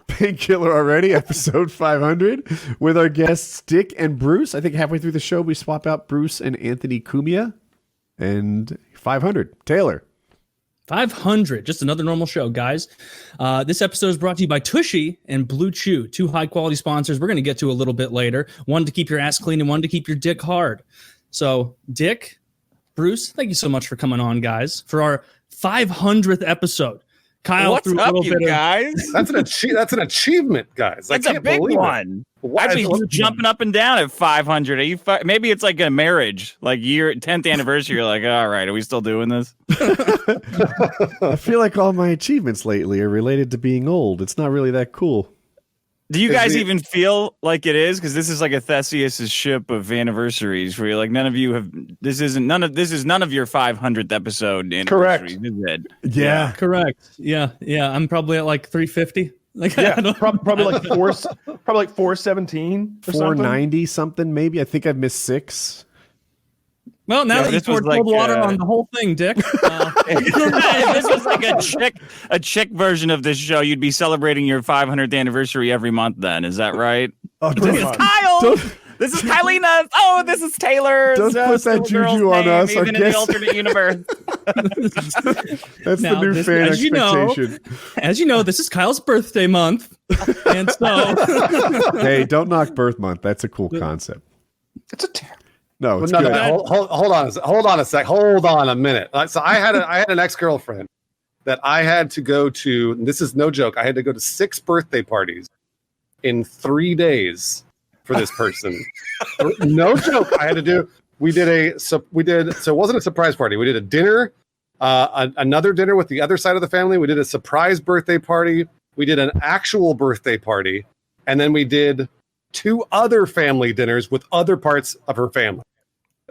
Painkiller already, episode 500, with our guests Dick and Bruce. I think halfway through the show, we swap out Bruce and Anthony Cumia. And 500, Taylor. 500, just another normal show, guys. This episode is brought to you by Tushy and Bluechew, two high-quality sponsors we're going to get to a little bit later. One to keep your ass clean and one to keep your dick hard. So, Dick, Bruce, thank you so much for coming on, guys, for our 500th episode. Kyle, what's threw a up, little you bit guys? That's an achievement, guys. That's a big one. I'd be jumping up and down at 500. Are you? Maybe it's like a marriage, like 10th anniversary. You're like, all right, are we still doing this? I feel like all my achievements lately are related to being old. It's not really that cool. Do you guys even feel like it is? Because this is like a Theseus's ship of anniversaries, where you're like, none of you have. This is none of your 500th episode anniversary. Correct. Is it? Yeah. Correct. Yeah. I'm probably at like 350. Like, yeah, probably like 417, 490 something maybe. I think I've missed 6. Well, now that you poured cold water on the whole thing, Dick. If this was like a chick version of this show, you'd be celebrating your 500th anniversary every month. Then is that right? Oh, this is Kyle. This is Kylina. Oh, this is Taylor. Don't put that juju on us. Even in the alternate universe. That's the new fan expectation. As you know, this is Kyle's birthday month, and so hey, don't knock birth month. That's a cool concept. It's a no, it's good. Hold on a minute. So I had an ex-girlfriend that I had to go to. And this is no joke. I had to go to 6 birthday parties in 3 days for this person. No joke. I had to do. So it wasn't a surprise party. We did a dinner, another dinner with the other side of the family. We did a surprise birthday party. We did an actual birthday party, and then we did 2 other family dinners with other parts of her family.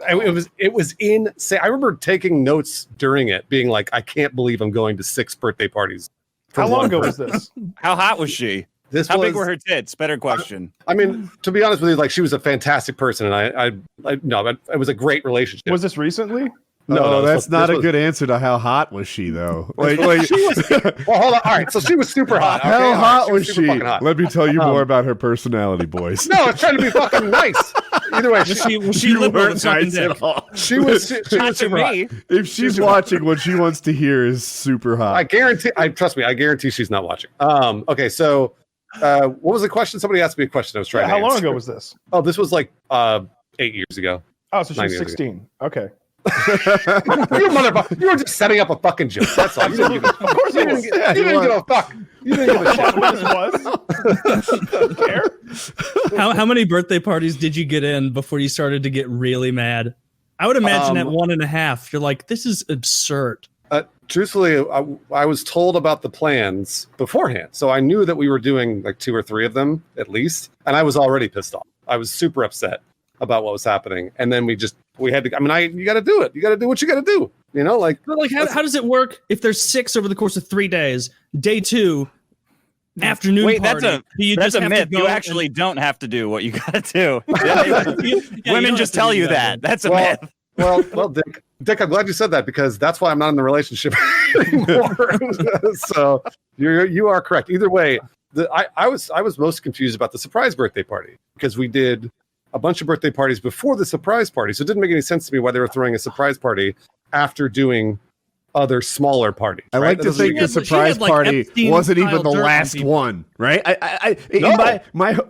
And it was insane. I remember taking notes during it, being like, I can't believe I'm going to 6 birthday parties. How long ago was this? How hot was she? How big were her tits? Better question. I mean, to be honest with you, like, she was a fantastic person, and it was a great relationship. Was this recently? No, that's not a good answer to how hot was she, though. Like, she was, well, hold on. All right, so she was super hot. Okay? How hot was she? Hot. Let me tell you more about her personality, boys. No, it's trying to be fucking nice. Either way, was she liberal with nice at all. She was super hot. If she's watching, what she wants to hear is super hot. I guarantee she's not watching. Okay, so what was the question? Somebody asked me a question. I was trying to How answer. long ago was this? Oh, this was like 8 years ago. Oh, so she was 16. Okay. You motherfucker! You were just setting up a fucking joke. That's all. Of course, you didn't give a fuck. You didn't give a shit what this was. How many birthday parties did you get in before you started to get really mad? I would imagine at 1.5, you're like, this is absurd. Truthfully, I was told about the plans beforehand, so I knew that we were doing like 2 or 3 of them at least, and I was already pissed off. I was super upset about what was happening, and then we had to. I mean, you got to do it. You got to do what you got to do. You know, like. But like, how does it work if there's 6 over the course of 3 days? Day 2, afternoon. Wait, party. that's a myth. You actually don't have to do what you got to do. Women just tell you that. That's a myth. Well, Dick, I'm glad you said that, because that's why I'm not in the relationship anymore. So you are correct. Either way, I was most confused about the surprise birthday party, because we did a bunch of birthday parties before the surprise party. So it didn't make any sense to me why they were throwing a surprise party after doing other smaller parties. I like to think the surprise party wasn't even the last one, right?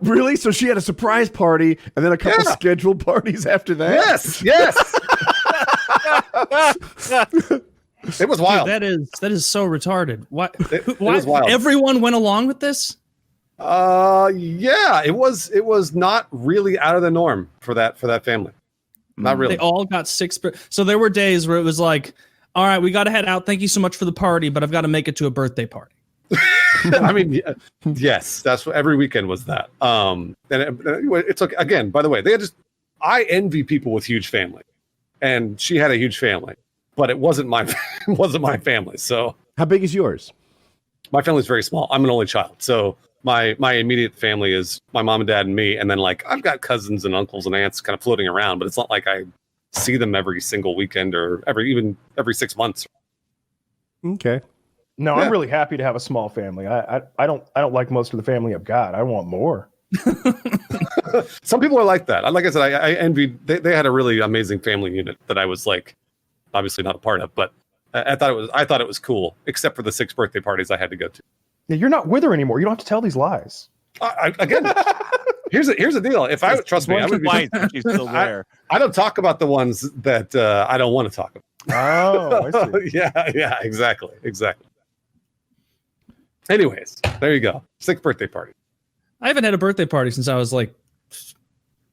Really? So she had a surprise party and then a couple scheduled parties after that? Yes. It was wild. Dude, that is so retarded. Why? It was wild. Everyone went along with this? Yeah, it was not really out of the norm for that family. Not really. They all got 6. So there were days where it was like, all right, we got to head out. Thank you so much for the party, but I've got to make it to a birthday party. I mean, yes, that's what every weekend was that. And it's okay. Again, by the way, I envy people with huge family, and she had a huge family, but it wasn't my family. So how big is yours? My family's very small. I'm an only child, so my immediate family is my mom and dad and me, and then like I've got cousins and uncles and aunts kind of floating around, but it's not like I see them every single weekend or every 6 months. Okay. No, Yeah. I'm really happy to have a small family. I don't like most of the family I've got. I want more. Some people are like that. Like I said, I envied. They had a really amazing family unit that I was like, obviously not a part of, but I thought it was cool, except for the 6 birthday parties I had to go to. Yeah, you're not with her anymore. You don't have to tell these lies. Again, here's the deal. If I trust me, I would be. She's still there. I don't talk about the ones that I don't want to talk about. Oh, I see. Yeah, exactly. Anyways, there you go. 6th birthday party. I haven't had a birthday party since I was like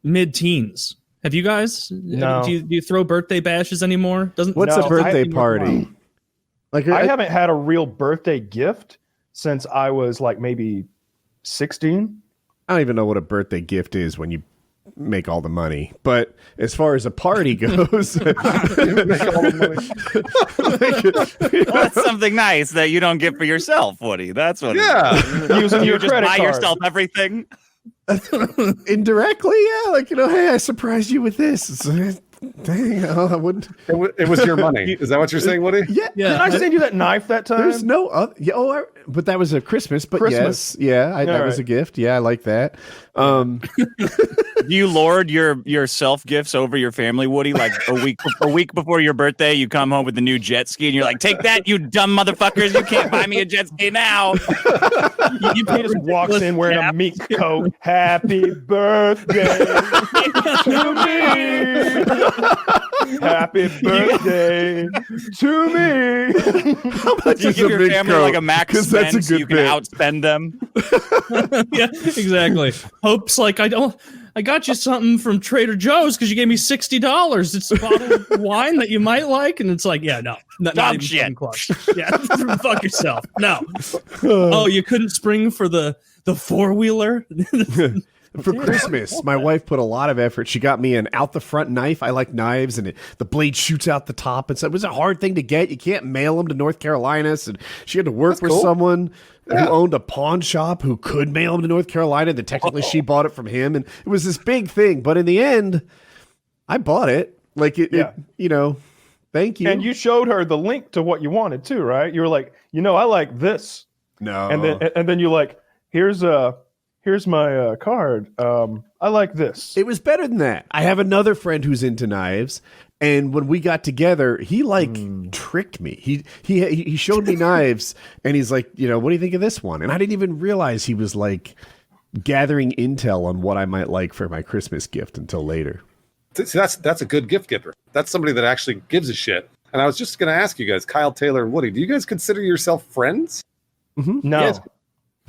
mid-teens. Have you guys? No. Do you throw birthday bashes anymore? What's No, a birthday I- party? Like I haven't had a real birthday gift since I was like maybe 16. I don't even know what a birthday gift is when you make all the money. But as far as a party goes, Make all the money. Well, that's something nice that you don't get for yourself, Woody. That's what. Yeah. Using You your just credit buy card. yourself everything. indirectly, yeah, like, hey, I surprised you with this. Dang, I wouldn't. It was your money. Is that what you're saying, Woody? Yeah, Did I send you that knife that time? There's no other. Yeah, but that was a Christmas. But Christmas. yes, yeah, that was right. a gift. Yeah, I like that. You lord your self gifts over your family, Woody. Like a week before your birthday, you come home with a new jet ski, and you're like, "Take that, you dumb motherfuckers! You can't buy me a jet ski now." He just walks in wearing a meat coat. Happy birthday to me. Happy birthday to me. How much You is give a your big family coat? like a max 'Cause that's spend a so good you can bit. outspend them. Yeah, exactly. Hope's like, I got you something from Trader Joe's because you gave me $60. It's a bottle of wine that you might like, and it's like, yeah, no, not Dog even shit. fucking close. Yeah, fuck yourself. No. Oh, you couldn't spring for the 4-wheeler. For Christmas, my wife put a lot of effort. She got me an out the front knife. I like knives, and the blade shoots out the top. And so it was a hard thing to get. You can't mail them to North Carolina. So she had to work with cool. someone who owned a pawn shop who could mail them to North Carolina. Then technically she bought it from him, and it was this big thing. But in the end, I bought it. Like it thank you. And you showed her the link to what you wanted too, right? You were like, I like this. no, And then you like, here's my card. I like this. It was better than that. I have another friend who's into knives, and when we got together, he tricked me. He showed me knives, and he's like, what do you think of this one? And I didn't even realize he was like gathering intel on what I might like for my Christmas gift until later. See, that's a good gift giver. That's somebody that actually gives a shit. And I was just going to ask you guys, Kyle, Taylor, and Woody, do you guys consider yourself friends? No. Yes.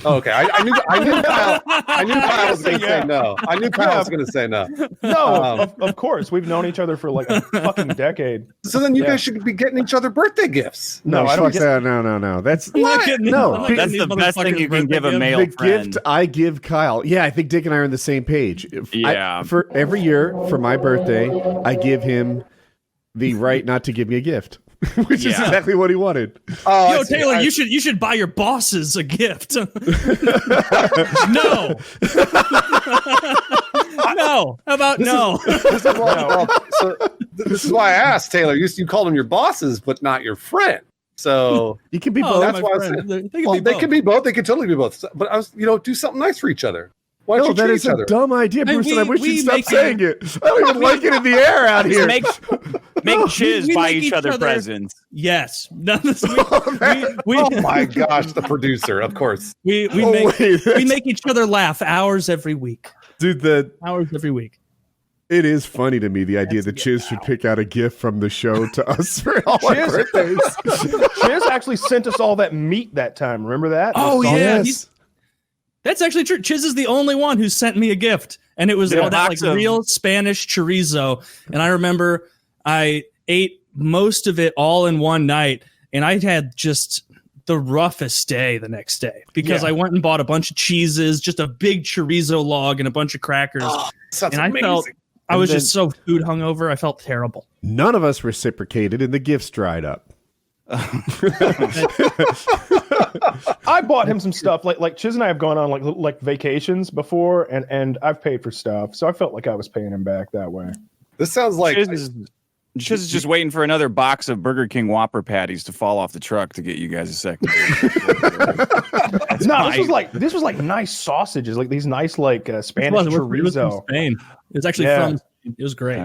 Oh, okay. I knew Kyle was going to say no. I knew Kyle was going to say no. No, of course. We've known each other for like a fucking decade. So then you guys should be getting each other birthday gifts. No, I fuck don't get that. No. That's I'm not getting- No, I'm not that's That's getting the these best thing motherfuckers you can give a birthday male the friend. gift I give Kyle. Yeah, I think Dick and I are on the same page. Yeah. For every year for my birthday, I give him the right not to give me a gift, which is Yeah. exactly what he wanted. Oh, Yo, I see. Taylor, you should buy your bosses a gift. No. No. How about no? This is why I asked Taylor. You called them your bosses, but not your friend. So You can be Oh, both. that's my why I friend. said, They can well, be they both. can be both. They can totally be both. But I was, do something nice for each other. Why don't No, you that treat is each a other? dumb idea, Hey, Bruce, and I wish we you'd stop make saying it. I don't even like it in the air out here. Make chiz we buy make each each other other- presents. Yes. No, we Oh my gosh, the producer, of course. we Oh, make wait, we make each other laugh hours every week. Dude, Hours every week. it is funny to me, the idea that Chiz should pick out a gift from the show to us for all our Chiz- birthdays. Chiz actually sent us all that meat that time. Remember that? Oh, The song- yeah. yes. That's actually true. Chiz is the only one who sent me a gift, and it was Yeah. that like Box of- real Spanish chorizo. And I remember I ate most of it all in one night, and I had just the roughest day the next day because Yeah. I went and bought a bunch of cheeses, just a big chorizo log and a bunch of crackers. Sounds and I amazing. felt I was then- just so food hungover. I felt terrible. None of us reciprocated, and the gifts dried up. I bought him some stuff. Like Chiz and I have gone on like vacations before, and I've paid for stuff, so I felt like I was paying him back that way. This sounds like Chiz is Chiz is just waiting for another box of Burger King Whopper patties to fall off the truck to get you guys a second. No, this was like nice sausages, like these nice like Spanish It was from chorizo. Spain. It was actually from Spain. It was great.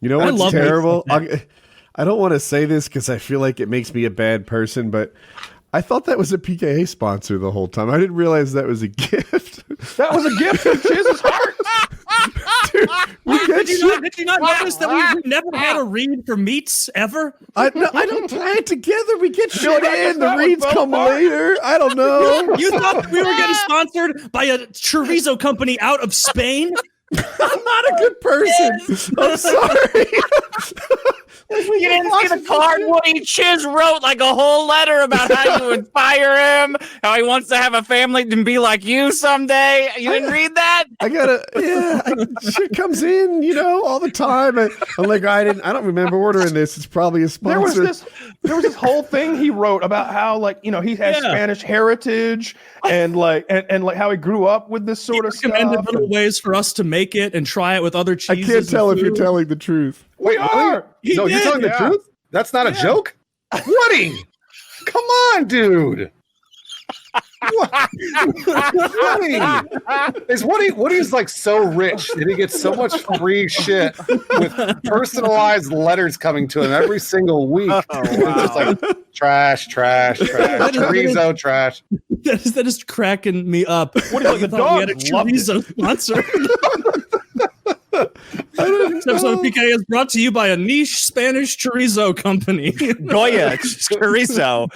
You know I what's love terrible? meats like I don't want to say this because I feel like it makes me a bad person, but I thought that was a PKA sponsor the whole time. I didn't realize that was a gift. That was a gift from Chiz's heart. Dude, Did you not notice that we never had a read for meats ever? I don't plan it together. We get shit like in. The that with reads both come parts. later. I don't know. You thought we were getting sponsored by a chorizo company out of Spain? I'm not a good person. I'm sorry. You didn't see the card Woody Chiz wrote like a whole letter about how you would fire him, how he wants to have a family and be like you someday. You didn't read that? Shit comes in, all the time. I'm like, I don't remember ordering this. It's probably a sponsor. There was this whole thing he wrote about how he has Spanish heritage and like how he grew up with this sort of stuff. Recommended little ways for us to make it and try it with other I cheeses. can't tell if you're telling the truth. Wait, really? No, you're telling the truth? That's not a joke? Woody! Come on, dude. Woody's like so rich that he gets so much free shit with personalized letters coming to him every single week. It's just like trash, chorizo, trash. That is cracking me up. What do you think? The we had a dogs loved chorizo sponsor. This episode of PKA is brought to you by a niche Spanish chorizo company. Goya chorizo.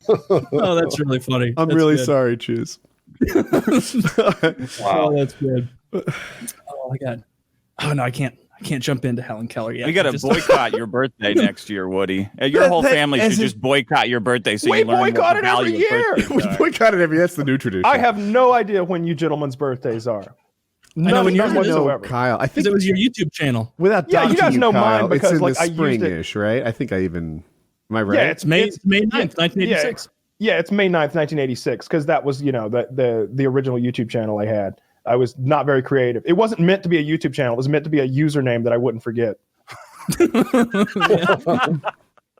Oh, that's really funny. I'm That's really good. sorry, Chiz. Wow, that's good. Oh my god. Oh no, I can't jump into Helen Keller yet. We got to boycott your birthday next year, Woody. Your whole family should just boycott your birthday so We you learn what boycott the it every value of year. birthdays We are. boycotted every. That's the new tradition. I have no idea when you gentlemen's birthdays are. know when yours None is. whatsoever. Kyle. I Because think it was your YouTube channel. without Yeah, you doxing guys know mine Kyle, because, it's in like, the I used it- spring-ish, right? I think I even. Am I right? Yeah, it's May 9th, 1986. Yeah, it's May 9th, 1986, because that was, the original YouTube channel I had. I was not very creative. It wasn't meant to be a YouTube channel. It was meant to be a username that I wouldn't forget.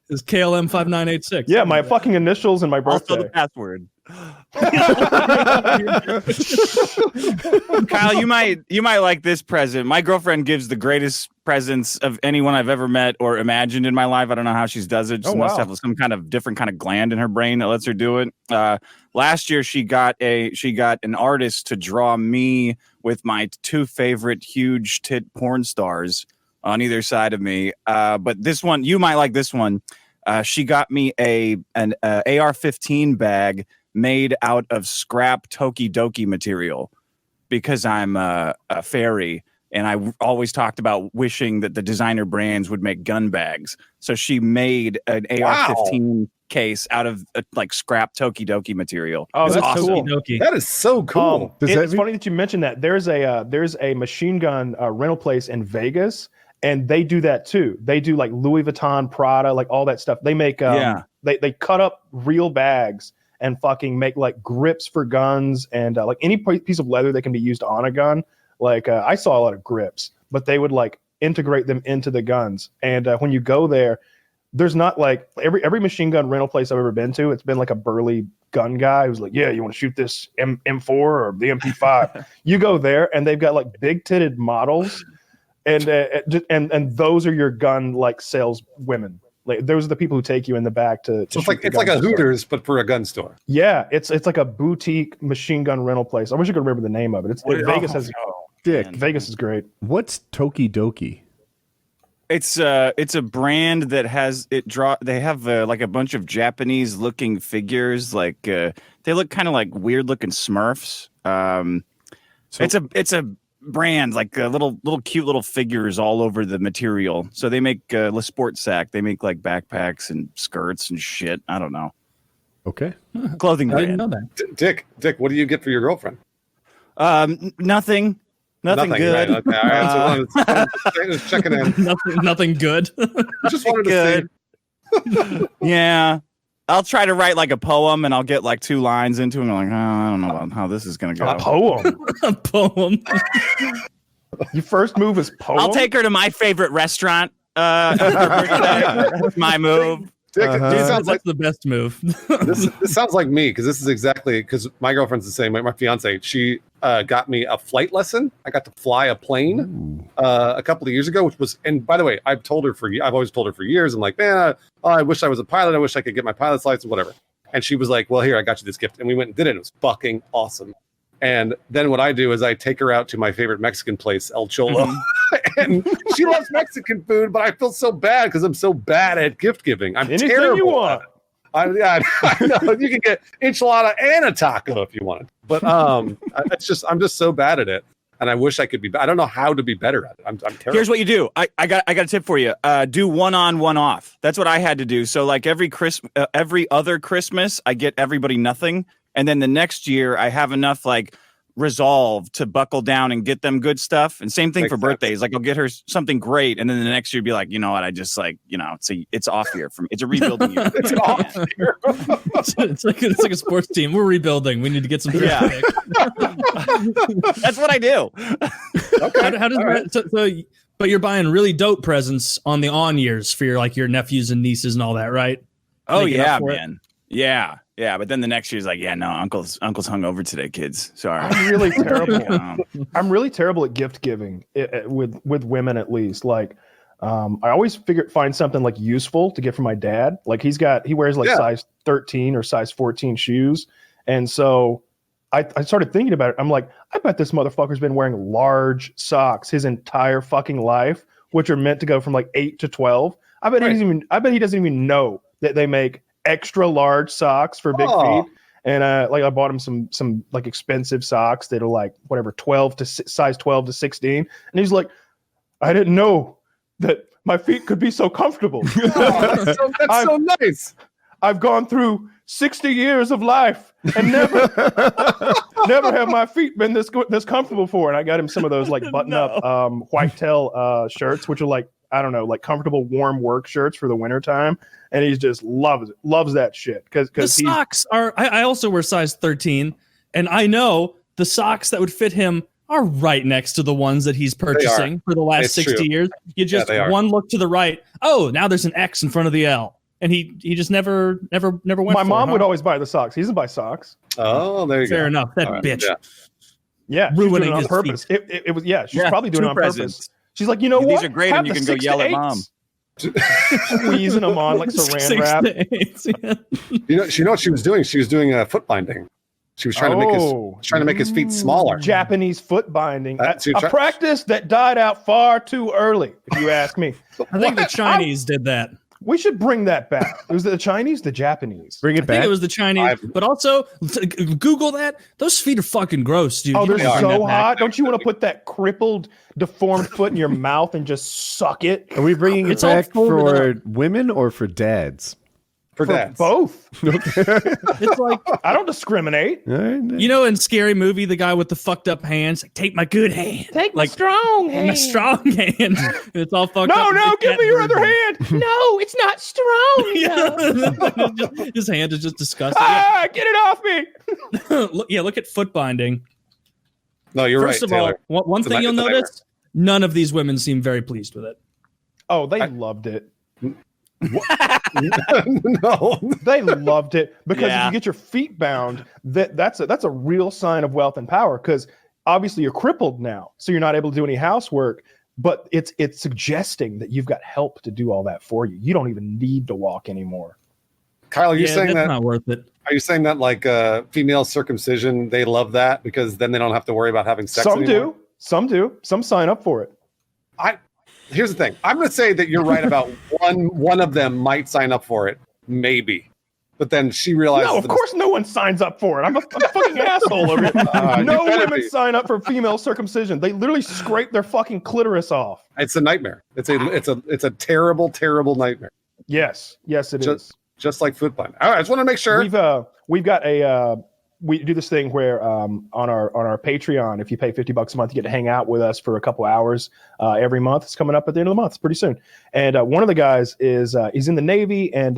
It's KLM5986. Yeah, my fucking initials and my Also birthday. the password. Kyle, you might like this present. My girlfriend gives the greatest presents of anyone I've ever met or imagined in my life. I don't know how she does it. She must have some kind of different kind of gland in her brain that lets her do it. Last year she got an artist to draw me with my two favorite huge tit porn stars on either side of me. But this one, you might like this one. She got me an AR-15 bag made out of scrap Toki Doki material because I'm a fairy and I always talked about wishing that the designer brands would make gun bags. So she made an AR-15 case out of like scrap Toki Doki material. Oh, It's that's awesome. cool. Doki. That is so cool. It's funny that you mentioned that. There's a machine gun rental place in Vegas, and they do that too. They do like Louis Vuitton, Prada, like all that stuff. They make they cut up real bags and fucking make like grips for guns and like any piece of leather that can be used on a gun. Like I saw a lot of grips, but they would like integrate them into the guns. And when you go there, there's not like every machine gun rental place I've ever been to. It's been like a burly gun guy who's like, yeah, you want to shoot this M4 or the MP5? You go there and they've got like big titted models, and those are your gun like sales women. Like those are the people who take you in the back to So it's like a Hooters, but for a gun store. Yeah, it's like a boutique machine gun rental place. I wish I could remember the name of it. Vegas is great. What's Toki Doki? It's a brand that has they have like a bunch of Japanese looking figures, like they look kind of like weird looking Smurfs. It's a brand like little cute little figures all over the material. So they make Le Sport Sac. They make like backpacks and skirts and shit. I don't know. Okay. Clothing I didn't brand. know that. Dick, what do you get for your girlfriend? Nothing good. Right? Okay. All right. So just checking in. Nothing good. Just wanted to see. Yeah. I'll try to write like a poem and I'll get like 2 lines into it. And I'm like, I don't know about how this is going to go. A poem. A poem. Your first move is poem. I'll take her to my favorite restaurant That's my move. Dick, this sounds like That's the best move. this sounds like me because this is exactly because my girlfriend's the same. My fiance, she got me a flight lesson. I got to fly a plane a couple of years ago, which was, and by the way, I've always told her for years. I'm like, man, I wish I was a pilot. I wish I could get my pilot's license, whatever. And she was like, well, here, I got you this gift. And we went and did it. It was fucking awesome. And then what I do is I take her out to my favorite Mexican place, El Cholo. And she loves Mexican food, but I feel so bad because I'm so bad at gift giving. I'm Anything terrible. you want. I know. You can get enchilada and a taco if you want it. But I'm just so bad at it. And I wish I could be. I don't know how to be better at it. I'm terrible. Here's what you do. I got a tip for you. Do one on, one off. That's what I had to do. So like every other Christmas, I get everybody nothing, and then the next year I have enough like resolve to buckle down and get them good stuff. And same thing for birthdays. Like I'll get her something great, and then the next year be like, you know what? I just like, you know, it's off year for me. It's a rebuilding year. It's off year. it's like a sports team. We're rebuilding. We need to get some. Yeah. That's what I do. Okay. How does that? So, but you're buying really dope presents on the on years for your nephews and nieces and all that, right? Oh yeah, man. Yeah. Yeah, but then the next year's like, yeah, no, uncle's hungover today, kids. Sorry. I'm really terrible. I'm really terrible at gift giving with women, at least. Like, I always find something like useful to get for my dad. Like he wears like size 13 or size 14 shoes, and so I started thinking about it. I'm like, I bet this motherfucker's been wearing large socks his entire fucking life, which are meant to go from like 8 to 12. I bet he doesn't even know that they make extra large socks for big feet. And I bought him some like expensive socks that are like whatever size 12 to 16. And he's like, I didn't know that my feet could be so comfortable. That's so nice. I've gone through 60 years of life and never have my feet been this comfortable for. And I got him some of those like button up whitetail shirts, which are like, I don't know, like comfortable warm work shirts for the wintertime. And he just loves that shit. Because the socks are, I also wear size 13, and I know the socks that would fit him are right next to the ones that he's purchasing for the last 60 years. You just one look to the right. Oh, now there's an X in front of the L. And he just never went. My mom would always buy the socks. He doesn't buy socks. Oh, there you go. Fair enough. That bitch. Yeah, ruining on his purpose. feet. It was she's probably doing it on purpose. She's like, you know what? These are great, and you can go yell at mom. Squeezing them on like saran wrap. You know what she was doing? She was doing a foot binding. She was trying to make his feet smaller. Japanese foot binding. A practice that died out far too early, if you ask me. I think the Chinese did that. We should bring that back. It was the Chinese, the Japanese. Bring it back. I think it was the Chinese, but also Google that. Those feet are fucking gross, dude. Oh, they're so hot. Don't you want to put that crippled, deformed foot in your mouth and just suck it? Are we bringing it back for women or for dads? For dads. Both. It's like, I don't discriminate. You know, in Scary Movie, the guy with the fucked up hands, like, take my good hand. Take my strong hand. My strong hand. It's all fucked up. No, give me your other hand. No, it's not strong. His hand is just disgusting. Get it off me. Look at foot binding. No, you're First right. First of all, one thing you'll notice, none of these women seem very pleased with it. Oh, they loved it. No, they loved it because if you get your feet bound, that's a real sign of wealth and power. Because obviously you're crippled now, so you're not able to do any housework. But it's suggesting that you've got help to do all that for you. You don't even need to walk anymore. Kyle, are you saying that's not worth it? Are you saying that like female circumcision? They love that because then they don't have to worry about having sex. Some do. Some sign up for it. Here's the thing. I'm going to say that you're right about one of them might sign up for it, maybe. But then she realizes. No, of course no one signs up for it. I'm a fucking asshole over here. No women sign up for female circumcision. They literally scrape their fucking clitoris off. It's a nightmare. It's a terrible, terrible nightmare. Yes, it is. Just like foot binding. All right, I just want to make sure. We've got we do this thing where on our Patreon, if you pay $50 a month, you get to hang out with us for a couple hours every month. It's coming up at the end of the month. It's pretty soon. And one of the guys is he's in the Navy, and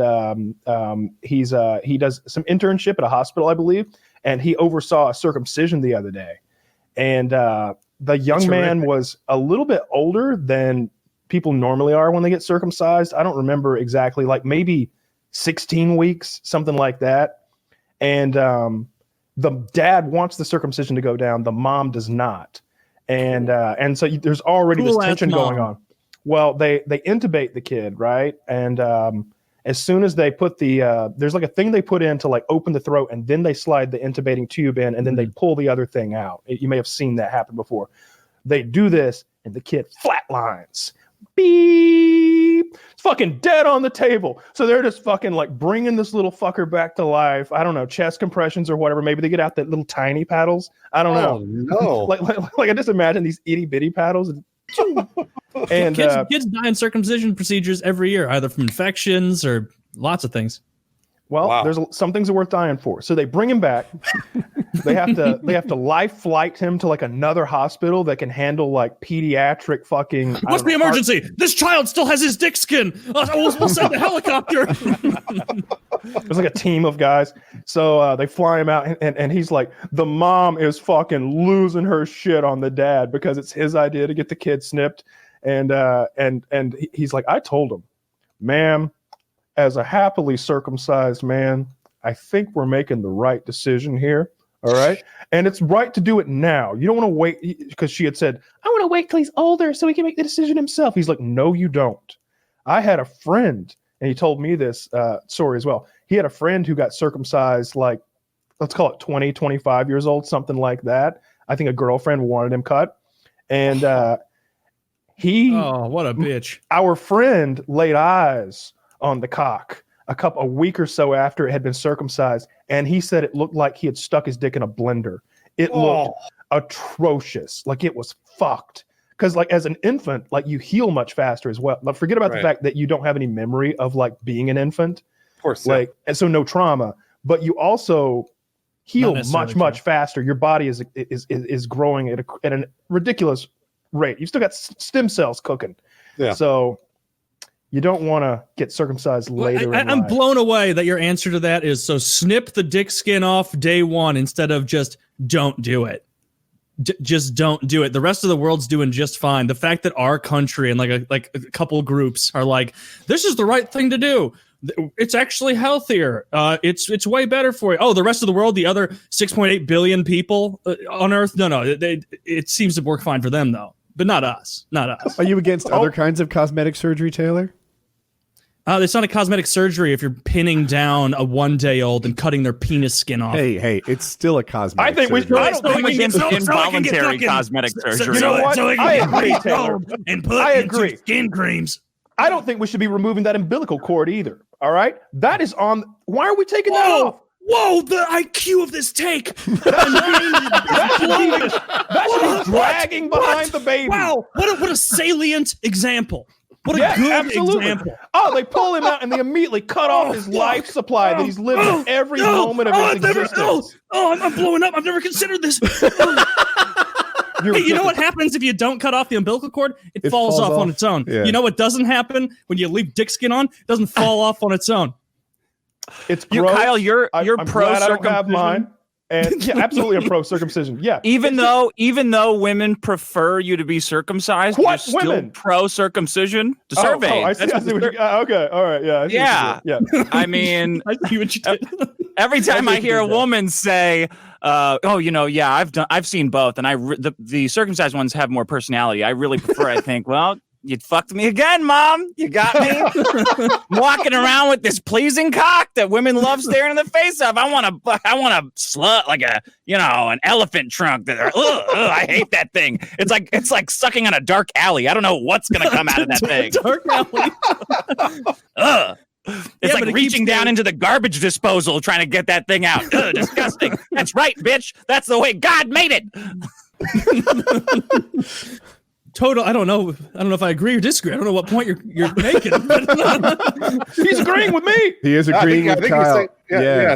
he does some internship at a hospital, I believe. And he oversaw a circumcision the other day. And the young man was a little bit older than people normally are when they get circumcised. I don't remember exactly, like maybe 16 weeks, something like that. And the dad wants the circumcision to go down. The mom does not. And so there's already this tension going on. Well, they intubate the kid, right? And as soon as they put there's like a thing they put in to like open the throat, and then they slide the intubating tube in, and then they pull the other thing out. You may have seen that happen before. They do this, and the kid flatlines. Beep. It's fucking dead on the table. So they're just fucking like bringing this little fucker back to life. I don't know, chest compressions or whatever. Maybe they get out that little tiny paddles. I don't know. No. Like I just imagine these itty bitty paddles. And kids die in circumcision procedures every year, either from infections or lots of things. Well, there's some things are worth dying for. So they bring him back. They have to life flight him to like another hospital that can handle like pediatric fucking. What's the emergency? This child still has his dick skin. We'll send the helicopter. There's like a team of guys. So they fly him out, and he's like, the mom is fucking losing her shit on the dad because it's his idea to get the kid snipped. And he's like, I told him, ma'am, as a happily circumcised man, I think we're making the right decision here. All right. And it's right to do it now. You don't want to wait, because she had said, I want to wait till he's older so he can make the decision himself. He's like, no, you don't. I had a friend, and he told me this story as well. He had a friend who got circumcised, like, let's call it 20, 25 years old, something like that. I think a girlfriend wanted him cut. And oh, what a bitch. Our friend laid eyes on the cock a week or so after it had been circumcised, and he said it looked like he had stuck his dick in a blender. It looked atrocious, like it was fucked. Because like as an infant, like you heal much faster as well. But forget about the fact that you don't have any memory of like being an infant. Of course, like and so no trauma, but you also heal much faster. Your body is growing at a ridiculous rate. You've still got stem cells cooking. Yeah. So you don't want to get circumcised later. I'm blown away that your answer to that is so snip the dick skin off day one instead of just don't do it. Just don't do it. The rest of the world's doing just fine. The fact that our country and like a couple groups are like, this is the right thing to do. It's actually healthier. It's way better for you. Oh, the rest of the world, the other 6.8 billion people on Earth. No, it seems to work fine for them though, but not us. Not us. Are you against other kinds of cosmetic surgery, Taylor? It's not a cosmetic surgery if you're pinning down a 1-day-old and cutting their penis skin off. Hey, it's still a cosmetic surgery. I'm against involuntary cosmetic surgery. You know what? I agree, Taylor. And put skin creams. I don't think we should be removing that umbilical cord either. All right? That is on. Why are we taking that off? Whoa, the IQ of this take. That should be dragging behind the baby. Wow, what a salient example. What a good example. Oh, they pull him out and they immediately cut off his life supply that he's lived every moment of his existence. I'm blowing up. I've never considered this. Hey, you know what happens if you don't cut off the umbilical cord? It falls off on its own. Yeah. You know what doesn't happen when you leave dick skin on? It doesn't fall off on its own. It's gross. Kyle, you're pro I don't have mine. And yeah, absolutely a pro circumcision. Yeah. Even though women prefer you to be circumcised, what you're still pro circumcision. The survey. I see what you, okay. All right. Yeah. Yeah. I mean, I see what you did. Every time I hear a woman say, I've seen both, and the circumcised ones have more personality. I really prefer. I think, well, you fucked me again, Mom. You got me. I'm walking around with this pleasing cock that women love staring in the face of. I want a slut like an elephant trunk. I hate that thing. It's like sucking on a dark alley. I don't know what's gonna come out of that thing. Dark alley. It's like reaching down into the garbage disposal trying to get that thing out. Disgusting. That's right, bitch. That's the way God made it. Total. I don't know if I agree or disagree. I don't know what point you're making. He's agreeing with me. He is agreeing with Kyle.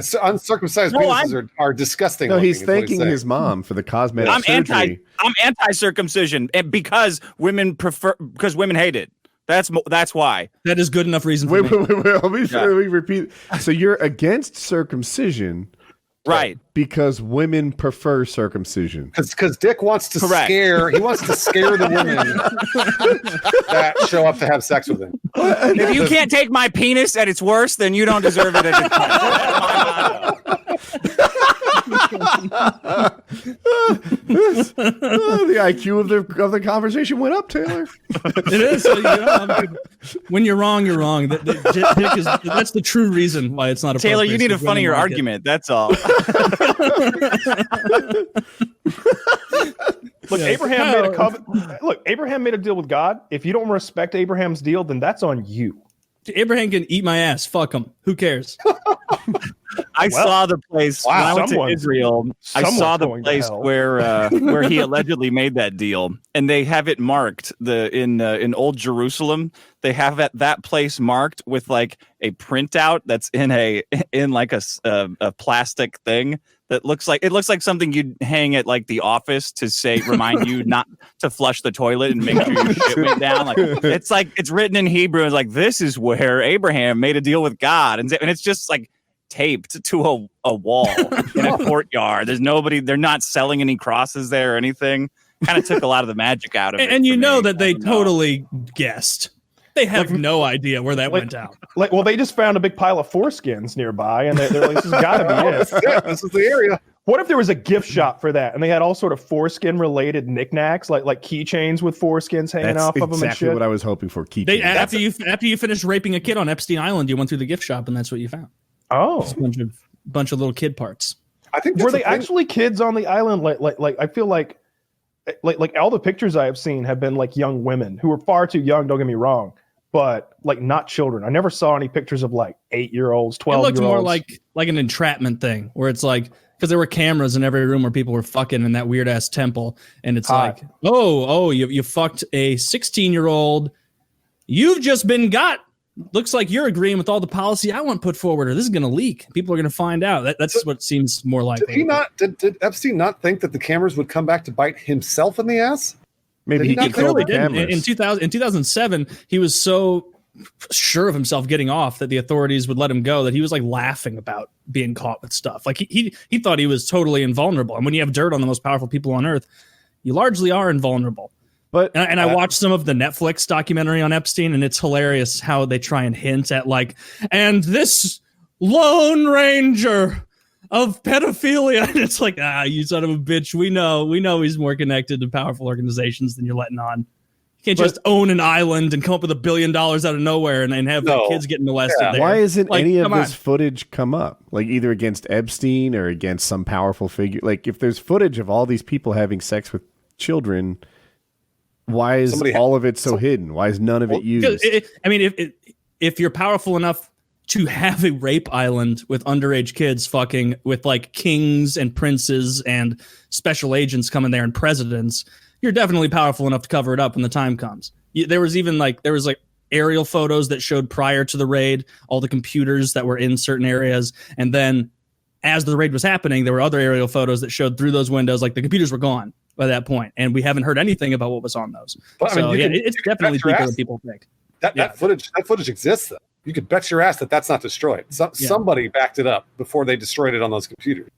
So uncircumcised penises are disgusting. No, he's thanking his mom for the cosmetic surgery. I'm anti-circumcision because women hate it. That's why. That is good enough reason for me. Let me repeat. So you're against circumcision, Right. Because women prefer circumcision. Because Dick wants to scare the women that show up to have sex with him. If you can't take my penis at its worst, then you don't deserve it at its best. The IQ of the conversation went up, Taylor. It is. So, when you're wrong, you're wrong. Dick that's the true reason why it's not a Taylor, you need a funnier argument. That's all. Look, Abraham made a covenant. Look, Abraham made a deal with God. If you don't respect Abraham's deal, then that's on you. Abraham can eat my ass. Fuck him. Who cares? I saw the place when I went to Israel. I saw the place where he allegedly made that deal, and they have it marked in Old Jerusalem. They have that place marked with like a printout that's in like a plastic thing that looks like something you'd hang at like the office to remind you not to flush the toilet and make sure your shit went down. Like it's written in Hebrew. It's like, this is where Abraham made a deal with God, and it's just like taped to a wall in a courtyard. There's nobody. They're not selling any crosses there or anything. Kind of took a lot of the magic out of it. And you know that they totally guessed. They have no idea where that went out. Well, they just found a big pile of foreskins nearby, and they're like, "This has got to be it. This is the area." What if there was a gift shop for that, and they had all sort of foreskin-related knickknacks, like keychains with foreskins hanging off of them and shit? Exactly what I was hoping for. Keychains. After you finished raping a kid on Epstein Island, you went through the gift shop, and that's what you found. Oh, just a bunch of little kid parts. I think were they actually kids on the island? Like I feel like all the pictures I have seen have been like young women who were far too young. Don't get me wrong, but like not children. I never saw any pictures of like 8-year-olds, 12-year-olds. It looked more like an entrapment thing, where it's like, because there were cameras in every room where people were fucking in that weird ass temple, and it's like, you fucked a 16-year-old. You've just been got. Looks like you're agreeing with all the policy I want put forward, or this is going to leak. People are going to find out. That's what seems more likely. Did Epstein not think that the cameras would come back to bite himself in the ass? Maybe he controlled the cameras. In 2007, he was so sure of himself getting off that the authorities would let him go that he was like laughing about being caught with stuff. Like he thought he was totally invulnerable. And when you have dirt on the most powerful people on earth, you largely are invulnerable. But and I watched some of the Netflix documentary on Epstein, and it's hilarious how they try and hint at like, and this Lone Ranger of pedophilia. And it's like, you son of a bitch. We know he's more connected to powerful organizations than you're letting on. You can't just own an island and come up with $1 billion out of nowhere and have kids getting molested there. Why isn't any of this footage come up? Like either against Epstein or against some powerful figure? Like if there's footage of all these people having sex with children, why is all of it so hidden? Why is none of it used? If you're powerful enough to have a rape island with underage kids fucking with like kings and princes and special agents coming there and presidents, you're definitely powerful enough to cover it up when the time comes. There was aerial photos that showed prior to the raid all the computers that were in certain areas, and then as the raid was happening, there were other aerial photos that showed through those windows, like the computers were gone by that point, and we haven't heard anything about what was on those. But, it's definitely deeper than people think. That footage exists, though. You could bet your ass that's not destroyed. Somebody backed it up before they destroyed it on those computers,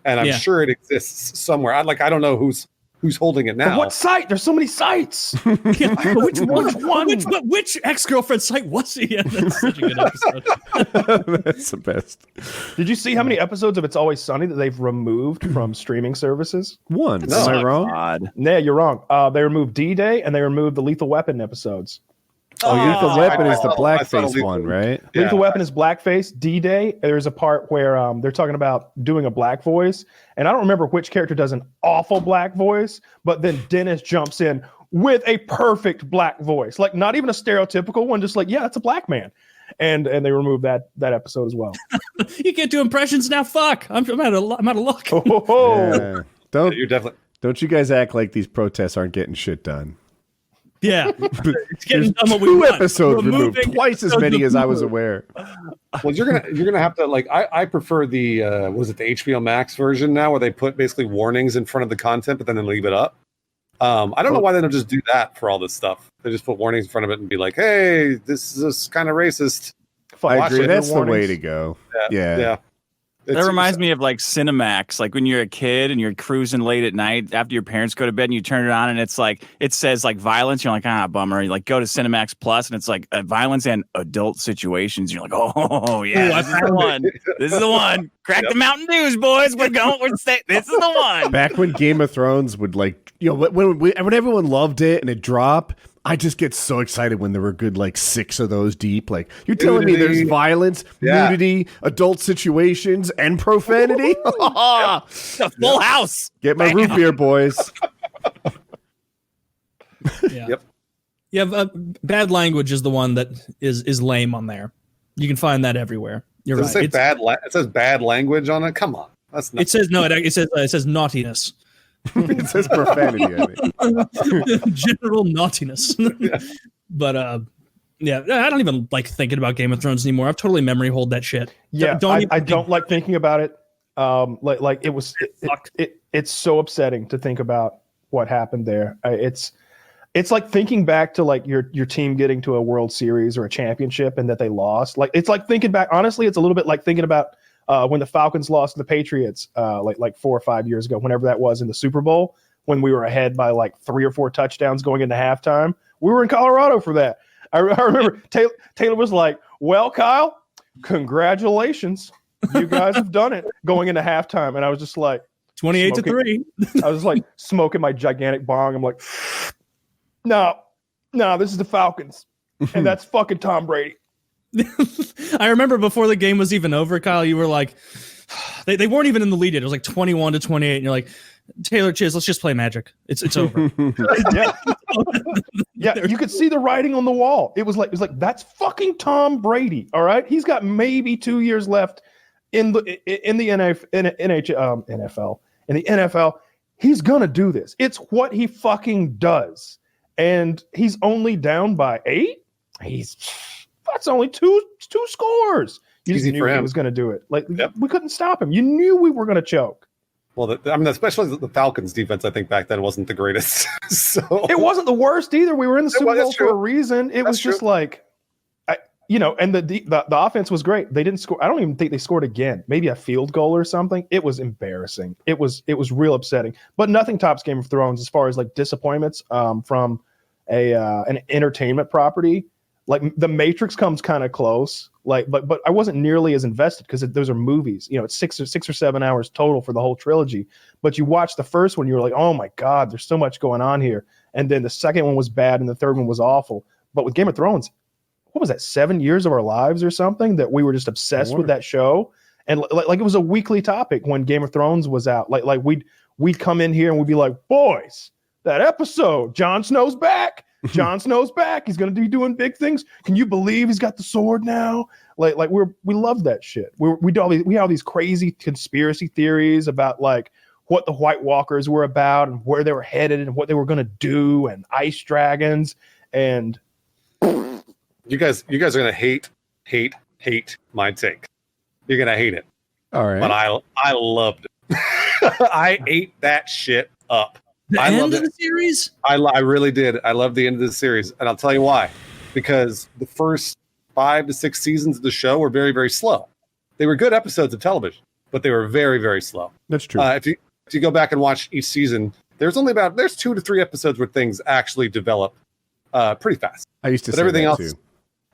and I'm sure it exists somewhere. I don't know who's holding it now. But what site? There's so many sites. Which one? Which ex-girlfriend site was he in? That's such a good episode. That's the best. Did you see how many episodes of It's Always Sunny that they've removed from streaming services? One. No. Am I wrong? God. Yeah, you're wrong. They removed D-Day and they removed the Lethal Weapon episodes. Lethal Weapon is the blackface one, right? Yeah. Lethal Weapon is blackface. D-Day, there's a part where they're talking about doing a black voice, and I don't remember which character does an awful black voice, but then Dennis jumps in with a perfect black voice, like not even a stereotypical one, just like, yeah, it's a black man. And they removed that episode as well. You can't do impressions now. Fuck, I'm out of luck. Yeah. You're definitely. Don't you guys act like these protests aren't getting shit done. Yeah, it's getting done what we want. 2 episodes removed, twice as many as I was aware. Well, you're gonna have to like. I prefer the the HBO Max version now, where they put basically warnings in front of the content, but then they leave it up. I don't know why they don't just do that for all this stuff. They just put warnings in front of it and be like, "Hey, this is kind of racist." I agree. That's the way to go. Yeah. That reminds me of like Cinemax, like when you're a kid and you're cruising late at night after your parents go to bed and you turn it on and it's like, it says like violence. You're like, bummer. You like go to Cinemax Plus and it's like violence and adult situations. You're like, oh yeah, this is the one. This is the one. Crack the Mountain Dews, boys. We're going. This is the one. Back when Game of Thrones would like, when everyone loved it and it dropped, I just get so excited when there were good like 6 of those deep. Like you're telling me there's violence, nudity, adult situations, and profanity. A full house. Get my root beer, boys. Yeah. Yep. Yeah, bad language is the one that is lame on there. You can find that everywhere. You're right. It says bad language on it. Come on, that's not. It says no. It says naughtiness. It says profanity. I think. General naughtiness. But I don't even like thinking about Game of Thrones anymore. I've totally memory hold that shit. Yeah, I don't like thinking about it. Like it was. It's so upsetting to think about what happened there. It's like thinking back to like your team getting to a World Series or a championship and that they lost. Like it's like thinking back. Honestly, it's a little bit like thinking about when the Falcons lost to the Patriots like 4 or 5 years ago, whenever that was in the Super Bowl, when we were ahead by like 3 or 4 touchdowns going into halftime. We were in Colorado for that. I remember Taylor was like, well, Kyle, congratulations. You guys have done it going into halftime. And I was just like 28-3. I was like smoking my gigantic bong. I'm like, no, this is the Falcons. And that's fucking Tom Brady. I remember before the game was even over, Kyle, you were like, they weren't even in the lead yet. It was like 21-28. And you're like, Taylor, Chiz, let's just play Magic. It's over. Yeah, you could see the writing on the wall. It was like that's fucking Tom Brady. All right, he's got maybe 2 years left in the NFL. He's gonna do this. It's what he fucking does, and he's only down by 8. That's only two scores. You just knew he was going to do it. Like we couldn't stop him. You knew we were going to choke. Well, especially the Falcons defense, I think back then wasn't the greatest. So it wasn't the worst either. We were in the Super Bowl for a reason. It was just like, and the offense was great. They didn't score. I don't even think they scored again. Maybe a field goal or something. It was embarrassing. It was real upsetting. But nothing tops Game of Thrones as far as like disappointments from an entertainment property. Like The Matrix comes kind of close, like, but I wasn't nearly as invested because those are movies. It's 6 or 7 hours total for the whole trilogy. But you watch the first one, you were like, oh my God, there's so much going on here. And then the second one was bad, and the third one was awful. But with Game of Thrones, what was that? 7 years of our lives or something that we were just obsessed with that show, and like it was a weekly topic when Game of Thrones was out. Like we'd come in here and we'd be like, boys, that episode, Jon Snow's back. Jon Snow's back. He's going to be doing big things. Can you believe he's got the sword now? Like we love that shit. We have these crazy conspiracy theories about like what the White Walkers were about and where they were headed and what they were going to do and ice dragons. And you guys are going to hate my take. You're going to hate it. All right. But I loved it. I ate that shit up. The end of the series? I really did. I love the end of the series. And I'll tell you why. Because the first 5 to 6 seasons of the show were very, very slow. They were good episodes of television, but they were very, very slow. That's true. If you go back and watch each season, there's 2 to 3 episodes where things actually develop pretty fast. I used to say everything that else, too.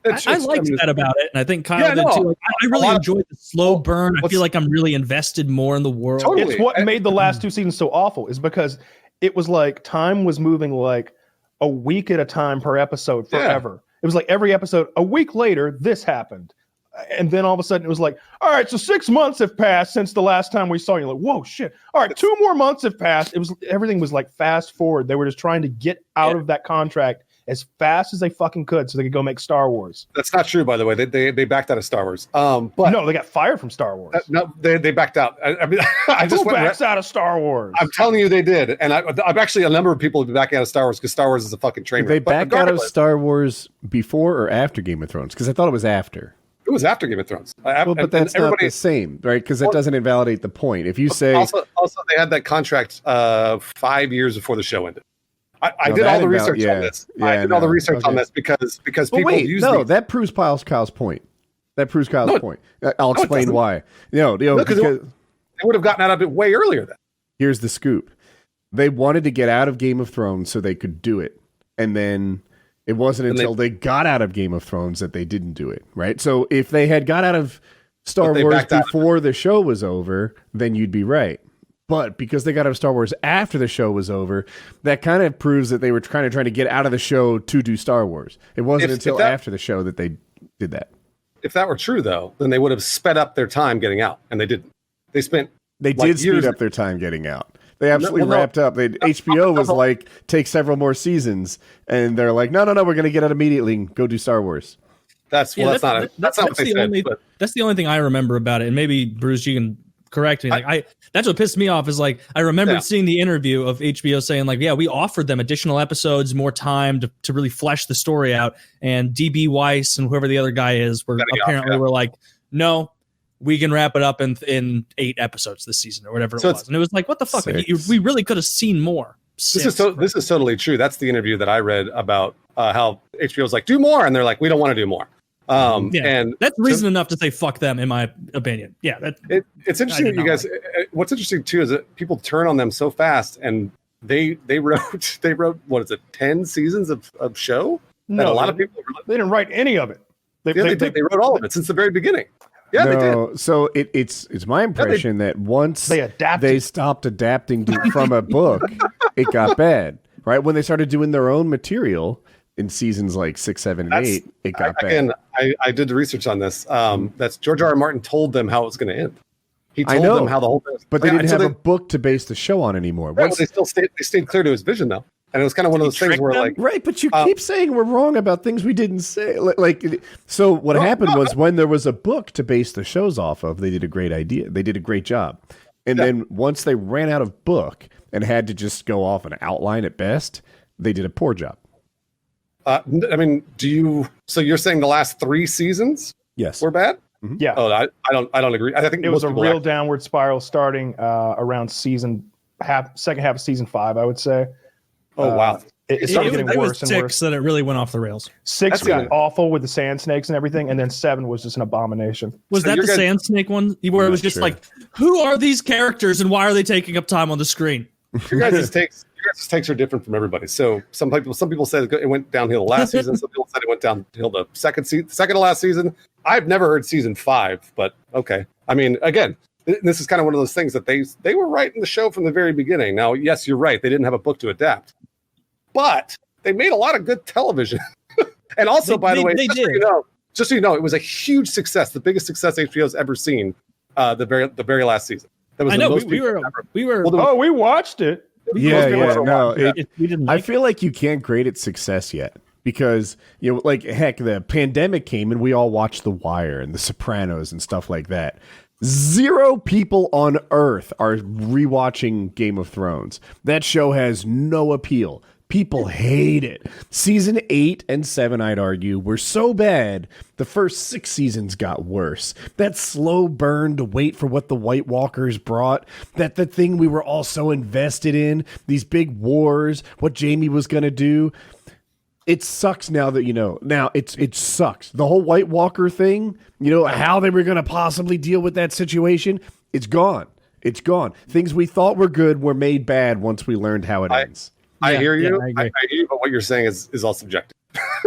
I liked that about it, and I think Kyle did too. Like, I really enjoyed the slow burn. I feel like I'm really invested more in the world. Totally. It's what made the last 2 seasons so awful is because it was like time was moving like a week at a time per episode forever. Yeah. It was like every episode, a week later, this happened. And then all of a sudden it was like, all right, so 6 months have passed since the last time we saw you. Like, whoa, shit. All right, 2 more months have passed. Everything was like fast forward. They were just trying to get out of that contract as fast as they fucking could so they could go make Star Wars. That's not true, by the way. They backed out of Star Wars. But no, they got fired from Star Wars. No, they backed out. I mean, I just went backs out of Star Wars. I'm telling you, they did. And I've actually a number of people have been backing out of Star Wars because Star Wars is a fucking train wreck. Did they back out of Star Wars before or after Game of Thrones? Because I thought it was after. It was after Game of Thrones. But that's not the same, right? Because it doesn't invalidate the point. If you say also they had that contract 5 years before the show ended. I did all the research on this. I did all the research on this because people use that proves Kyle's point. That proves Kyle's point. I'll explain why. Because they would have gotten out of it way earlier then. Here's the scoop. They wanted to get out of Game of Thrones so they could do it. And then it wasn't until they got out of Game of Thrones that they didn't do it, right? So if they had got out of Star Wars before the show was over, then you'd be right. But because they got out of Star Wars after the show was over, that kind of proves that they were trying to get out of the show to do Star Wars. It wasn't until after the show that they did that. If that were true, though, then they would have sped up their time getting out, and they didn't. They did speed up their time getting out. They absolutely wrapped up. HBO was like, take several more seasons, and they're like, no, we're going to get out immediately and go do Star Wars. That's not what they said. That's the only thing I remember about it, and maybe Bruce, you can correct me. That's what pissed me off is like I remember seeing the interview of HBO saying like, we offered them additional episodes, more time to really flesh the story out, and DB Weiss and whoever the other guy is were like, no. We can wrap it up in 8 episodes this season or whatever it was. And it was like, what the fuck? We really could have seen more. This is totally true. That's the interview that I read about how HBO's like, do more. And they're like, we don't want to do more. And that's reason enough to say fuck them, in my opinion. Yeah. It's interesting that you guys, what's interesting too, is that people turn on them so fast, and they wrote, what is it, 10 seasons of show? No, and a lot of people, they didn't write any of it. They wrote all of it since the very beginning. Yeah, they did. So it's my impression that once they stopped adapting from a book, it got bad. Right when they started doing their own material in seasons like 6, 7, and 8, it got bad. Again, I did the research on this. That's George R. R. Martin told them how it was going to end. He told them how the whole thing was. But they didn't have a book to base the show on anymore. Right, they still stayed clear to his vision though. And it was kind of one of those things where like... Right, but you keep saying we're wrong about things we didn't say. So what happened was when there was a book to base the shows off of, they did a great idea. They did a great job. And then once they ran out of book and had to just go off an outline at best, they did a poor job. I mean, so you're saying the last 3 seasons were bad? Mm-hmm. Yeah. Oh, I don't agree. I think it was a real downward spiral starting around second half of season 5, I would say. Oh, wow. It started getting worse and 6 worse. that it really went off the rails. 6 got awful with the sand snakes and everything, and then 7 was just an abomination. Was that the sand snake one where it was just like, who are these characters and why are they taking up time on the screen? Your guys' takes are different from everybody. So some people said it went downhill last season. Some people said it went downhill the second to last season. I've never heard season 5, but okay. I mean, again, this is kind of one of those things that they were writing the show from the very beginning. Now, yes, you're right. They didn't have a book to adapt. But they made a lot of good television. And also, by the way, just so you know, it was a huge success, the biggest success HBO's ever seen, the very last season. That was we watched it. I feel like you can't grade it success yet because, heck, the pandemic came and we all watched The Wire and The Sopranos and stuff like that. 0 people on Earth are rewatching Game of Thrones. That show has no appeal. People hate it. Season 8 and 7, I'd argue, were so bad, the first 6 seasons got worse. That slow burn to wait for what the White Walkers brought, that the thing we were all so invested in, these big wars, what Jaime was going to do. It sucks now that you know. Now, it sucks. The whole White Walker thing, how they were going to possibly deal with that situation, it's gone. It's gone. Things we thought were good were made bad once we learned how it ends. I hear you. I hear you, but what you're saying is all subjective.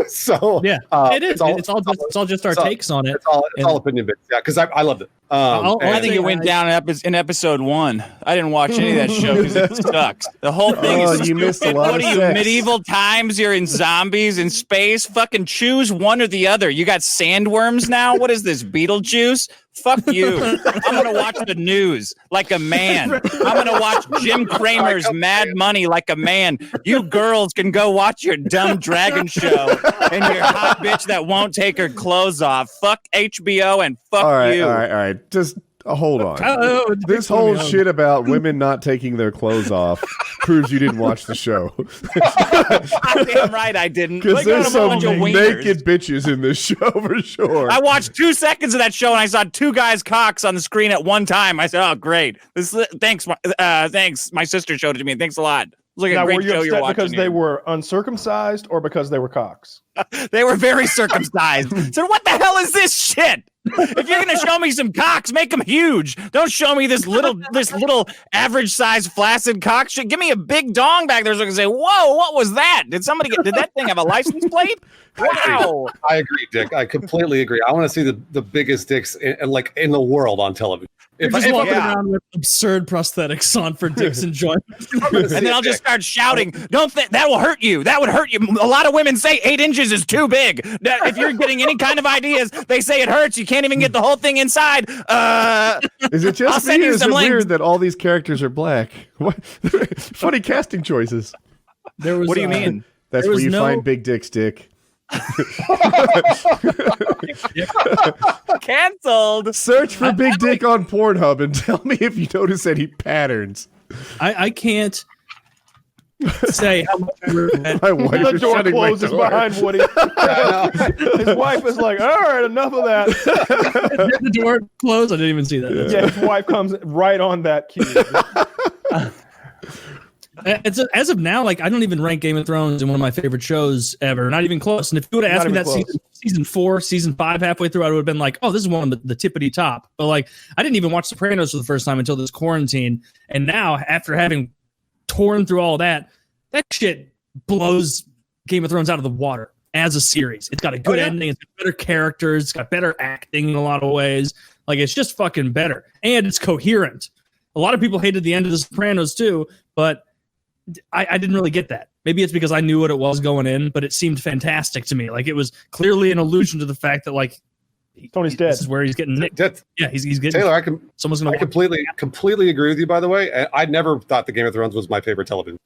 So it is. It's all just our takes on it. It's all opinion based. Yeah, because I loved it. I think it went down in episode 1. I didn't watch any of that show because it sucks. The whole thing is you missed a lot What of are you, sex. medieval times? You're in zombies in space? Fucking choose one or the other. You got sandworms now? What is this, Beetlejuice? Fuck you. I'm going to watch the news like a man. I'm going to watch Jim Cramer's Mad Money like a man. You girls can go watch your dumb dragon show and your hot bitch that won't take her clothes off. Fuck HBO and fuck you. All right. Just hold on. This whole shit about women not taking their clothes off proves you didn't watch the show. Damn right I didn't. Because there's some naked bitches in this show for sure. I watched 2 seconds of that show and I saw 2 guys' cocks on the screen at one time. I said, "Oh, great! Thanks. My sister showed it to me. Thanks a lot." like now, a great were you show you're upset watching. because they were uncircumcised or because they were cocks? They were very circumcised. So what the hell is this shit? If you're gonna show me some cocks, make them huge. Don't show me this little average size flaccid cock shit. Give me a big dong back there so I can say, whoa, what was that? Did that thing have a license plate? Wow. I agree, Dick. I completely agree. I want to see the biggest dicks in the world on television. You're just walking around with absurd prosthetics on for Dick's enjoyment. And then I'll just start shouting, that will hurt you. That would hurt you. A lot of women say 8 inches is too big. If you're getting any kind of ideas, they say it hurts. You can't even get the whole thing inside. Is it just me, or is it weird that all these characters are black? What? Funny casting choices. What do you mean? That's where you find big dicks, Dick. Canceled. Search for big dick on Pornhub and tell me if you notice any patterns. I can't say how much my wife The is door shutting my closes door. behind Woody. His wife is like, all right, enough of that. the door closed. I didn't even see that. Yeah, his wife comes right on that cue. As of now, like I don't even rank Game of Thrones in one of my favorite shows ever. Not even close. And if you would have asked me that season 4, season 5 halfway through, I would have been like, oh, this is one of the tippity top. But like I didn't even watch Sopranos for the first time until this quarantine. And now after having torn through all that shit blows Game of Thrones out of the water as a series. It's got a good ending. It's got better characters. It's got better acting in a lot of ways. Like it's just fucking better. And it's coherent. A lot of people hated the end of The Sopranos too, but I didn't really get that. Maybe it's because I knew what it was going in, but it seemed fantastic to me. Like it was clearly an allusion to the fact that like Tony's dead. This is where he's getting nicked. Yeah, he's getting Taylor. I completely agree with you. By the way, I never thought the Game of Thrones was my favorite television.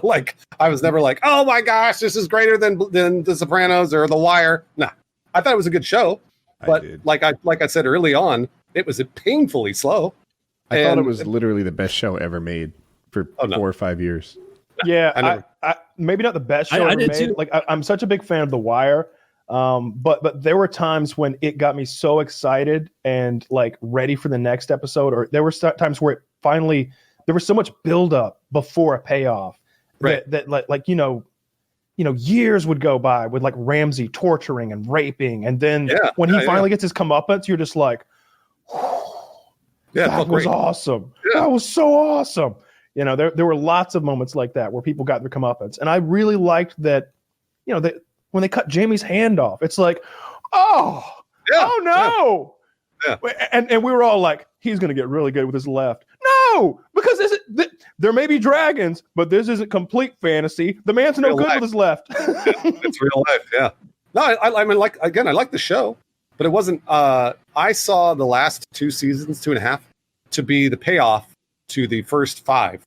Like I was never like, oh my gosh, this is greater than The Sopranos or The Wire. Nah, I thought it was a good show, but like I said early on, it was painfully slow. I thought it was literally the best show ever made for 4 or 5 years. Yeah, I maybe not the best show ever made. Too. Like I'm such a big fan of The Wire, but there were times when it got me so excited and like ready for the next episode, or there were times where it finally there was so much buildup before a payoff that like years would go by with like Ramsay torturing and raping, and then when he finally gets his comeuppance, you're just like, that was awesome. Yeah. That was so awesome. You know, there were lots of moments like that where people got their comeuppance. And I really liked that, when they cut Jamie's hand off, it's like, oh no. Yeah. And we were all like, he's going to get really good with his left. No, because there may be dragons, but this isn't complete fantasy. The man's no good with his left. It's real life. Yeah. No, I mean, like, again, I like the show, but it wasn't, I saw the last 2 seasons, 2.5, to be the payoff to the first 5,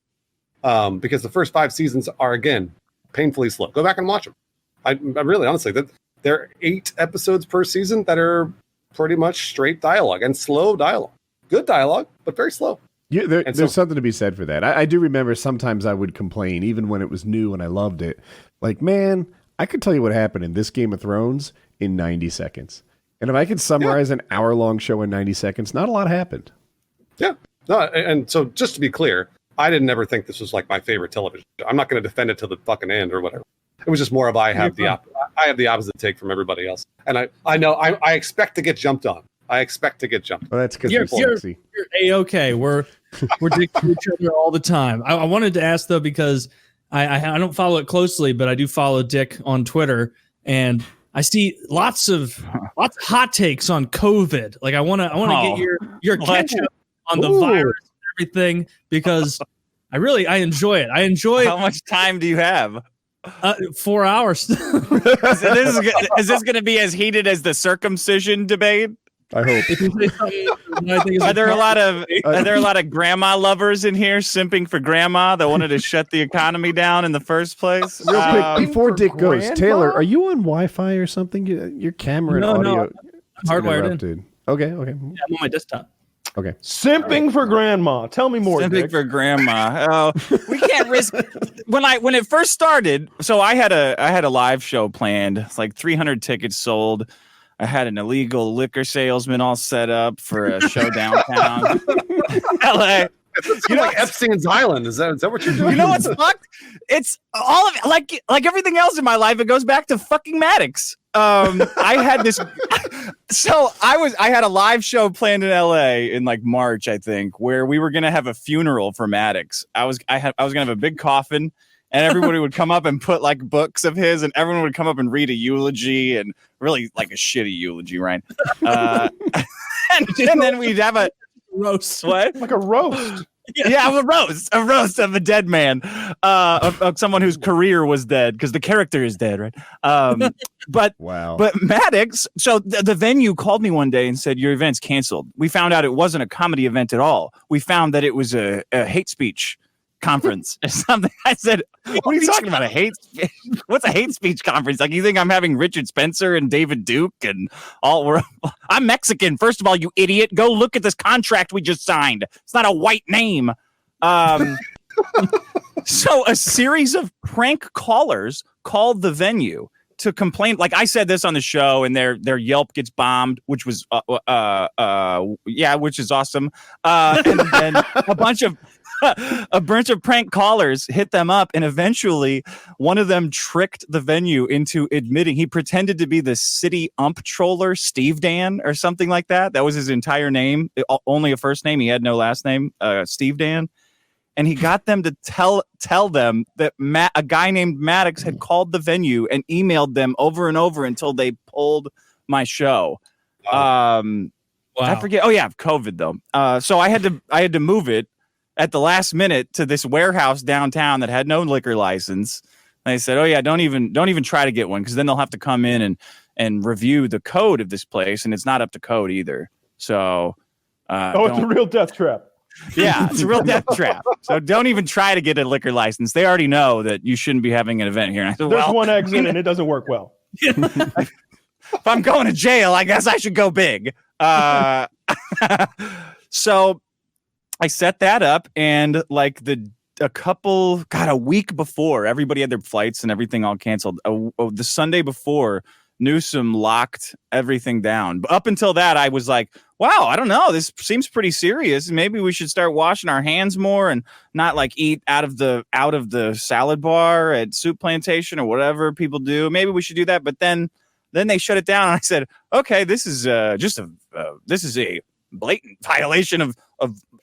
because the first 5 seasons are, again, painfully slow. Go back and watch them. I really, honestly, there are 8 episodes per season that are pretty much straight dialogue and slow dialogue. Good dialogue, but very slow. Yeah, there's something to be said for that. I do remember sometimes I would complain, even when it was new and I loved it. Like, man, I could tell you what happened in this Game of Thrones in 90 seconds. And if I could summarize an hour-long show in 90 seconds, not a lot happened. Yeah. No, and so just to be clear, I didn't ever think this was like my favorite television show. I'm not going to defend it to the fucking end or whatever. It was just more of I have the opposite take from everybody else, and I know I expect to get jumped on. I expect to get jumped. Well, that's because you're A-okay. We're dicking each other all the time. I wanted to ask though, because I don't follow it closely, but I do follow Dick on Twitter, and I see lots of hot takes on COVID. Like I want to get your catch up on the virus and everything, because I enjoy it. How much time do you have? 4 hours. Is this going to be as heated as the circumcision debate? I hope. Are there a lot of grandma lovers in here simping for grandma that wanted to shut the economy down in the first place? Real quick, before Dick goes, Taylor, are you on Wi-Fi or something? Your camera and audio. No, hardwired in. Okay. Yeah, I'm on my desktop. Okay. Simping for grandma. Tell me more. Simping for grandma. Oh, we can't risk. When it first started, so I had a live show planned. It's like 300 tickets sold. I had an illegal liquor salesman all set up for a show downtown LA. It's like Epstein's Island. Is that what you're doing? You know what's fucked? It's all of it, like everything else in my life. It goes back to fucking Maddox. I had this. So I had a live show planned in LA in like March, I think, where we were gonna have a funeral for Maddox. I was gonna have a big coffin, and everybody would come up and put like books of his, and everyone would come up and read a eulogy, and really like a shitty eulogy, right? And then we'd have a roast. What? Like a roast. Yeah, a roast of a dead man, of someone whose career was dead because the character is dead, right? But wow. But Maddox, so the venue called me one day and said your event's canceled. We found out it wasn't a comedy event at all. We found that it was a hate speech conference or something. I said, what are you talking about? What's a hate speech conference? Like, you think I'm having Richard Spencer and David Duke and all? I'm Mexican. First of all, you idiot. Go look at this contract we just signed. It's not a white name. So a series of prank callers called the venue to complain. Like I said this on the show, and their Yelp gets bombed, which was which is awesome. And then a bunch of prank callers hit them up, and eventually one of them tricked the venue into admitting he pretended to be the city umptroller Steve Dan or something like that. That was his entire name, only a first name. He had no last name, Steve Dan. And he got them to tell them that a guy named Maddox had called the venue and emailed them over and over until they pulled my show. Wow. I forget. Oh yeah, COVID though. So I had to move it at the last minute to this warehouse downtown that had no liquor license. And they said, "Oh yeah, don't even try to get one, because then they'll have to come in and review the code of this place, and it's not up to code either." So, it's a real death trap. Yeah, it's a real death trap. So don't even try to get a liquor license. They already know that you shouldn't be having an event here. And I said, there's one exit, and it doesn't work well. If I'm going to jail, I guess I should go big. So I set that up, and like a week before, everybody had their flights and everything all canceled. The Sunday before, Newsom locked everything down. But up until that, I was like, wow, I don't know. This seems pretty serious. Maybe we should start washing our hands more and not like eat out of the salad bar at Soup Plantation or whatever people do. Maybe we should do that. But then they shut it down, and I said, okay, this is this is a blatant violation of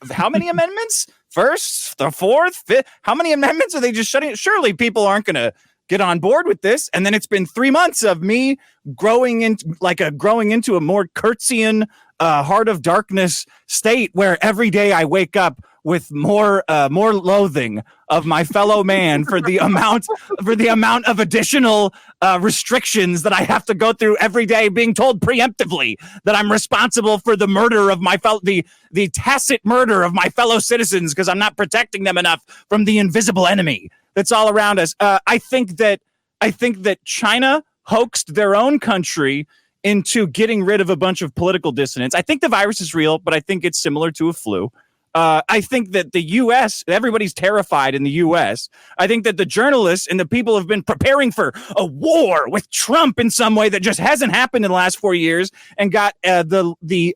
how many amendments? First, the fourth, fifth. How many amendments are they just shutting? Surely people aren't going to get on board with this. And then it's been 3 months of me growing into a more Kurtzian, heart of darkness state, where every day I wake up with more loathing of my fellow man for the amount of additional restrictions that I have to go through every day, being told preemptively that I'm responsible for the murder of the tacit murder of my fellow citizens because I'm not protecting them enough from the invisible enemy that's all around us. I think that China hoaxed their own country into getting rid of a bunch of political dissidents. I think the virus is real, but I think it's similar to a flu. I think that the U.S., everybody's terrified in the U.S. I think that the journalists and the people have been preparing for a war with Trump in some way that just hasn't happened in the last 4 years, and got the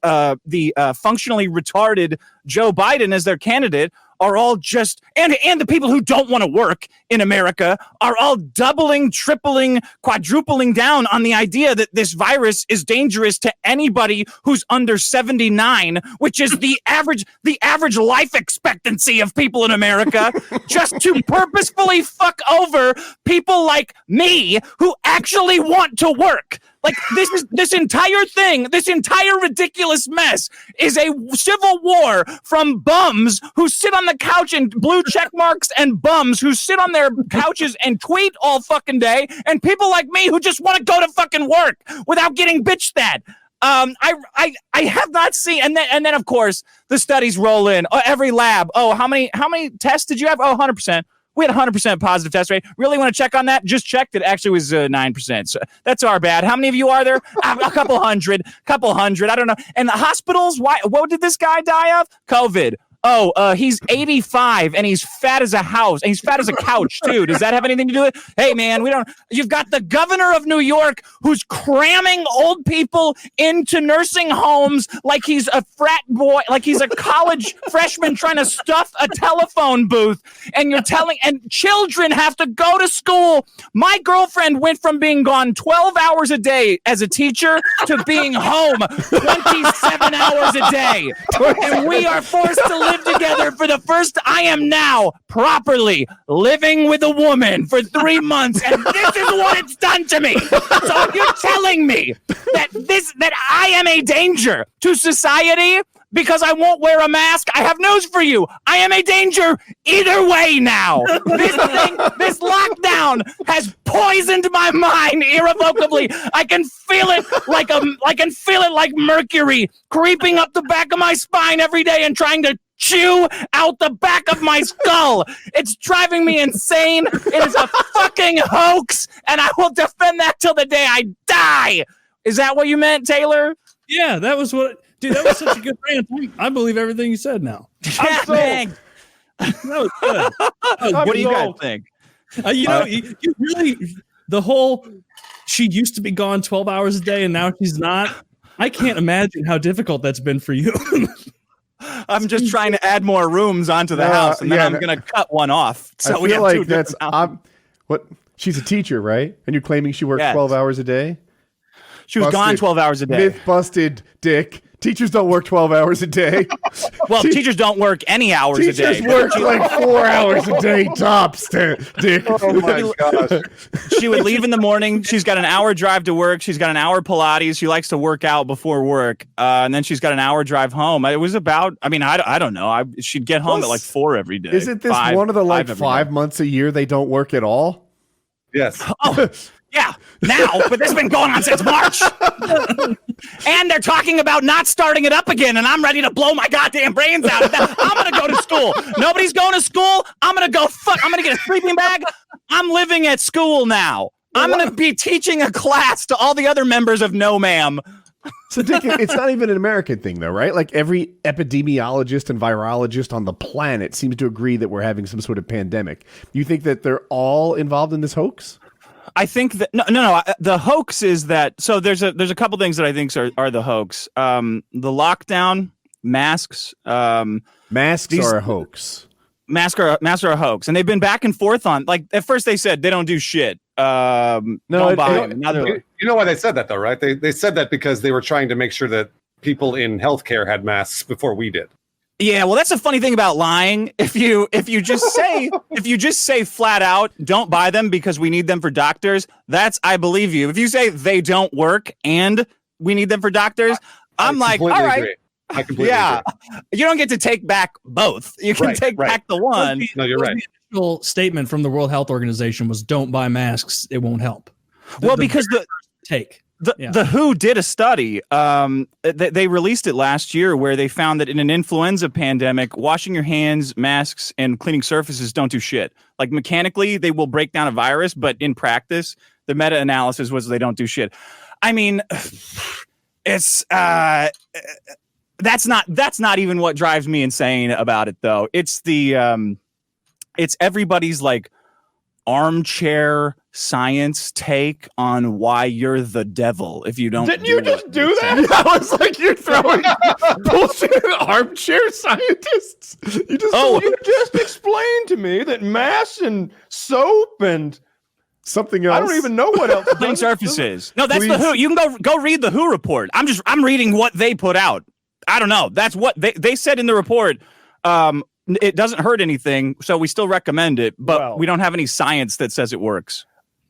functionally retarded Joe Biden as their candidate, are all just, and the people who don't want to work in America are all doubling, tripling, quadrupling down on the idea that this virus is dangerous to anybody who's under 79, which is the average life expectancy of people in America, just to purposefully fuck over people like me who actually want to work. Like, this entire ridiculous mess is a civil war from bums who sit on the couch and blue check marks, and bums who sit on their couches and tweet all fucking day, and people like me who just want to go to fucking work without getting bitched at. I have not seen, and then of course the studies roll in. Every lab. Oh, how many tests did you have? Oh, 100%. We had 100% positive test rate. Really want to check on that? Just checked. It actually was 9%. So that's our bad. How many of you are there? A couple hundred. I don't know. And the hospitals, what did this guy die of? COVID. he's 85 and he's fat as a house and he's fat as a couch too. Does that have anything to do with it? Hey man, you've got the governor of New York who's cramming old people into nursing homes like he's a frat boy, like he's a college freshman trying to stuff a telephone booth, and children have to go to school. My girlfriend went from being gone 12 hours a day as a teacher to being home 27 hours a day. And we are forced to live together for the first. I am now properly living with a woman for 3 months, and this is what it's done to me. So you're telling me that I am a danger to society because I won't wear a mask? I have news for you. I am a danger either way now. This lockdown has poisoned my mind irrevocably. I can feel it like mercury creeping up the back of my spine every day and trying to chew out the back of my skull. It's driving me insane. It is a fucking hoax, and I will defend that till the day I die. Is that what you meant, Taylor? Yeah, that was what. Dude, that was such a good rant. I believe everything you said now. Yeah, man. That was good. What do you guys think? You really, the whole, she used to be gone 12 hours a day and now she's not. I can't imagine how difficult that's been for you. I'm just trying to add more rooms onto the house, and then I'm going to cut one off. So I feel like that's what she's a teacher, right? And you're claiming she worked 12 hours a day? She was gone 12 hours a day. Myth busted, Dick. Teachers don't work 12 hours a day. Well, teachers don't work any hours a day. Teachers work like 4 hours a day tops, Dick. Oh my gosh. She would leave in the morning. She's got an hour drive to work. She's got an hour Pilates. She likes to work out before work. And then she's got an hour drive home. It was about, I don't know. She'd get home at like 4 every day. Isn't this one of the 5 months a year they don't work at all? Yes. Oh, yeah, now, but this has been going on since March. And they're talking about not starting it up again, and I'm ready to blow my goddamn brains out. I'm going to go to school. Nobody's going to school. I'm going to go I'm going to get a sleeping bag. I'm living at school now. I'm going to be teaching a class to all the other members of No Ma'am. So, Dick, it's not even an American thing, though, right? Like every epidemiologist and virologist on the planet seems to agree that we're having some sort of pandemic. You think that they're all involved in this hoax? I think that no. The hoax is that. So there's a couple things that I think are the hoax. The lockdown, masks. Masks are a hoax. Masks are a hoax, and they've been back and forth on. Like at first they said they don't do shit. You know why they said that though, right? They said that because they were trying to make sure that people in healthcare had masks before we did. Yeah, well, that's a funny thing about lying. If you just say flat out, don't buy them because we need them for doctors. I believe you. If you say they don't work and we need them for doctors, I'm like, all right. Agree. I completely agree. You don't get to take back both. You can take back the one. No, you're right. The initial statement from the World Health Organization was, "Don't buy masks; it won't help." Because the WHO did a study. They released it last year where they found that in an influenza pandemic, washing your hands, masks, and cleaning surfaces don't do shit. Like mechanically, they will break down a virus, but in practice, the meta-analysis was they don't do shit. I mean, it's that's not even what drives me insane about it, though. It's it's everybody's like armchair science take on why you're the devil if you don't. Didn't you just do that? I was like, you're throwing bullshit at armchair scientists. You just explained to me that masks and soap and something else. I don't even know what else. Clean surfaces. No, that's the WHO. You can go read the WHO report. I'm reading what they put out. I don't know. That's what they said in the report. It doesn't hurt anything, so we still recommend it, but we don't have any science that says it works.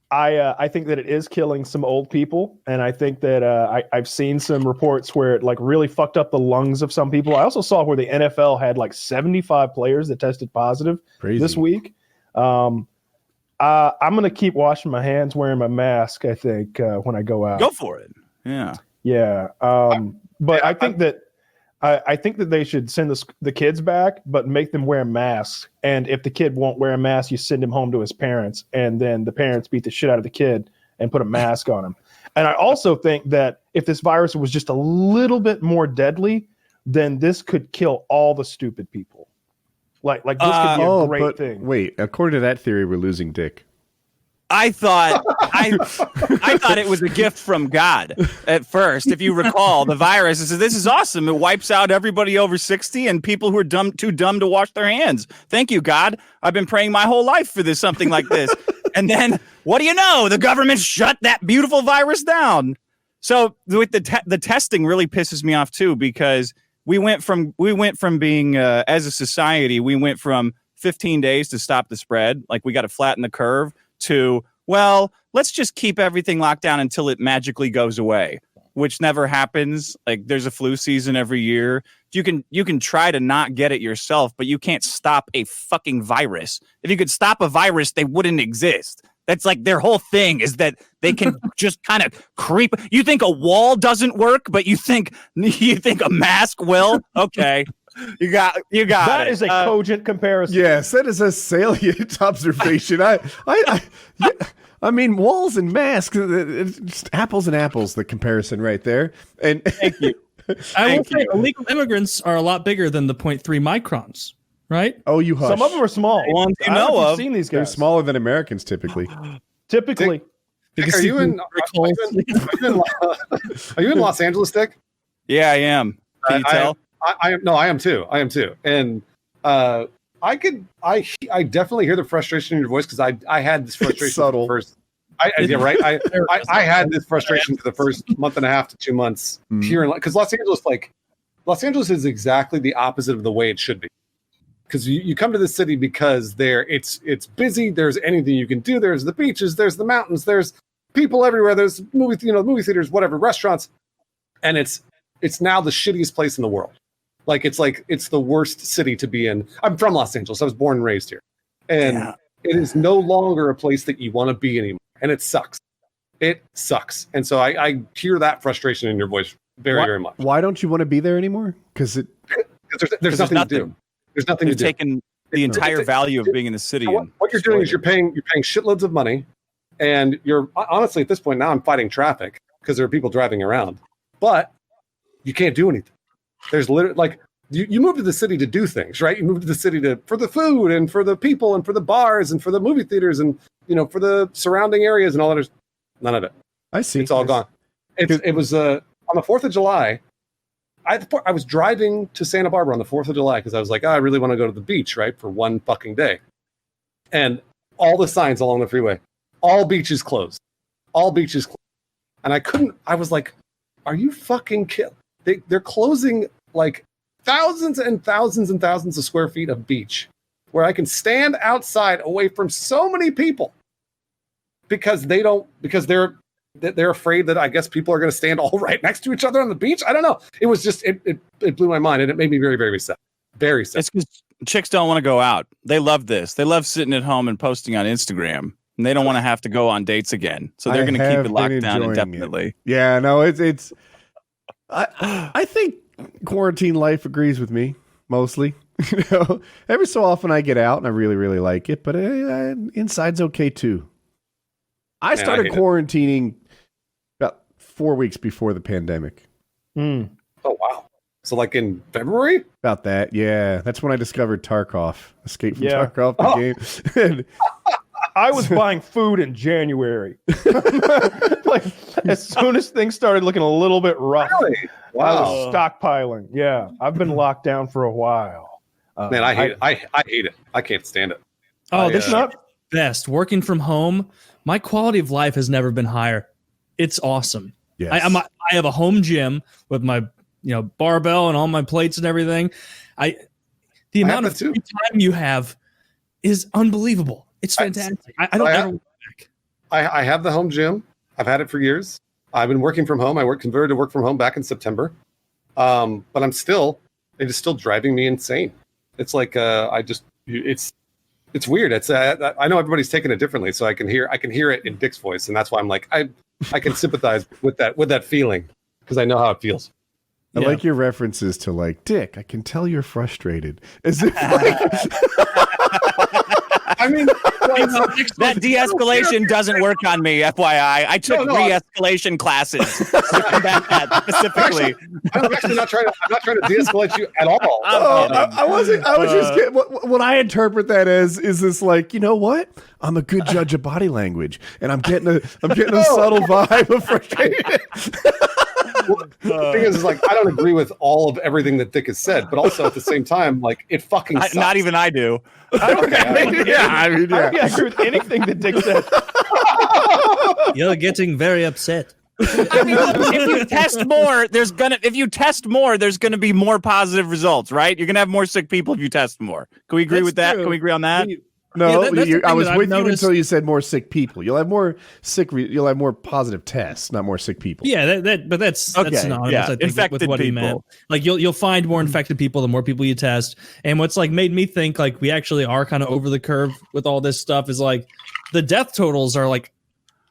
I think that it is killing some old people, and I think that I've seen some reports where it like really fucked up the lungs of some people. I also saw where the NFL had like 75 players that tested positive this week. I'm gonna keep washing my hands, wearing my mask. I think when I go out. Go for it. Yeah. Yeah. But I think that. I think that they should send the kids back, but make them wear masks. And if the kid won't wear a mask, you send him home to his parents, and then the parents beat the shit out of the kid and put a mask on him. And I also think that if this virus was just a little bit more deadly, then this could kill all the stupid people. Like this could be a great thing. Wait, according to that theory, we're losing dick. I thought it was a gift from God at first. If you recall, the virus says this is awesome. It wipes out everybody over 60 and people who are too dumb to wash their hands. Thank you, God. I've been praying my whole life for something like this. And then what do you know? The government shut that beautiful virus down. So with the testing really pisses me off too, because we went from being as a society, we went from 15 days to stop the spread, like we got to flatten the curve, to, well, let's just keep everything locked down until it magically goes away, which never happens. Like there's a flu season every year. You can try to not get it yourself, but you can't stop a fucking virus. If you could stop a virus, they wouldn't exist. That's like their whole thing, is that they can just kind of creep. You think a wall doesn't work, but you think a mask will? Okay. You got That it. is a cogent comparison. Yes, that is a salient observation. I mean, walls and masks, it's just apples and apples, the comparison right there. And Thank you. I will say illegal immigrants are a lot bigger than the 0.3 microns, right? Oh, you hush. Some of them are small. The ones you I don't know if you've of. seen these They're guys. smaller than Americans typically. Typically. Dick, are you in Los Angeles, Dick? Yeah, I am. Can you tell? I am too. And I definitely hear the frustration in your voice, because I had this frustration subtle. first. I had this frustration for the first month and a half to 2 months here, because Los Angeles is exactly the opposite of the way it should be. Because you come to the city because it's busy. There's anything you can do. There's the beaches. There's the mountains. There's people everywhere. There's movie theaters, whatever, restaurants, and it's now the shittiest place in the world. It's the worst city to be in. I'm from Los Angeles. I was born and raised here, and it is no longer a place that you want to be anymore, and it sucks. It sucks, and so I hear that frustration in your voice very much. Why don't you want to be there anymore? Because there's nothing to do. There's nothing to do. Taken the entire value of being in the city. What you're doing is you're paying shitloads of money, and you're honestly at this point now I'm fighting traffic because there are people driving around, but you can't do anything. There's literally you move to the city to do things, right? You move to the city for the food and for the people and for the bars and for the movie theaters and for the surrounding areas and all that. There's none of it. I see. It's all gone. It was on the 4th of July. I was driving to Santa Barbara on the 4th of July because I was like, I really want to go to the beach, right, for one fucking day. And all the signs along the freeway, all beaches closed. All beaches closed. And I was like, are you fucking kidding? They're closing like thousands and thousands and thousands of square feet of beach where I can stand outside away from so many people because they're afraid that I guess people are going to stand all right next to each other on the beach. I don't know. It was just, it blew my mind, and it made me very, very sad. Very sad. It's because chicks don't want to go out. They love this. They love sitting at home and posting on Instagram, and they don't want to have to go on dates again. So they're going to keep it locked down indefinitely. Yeah, no, it's I think quarantine life agrees with me mostly. Every so often I get out and I really, really like it, but inside's okay too. I started quarantining about 4 weeks before the pandemic. Oh, wow. So like in February? About that, yeah. That's when I discovered Tarkov. Escape from Tarkov, the game. I was buying food in January. Like as soon as things started looking a little bit rough, Really? Wow. I was stockpiling. Yeah, I've been locked down for a while. Man, I hate it. I hate it. I can't stand it. Oh, this is not best. Working from home, my quality of life has never been higher. It's awesome. Yes. I have a home gym with my barbell and all my plates and everything. The amount of free time you have is unbelievable. It's fantastic. I don't ever look back. I have the home gym. I've had it for years. I've been working from home. I converted to work from home back in September. But it is still driving me insane. It's like it's weird. It's I know everybody's taking it differently, so I can hear it in Dick's voice, and that's why I'm like I can sympathize with that feeling because I know how it feels. I like your references to like, Dick, I can tell you're frustrated. As if like I mean, that de-escalation doesn't work on me, FYI. I took re-escalation classes to combat that specifically. I'm actually not trying to de-escalate you at all. I was just kidding. What I interpret that as is this like, you know what? I'm a good judge of body language, and I'm getting a subtle vibe of frustration. The thing is, like, I don't agree with all of everything that Dick has said, but also at the same time, like, it fucking sucks. Not even I do. I don't agree with anything that Dick said. You're getting very upset. I mean, if you test more, there's gonna be more positive results, right? You're gonna have more sick people if you test more. Can we agree with that? Can we agree on that? No, I was with you until you said more sick people. You'll have more you'll have more positive tests, not more sick people. Yeah, that's synonymous. I think, infected with what people. he meant. Like you'll find more infected people the more people you test. And what's like made me think like we actually are kind of over the curve with all this stuff is like the death totals are like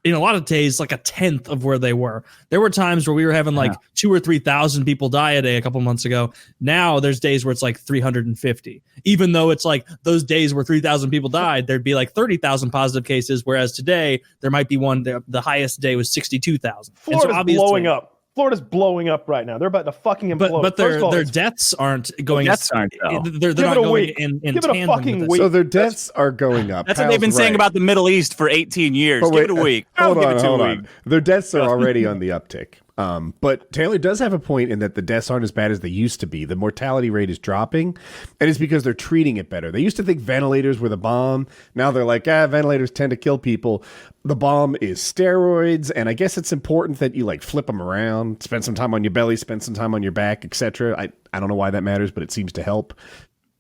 in a lot of days like a tenth of where they were. There were times where we were having like 2,000 or 3,000 people die a day a couple months ago. Now there's days where it's like 350. Even though it's like those days where 3,000 people died, there'd be like 30,000 positive cases. Whereas today there might be one. The highest day was 62,000. Florida's blowing up. Florida's blowing up right now. They're about to fucking implode. But their deaths aren't going. They're not going in Give it a tandem fucking with week. So their deaths are going up. That's what they've been saying about the Middle East for 18 years. But Give it a week. Hold on. Their deaths are already on the uptick. But Taylor does have a point in that the deaths aren't as bad as they used to be. The mortality rate is dropping, and it's because they're treating it better. They used to think ventilators were the bomb. Now they're like, ventilators tend to kill people. The bomb is steroids, and I guess it's important that you like flip them around, spend some time on your belly, spend some time on your back, etc. I don't know why that matters, but it seems to help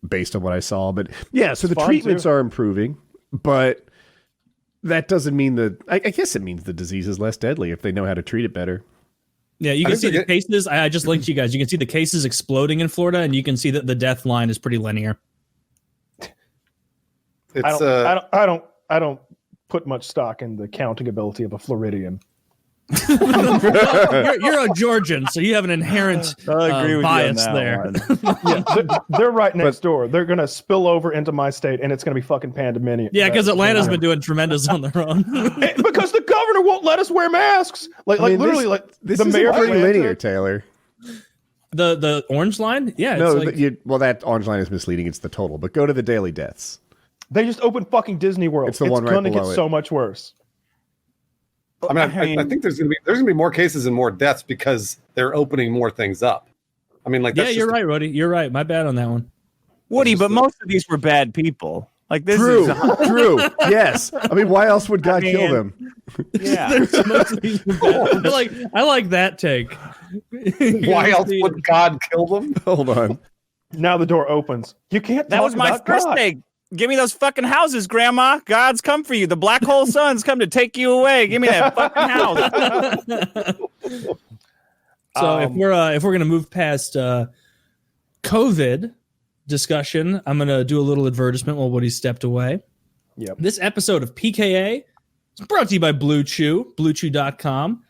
based on what I saw. But yeah, so the treatments are improving, but that doesn't mean I guess it means the disease is less deadly if they know how to treat it better. Yeah, you can see the cases. I just linked you guys. You can see the cases exploding in Florida, and you can see that the death line is pretty linear. I don't put much stock in the counting ability of a Floridian. you're a Georgian, so you have an inherent bias there. They're right next door. They're going to spill over into my state, and it's going to be fucking pandemonium. Yeah, because Atlanta's been doing tremendous on their own. Because the governor won't let us wear masks. This the mayor pretty linear, Taylor. The orange line? Yeah. That orange line is misleading. It's the total. But go to the daily deaths. They just opened fucking Disney World. It's one right below it. It's going to get so much worse. I mean, I think there's gonna be more cases and more deaths because they're opening more things up. I mean, like you're right, Roddy. You're right. My bad on that one, Woody. But most of these were bad people. Like this true. Yes. I mean, why else would God kill them? Yeah. I like that take. Why else would God kill them? Hold on. Now the door opens. You can't. That was my first take. Give me those fucking houses, Grandma. God's come for you. The black hole sun's come to take you away. Give me that fucking house. So if we're gonna move past COVID discussion, I'm gonna do a little advertisement while Woody stepped away. Yep. This episode of PKA is brought to you by Bluechew, Bluechew.com.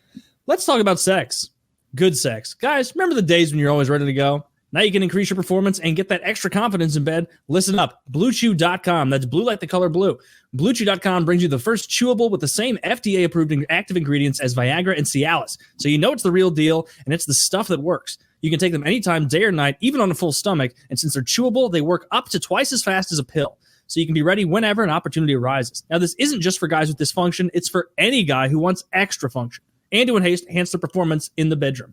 Let's talk about sex. Good sex. Guys, remember the days when you're always ready to go? Now you can increase your performance and get that extra confidence in bed. Listen up. Bluechew.com. That's blue like the color blue. Bluechew.com brings you the first chewable with the same FDA-approved active ingredients as Viagra and Cialis. So you know it's the real deal, and it's the stuff that works. You can take them anytime, day or night, even on a full stomach. And since they're chewable, they work up to twice as fast as a pill. So you can be ready whenever an opportunity arises. Now, this isn't just for guys with dysfunction. It's for any guy who wants extra function and to enhance their performance in the bedroom.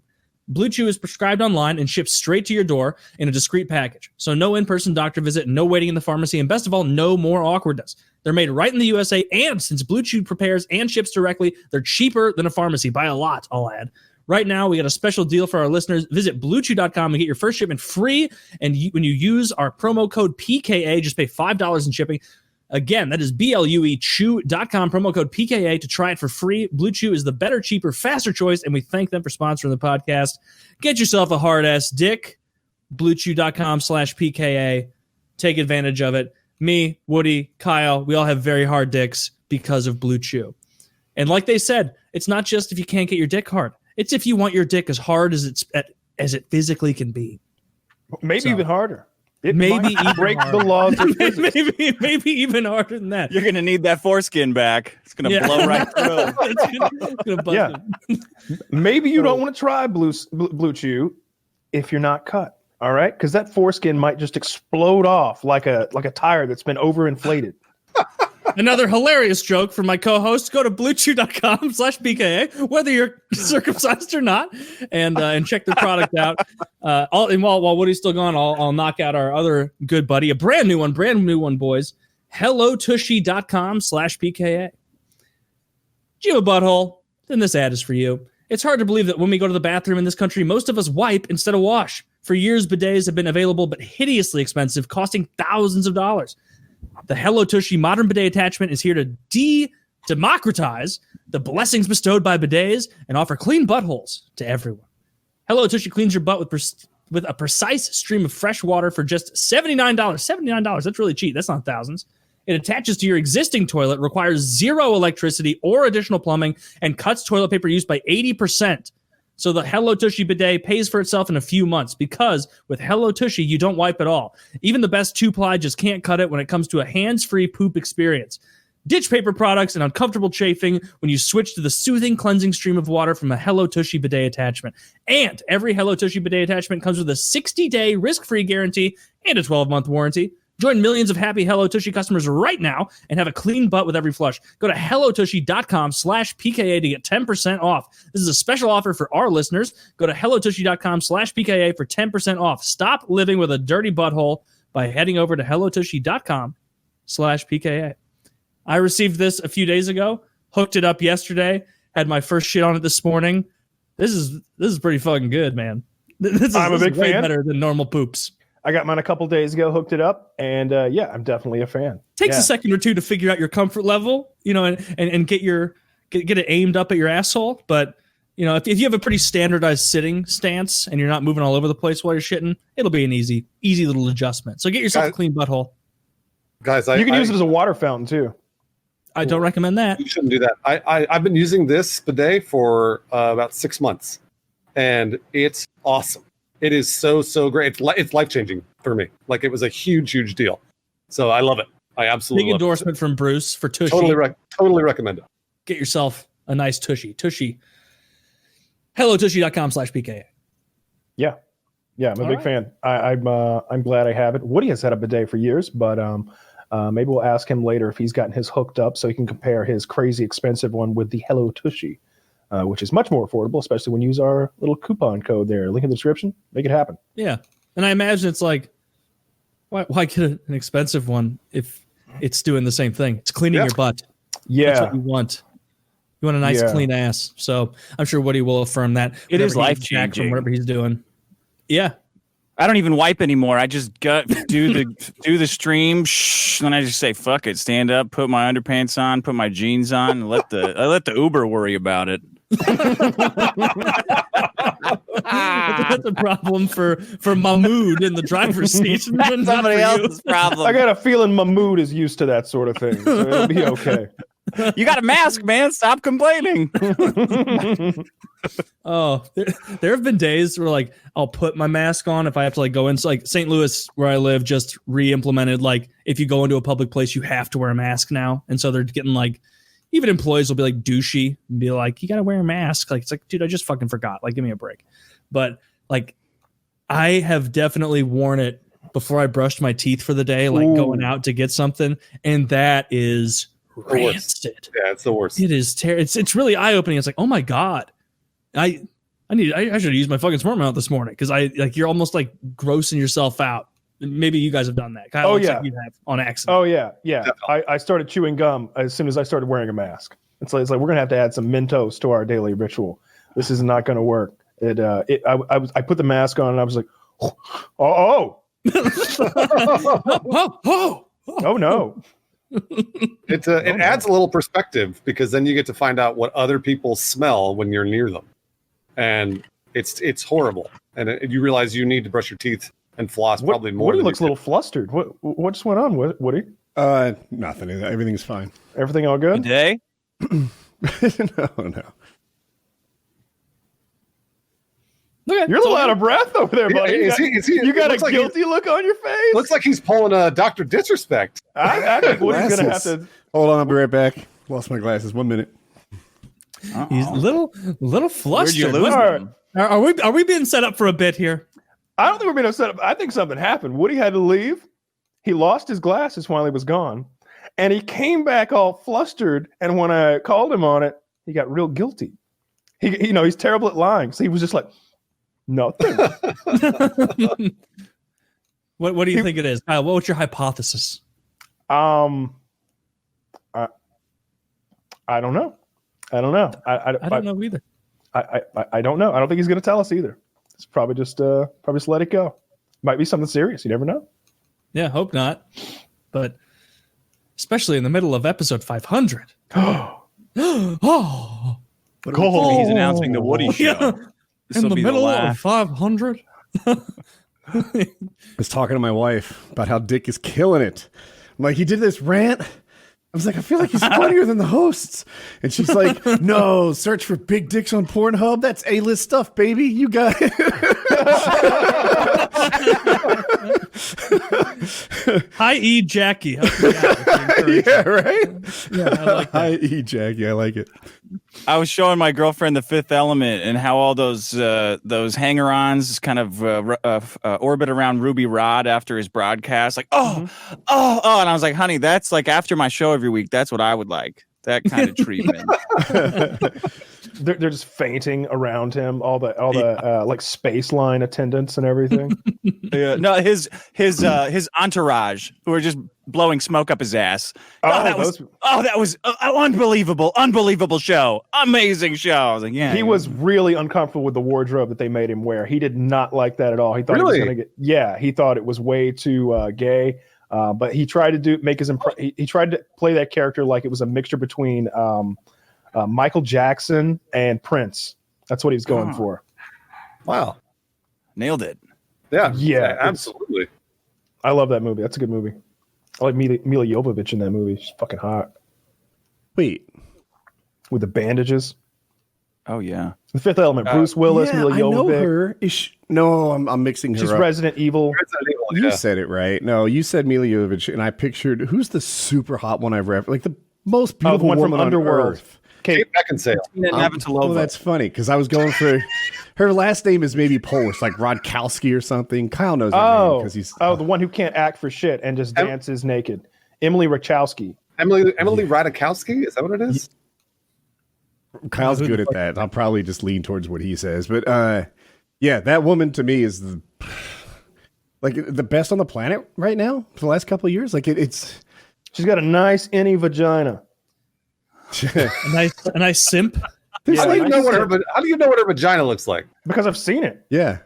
Bluechew is prescribed online and shipped straight to your door in a discreet package. So no in-person doctor visit, no waiting in the pharmacy, and best of all, no more awkwardness. They're made right in the USA, and since Bluechew prepares and ships directly, they're cheaper than a pharmacy by a lot, I'll add. Right now, we got a special deal for our listeners. Visit Bluechew.com and get your first shipment free. And when you use our promo code PKA, just pay $5 in shipping. Again, that is BLUEchew.com, promo code PKA to try it for free. Bluechew is the better, cheaper, faster choice, and we thank them for sponsoring the podcast. Get yourself a hard-ass dick, BlueChew.com/PKA. Take advantage of it. Me, Woody, Kyle, we all have very hard dicks because of Bluechew. And like they said, it's not just if you can't get your dick hard. It's if you want your dick as hard as it physically can be. Maybe even harder. It Maybe might even break harder. the laws of physics. maybe even harder than that. You're gonna need that foreskin back. It's gonna blow right through. It's gonna bust Yeah. it. Maybe you don't want to try Blue Chew if you're not cut. All right, because that foreskin might just explode off like a tire that's been overinflated. Another hilarious joke from my co-host. Go to bluechew.com/PKA, whether you're circumcised or not, and check their product out. While Woody's still gone, I'll knock out our other good buddy, a brand new one, boys. HelloTushy.com/PKA. Do you have a butthole? Then this ad is for you. It's hard to believe that when we go to the bathroom in this country, most of us wipe instead of wash. For years, bidets have been available, but hideously expensive, costing thousands of dollars. The Hello Tushy modern bidet attachment is here to democratize the blessings bestowed by bidets and offer clean buttholes to everyone. Hello Tushy cleans your butt with a precise stream of fresh water for just $79. $79, that's really cheap. That's not thousands. It attaches to your existing toilet, requires zero electricity or additional plumbing, and cuts toilet paper use by 80%. So the Hello Tushy bidet pays for itself in a few months because with Hello Tushy, you don't wipe at all. Even the best 2-ply just can't cut it when it comes to a hands-free poop experience. Ditch paper products and uncomfortable chafing when you switch to the soothing, cleansing stream of water from a Hello Tushy bidet attachment. And every Hello Tushy bidet attachment comes with a 60-day risk-free guarantee and a 12-month warranty. Join millions of happy Hello Tushy customers right now and have a clean butt with every flush. Go to HelloTushy.com/PKA to get 10% off. This is a special offer for our listeners. Go to HelloTushy.com/PKA for 10% off. Stop living with a dirty butthole by heading over to HelloTushy.com/PKA. I received this a few days ago, hooked it up yesterday, had my first shit on it this morning. This is pretty fucking good, man. I'm a big way fan. Better than normal poops. I got mine a couple days ago, hooked it up, and I'm definitely a fan. Takes a second or two to figure out your comfort level, and get it aimed up at your asshole. But if you have a pretty standardized sitting stance and you're not moving all over the place while you're shitting, it'll be an easy little adjustment. So get yourself a clean butthole. Guys, you can use it as a water fountain too. I don't recommend that. You shouldn't do that. I've been using this bidet for about 6 months, and it's awesome. It is so great. It's life-changing for me. Like, it was a huge deal. So I love it. I absolutely big love endorsement from Bruce for Tushy. Totally recommend it. Get yourself a nice Tushy. Tushy. HelloTushy.com/PKA. Yeah, I'm a big fan. I'm glad I have it. Woody has had a bidet for years, but maybe we'll ask him later if he's gotten his hooked up so he can compare his crazy expensive one with the Hello Tushy. Which is much more affordable, especially when you use our little coupon code there. Link in the description. Make it happen. Yeah. And I imagine it's like, why get an expensive one if it's doing the same thing? It's cleaning your butt. Yeah. That's what you want. You want a nice, clean ass. So I'm sure Woody will affirm that. It is life-changing. From whatever he's doing. Yeah. I don't even wipe anymore. I just do the stream, and then I just say fuck it, stand up, put my underpants on, put my jeans on, and let the Uber worry about it. That's a problem for Mahmood in the driver's seat. That's somebody else's problem. I got a feeling Mahmood is used to that sort of thing, so it'll be okay. You got a mask, man. Stop complaining. Oh, there have been days where like I'll put my mask on if I have to like go into like St. Louis where I live just re-implemented like if you go into a public place you have to wear a mask now, and so they're getting like even employees will be like douchey and be like you gotta wear a mask. Like it's like dude, I just fucking forgot. Like give me a break. But like I have definitely worn it before I brushed my teeth for the day, like going out to get something, and that is rancid. Yeah, it's the worst. It is it's really eye-opening. It's like, oh my God. I should have used my fucking smart mouth this morning because you're almost like grossing yourself out. Maybe you guys have done that. Kyle, like you have on accident. Oh yeah. I started chewing gum as soon as I started wearing a mask. It's like we're gonna have to add some Mentos to our daily ritual. This is not gonna work. I put the mask on and I was like, oh no. It adds a little perspective because then you get to find out what other people smell when you're near them, and it's horrible. And you realize you need to brush your teeth and floss probably more. Woody looks a little flustered. What just went on, Woody? Nothing. Everything's fine. Everything all good? Today? No. Okay, You're a little out of breath over there, buddy. You got a guilty look on your face. Looks like he's pulling a Dr. Disrespect. I think Woody's going to have to. Hold on, I'll be right back. Lost my glasses. 1 minute. He's a little flustered. Where'd you lose them? Are we being set up for a bit here? I don't think we're being set up. I think something happened. Woody had to leave. He lost his glasses while he was gone. And he came back all flustered. And when I called him on it, he got real guilty. He's terrible at lying. So he was just like, nothing. What do you think it is? What's your hypothesis? I don't know. I don't know. I don't know either. I don't know. I don't think he's going to tell us either. It's probably just let it go. Might be something serious. You never know. Yeah, hope not. But especially in the middle of episode 500. Oh, But he's announcing the Woody show. Yeah. In the middle of 500. I was talking to my wife about how Dick is killing it. I'm like, he did this rant. I was like, I feel like he's funnier than the hosts. And she's like, no, search for big dicks on Pornhub. That's A-list stuff, baby. You got it. Hi, E. Jackie. Yeah, right? Yeah, I like that. Hi, E. Jackie. I like it. I was showing my girlfriend the Fifth Element and how all those hanger-ons kind of orbit around Ruby Rod after his broadcast. Like, and I was like, honey, that's like after my show every week. That's what I would like. That kind of treatment. They're just fainting around him. All the like space line attendants and everything. Yeah. No, his entourage who are just blowing smoke up his ass. That was unbelievable show. Amazing show. I was like, yeah. He was really uncomfortable with the wardrobe that they made him wear. He did not like that at all. He thought he was going to get. Yeah, he thought it was way too gay. But he tried to make his he tried to play that character like it was a mixture between Michael Jackson and Prince. That's what he was going for. Wow. Nailed it. Yeah, absolutely. I love that movie. That's a good movie. I like Mila Jovovich in that movie. She's fucking hot. Wait. With the bandages. Oh, yeah. The Fifth Element. Bruce Willis, Mila Jovovich. I know her. No, I'm mixing her She's up. Resident Evil. You said it right. No, you said Mila Jovovich, and I pictured who's the super hot one I've ever like the most beautiful one woman from on Underworld. Earth. Kate Beckinsale. Well, that's funny because I was going for her last name is maybe Polish, like Ratajkowski or something. Kyle knows her name because he's the one who can't act for shit and just dances naked. Emily Ratajkowski. Emily Ratajkowski? Is that what it is? Kyle's good at that. I'll probably just lean towards what he says, but yeah, that woman to me is the best on the planet right now for the last couple of years. Like it's she's got a nice any vagina. a nice simp. How do you know what her vagina looks like? Because I've seen it. Yeah.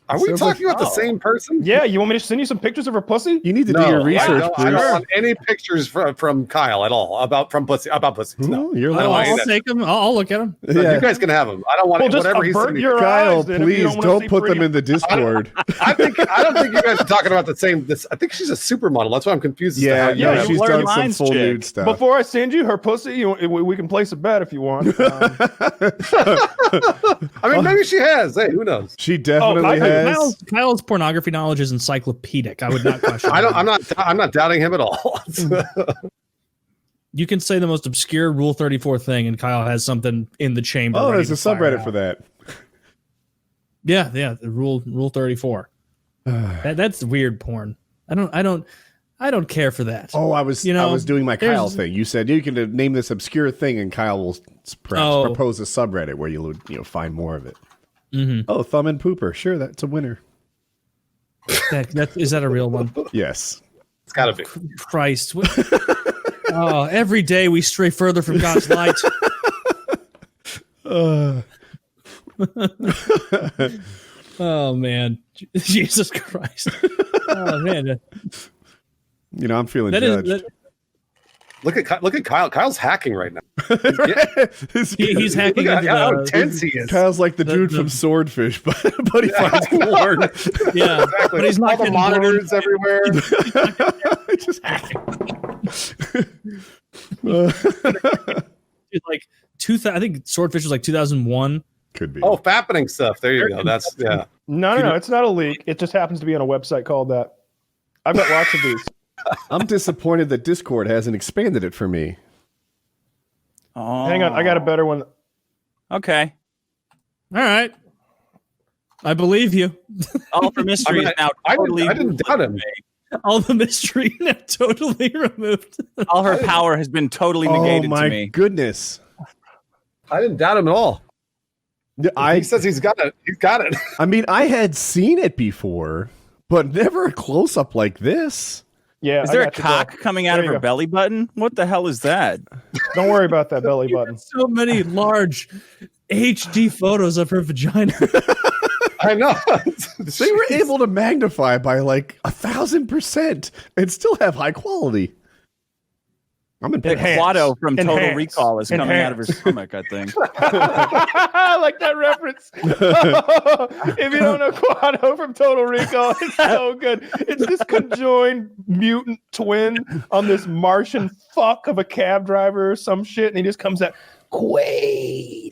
Are we talking about the same person? Yeah, you want me to send you some pictures of her pussy? You need to do your research, Bruce. I don't want any pictures from Kyle at all about pussy. No, I'll take them. I'll look at them. Yeah. You guys can have them. I don't want whatever he's sending. Kyle, please don't put them in the Discord. I don't think you guys are talking about the same. I think she's a supermodel. That's why I'm confused. She's done some full nude stuff. Before I send you her pussy, we can place a bet if you want. I mean, maybe she has. Hey, who knows? She definitely has. Kyle's pornography knowledge is encyclopedic. I would not question. I'm not doubting him at all. You can say the most obscure Rule 34 thing, and Kyle has something in the chamber. Oh, there's a subreddit for that. Yeah, the Rule 34. That's weird porn. I don't care for that. Oh, I was doing my Kyle thing. You said you can name this obscure thing, and Kyle will perhaps propose a subreddit where you would find more of it. Mm-hmm. Oh, thumb and pooper. Sure, that's a winner. Is that a real one? Yes, it's gotta be. Christ! Every day we stray further from God's light. Oh man, Jesus Christ! Oh man, I'm feeling judged. Look at Kyle. Kyle's hacking right now. He's hacking. Look at how intense he is. Kyle's like the dude from Swordfish, but he finds porn. Yeah, exactly. But he's not all the monitors everywhere. Just hacking. It's like I think Swordfish was like 2001. Could be. Oh, fappening stuff. There you go. That's yeah. No. It's not a leak. It just happens to be on a website called that. I've got lots of these. I'm disappointed that Discord hasn't expanded it for me. Oh. Hang on, I got a better one. Okay. All right. I believe you. All the mystery is now totally I didn't doubt him. All the mystery now totally removed. All her power has been totally negated oh my to me. goodness. I didn't doubt him at all. He says he's got it. He's got it. I mean, I had seen it before, but never a close up like this. Yeah. Is there a cock coming out of her belly button? What the hell is that? Don't worry about that belly button. So many large HD photos of her vagina. I know. They were able to magnify by like 1,000% and still have high quality. I'm The impressed. Quado from Total Enhance. Recall is coming out of her stomach, I think. I like that reference. If you don't know Quado from Total Recall, it's so good. It's this conjoined mutant twin on this Martian fuck of a cab driver or some shit, and he just comes out, Quaid.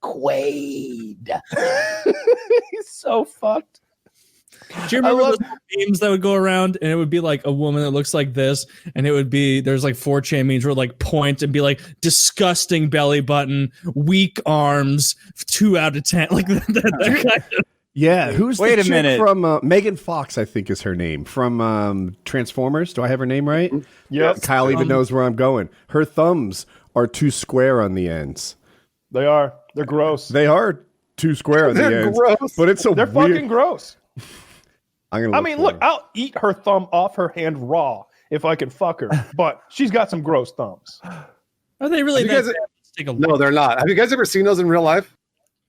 Quaid. He's so fucked. Do you remember those memes that would go around and it would be like a woman that looks like this and it would be there's like 4chan memes where like point and be like disgusting belly button, weak arms, 2 out of 10 like that kind of. Yeah, who's Wait the a chick minute. from Megan Fox, I think is her name, from Transformers. Do I have her name right? Yes. Kyle even knows where I'm going. Her thumbs are too square on the ends. They are. They're gross. They are too square on the They're ends. gross. But it's a They're weird... fucking gross. I'm gonna I mean, look, I'll eat her thumb off her hand raw if I can fuck her, but she's got some gross thumbs. Are they really Have you that guys- bad? Let's take a look. No, they're not. Have you guys ever seen those in real life?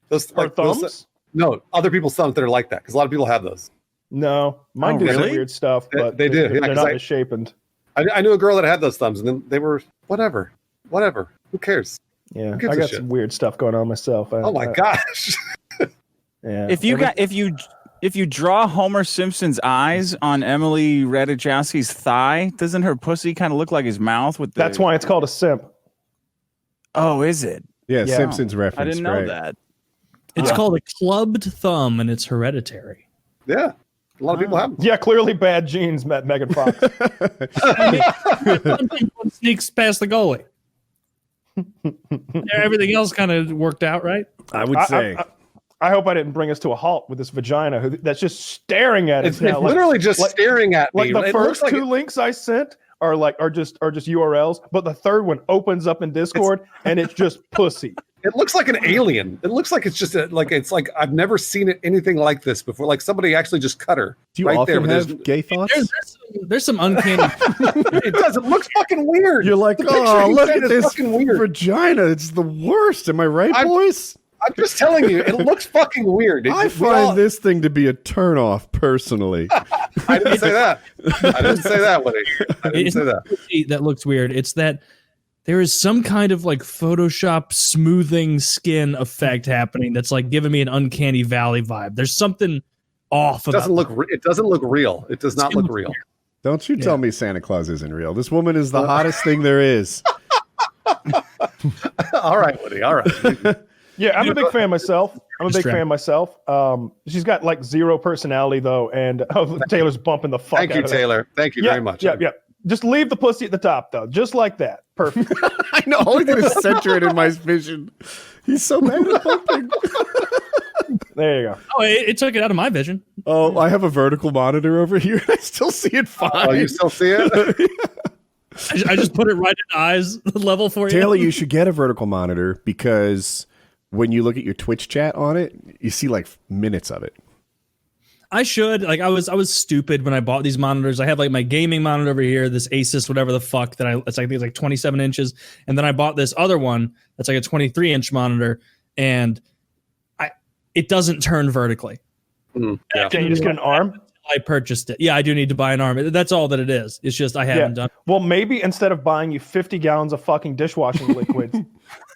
Those Her thumbs? those- no, other people's thumbs that are like that because a lot of people have those. No, mine Oh, do some really? weird stuff, but They do, yeah, They're 'cause not I- misshapen. I knew a girl that had those thumbs, and then they were whatever. Who cares? Yeah, gives I a got shit? some weird stuff going on myself. Oh my gosh! Yeah. If you draw Homer Simpson's eyes on Emily Ratajkowski's thigh, doesn't her pussy kind of look like his mouth with the That's why it's called a simp. Oh, is it? Yeah, Yeah. Simpsons reference. I didn't know right? that. It's called a clubbed thumb and it's hereditary. Yeah, a lot of people have them. Yeah, clearly bad genes, met Megan Fox. One sneaks past the goalie. Everything else kind of worked out, right? I would say. I hope I didn't bring us to a halt with this vagina that's just staring at us It's now. literally just staring at me. Like the It first looks like two links I sent are just URLs, but the third one opens up in Discord and it's just pussy. It looks like an alien. It looks like it's just it's like I've never seen anything like this before. Like somebody actually just cut her. Do you right often there, but have gay thoughts? There's some uncanny. it does. It looks fucking weird. You're like, The picture oh, you look sent at is this fucking weird. vagina. It's the worst. Am I right, boys? I'm just telling you, it looks fucking weird. I find this thing to be a turnoff, personally. I didn't say that. I didn't say that, Woody. I didn't It's say that. that looks weird. It's that there is some kind of like Photoshop smoothing skin effect happening that's like giving me an uncanny valley vibe. There's something off It about doesn't look. It doesn't look real. It does not look real. Don't you tell me Santa Claus isn't real. This woman is the hottest thing there is. All right, Woody. All right. Yeah, I'm a big fan myself. She's got like zero personality though, and Taylor's bumping the fuck Thank out you, of her. Taylor. Thank you very much. Yeah. Just leave the pussy at the top though, just like that. Perfect. I know. All I did is center it in my vision. He's so bad at bumping. There you go. Oh, it took it out of my vision. Oh, I have a vertical monitor over here. I still see it fine. Oh, you still see it? I just put it right at eyes level for you. Taylor, you should get a vertical monitor because when you look at your Twitch chat on it, you see like minutes of it. I should. Like I was stupid when I bought these monitors. I have like my gaming monitor over here, this Asus, whatever the fuck it's like 27 inches. And then I bought this other one that's like a 23-inch monitor, and it doesn't turn vertically. Yeah. Can you just get an arm? I purchased it. Yeah, I do need to buy an arm. That's all that it is. It's just I haven't done. Well, maybe instead of buying you 50 gallons of fucking dishwashing liquid,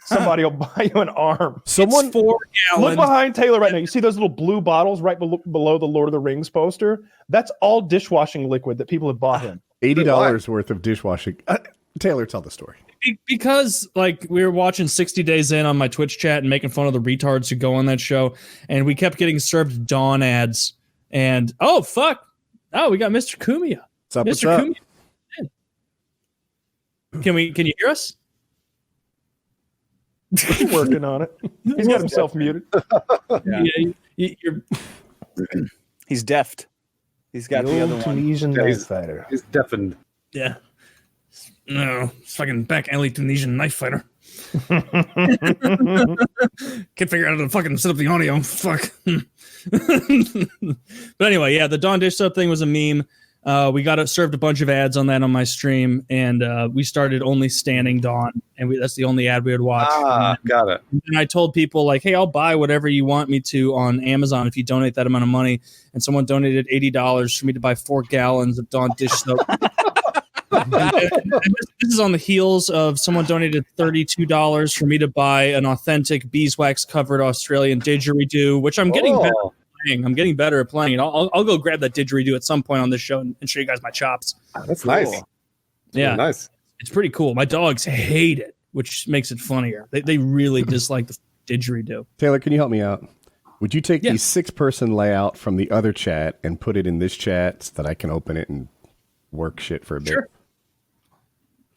somebody will buy you an arm. Someone It's 4 gallons. Look behind Taylor right now. You see those little blue bottles right below the Lord of the Rings poster? That's all dishwashing liquid that people have bought him. $80 worth of dishwashing. Taylor, tell the story. Because like we were watching 60 Days In on my Twitch chat and making fun of the retards who go on that show, and we kept getting served Dawn ads. And oh fuck, we got Mr. Cumia. What's up? Mr. Cumia. Can you hear us? He's working on it. He's got himself muted. He's deft. He's got the other one. Tunisian knife fighter. He's deafened. Yeah. No, it's fucking back alley Tunisian knife fighter. Can't figure out how to fucking set up the audio. Fuck. But anyway, yeah, the Dawn dish sub thing was a meme. We got served a bunch of ads on that on my stream, and we started only standing Dawn, and that's the only ad we would watch. Got it. And I told people like, "Hey, I'll buy whatever you want me to on Amazon if you donate that amount of money." And someone donated $80 for me to buy 4 gallons of Dawn dish soap. and this is on the heels of someone donated $32 for me to buy an authentic beeswax covered Australian didgeridoo, which I'm getting better at playing. I'm getting better at playing. I'll go grab that didgeridoo at some point on this show and show you guys my chops. That's nice. Yeah, really nice. It's pretty cool. My dogs hate it, which makes it funnier. They really dislike the didgeridoo. Taylor, can you help me out? Would you take the 6-person layout from the other chat and put it in this chat so that I can open it and work shit for a bit? Sure.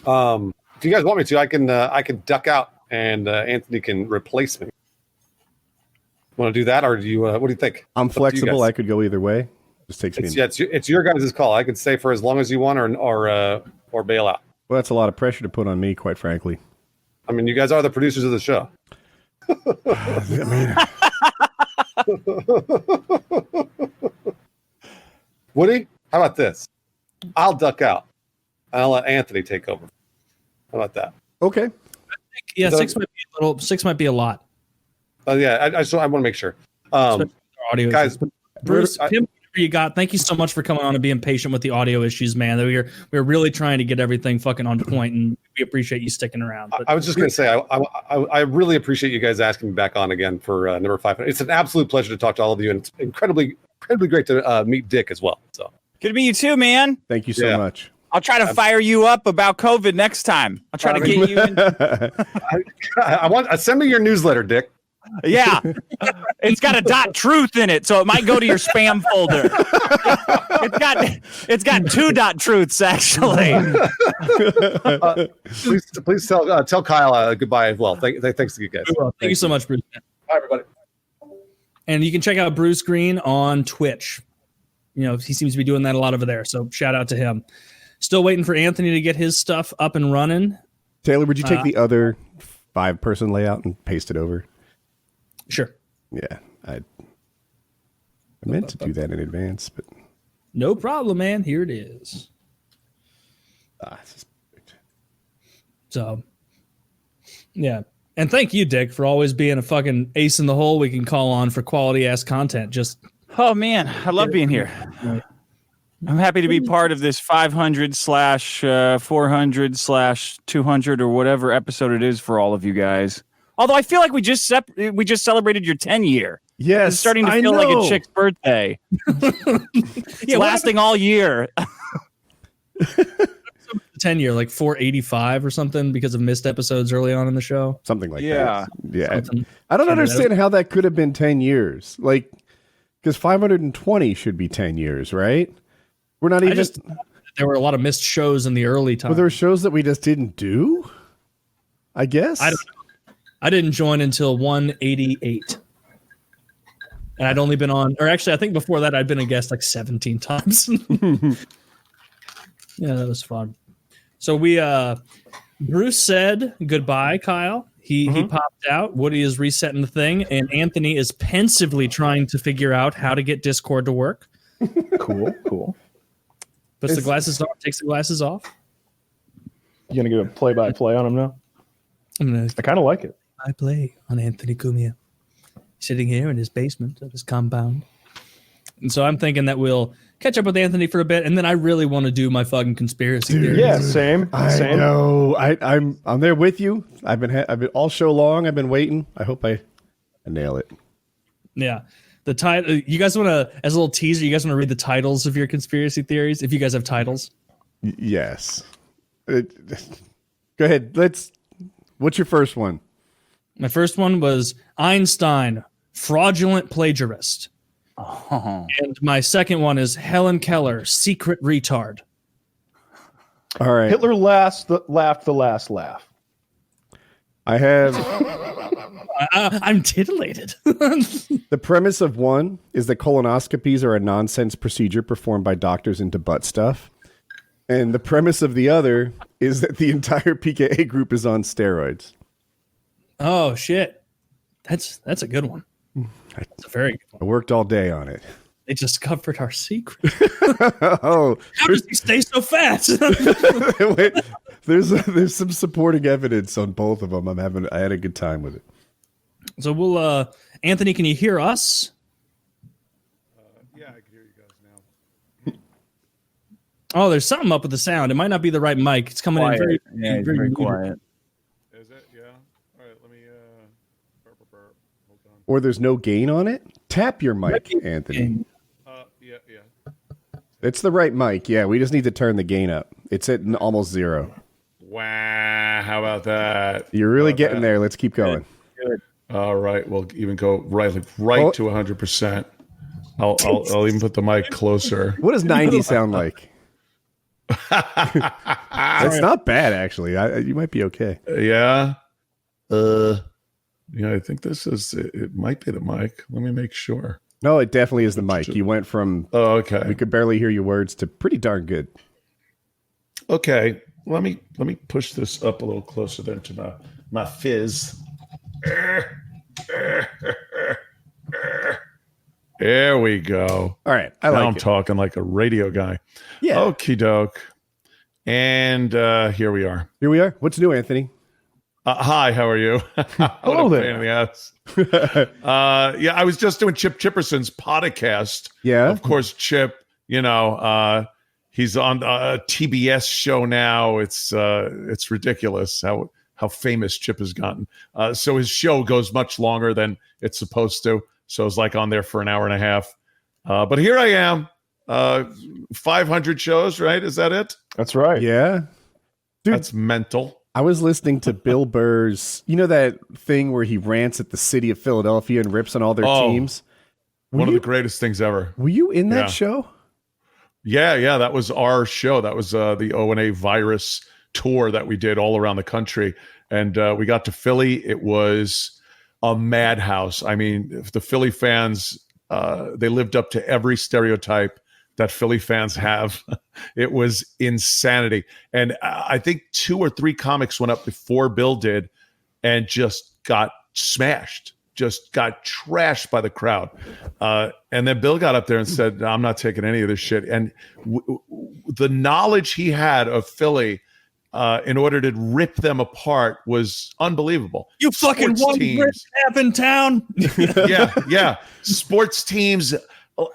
If you guys want me to, I can duck out and Anthony can replace me. Want to do that, or do you? What do you think? I'm flexible. I could go either way. Just takes me. It's your guys' call. I could stay for as long as you want, or bail out. Well, that's a lot of pressure to put on me, quite frankly. I mean, you guys are the producers of the show. Woody, how about this? I'll duck out, and I'll let Anthony take over. How about that? Okay. Yeah, 6 might be a little. 6 might be a lot. Yeah, I want to make sure. Audio guys, Bruce, Tim, you got. Thank you so much for coming on and being patient with the audio issues, man. We're really trying to get everything fucking on point, and we appreciate you sticking around. But, I was just going to say, I really appreciate you guys asking me back on again for number 500. It's an absolute pleasure to talk to all of you, and it's incredibly great to meet Dick as well. So good to meet you too, man. Thank you so much. I'll try to fire you up about COVID next time. I'll try to get you in. I want send me your newsletter, Dick. Yeah, it's got a .truth in it, so it might go to your spam folder. It's got 2 .truths actually. Please tell Kyle goodbye as well. Thanks to you guys. Thank you so much, Bruce. Bye, everybody. And you can check out Bruce Greene on Twitch. You know, he seems to be doing that a lot over there. So shout out to him. Still waiting for Anthony to get his stuff up and running. Taylor, would you take the other 5-person layout and paste it over? Sure. Yeah, I meant to do that in advance, but no problem, man. Here it is. This is perfect. So, yeah. And thank you, Dick, for always being a fucking ace in the hole we can call on for quality ass content. Just oh man, I love being here. I'm happy to be part of this 500/400/200 or whatever episode it is for all of you guys. Although I feel like we just celebrated your 10 year. Yes, it's starting to feel like a chick's birthday. It's lasting all year. 10 year, like 485 or something because of missed episodes early on in the show. Something like that. Yeah. Something. I don't understand how that could have been 10 years. Like, because 520 should be 10 years, right? We're not even. There were a lot of missed shows in the early time. Were there shows that we just didn't do? I guess. I don't know. I didn't join until 188. And I'd only been on, or actually, I think before that, I'd been a guest like 17 times. Yeah, that was fun. So Bruce said goodbye, Kyle. He popped out. Woody is resetting the thing, and Anthony is pensively trying to figure out how to get Discord to work. Cool. Puts the glasses on, takes the glasses off. You gonna give a play-by-play on him now? I kind of like it. I play on Anthony Cumia, sitting here in his basement of his compound. And so I'm thinking that we'll catch up with Anthony for a bit, and then I really want to do my fucking conspiracy theory. Yeah, same. I know. I'm there with you. I've been all show long. I've been waiting. I hope I nail it. Yeah. The title. You guys want to, as a little teaser, you guys want to read the titles of your conspiracy theories? If you guys have titles. Yes. Go ahead. What's your first one? My first one was Einstein, fraudulent plagiarist. Oh. And my second one is Helen Keller, secret retard. All right. Hitler laughed the last laugh. I have I'm titillated. the premise of one is that colonoscopies are a nonsense procedure performed by doctors into butt stuff. And the premise of the other is that the entire PKA group is on steroids. Oh shit. That's a good one. That's a very good one. I worked all day on it. They discovered our secret. Oh, How does he stay so fat? wait, there's some supporting evidence on both of them. I had a good time with it. So we'll Anthony, can you hear us? Yeah, I can hear you guys now. Oh, there's something up with the sound. It might not be the right mic. It's coming Quiet. in very, Very muted. quiet. Is it? Yeah. All right. Let me. Hold on. Or there's no gain on it. Tap your mic, Anthony. Yeah. It's the right mic. Yeah, we just need to turn the gain up. It's at almost 0. Wow, how about that? You're really getting there. Let's keep going. Good. All right, we'll even go right to 100%. I'll even put the mic closer. What does 90 sound like? That's not bad, actually. You might be okay. Yeah. I think this is. It might be the mic. Let me make sure. No, it definitely is the mic. You went from okay. we could barely hear your words to pretty darn good. Okay, let me push this up a little closer then to my fizz. There we go. All right, Now I'm it. talking like a radio guy. Yeah. Okie doke. And here we are. Here we are. What's new, Anthony? Hi, how are you? Hello there. Pain in the ass. I was just doing Chip Chipperson's podcast. Yeah. Of course, Chip, he's on a TBS show now. It's ridiculous how famous Chip has gotten. So his show goes much longer than it's supposed to. So it's like on there for an hour and a half. But here I am. 500 shows, right? Is that it? That's right. Yeah. Dude. That's mental. I was listening to Bill Burr's, that thing where he rants at the city of Philadelphia and rips on all their teams? One of the greatest things ever. Were you in that show? Yeah. That was our show. That was the O&A virus tour that we did all around the country. And we got to Philly. It was a madhouse. I mean, the Philly fans, they lived up to every stereotype that Philly fans have. It was insanity. And I think 2 or 3 comics went up before Bill did and just got smashed, just got trashed by the crowd. And then Bill got up there and said, I'm not taking any of this shit. And the knowledge he had of Philly in order to rip them apart was unbelievable. You fucking one rip in town. Yeah. Sports teams,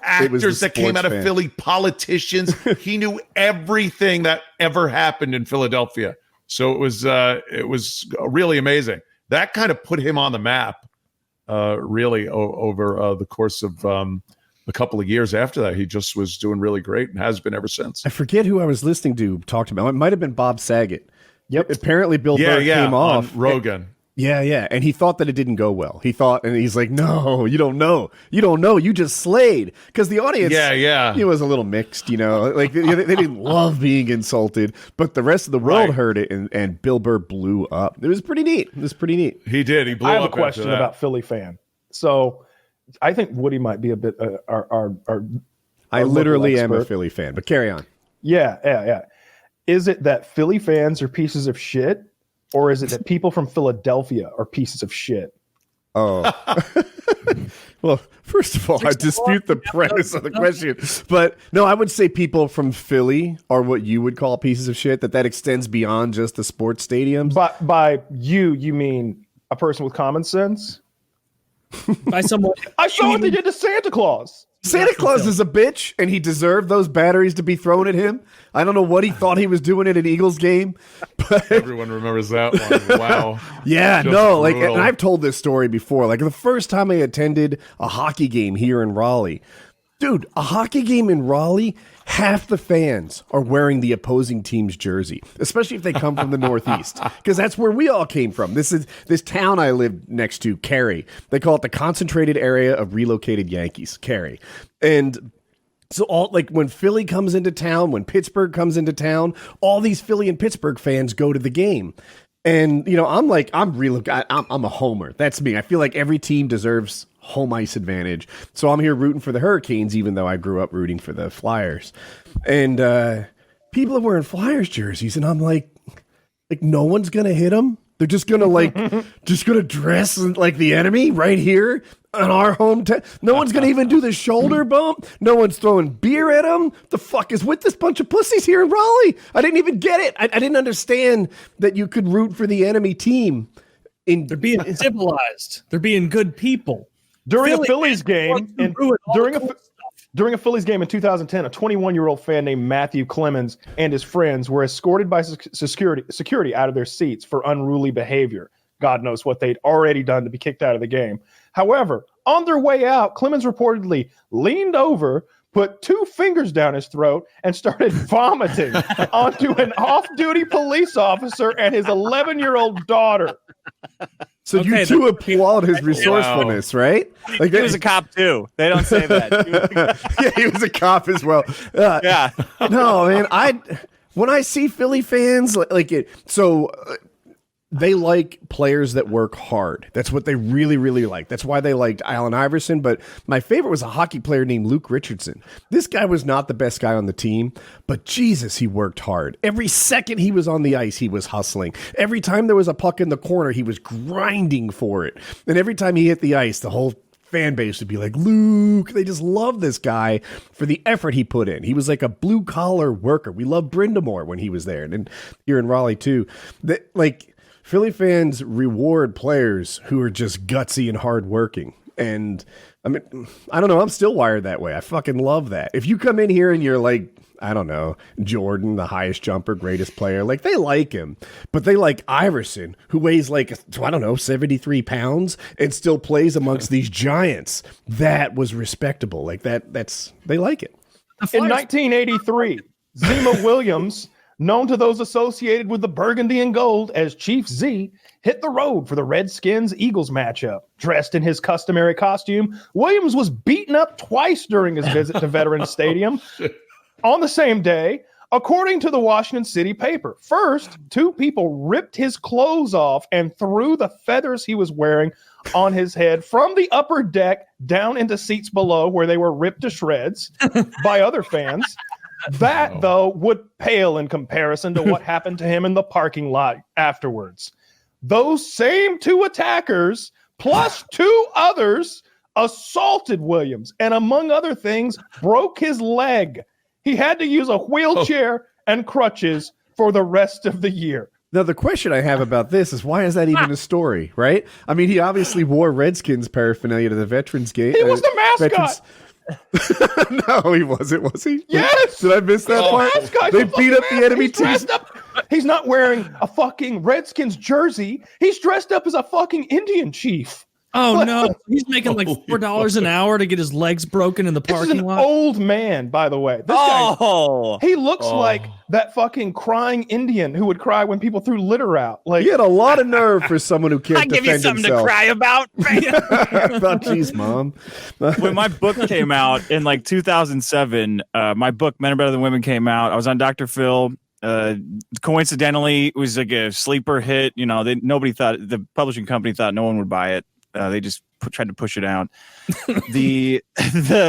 actors that came out of Philly, politicians. He knew everything that ever happened in Philadelphia. So it was really amazing. That kind of put him on the map, really, over the course of a couple of years after that. He just was doing really great and has been ever since. I forget who I was listening to talked about. It might have been Bob Saget. Yep. Apparently Bill Burr came off. Rogan. Yeah. And he thought that it didn't go well. And he's like, no, you don't know. You just slayed. Because the audience, he was a little mixed, like they didn't love being insulted, but the rest of the world heard it and Bill Burr blew up. It was pretty neat. He did. He blew up. I have a question about Philly fan. So I think Woody might be a bit our I literally am a Philly fan, but carry on. Yeah. Is it that Philly fans are pieces of shit? Or is it that people from Philadelphia are pieces of shit? Oh. Well, first of all, I dispute the premise of the question. But no, I would say people from Philly are what you would call pieces of shit, that extends beyond just the sports stadiums. But by you mean a person with common sense? By someone. I saw what they did to Santa Claus. Santa Claus is a bitch, and he deserved those batteries to be thrown at him. I don't know what he thought he was doing at an Eagles game. But everyone remembers that one. Wow. Yeah, and I've told this story before. Like the first time I attended a hockey game here in Raleigh, Dude, a hockey game in Raleigh, half the fans are wearing the opposing team's jersey, especially if they come from the Northeast, because that's where we all came from. This town I live next to, Cary. They call it the concentrated area of relocated Yankees, Cary. And so when Philly comes into town, when Pittsburgh comes into town, all these Philly and Pittsburgh fans go to the game. And, I'm a homer. That's me. I feel like every team deserves home ice advantage. So I'm here rooting for the Hurricanes, even though I grew up rooting for the Flyers. And people are wearing Flyers jerseys, and I'm like no one's going to hit them. They're just going to dress like the enemy right here on our hometown. No one's going to even do the shoulder bump. No one's throwing beer at them. The fuck is with this bunch of pussies here in Raleigh? I didn't even get it. I didn't understand that you could root for the enemy team. They're being civilized. They're being good people. During a Phillies game, during a Phillies game in 2010, a 21-year-old fan named Matthew Clemens and his friends were escorted by security out of their seats for unruly behavior. God knows what they'd already done to be kicked out of the game. However, on their way out, Clemens reportedly leaned over, put 2 fingers down his throat, and started vomiting onto an off-duty police officer and his 11-year-old daughter. So you two applaud his resourcefulness, right? Like he was a cop too. They don't say that. Yeah, he was a cop as well. Yeah. No, man. When I see Philly fans they like players that work hard. That's what they really, really like. That's why they liked Allen Iverson. But my favorite was a hockey player named Luke Richardson. This guy was not the best guy on the team, but Jesus, he worked hard. Every second he was on the ice, he was hustling. Every time there was a puck in the corner, he was grinding for it. And every time he hit the ice, the whole fan base would be like, Luke. They just love this guy for the effort he put in. He was like a blue collar worker. We loved Brindamore when he was there, and here in Raleigh too. Philly fans reward players who are just gutsy and hardworking. And I mean, I don't know. I'm still wired that way. I fucking love that. If you come in here and you're like, I don't know, Jordan, the highest jumper, greatest player, like they like him, but they like Iverson, who weighs 73 pounds and still plays amongst these giants. That was respectable. Like they like it. In 1983, Zima Williams, known to those associated with the burgundy and gold as Chief Z, hit the road for the Redskins-Eagles matchup. Dressed in his customary costume, Williams was beaten up twice during his visit to Veterans Stadium on the same day, according to the Washington City paper. First, 2 people ripped his clothes off and threw the feathers he was wearing on his head from the upper deck down into seats below, where they were ripped to shreds by other fans. That, though, would pale in comparison to what happened to him in the parking lot afterwards. Those same 2 attackers, plus 2 others, assaulted Williams and, among other things, broke his leg. He had to use a wheelchair and crutches for the rest of the year. Now, the question I have about this is, why is that even a story, right? I mean, he obviously wore Redskins paraphernalia to the Veterans game. He was the mascot. No, he wasn't, was he? Yes. Did I miss that part? They beat up the enemy team. He's not wearing a fucking Redskins jersey. He's dressed up as a fucking Indian chief. Oh, no. He's making like $4 an hour to get his legs broken in the parking lot. This is an old man, by the way. This guy, he looks like that fucking crying Indian who would cry when people threw litter out. Like, he had a lot of nerve for someone who can't defend himself. I give you something to cry about. I thought, geez, Mom. When my book came out in 2007, my book, Men Are Better Than Women, came out. I was on Dr. Phil. Coincidentally, it was like a sleeper hit. Nobody thought, the publishing company thought no one would buy it. They just tried to push it out. The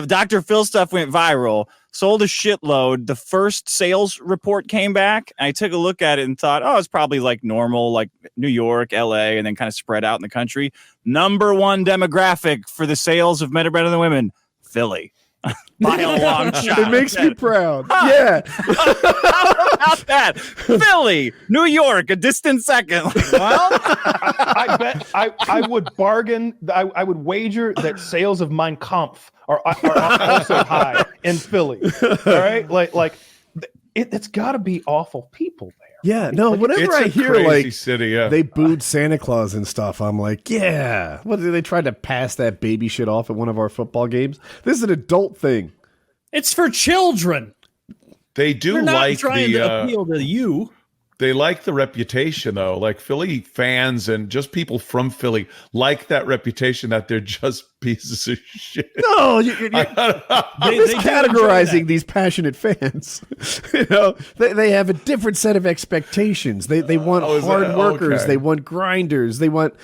Dr. Phil stuff went viral, sold a shitload. The first sales report came back. And I took a look at it and thought, it's probably like normal, like New York, LA, and then kind of spread out in the country. Number 1 demographic for the sales of Men Are Better Than Women, Philly. By a long shot. It makes me proud. Yeah. How about that? Philly, New York, a distant second. Well, I bet I would bargain. I would wager that sales of Mein Kampf are also high in Philly. All right, it's got to be awful people there. Yeah, no. Whenever I hear city, they booed Santa Claus and stuff, I'm like, yeah. What did they try to pass that baby shit off at one of our football games? This is an adult thing. It's for children. They do They're not like trying to appeal to you. They like the reputation, though. Like Philly fans and just people from Philly like that reputation that they're just pieces of shit. No, you're categorizing these passionate fans. They have a different set of expectations. They want hard workers. Okay. They want grinders. They want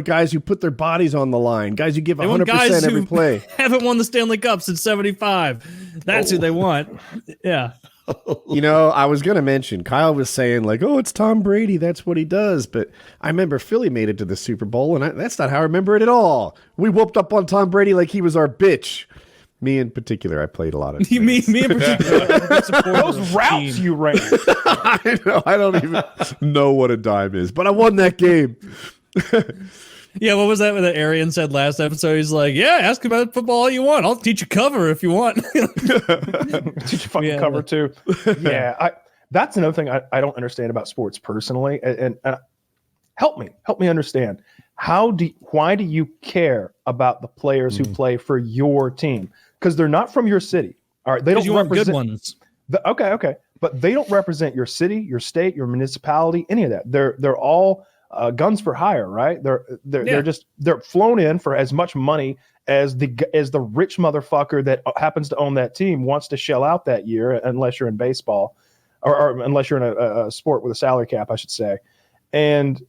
guys who put their bodies on the line. Guys who give 100% every play. Haven't won the Stanley Cup since '75. That's who they want. Yeah. I was going to mention, Kyle was saying like, oh, it's Tom Brady. That's what he does. But I remember Philly made it to the Super Bowl, and that's not how I remember it at all. We whooped up on Tom Brady like he was our bitch. Me in particular, I played a lot of me in particular. Those routes you ran. I know. I don't even know what a dime is, but I won that game. Yeah, what was that that Arian said last episode? He's like, yeah, ask about football all you want. I'll teach you cover if you want. Teach you fucking cover too. Yeah, that's another thing I don't understand about sports personally. And help me understand. Why do you care about the players who play for your team? Because they're not from your city. All right, they don't represent good ones. Okay, but they don't represent your city, your state, your municipality, any of that. They're all guns for hire, right? They're flown in for as much money as the rich motherfucker that happens to own that team wants to shell out that year, unless you're in baseball, or unless you're in a sport with a salary cap, I should say. And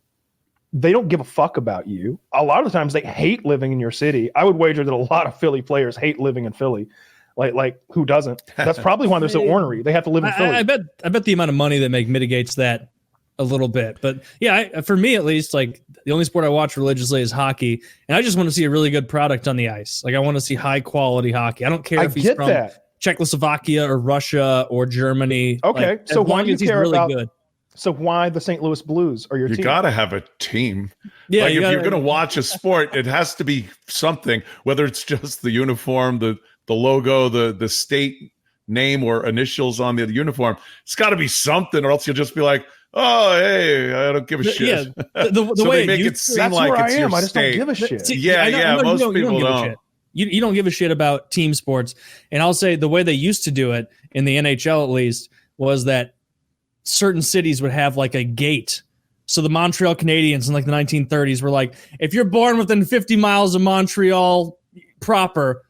they don't give a fuck about you. A lot of the times they hate living in your city. I would wager that a lot of Philly players hate living in Philly. Like who doesn't? That's probably why they're so ornery. They have to live in Philly. I bet the amount of money they make mitigates that a little bit. But yeah, for me at least, like the only sport I watch religiously is hockey, and I just want to see a really good product on the ice. Like I want to see high quality hockey. I don't care if he's from Czechoslovakia or Russia or Germany. Okay, so why do you care about good? So why the St. Louis Blues are your team? You got to have a team. Yeah, like if you're going to watch a sport, it has to be something, whether it's just the uniform, the logo, the state name or initials on the uniform. It's got to be something, or else you'll just be like, oh, hey, I don't give a shit. Yeah, the so way they make it seem like it's your I just state. don't give a shit. Yeah, most people don't. You don't give a shit about team sports. And I'll say the way they used to do it in the NHL at least was that certain cities would have like a gate. So the Montreal Canadiens in like the 1930s were like, if you're born within 50 miles of Montreal proper,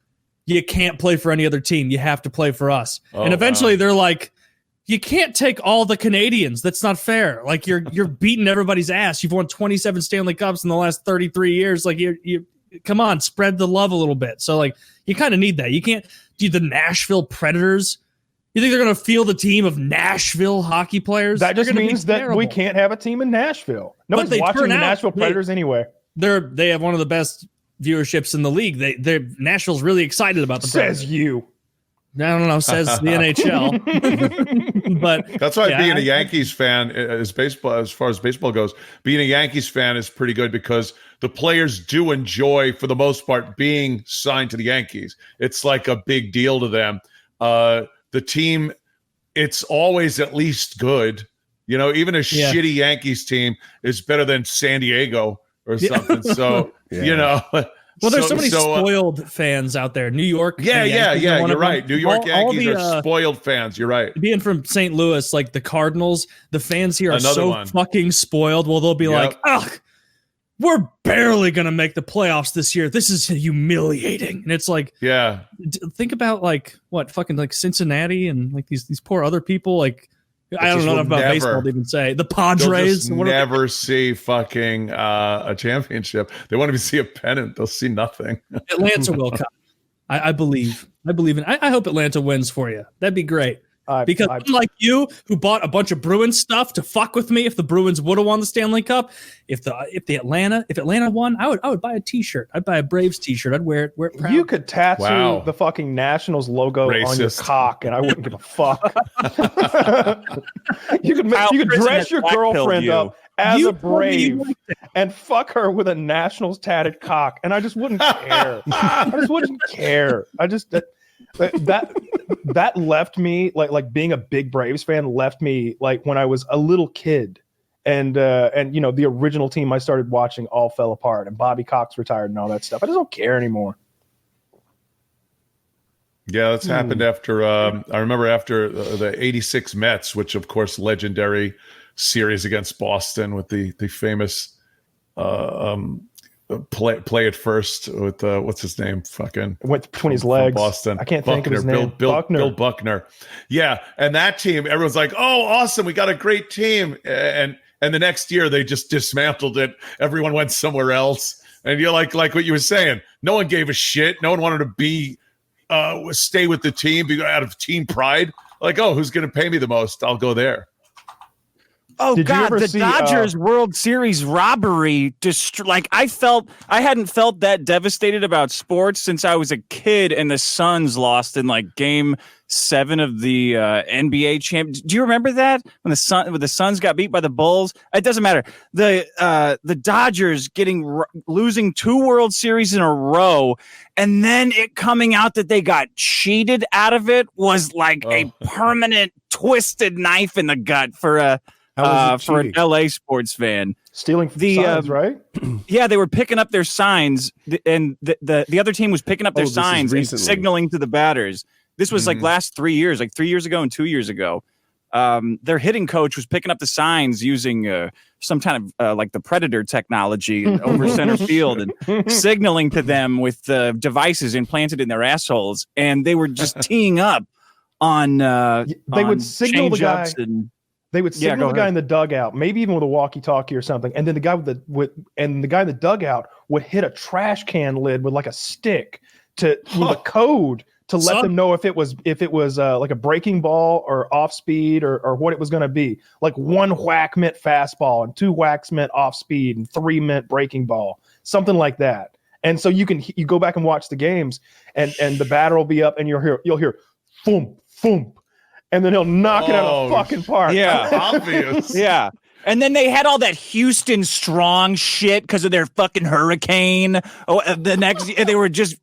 you can't play for any other team. You have to play for us. And eventually they're like, you can't take all the Canadians. That's not fair. Like you're beating everybody's ass. You've won 27 Stanley Cups in the last 33 years. Like you come on, spread the love a little bit. So like you kind of need that. You can't do the Nashville Predators. You think they're going to field a team of Nashville hockey players? That just means that we can't have a team in Nashville. Nobody's watching the Nashville Predators anyway. They have one of the best viewerships in the league. Nashville's really excited about the Predators. Says you. I don't know, says the NHL. But that's why being a Yankees fan is baseball. As far as baseball goes, being a Yankees fan is pretty good because the players do enjoy, for the most part, being signed to the Yankees. It's like a big deal to them. The team, it's always at least good. You know, even a shitty Yankees team is better than San Diego or something. So, you know. Well, there's so many spoiled fans out there. New York. Yeah. You're right. New York Yankees are spoiled fans. You're right. Being from St. Louis, like the Cardinals, the fans here are fucking spoiled. Well, they'll be like, ugh, we're barely going to make the playoffs this year. This is humiliating. And it's like, think about like what fucking like Cincinnati and like these poor other people. Like, I don't know enough about baseball to even say the Padres. They'll never see fucking a championship. They won't even see a pennant. They'll see nothing. Atlanta will come. I believe. I believe in. I hope Atlanta wins for you. That'd be great. Because unlike you, who bought a bunch of Bruins stuff to fuck with me if the Bruins would have won the Stanley Cup, if Atlanta won, I would buy a T-shirt. I'd buy a Braves T-shirt. I'd wear it proud. You could tattoo the fucking Nationals logo on your cock, and I wouldn't give a fuck. you could dress your girlfriend up as a Brave and fuck her with a Nationals tatted cock, and I just wouldn't care. That left me like being a big Braves fan left me like when I was a little kid, and you know the original team I started watching all fell apart, and Bobby Cox retired and all that stuff. I just don't care anymore. Yeah, that's happened after. I remember after the '86 Mets, which of course legendary series against Boston with the famous play it first with what's his name? Fucking it went between his legs. Boston. I can't think of his name. Bill Buckner. Yeah, and that team, everyone's like, "Oh, awesome! We got a great team." And the next year they just dismantled it. Everyone went somewhere else. And you're like what you were saying. No one gave a shit. No one wanted to stay with the team out of team pride. Like, oh, who's going to pay me the most? I'll go there. Oh God, the Dodgers World Series robbery I hadn't felt that devastated about sports since I was a kid, and the Suns lost in like Game 7 of the NBA champ. Do you remember that when the Suns got beat by the Bulls? It doesn't matter. The Dodgers losing 2 World Series in a row, and then it coming out that they got cheated out of it was like a permanent twisted knife in the gut for an LA sports fan. Stealing signs, right? Yeah, they were picking up their signs, and the other team was picking up their signs and signaling to the batters. This was like last 3 years, like 3 years ago and 2 years ago. Their hitting coach was picking up the signs using some kind of like the Predator technology over center field and signaling to them with devices implanted in their assholes. And they were just teeing up on they would signal the guy. They would signal the guy ahead. in the dugout, maybe even with a walkie-talkie or something, and then the guy in the dugout would hit a trash can lid with like a stick with a code to let them know if it was like a breaking ball or off speed or what it was going to be. Like 1 whack meant fastball and 2 whacks meant off speed and 3 meant breaking ball, something like that. And so you go back and watch the games, and the batter will be up, and you'll hear thump thump. And then he'll knock it out of the fucking park. Yeah. Obvious. Yeah. And then they had all that Houston Strong shit because of their fucking hurricane. The next they were just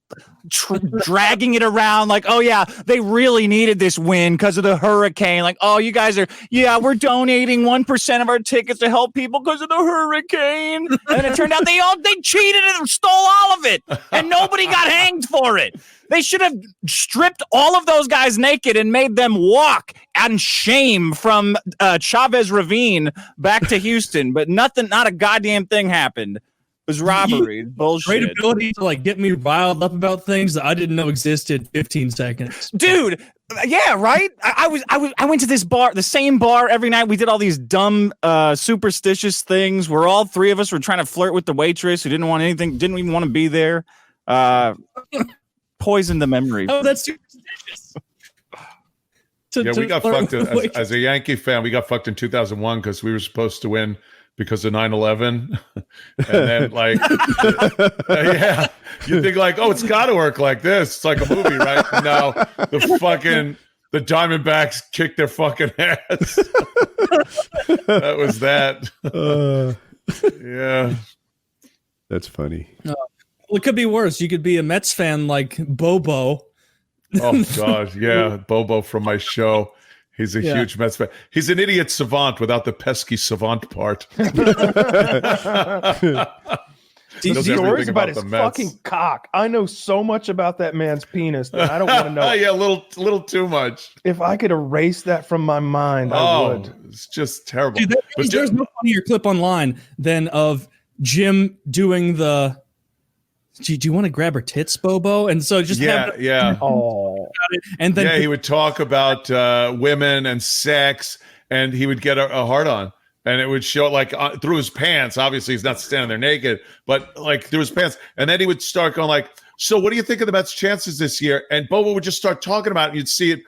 dragging it around like, oh yeah, they really needed this win because of the hurricane. Like, oh, you guys we're donating 1% of our tickets to help people because of the hurricane. And it turned out they cheated and stole all of it, and nobody got hanged for it. They should have stripped all of those guys naked and made them walk on shame from Chavez Ravine back to Houston. But not a goddamn thing happened. It was robbery. Bullshit. Great ability to like get me riled up about things that I didn't know existed. 15 seconds, dude. Yeah, right. I went to this bar, the same bar every night. We did all these dumb, superstitious things where all 3 of us were trying to flirt with the waitress who didn't even want to be there. Poisoned the memory. Oh, that's superstitious. We got fucked as a Yankee fan. We got fucked in 2001 because we were supposed to win because of 9/11, and then like, yeah, you think like, oh, it's got to work like this. It's like a movie, right? No, the Diamondbacks kicked their fucking ass. That was that. Yeah, that's funny. Well, it could be worse. You could be a Mets fan like Bobo. Oh, God. Yeah. Bobo from my show. He's a huge Mets fan. He's an idiot savant without the pesky savant part. Stories about his fucking cock. I know so much about that man's penis that I don't want to know. Yeah, a little too much. If I could erase that from my mind, I would. It's just terrible. Dude, there's no funnier clip online than of Jim doing the... Do you want to grab her tits, Bobo? And so just and then he would talk about women and sex, and he would get a hard on, and it would show like through his pants. Obviously, he's not standing there naked, but like through his pants. And then he would start going like, "So, what do you think of the Mets' chances this year?" And Bobo would just start talking about it. And you'd see it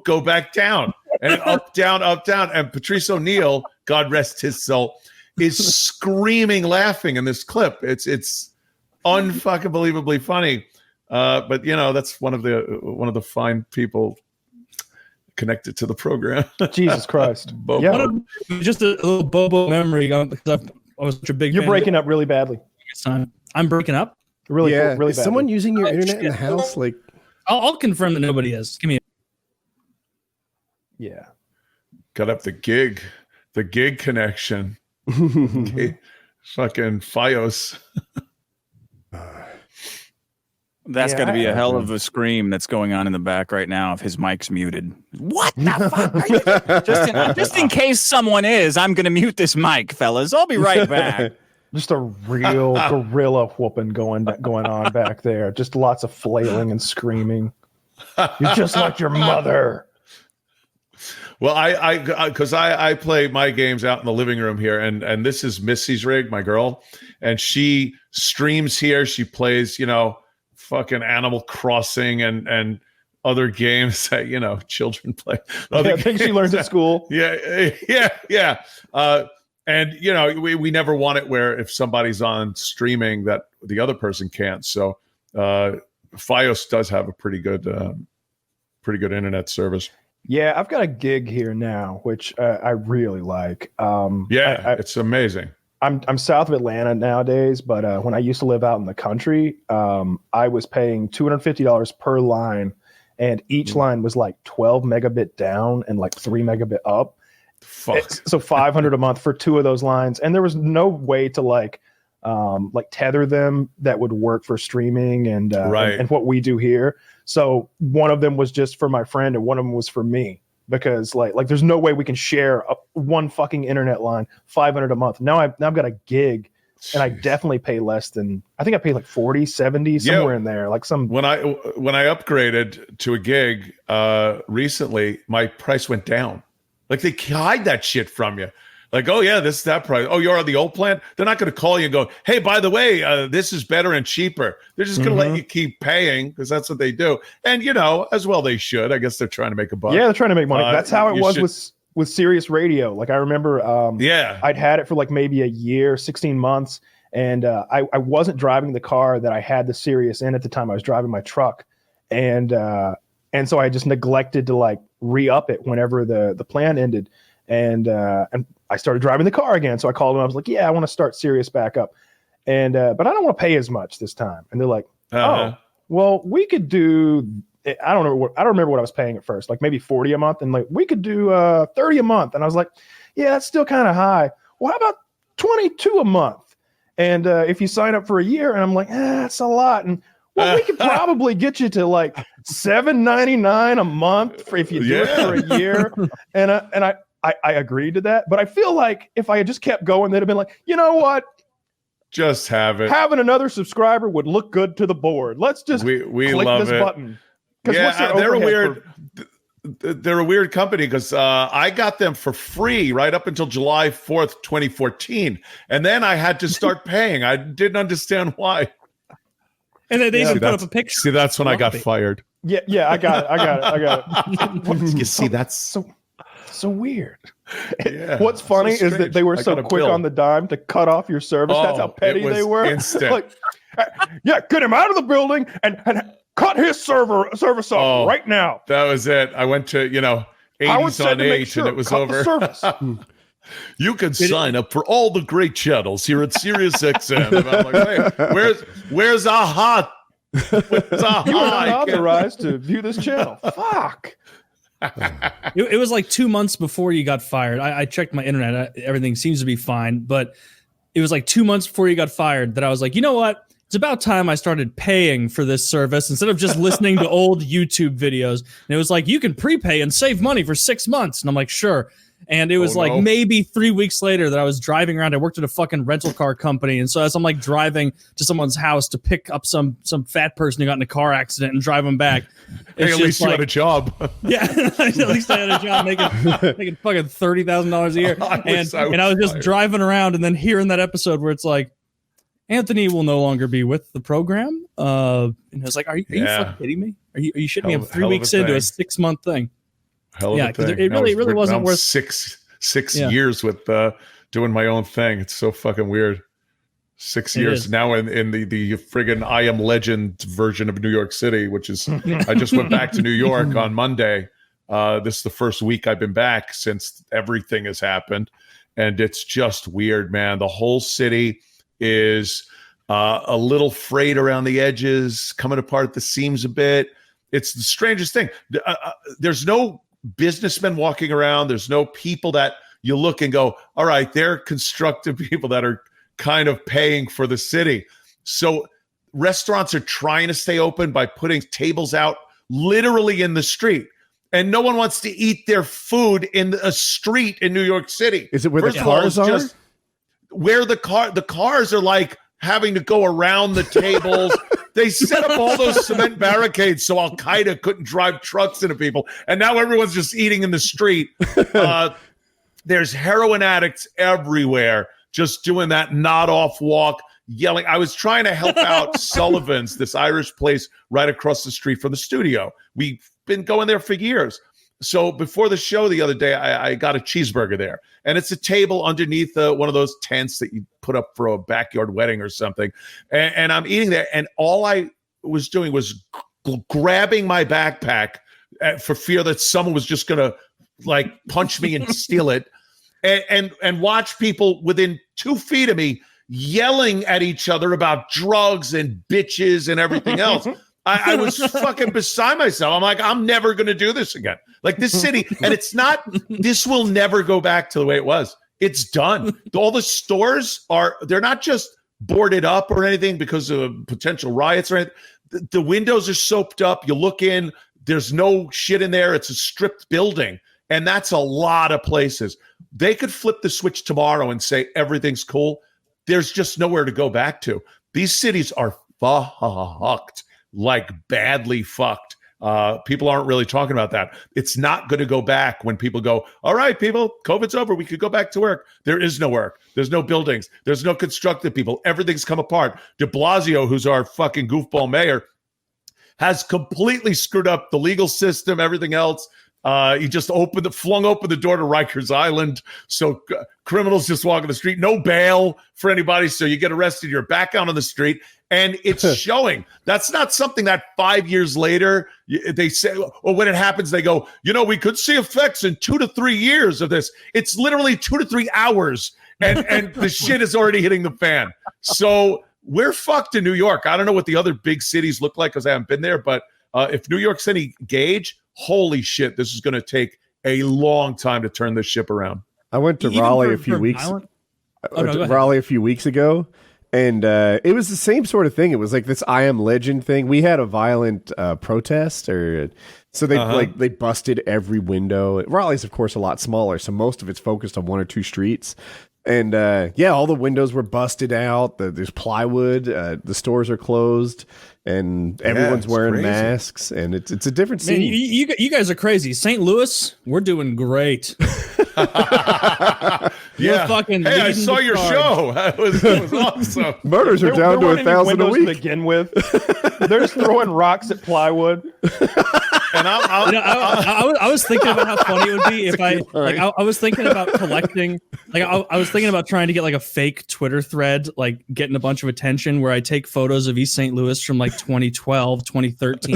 go back down and up, down, up, down. And Patrice O'Neill, God rest his soul, is screaming, laughing in this clip. It's unfucking believably funny, but that's one of the fine people connected to the program. Jesus Christ! Bobo. Yeah. Just a little Bobo memory because I was such a big. You're breaking up really badly. I'm breaking up. Really badly. Is someone using your internet in the house? Like, I'll confirm that nobody is. Give me. Yeah. Got up the gig connection. Okay. Fucking Fios. That's got to be a hell of a scream that's going on in the back right now if his mic's muted. What the fuck? Are you just in case someone is, I'm going to mute this mic, fellas. I'll be right back. Just a real gorilla whooping going on back there. Just lots of flailing and screaming. You're just like your mother. Well, I play my games out in the living room here, and this is Missy's rig, my girl, and she streams here. She plays, fucking Animal Crossing and other games that children play. Things she learns at school. Yeah. And we never want it where if somebody's on streaming that the other person can't. So Fios does have a pretty good internet service. Yeah, I've got a gig here now, which I really like. It's amazing. I'm south of Atlanta nowadays, but when I used to live out in the country, I was paying $250 per line, and each line was like 12 megabit down and like 3 megabit up. Fuck. So $500 a month for 2 of those lines, and there was no way to like tether them that would work for streaming and what we do here. So one of them was just for my friend, and one of them was for me. Because like there's no way we can share one fucking internet line, $500 a month. Now I've got a gig, and I definitely pay less than, I think I pay like 40, 70, somewhere in there. Like when I upgraded to a gig recently, my price went down. Like they hide that shit from you. Like, oh yeah, this is that price. Oh, you're on the old plan? They're not going to call you and go, hey, by the way, this is better and cheaper. They're just going to let you keep paying because that's what they do. And, as well they should. I guess they're trying to make a buck. Yeah, they're trying to make money. That's how it was with Sirius Radio. Like I remember I'd had it for like maybe a year, 16 months. And I wasn't driving the car that I had the Sirius in at the time. I was driving my truck. And so I just neglected to like re-up it whenever the plan ended. And I started driving the car again. So I called them. I was like, yeah, I want to start Sirius back up. And, but I don't want to pay as much this time. And they're like, oh, well, we could do, I don't remember what I was paying at first, like maybe 40 a month. And like, we could do 30 a month. And I was like, yeah, that's still kind of high. Well, how about 22 a month? And if you sign up for a year, and I'm like, that's a lot. And well, we could probably get you to like $7.99 a month if you do it for a year. And I agreed to that, but I feel like if I had just kept going, they'd have been like, you know what? Just have it. Having another subscriber would look good to the board. Let's just we click love this button. Yeah, they're a weird company because I got them for free right up until July 4th, 2014. And then I had to start paying. I didn't understand why. And then they even put up a picture. See, that's when I got fired. Yeah, I got it. You see, that's so weird. Yeah, what's funny is that they were so quick on the dime to cut off your service. That's how petty they were. Instant. Like, get him out of the building and cut his service off right now. That was it. I went to 80s on 8 and it was over. You can sign up for all the great channels here at SiriusXM. And I'm like, hey, where's AHA? You are not authorized to view this channel. Fuck. It was like 2 months before you got fired. I checked my internet. Everything seems to be fine. But it was like 2 months before you got fired that I was like, you know what? It's about time I started paying for this service instead of just listening to old YouTube videos. And it was like, you can prepay and save money for 6 months. And I'm like, sure. And it was maybe 3 weeks later that I was driving around. I worked at a fucking rental car company. And so as I'm like driving to someone's house to pick up some fat person who got in a car accident and drive them back. Hey, at least you had a job. Yeah, at least I had a job making fucking $30,000 a year. And I was just driving around and then hearing that episode where it's like, Anthony will no longer be with the program. And I was like, are you fucking kidding me? Are you shitting me? I'm 3 weeks into a 6 month thing. Hell of a thing. It really wasn't worth six years with doing my own thing. It's so fucking weird. 6 years now in the friggin' I Am Legend version of New York City, which is I just went back to New York on Monday. This is the first week I've been back since everything has happened, and it's just weird, man. The whole city is a little frayed around the edges, coming apart at the seams a bit. It's the strangest thing. There's no businessmen walking around. There's no people that you look and go, all right, they're constructive people that are kind of paying for the city. So restaurants are trying to stay open by putting tables out literally in the street. And no one wants to eat their food in a street in New York City. Is it where the cars are? Just where the cars are like having to go around the tables. They set up all those cement barricades so Al-Qaeda couldn't drive trucks into people. And now everyone's just eating in the street. There's heroin addicts everywhere just doing that nod off walk, yelling. I was trying to help out Sullivan's, this Irish place right across the street from the studio. We've been going there for years. So before the show the other day, I got a cheeseburger there. And it's a table underneath one of those tents that you put up for a backyard wedding or something. And I'm eating there. And all I was doing was grabbing my backpack for fear that someone was just going to like punch me and steal it. And watch people within 2 feet of me yelling at each other about drugs and bitches and everything else. I was fucking beside myself. I'm like, I'm never going to do this again. Like this city, and it's not, this will never go back to the way it was. It's done. All the stores they're not just boarded up or anything because of potential riots or anything. The windows are soaped up. You look in, there's no shit in there. It's a stripped building. And that's a lot of places. They could flip the switch tomorrow and say everything's cool. There's just nowhere to go back to. These cities are fucked, like badly fucked. People aren't really talking about that. It's not going to go back when people go, all right, people, COVID's over. We could go back to work. There is no work. There's no buildings. There's no constructed people. Everything's come apart. De Blasio, who's our fucking goofball mayor, has completely screwed up the legal system, everything else. He just flung open the door to Rikers Island. So criminals just walk on the street, no bail for anybody. So you get arrested, you're back out on the street. And it's showing. That's not something that 5 years later, they say, or when it happens, they go, we could see effects in 2 to 3 years of this. It's literally 2 to 3 hours. And the shit is already hitting the fan. So we're fucked in New York. I don't know what the other big cities look like because I haven't been there. But if New York City gauge, holy shit, this is going to take a long time to turn this ship around. I went to Raleigh a few weeks ago. And it was the same sort of thing. It was like this I Am Legend thing. We had a violent protest, so they busted every window. Raleigh's, of course, a lot smaller, so most of it's focused on 1 or 2 streets. And all the windows were busted out. There's plywood. The stores are closed, and everyone's wearing masks. And it's a different scene. Man, you guys are crazy. St. Louis, we're doing great. Yeah. Hey, I saw your show. It was awesome. Murders are down to 1,000 a week. To begin with, they're just throwing rocks at plywood. And I was thinking about how funny it would be if I was thinking about collecting, I was thinking about trying to get like a fake Twitter thread, like getting a bunch of attention where I take photos of East St. Louis from like 2012, 2013,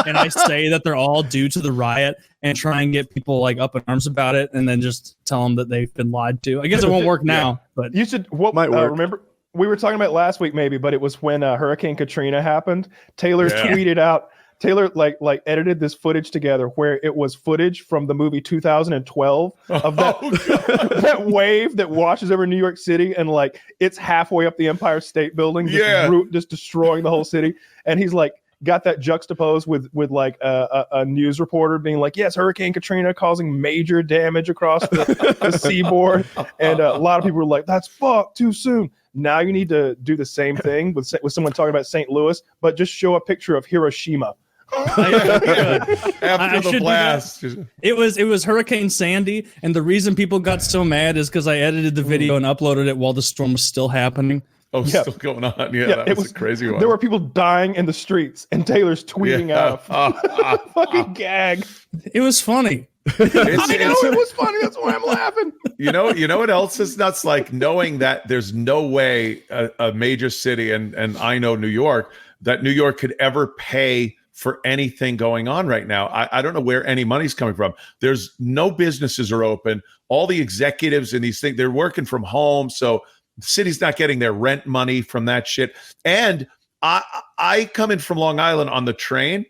and I say that they're all due to the riot and try and get people like up in arms about it, and then just tell them that they've been lied to. I guess it won't work now, but you should. What might work? Remember, we were talking about last week, maybe, but it was when Hurricane Katrina happened. Taylor tweeted out. Taylor like edited this footage together where it was footage from the movie 2012 of that that wave that washes over New York City, and like it's halfway up the Empire State Building, just destroying the whole city. And he's like got that juxtaposed with like a news reporter being like, yes, Hurricane Katrina causing major damage across the seaboard, and a lot of people were like, that's fucked too soon. Now you need to do the same thing with someone talking about St. Louis, but just show a picture of Hiroshima. After the blast, it was Hurricane Sandy, and the reason people got so mad is because I edited the video and uploaded it while the storm was still happening. Oh, still going on. Yeah, that was a crazy one. There were people dying in the streets, and Taylor's tweeting out a fucking gag. It was funny. It was funny. That's why I'm laughing. You know what else is nuts? Like knowing that there's no way a major city, and I know New York, that New York could ever pay for anything going on right now. I don't know where any money's coming from. There's no businesses are open. All the executives and these things, they're working from home. So the city's not getting their rent money from that shit. And I come in from Long Island on the train.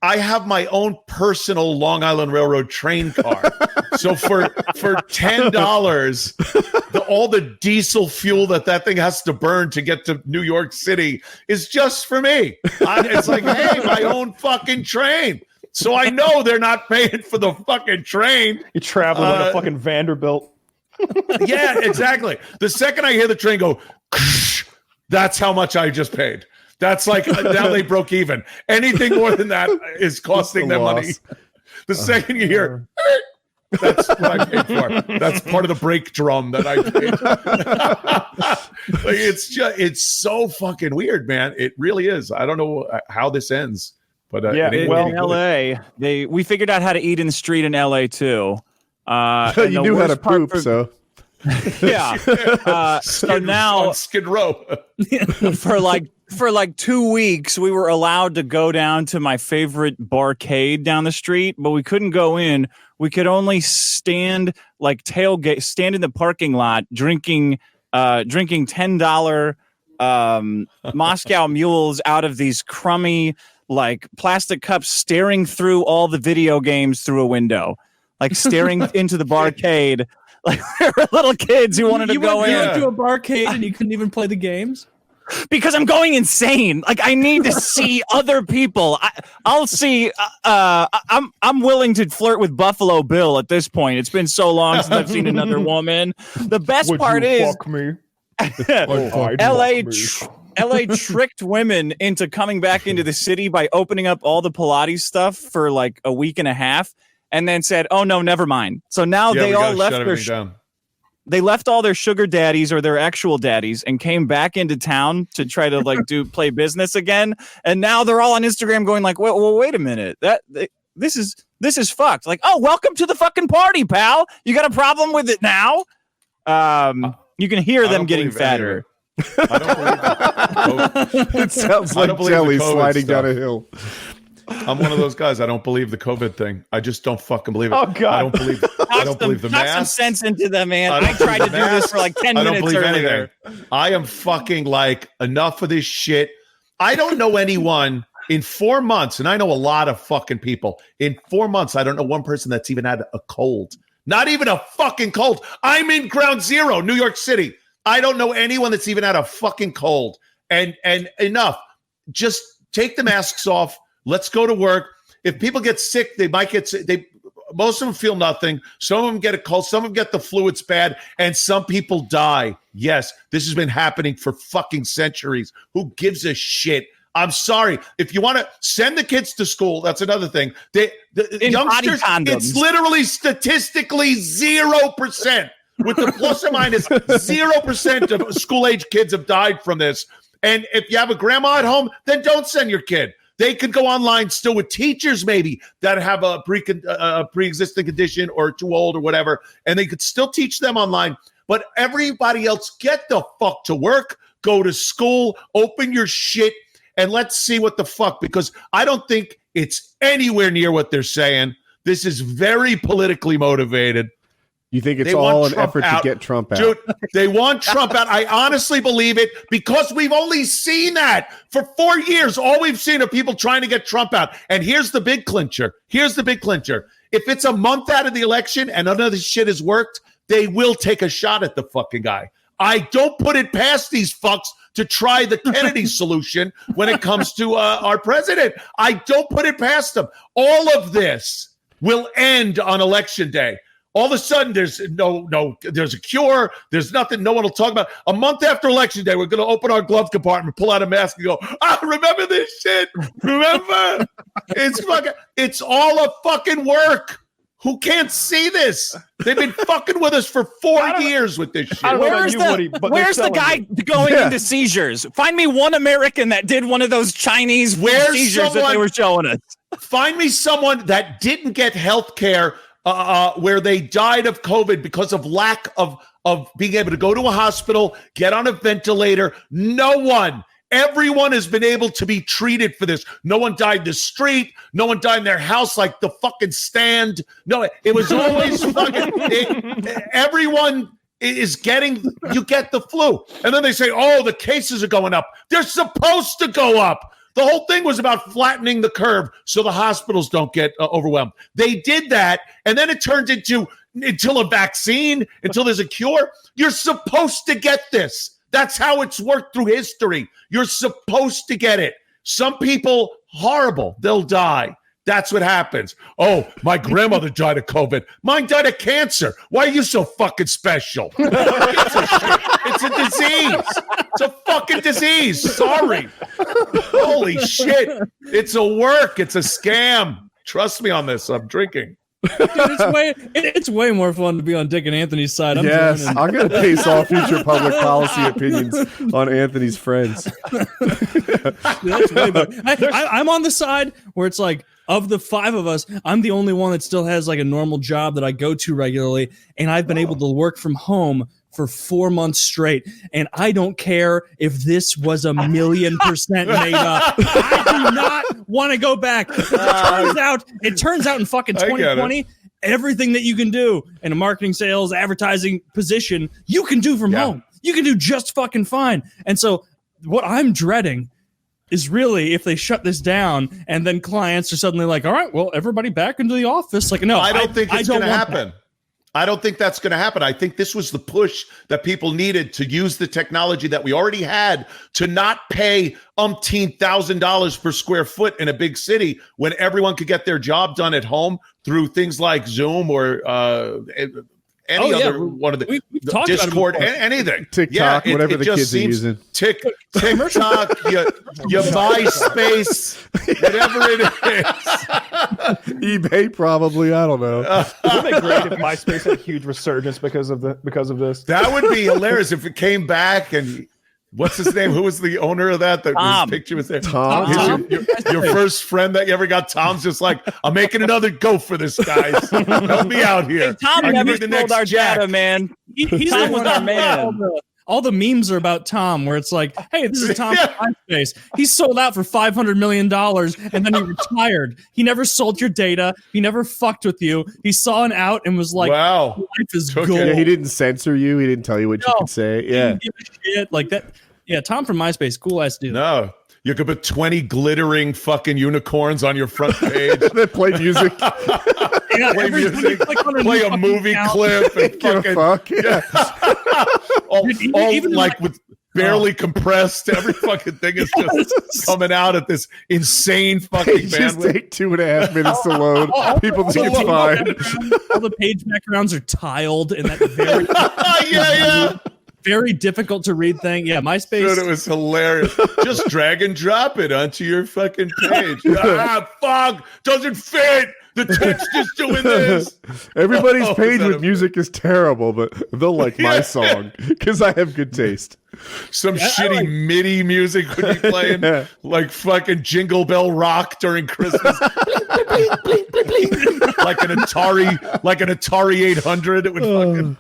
I have my own personal Long Island Railroad train car. So for $10, all the diesel fuel that thing has to burn to get to New York City is just for me. It's like, hey, my own fucking train. So I know they're not paying for the fucking train. You're traveling like a fucking Vanderbilt. Yeah, exactly. The second I hear the train go, that's how much I just paid. That's like, now they broke even. Anything more than that is costing them money. The second you hear, that's what I paid for. That's part of the brake drum that I paid. Like, it's so fucking weird, man. It really is. I don't know how this ends. But in LA, we figured out how to eat in the street in LA too. You knew how to poop, so. Yeah. So now on Skid Row. for like 2 weeks, we were allowed to go down to my favorite barcade down the street, but we couldn't go in. We could only stand in the parking lot, drinking $10 Moscow mules out of these crummy like plastic cups, staring through all the video games through a window, like staring into the barcade. Like we were little kids who wanted to go in. You went to a barcade and you couldn't even play the games? Because I'm going insane. Like I need to see other people. I'll see. I'm willing to flirt with Buffalo Bill at this point. It's been so long since I've seen another woman. The best part is, fuck me? LA tricked women into coming back into the city by opening up all the Pilates stuff for like a week and a half, and then said, "Oh no, never mind." So now they all left they left all their sugar daddies or their actual daddies and came back into town to try to like play business again. And now they're all on Instagram going like, well, wait a minute. This is fucked. Like, oh, welcome to the fucking party, pal. You got a problem with it now? You can hear them getting fatter. I don't believe that. It sounds like jelly sliding down a hill. I'm one of those guys. I don't believe the COVID thing. I just don't fucking believe it. Oh God! I don't believe the mask. Knock some sense into them, man. I tried to do this for like 10 minutes. I don't believe earlier. Anything. I am fucking like enough of this shit. I don't know anyone in 4 months, and I know a lot of fucking people. In 4 months, I don't know one person that's even had a cold. Not even a fucking cold. I'm in Ground Zero, New York City. I don't know anyone that's even had a fucking cold. And enough. Just take the masks off. Let's go to work. If people get sick, they might get sick. Most of them feel nothing. Some of them get a cold. Some of them get the flu. It's bad. And some people die. Yes, this has been happening for fucking centuries. Who gives a shit? I'm sorry. If you want to send the kids to school, that's another thing. The youngsters, it's literally statistically 0%. With the plus or minus 0% of school-age kids have died from this. And if you have a grandma at home, then don't send your kid. They could go online still with teachers maybe that have a pre-existing condition or too old or whatever, and they could still teach them online. But everybody else, get the fuck to work, go to school, open your shit, and let's see what the fuck, because I don't think it's anywhere near what they're saying. This is very politically motivated. You think it's all an effort to get Trump out? Dude, they want Trump out. I honestly believe it because we've only seen that for 4 years. All we've seen are people trying to get Trump out. And here's the big clincher. If it's a month out of the election and none of this shit has worked, they will take a shot at the fucking guy. I don't put it past these fucks to try the Kennedy solution when it comes to our president. I don't put it past them. All of this will end on election day. All of a sudden, there's a cure. There's nothing. No one will talk about. A month after Election Day, we're going to open our glove compartment, pull out a mask, and go, remember this shit? Remember? It's all a fucking work. Who can't see this? They've been fucking with us for 4 years with this shit. Where's the guy going into seizures? Find me one American that did one of those Chinese seizures that they were showing us. Find me someone that didn't get health care where they died of COVID because of lack of being able to go to a hospital, get on a ventilator. No one. Everyone has been able to be treated for this. No one died in the street. No one died in their house like the fucking Stand. No, it was always fucking... everyone is getting... You get the flu. And then they say, the cases are going up. They're supposed to go up. The whole thing was about flattening the curve so the hospitals don't get overwhelmed. They did that, and then it turned into until a vaccine, until there's a cure. You're supposed to get this. That's how it's worked through history. You're supposed to get it. Some people, horrible, they'll die. That's what happens. Oh, my grandmother died of COVID. Mine died of cancer. Why are you so fucking special? It's a disease. It's a fucking disease. Sorry. Holy shit. It's a work. It's a scam. Trust me on this. I'm drinking. Dude, it's way more fun to be on Dick and Anthony's side. I'm going to base all future public policy opinions on Anthony's friends. That's way better. I'm on the side where it's like, of the 5 of us, I'm the only one that still has like a normal job that I go to regularly, and I've been able to work from home for 4 months straight, and I don't care if this was 1,000,000% made up. I do not want to go back. It turns out in fucking 2020, everything that you can do in a marketing, sales, advertising position, you can do from home. You can do just fucking fine. And so what I'm dreading is really if they shut this down and then clients are suddenly like, all right, well, everybody back into the office. Like, no, I don't think it's going to happen. I don't think that's going to happen. I think this was the push that people needed to use the technology that we already had to not pay $1,000 per square foot in a big city when everyone could get their job done at home through things like Zoom or any other one of the Discord, anything. TikTok, whatever the kids are using. TikTok, your MySpace, whatever it is. eBay, probably. I don't know. Wouldn't it be great if MySpace had a huge resurgence because of this? That would be hilarious if it came back and. What's his name? Who was the owner of that? His picture was there. Tom. Your first friend that you ever got. Tom's just like, I'm making another go for this, guys. Help me out here. Hey, Tom never sold our data, man. He's Tom was our man. All the memes are about Tom, where it's like, hey, this is Tom from MySpace. He sold out for $500 million, and then he retired. He never sold your data. He never fucked with you. He saw an out and was like, wow, life is gold. Yeah, he didn't censor you. He didn't tell you what you could say. Yeah. He didn't give a shit like that. Yeah, Tom from MySpace, cool ass dude. No, you could put 20 glittering fucking unicorns on your front page. That play music. Play music. Play a movie clip. And fucking, like with barely compressed. Every fucking thing is just coming out at this insane fucking bandwidth. Just take 2.5 minutes to load. People think it's fine. All the page backgrounds are tiled in that very very difficult to read thing. Yeah, MySpace. Dude, it was hilarious. Just drag and drop it onto your fucking page. Fuck, doesn't fit. The text is doing this. Everybody's page with music is terrible, but they'll like my song because I have good taste. Some shitty MIDI music would be playing, like fucking Jingle Bell Rock during Christmas. like an Atari 800. It would fucking.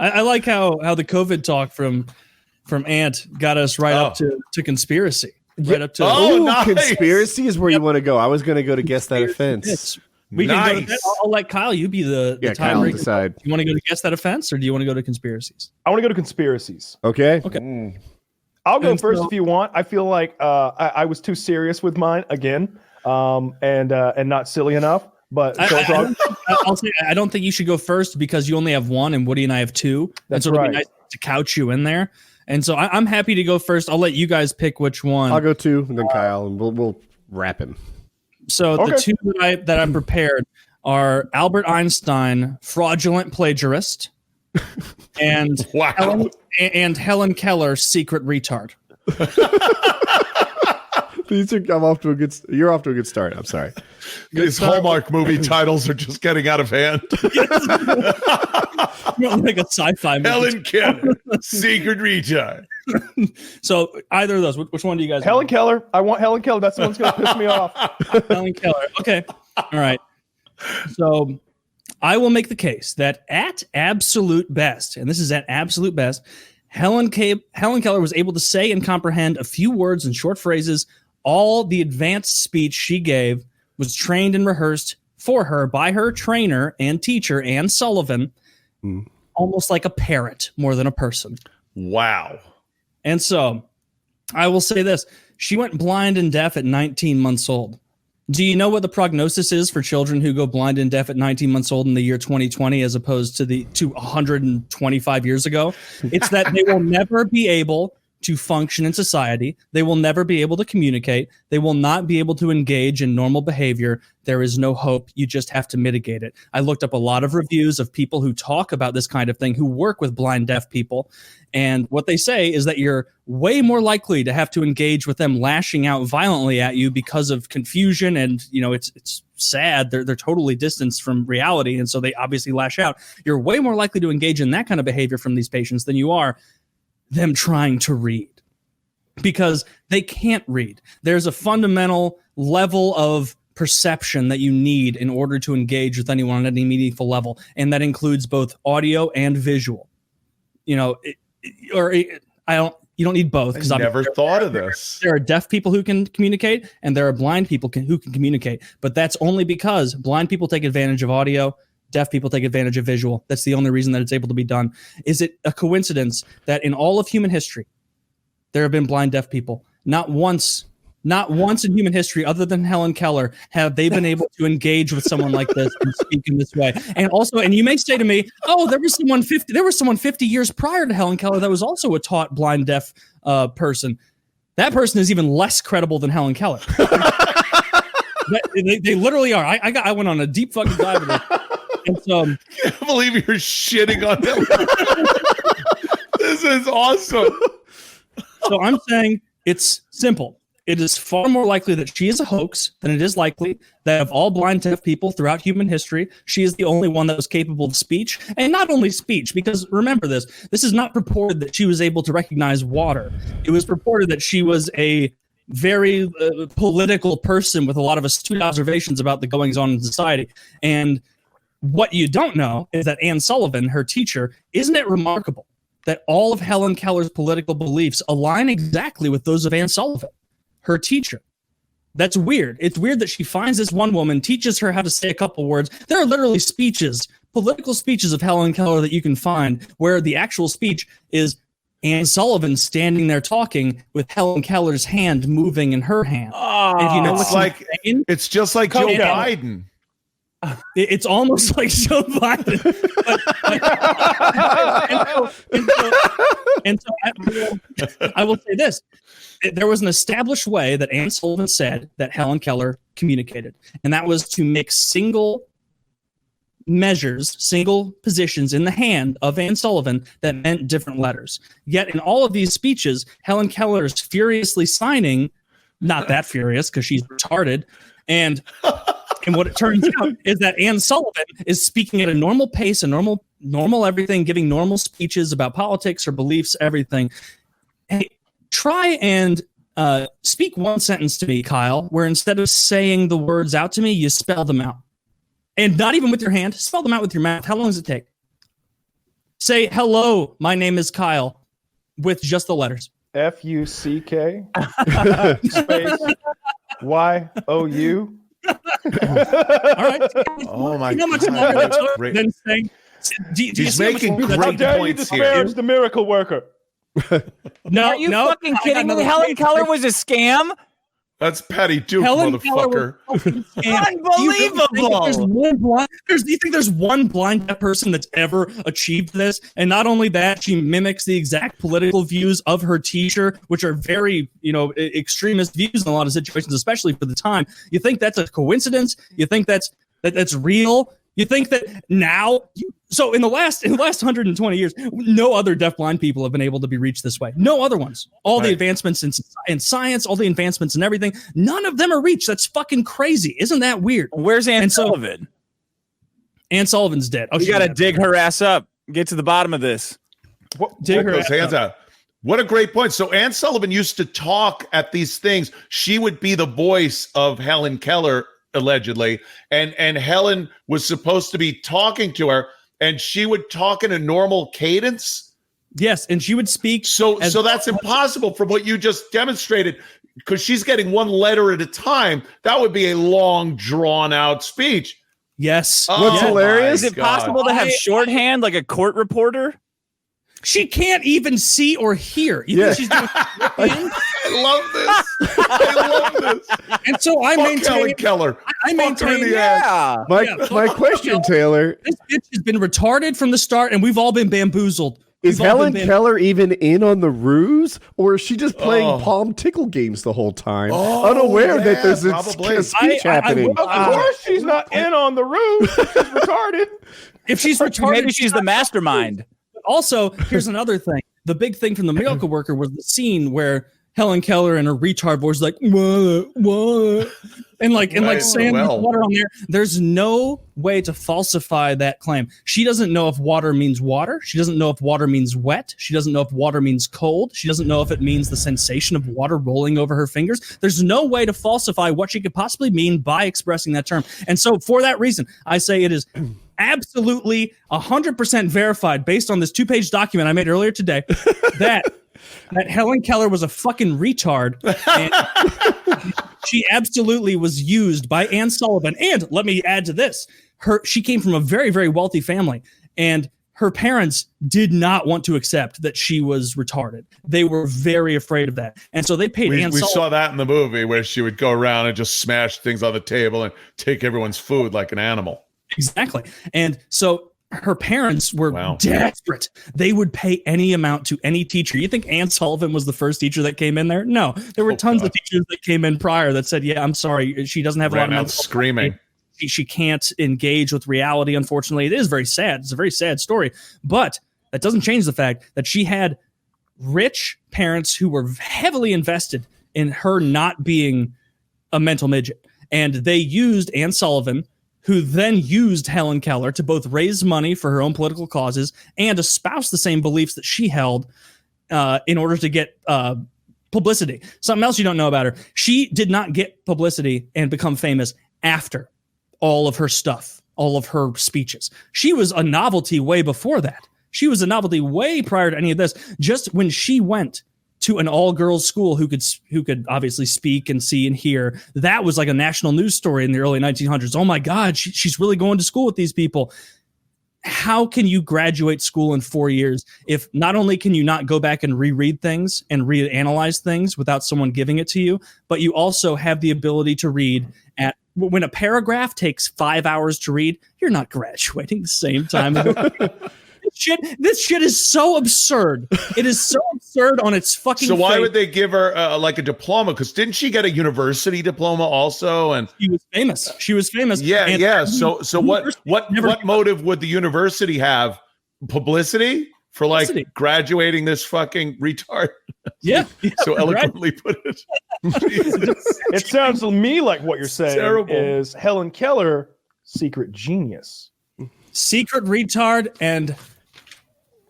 I like how the COVID talk from Ant got us right up to conspiracy. Right up to nice. Conspiracy is where you want to go. I was going to go to guess that offense. We can go to that. I'll let Kyle. You be the Kyle decide. You want to go to guess that offense, or do you want to go to conspiracies? I want to go to conspiracies. Okay. I'll go first if you want. I feel like I was too serious with mine again, and not silly enough. But I'll say I don't think you should go first because you only have one, and Woody and I have two. That's so right. It'd be nice to couch you in there. And so I'm happy to go first. I'll let you guys pick which one. I'll go 2, and then Kyle, and we'll wrap him. So the 2 that I'm prepared are Albert Einstein, fraudulent plagiarist, and Helen Keller, secret retard. I'm off to a good. You're off to a good start. I'm sorry. These Hallmark movie titles are just getting out of hand. Like a sci-fi movie. Helen Keller, secret retard. So either of those, which one do you guys? Helen Keller. I want Helen Keller. That's the one's going to piss me off. Helen Keller. Okay. All right. So I will make the case that at absolute best, and this is at absolute best, Helen Keller was able to say and comprehend a few words and short phrases. All the advanced speech she gave was trained and rehearsed for her by her trainer and teacher, Anne Sullivan, almost like a parrot more than a person. Wow. And so I will say this. She went blind and deaf at 19 months old. Do you know what the prognosis is for children who go blind and deaf at 19 months old in the year 2020 as opposed to 125 years ago? It's that they will never be able to function in society. They will never be able to communicate. They will not be able to engage in normal behavior. There is no hope. You just have to mitigate it. I looked up a lot of reviews of people who talk about this kind of thing, who work with blind, deaf people. And what they say is that you're way more likely to have to engage with them lashing out violently at you because of confusion. And, it's sad. They're totally distanced from reality. And so they obviously lash out. You're way more likely to engage in that kind of behavior from these patients than you are them trying to read, because they can't read. There's a fundamental level of perception that you need in order to engage with anyone on any meaningful level, and that includes both audio and visual. You don't need both, because I never thought of this. There are deaf people who can communicate, and there are blind people who can communicate, but that's only because blind people take advantage of audio. Deaf people take advantage of visual. That's the only reason that it's able to be done. Is it a coincidence that in all of human history, there have been blind, deaf people? Not once in human history, other than Helen Keller, have they been able to engage with someone like this and speak in this way. And also, and you may say to me, "Oh, there was someone 50 years prior to Helen Keller that was also a taught blind, deaf person." That person is even less credible than Helen Keller. They literally are. I went on a deep fucking dive of it. And so, I can't believe you're shitting on him. This is awesome. So I'm saying it's simple. It is far more likely that she is a hoax than it is likely that of all blind, deaf people throughout human history, she is the only one that was capable of speech. And not only speech, because remember this is not purported that she was able to recognize water. It was purported that she was a very political person with a lot of astute observations about the goings on in society. And what you don't know is that Anne Sullivan, her teacher, isn't it remarkable that all of Helen Keller's political beliefs align exactly with those of Anne Sullivan, her teacher? That's weird. It's weird that she finds this one woman, teaches her how to say a couple words. There are literally political speeches of Helen Keller that you can find where the actual speech is Anne Sullivan standing there talking with Helen Keller's hand moving in her hand. Oh, and you know it's just like Joe Biden. It's almost like Joe Biden. I will say this. There was an established way that Anne Sullivan said that Helen Keller communicated, and that was to mix single measures, single positions in the hand of Anne Sullivan that meant different letters. Yet in all of these speeches, Helen Keller is furiously signing, not that furious because she's retarded, and what it turns out is that Anne Sullivan is speaking at a normal pace, a normal everything, giving normal speeches about politics, her beliefs, everything. Hey, try and speak one sentence to me, Kyle, where instead of saying the words out to me, you spell them out. And not even with your hand, spell them out with your mouth. How long does it take? Say, "Hello, my name is Kyle," with just the letters. Fuck space YOU. All right. Oh my God. Then saying, he's making great points here. The miracle worker. No, are you fucking kidding me? Helen Keller was a scam? That's Patty Duke, motherfucker. Unbelievable. Do you think there's one blind deaf person that's ever achieved this? And not only that, she mimics the exact political views of her teacher, which are very, extremist views in a lot of situations, especially for the time. You think that's a coincidence? You think that's real? You think that now? So in the last 120 years, no other deafblind people have been able to be reached this way. No other ones. All the advancements in science, all the advancements in everything, none of them are reached. That's fucking crazy. Isn't that weird? Where's Anne Sullivan? Anne Sullivan's dead. You got to dig her ass up. Get to the bottom of this. Dig her hands out. What a great point. So Anne Sullivan used to talk at these things. She would be the voice of Helen Keller, allegedly, and Helen was supposed to be talking to her, and she would talk in a normal cadence. Yes, and she would speak. So that's impossible from what you just demonstrated, because she's getting one letter at a time. That would be a long, drawn-out speech. Yes. What's hilarious? Is it possible to have shorthand like a court reporter? She can't even see or hear. You think she's doing I love this. I love this. And so I maintain Helen Keller. I maintain My question, Taylor. This bitch has been retarded from the start, and we've all been bamboozled. Is Helen Keller even in on the ruse, or is she just playing palm tickle games the whole time, unaware that there's a speech happening? Of course, she's not in on the ruse. She's retarded. If she's retarded, maybe she's the mastermind. Also, here's another thing. The big thing from the miracle worker was the scene where Helen Keller and her retard voice like what, and like saying water on there. There's no way to falsify that claim. She doesn't know if water means water. She doesn't know if water means wet. She doesn't know if water means cold. She doesn't know if it means the sensation of water rolling over her fingers. There's no way to falsify what she could possibly mean by expressing that term. And so for that reason, I say it is absolutely 100% verified based on this 2-page document I made earlier today that Helen Keller was a fucking retard, and she absolutely was used by Anne Sullivan. And let me add to this, she came from a very, very wealthy family, and her parents did not want to accept that she was retarded. They were very afraid of that. And so they paid Anne Sullivan. We saw that in the movie where she would go around and just smash things on the table and take everyone's food like an animal. Exactly. And so her parents were desperate. They would pay any amount to any teacher. You think Anne Sullivan was the first teacher that came in there? No, there were tons of teachers that came in prior that said, yeah, I'm sorry, she doesn't have a lot of mental screaming. She can't engage with reality, unfortunately. It is very sad. It's a very sad story. But that doesn't change the fact that she had rich parents who were heavily invested in her not being a mental midget. And they used Anne Sullivan, who then used Helen Keller to both raise money for her own political causes and espouse the same beliefs that she held in order to get publicity. Something else you don't know about her. She did not get publicity and become famous after all of her stuff, all of her speeches. She was a novelty way before that. She was a novelty way prior to any of this. Just when she went to an all-girls school who could obviously speak and see and hear, that was like a national news story in the early 1900s. Oh my God, she's really going to school with these people. How can you graduate school in 4 years if not only can you not go back and reread things and reanalyze things without someone giving it to you, but you also have the ability to read when a paragraph takes 5 hours to read, you're not graduating the same time. This shit is so absurd. It is so absurd on its fucking. So why would they give her like a diploma? Because didn't she get a university diploma also? And she was famous. She was famous. Yeah, and yeah. So what motive would the university have? Publicity for like graduating this fucking retard? Yeah. So eloquently put it. It sounds to me like what you're saying is Helen Keller, secret genius, secret retard, and.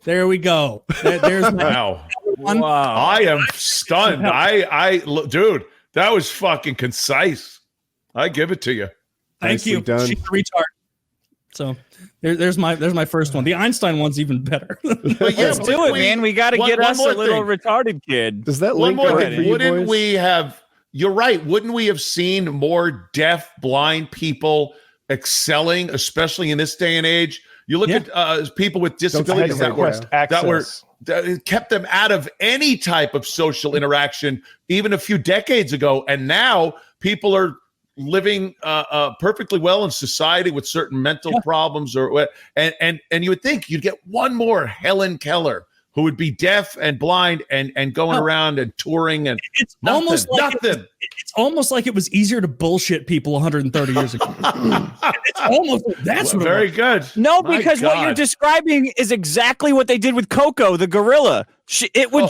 There we go. There's wow. I am stunned. Dude, that was fucking concise. I give it to you. Thank you. She's a retard. So there's my first one. The Einstein one's even better. But let's do it, man. We got to get us a little retarded kid. Does that one more thing? Wouldn't we have? You're right. Wouldn't we have seen more deaf, blind people excelling, especially in this day and age? You look at people with disabilities that kept them out of any type of social interaction even a few decades ago. And now people are living perfectly well in society with certain mental problems and you would think you'd get one more Helen Keller who would be deaf and blind and going around and touring and it's almost like it's almost like it was easier to bullshit people 130 years ago. It's almost that's what very good. No, because what you're describing is exactly what they did with Coco, the gorilla. It would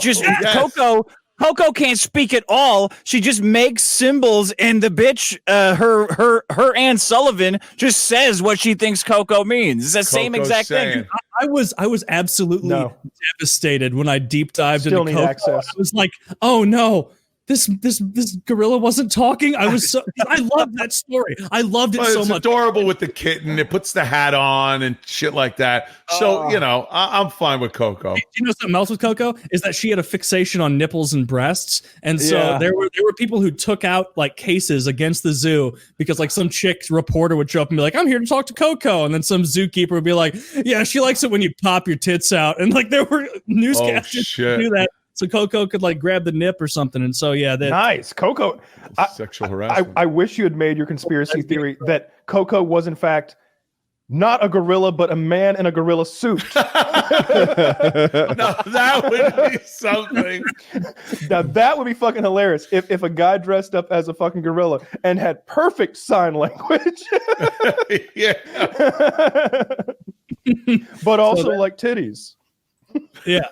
Coco can't speak at all. She just makes symbols, and the bitch, her Anne Sullivan, just says what she thinks Coco means. It's the same exact thing. I was absolutely devastated when I deep dived into Coco. Access. I was like, oh no, this gorilla wasn't talking. I loved that story. I loved it so it's much. Adorable with the kitten. It puts the hat on and shit like that. So, I'm fine with Coco. You know something else with Coco is that she had a fixation on nipples and breasts. And so there were people who took out like cases against the zoo because like some chick reporter would show up and be like, I'm here to talk to Coco. And then some zookeeper would be like, yeah, she likes it when you pop your tits out. And like there were newscasters who do that. So Coco could like grab the nip or something. And so, nice. Coco. Sexual harassment. I wish you had made your conspiracy theory that Coco was in fact not a gorilla, but a man in a gorilla suit. No, that would be something. Now that would be fucking hilarious if a guy dressed up as a fucking gorilla and had perfect sign language. Yeah. But also like titties. Yeah.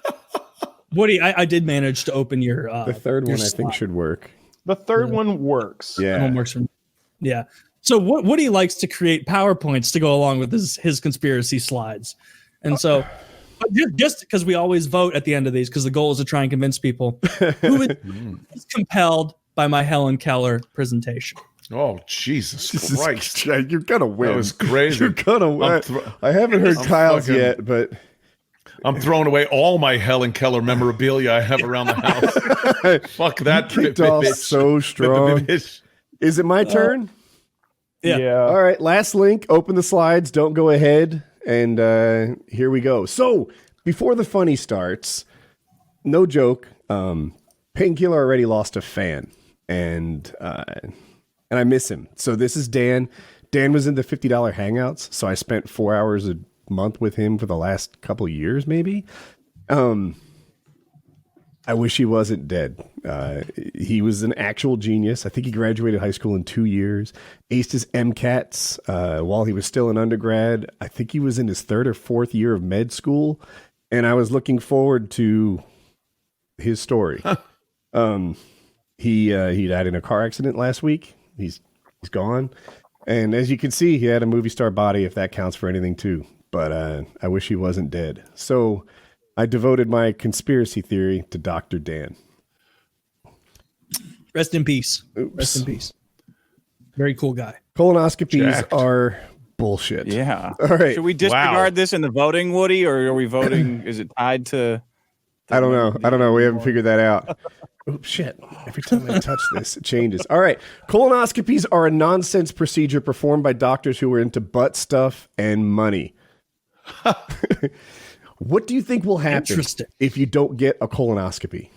Woody, I did manage to open your the third one I think should work. The third one works. Yeah. One works for me. Yeah. So Woody likes to create PowerPoints to go along with his conspiracy slides. And so just because we always vote at the end of these, because the goal is to try and convince people who is compelled by my Helen Keller presentation. Oh, Jesus Christ. You're going to win. That was crazy. You're going to win. I haven't heard Kyle's yet, but... I'm throwing away all my Helen Keller memorabilia I have around the house. Fuck that. Kicked off so strong. Is it my turn? Yeah. All right. Last link. Open the slides. Don't go ahead. And here we go. So before the funny starts, no joke. Painkiller already lost a fan, and I miss him. So this is Dan. Dan was in the $50 Hangouts. So I spent 4 hours a month with him for the last couple of years, maybe. I wish he wasn't dead. He was an actual genius. I think he graduated high school in 2 years, aced his MCATs while he was still an undergrad. I think he was in his 3rd or 4th year of med school, and I was looking forward to his story. He died in a car accident last week. He's gone, and as you can see, he had a movie star body, if that counts for anything too. But I wish he wasn't dead. So I devoted my conspiracy theory to Dr. Dan. Rest in peace. Oops. Rest in peace. Very cool guy. Colonoscopies are bullshit. Yeah. All right. Should we disregard this in the voting, Woody, or are we voting? Is it tied to? I don't know. We haven't figured that out. Oops, shit. Every time I touch this, it changes. All right. Colonoscopies are a nonsense procedure performed by doctors who are into butt stuff and money. What do you think will happen if you don't get a colonoscopy?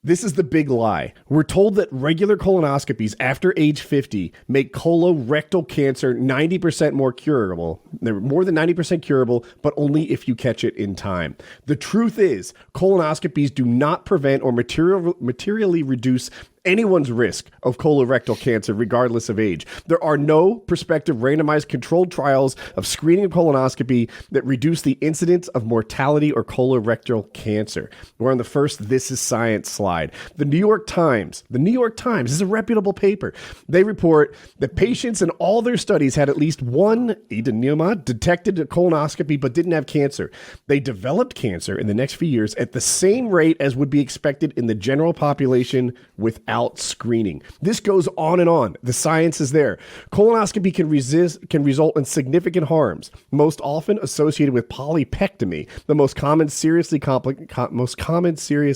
This is the big lie. We're told that regular colonoscopies after age 50 make colorectal cancer 90% more curable. They're more than 90% curable, but only if you catch it in time. The truth is, colonoscopies do not prevent or materially reduce anyone's risk of colorectal cancer, regardless of age. There are no prospective randomized controlled trials of screening and colonoscopy that reduce the incidence of mortality or colorectal cancer. We're on the first This Is Science slide. The New York Times is a reputable paper. They report that patients in all their studies had at least one adenoma detected at colonoscopy but didn't have cancer. They developed cancer in the next few years at the same rate as would be expected in the general population without screening. This goes on and on. The science is there. Colonoscopy can result in significant harms, most often associated with polypectomy, the most common serious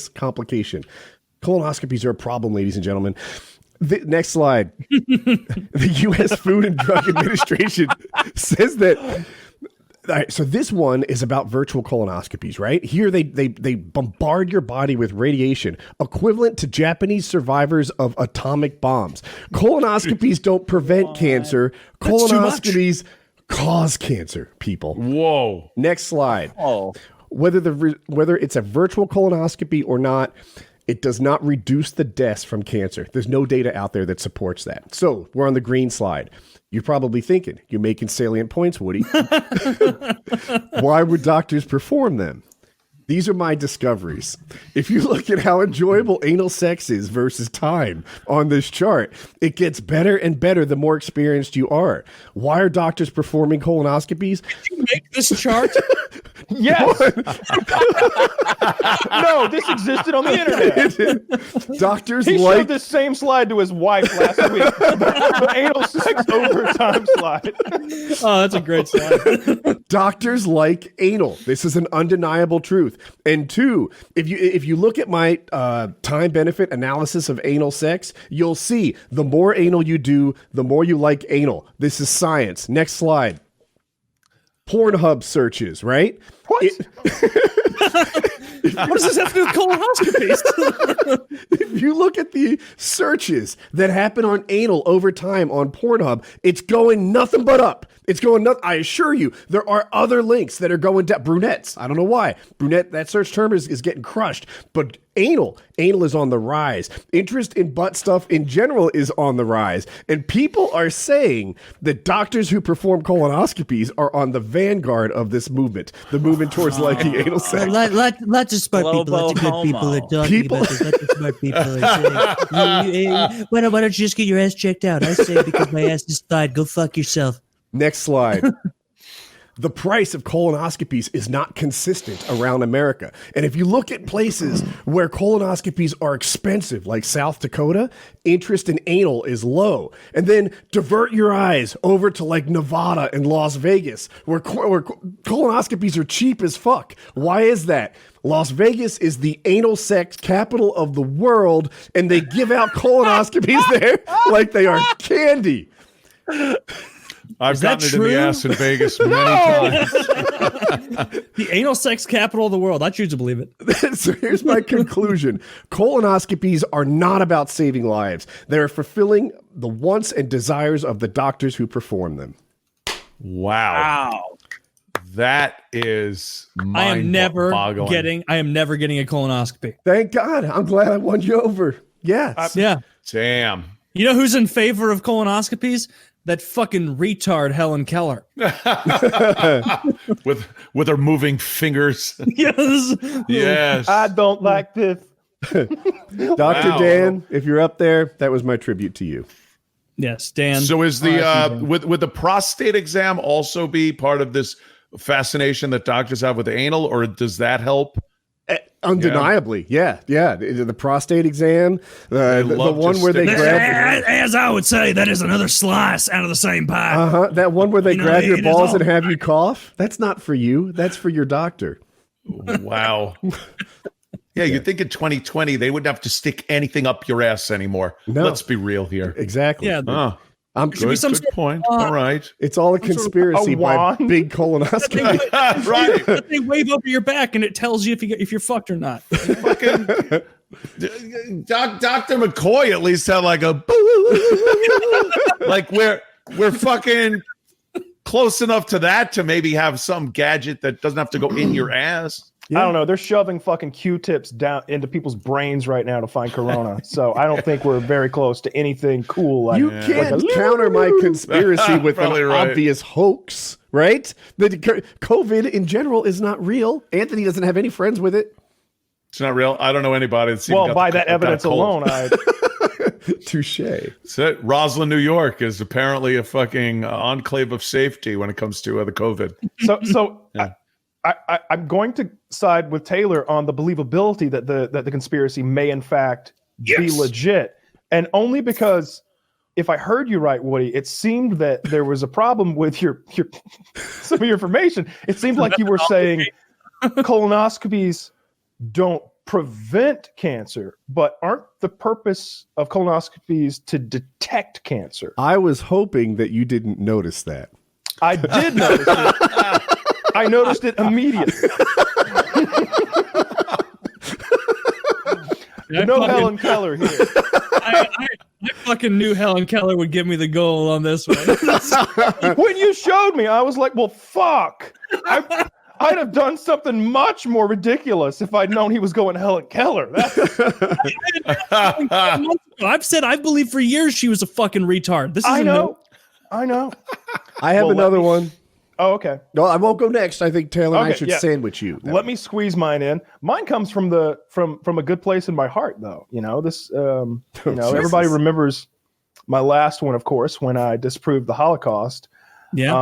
complication. Colonoscopies are a problem, ladies and gentlemen. The next slide. The U.S. Food and Drug Administration says that. All right, so this one is about virtual colonoscopies, right? Here they bombard your body with radiation, equivalent to Japanese survivors of atomic bombs. Colonoscopies don't prevent cancer. Colonoscopies cause cancer, people. Whoa. Next slide. Oh. Whether it's a virtual colonoscopy or not, it does not reduce the deaths from cancer. There's no data out there that supports that. So we're on the green slide. You're probably thinking, you're making salient points, Woody. Why would doctors perform them? These are my discoveries. If you look at how enjoyable anal sex is versus time on this chart, it gets better and better the more experienced you are. Why are doctors performing colonoscopies? Did you make this chart? Yes. No, this existed on the internet. Doctors He like showed this same slide to his wife last week. The anal sex overtime slide. Oh, that's a great slide. doctors like anal. This is an undeniable truth. And two, if you look at my time benefit analysis of anal sex, you'll see the more anal you do, the more you like anal. This is science. Next slide. Pornhub searches, right? What? What does this have to do with colonoscopies? If you look at the searches that happen on anal over time on Pornhub, it's going nothing but up. It's going nothing. I assure you, there are other links that are going down. Brunettes. I don't know why. Brunette, that search term is getting crushed. But anal is on the rise. Interest in butt stuff in general is on the rise. And people are saying that doctors who perform colonoscopies are on the vanguard of this movement, the movement towards liking anal sex. Lots of smart people, lots of good people are talking about this. Lots of smart people are saying, why don't you just get your ass checked out? I say because my ass is fine. Go fuck yourself. Next slide. The price of colonoscopies is not consistent around America. And if you look at places where colonoscopies are expensive, like South Dakota, interest in anal is low. And then divert your eyes over to like Nevada and Las Vegas, where colonoscopies are cheap as fuck. Why is that? Las Vegas is the anal sex capital of the world, and they give out colonoscopies there like they are candy. I've gotten it in the ass in Vegas many times. The anal sex capital of the world. I choose to believe it. So here's my conclusion. Colonoscopies are not about saving lives. They're fulfilling the wants and desires of the doctors who perform them. Wow. That is I am never mind-boggling. getting a colonoscopy. Thank God. I'm glad I won you over. Yeah. Yeah. Damn. You know who's in favor of colonoscopies? That fucking retard Helen Keller. with her moving fingers. Yes. Yes. I don't like this. Dr. Dan, if you're up there, that was my tribute to you. Yes, Dan. So is the would the prostate exam also be part of this fascination that doctors have with the anal, or does that help? Undeniably, yeah. The prostate exam, the one where they grab. As I would say, that is another slice out of the same pie. That one where they grab your balls and have you cough. That's not for you. That's for your doctor. Wow. Yeah, you'd think in 2020 they wouldn't have to stick anything up your ass anymore. No. Let's be real here. Exactly. Yeah. Good point. All right. It's all a conspiracy by big colonoscopy. Right. They wave over your back and it tells you if you're fucked or not. Fucking Dr. McCoy at least had like a like we're fucking close enough to that to maybe have some gadget that doesn't have to go in your ass. Yeah. I don't know. They're shoving fucking Q-tips down into people's brains right now to find corona. So I don't think we're very close to anything cool. You can't counter my conspiracy with an obvious hoax, right? The COVID in general is not real. Anthony doesn't have any friends with it. It's not real. I don't know anybody that's well, by that evidence alone, touche. That's it. Roslyn, New York is apparently a fucking enclave of safety when it comes to the COVID. So yeah. I'm going to side with Taylor on the believability that the conspiracy may in fact be legit, and only because if I heard you right, Woody, it seemed that there was a problem with your some of your information. It seemed like you were saying colonoscopies don't prevent cancer, but aren't the purpose of colonoscopies to detect cancer? I was hoping that you didn't notice that. I did notice it. I noticed it immediately. Helen Keller here. I fucking knew Helen Keller would give me the goal on this one. When you showed me, I was like, well, fuck. I'd have done something much more ridiculous if I'd known he was going Helen Keller. I've said I believe for years she was a fucking retard. I know. I have another one. Oh, okay. No, I won't go next. I think Taylor and I should sandwich you. Let me squeeze mine in. Mine comes from a good place in my heart, though. Everybody remembers my last one, of course, when I disproved the Holocaust. Yeah.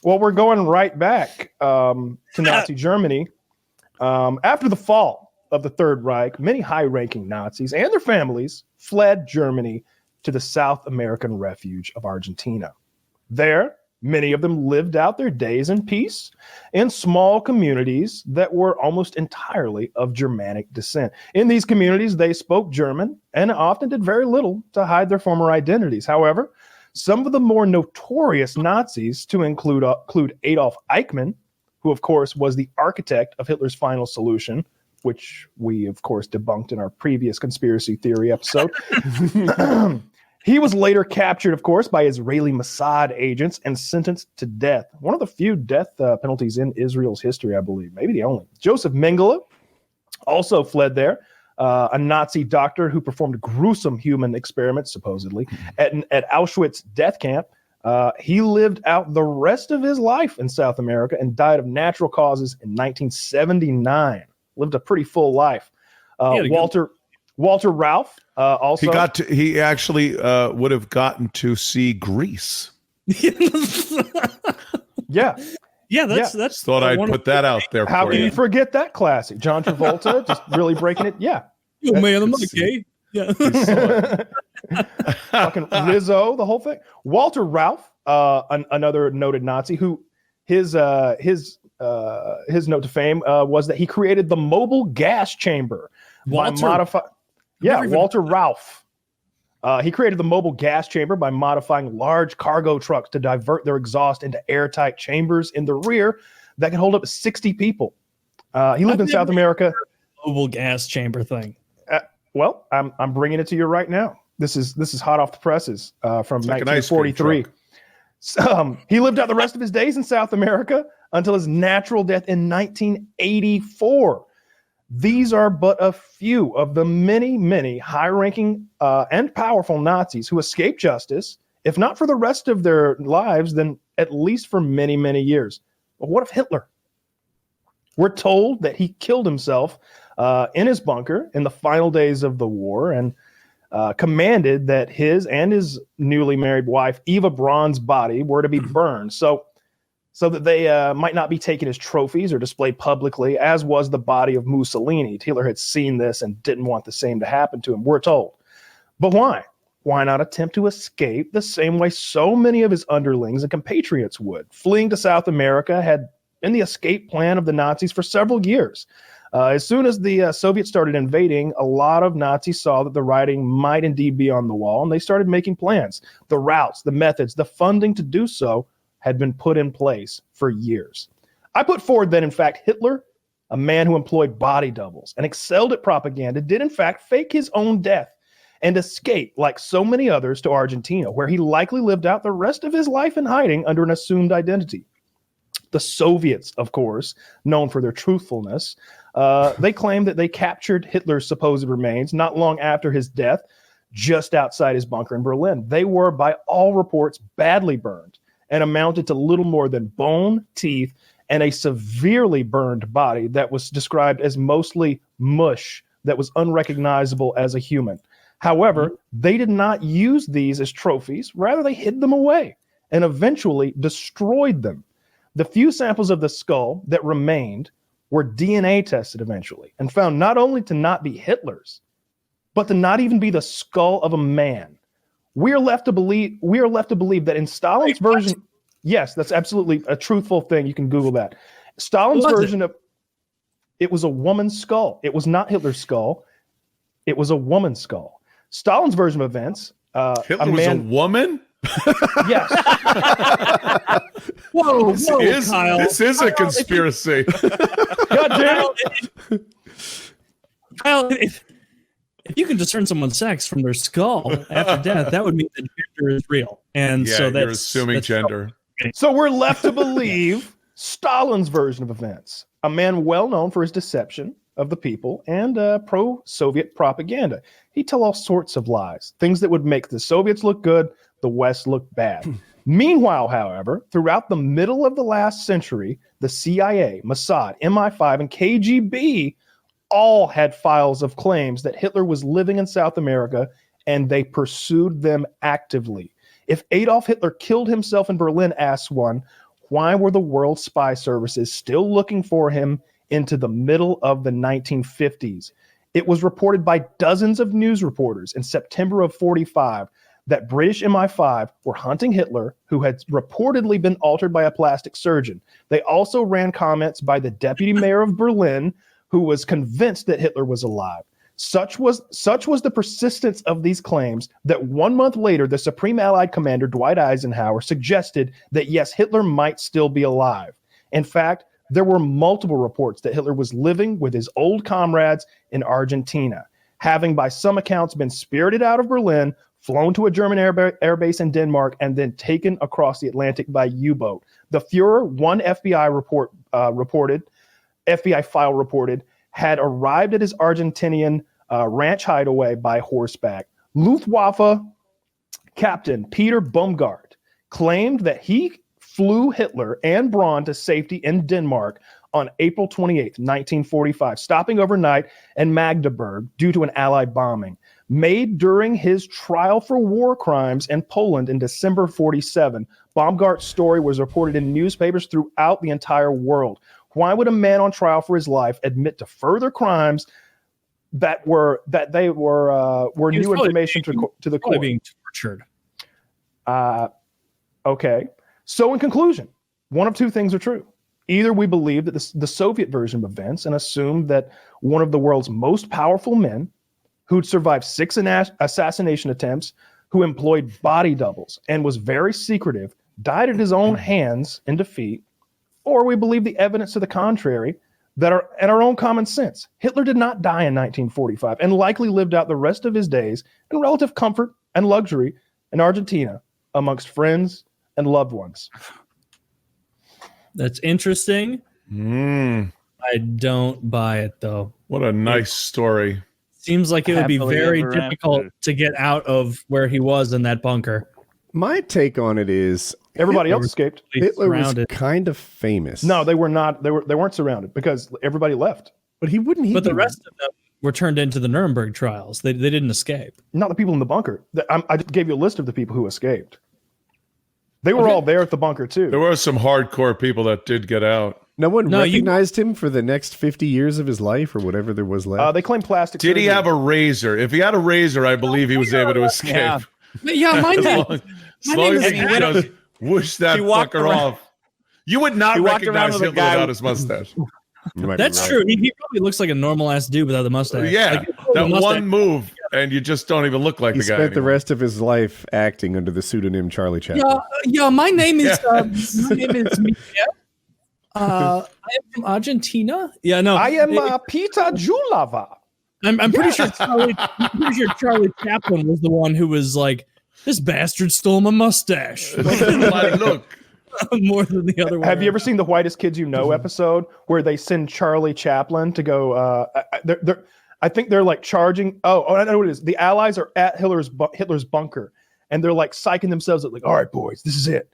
Well, we're going right back to Nazi Germany. After the fall of the Third Reich, many high-ranking Nazis and their families fled Germany to the South American refuge of Argentina. There, many of them lived out their days in peace in small communities that were almost entirely of Germanic descent. In these communities, they spoke German and often did very little to hide their former identities. However, some of the more notorious Nazis, to include Adolf Eichmann, who, of course, was the architect of Hitler's final solution, which we, of course, debunked in our previous conspiracy theory episode. He was later captured, of course, by Israeli Mossad agents and sentenced to death. One of the few death penalties in Israel's history, I believe, maybe the only. Joseph Mengele also fled there, a Nazi doctor who performed gruesome human experiments, supposedly, at Auschwitz death camp. He lived out the rest of his life in South America and died of natural causes in 1979. Lived a pretty full life. Walter Ralph also. He actually would have gotten to see Grease. Yeah. Yeah, that's thought I'd put that out there. How can you forget that classic? John Travolta just really breaking it. Yeah. You man, I'm okay. Yeah. Fucking Rizzo, the whole thing. Walter Ralph, another noted Nazi who his note to fame was that he created the mobile gas chamber. Walter Ralph. He created the mobile gas chamber by modifying large cargo trucks to divert their exhaust into airtight chambers in the rear that can hold up to 60 people. He lived in South America. Mobile gas chamber thing. Well, I'm bringing it to you right now. This is hot off the presses from 1943. He lived out the rest of his days in South America until his natural death in 1984. These are but a few of the many, many high-ranking and powerful Nazis who escaped justice, if not for the rest of their lives, then at least for many, many years. But what of Hitler? We're told that he killed himself in his bunker in the final days of the war and commanded that his and his newly married wife, Eva Braun's body, were to be burned. So that they might not be taken as trophies or displayed publicly, as was the body of Mussolini. Hitler had seen this and didn't want the same to happen to him, we're told. But why? Why not attempt to escape the same way so many of his underlings and compatriots would? Fleeing to South America had been the escape plan of the Nazis for several years. As soon as the Soviets started invading, a lot of Nazis saw that the writing might indeed be on the wall, and they started making plans. The routes, the methods, the funding to do so had been put in place for years. I put forward that, in fact, Hitler, a man who employed body doubles and excelled at propaganda, did, in fact, fake his own death and escape, like so many others, to Argentina, where he likely lived out the rest of his life in hiding under an assumed identity. The Soviets, of course, known for their truthfulness, they claimed that they captured Hitler's supposed remains not long after his death, just outside his bunker in Berlin. They were, by all reports, badly burned and amounted to little more than bone, teeth, and a severely burned body that was described as mostly mush that was unrecognizable as a human. However, they did not use these as trophies. Rather, they hid them away and eventually destroyed them. The few samples of the skull that remained were DNA tested eventually and found not only to not be Hitler's, but to not even be the skull of a man. We are left to believe that in Stalin's version, yes, that's absolutely a truthful thing. You can Google that. Stalin's version of it was a woman's skull. It was not Hitler's skull. It was a woman's skull. Stalin's version of events. Hitler was a woman? Yes. Whoa, Kyle. This is a conspiracy. God damn it. Kyle, if you can discern someone's sex from their skull after death, that would mean that gender is real. And so that's you're assuming gender. So we're left to believe Stalin's version of events, a man well known for his deception of the people and pro-Soviet propaganda. He'd tell all sorts of lies, things that would make the Soviets look good, the West looked bad. Meanwhile, however, throughout the middle of the last century, the CIA, Mossad, MI5, and KGB all had files of claims that Hitler was living in South America, and they pursued them actively. If Adolf Hitler killed himself in Berlin, asks one, why were the world spy services still looking for him into the middle of the 1950s? It was reported by dozens of news reporters in September of 45 that British MI5 were hunting Hitler, who had reportedly been altered by a plastic surgeon. They also ran comments by the deputy mayor of Berlin, who was convinced that Hitler was alive. Such was the persistence of these claims that 1 month later, the Supreme Allied Commander Dwight Eisenhower suggested that yes, Hitler might still be alive. In fact, there were multiple reports that Hitler was living with his old comrades in Argentina, having by some accounts been spirited out of Berlin, flown to a German air base in Denmark, and then taken across the Atlantic by U-boat. The Fuhrer, one FBI file reported, had arrived at his Argentinian ranch hideaway by horseback. Luftwaffe Captain Peter Baumgart claimed that he flew Hitler and Braun to safety in Denmark on April 28, 1945, stopping overnight in Magdeburg due to an Allied bombing. Made during his trial for war crimes in Poland in December 47, Baumgart's story was reported in newspapers throughout the entire world. Why would a man on trial for his life admit to further crimes that were new information to the court? Being tortured. Okay. So in conclusion, one of two things are true. Either we believe that the Soviet version of events and assume that one of the world's most powerful men who'd survived 6 assassination attempts, who employed body doubles and was very secretive, died at his own hands in defeat, or we believe the evidence to the contrary that are in our own common sense. Hitler did not die in 1945 and likely lived out the rest of his days in relative comfort and luxury in Argentina amongst friends and loved ones. That's interesting. I don't buy it, though. What a nice story. Seems like it would be Happily very ever difficult after. to get out of where he was in that bunker. My take on it is Everybody else escaped. Hitler was Surrounded. kind of famous. No, they were not. They weren't surrounded because everybody left. but he wouldn't. But the rest of them were turned into the Nuremberg trials. They didn't escape. Not the people in the bunker. I just gave you a list of the people who escaped. They were all there at the bunker too. There were some hardcore people that did get out. No one recognized him for the next 50 years of his life or whatever there was left. They claim plastic. Did he surgery. have a razor? If he had a razor, I believe he was able to escape. Yeah. Yeah, my name. As long as he just whoosh that fucker off. You would not recognize Hitler without his mustache. That's true. He probably looks like a normal ass dude without the mustache. Yeah, that one move, and you just don't even look like He the guy. spent the anymore. rest of his life acting under the pseudonym Charlie Chaplin. Yeah. My name is Miguel. I am from Argentina. Yeah, no. I am Peter Julava. I'm pretty sure Charlie Chaplin was the one who was like, this bastard stole my mustache. Look. More than the other one. Have you ever seen the Whitest Kids You Know episode where they send Charlie Chaplin to go? I think they're like charging. Oh, I know what it is. The Allies are at Hitler's bunker, and they're like psyching themselves up, like, "All right, boys, this is it.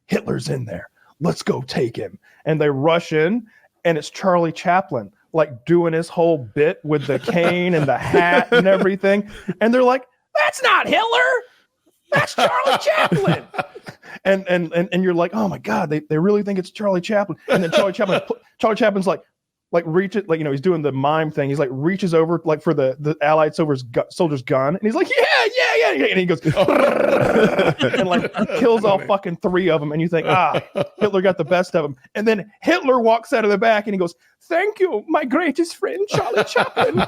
Hitler's in there. Let's go take him." And they rush in, and it's Charlie Chaplin, like doing his whole bit with the cane and the hat and everything. And they're like, "That's not Hitler. That's Charlie Chaplin." And you're like, oh my God, they really think it's Charlie Chaplin. And then Charlie Chaplin's like reaches, like, you know, he's doing the mime thing. He's like reaches over like for the Allied soldier's gun, and he's like, yeah, and he goes and like kills all fucking 3 of them. And you think, Hitler got the best of them. And then Hitler walks out of the back and he goes, "Thank you, my greatest friend, Charlie Chaplin."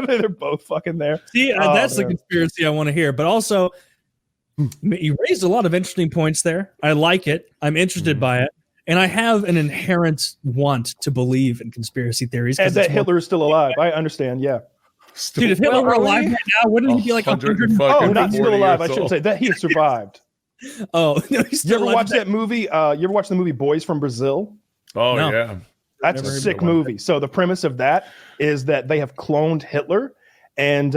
They're both fucking there. See, that's the conspiracy I want to hear. But also, you raised a lot of interesting points there. I like it. I'm interested by it. And I have an inherent want to believe in conspiracy theories. And that Hitler is still alive. I understand, yeah. Dude, if Hitler were alive right now, wouldn't he be like 100? Oh, not still alive. I shouldn't say that. He survived. Oh, no, he's You still ever alive. watch that movie? You ever watch the movie Boys from Brazil? Oh, No. yeah. That's a sick movie. So the premise of that is that they have cloned Hitler, And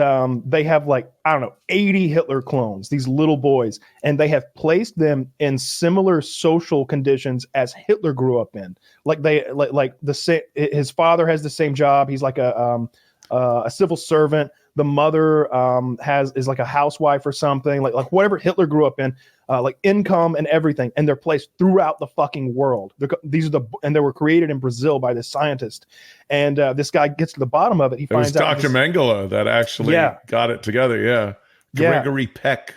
they have like, I don't know, 80 Hitler clones, these little boys, and they have placed them in similar social conditions as Hitler grew up in. Like his father has the same job. He's like a civil servant. The mother is like a housewife or something, like whatever Hitler grew up in, like income and everything, and they're placed throughout the fucking world. And they were created in Brazil by this scientist, and this guy gets to the bottom of it. He finds out Dr. Mengele that actually got it together. Yeah, Gregory Peck.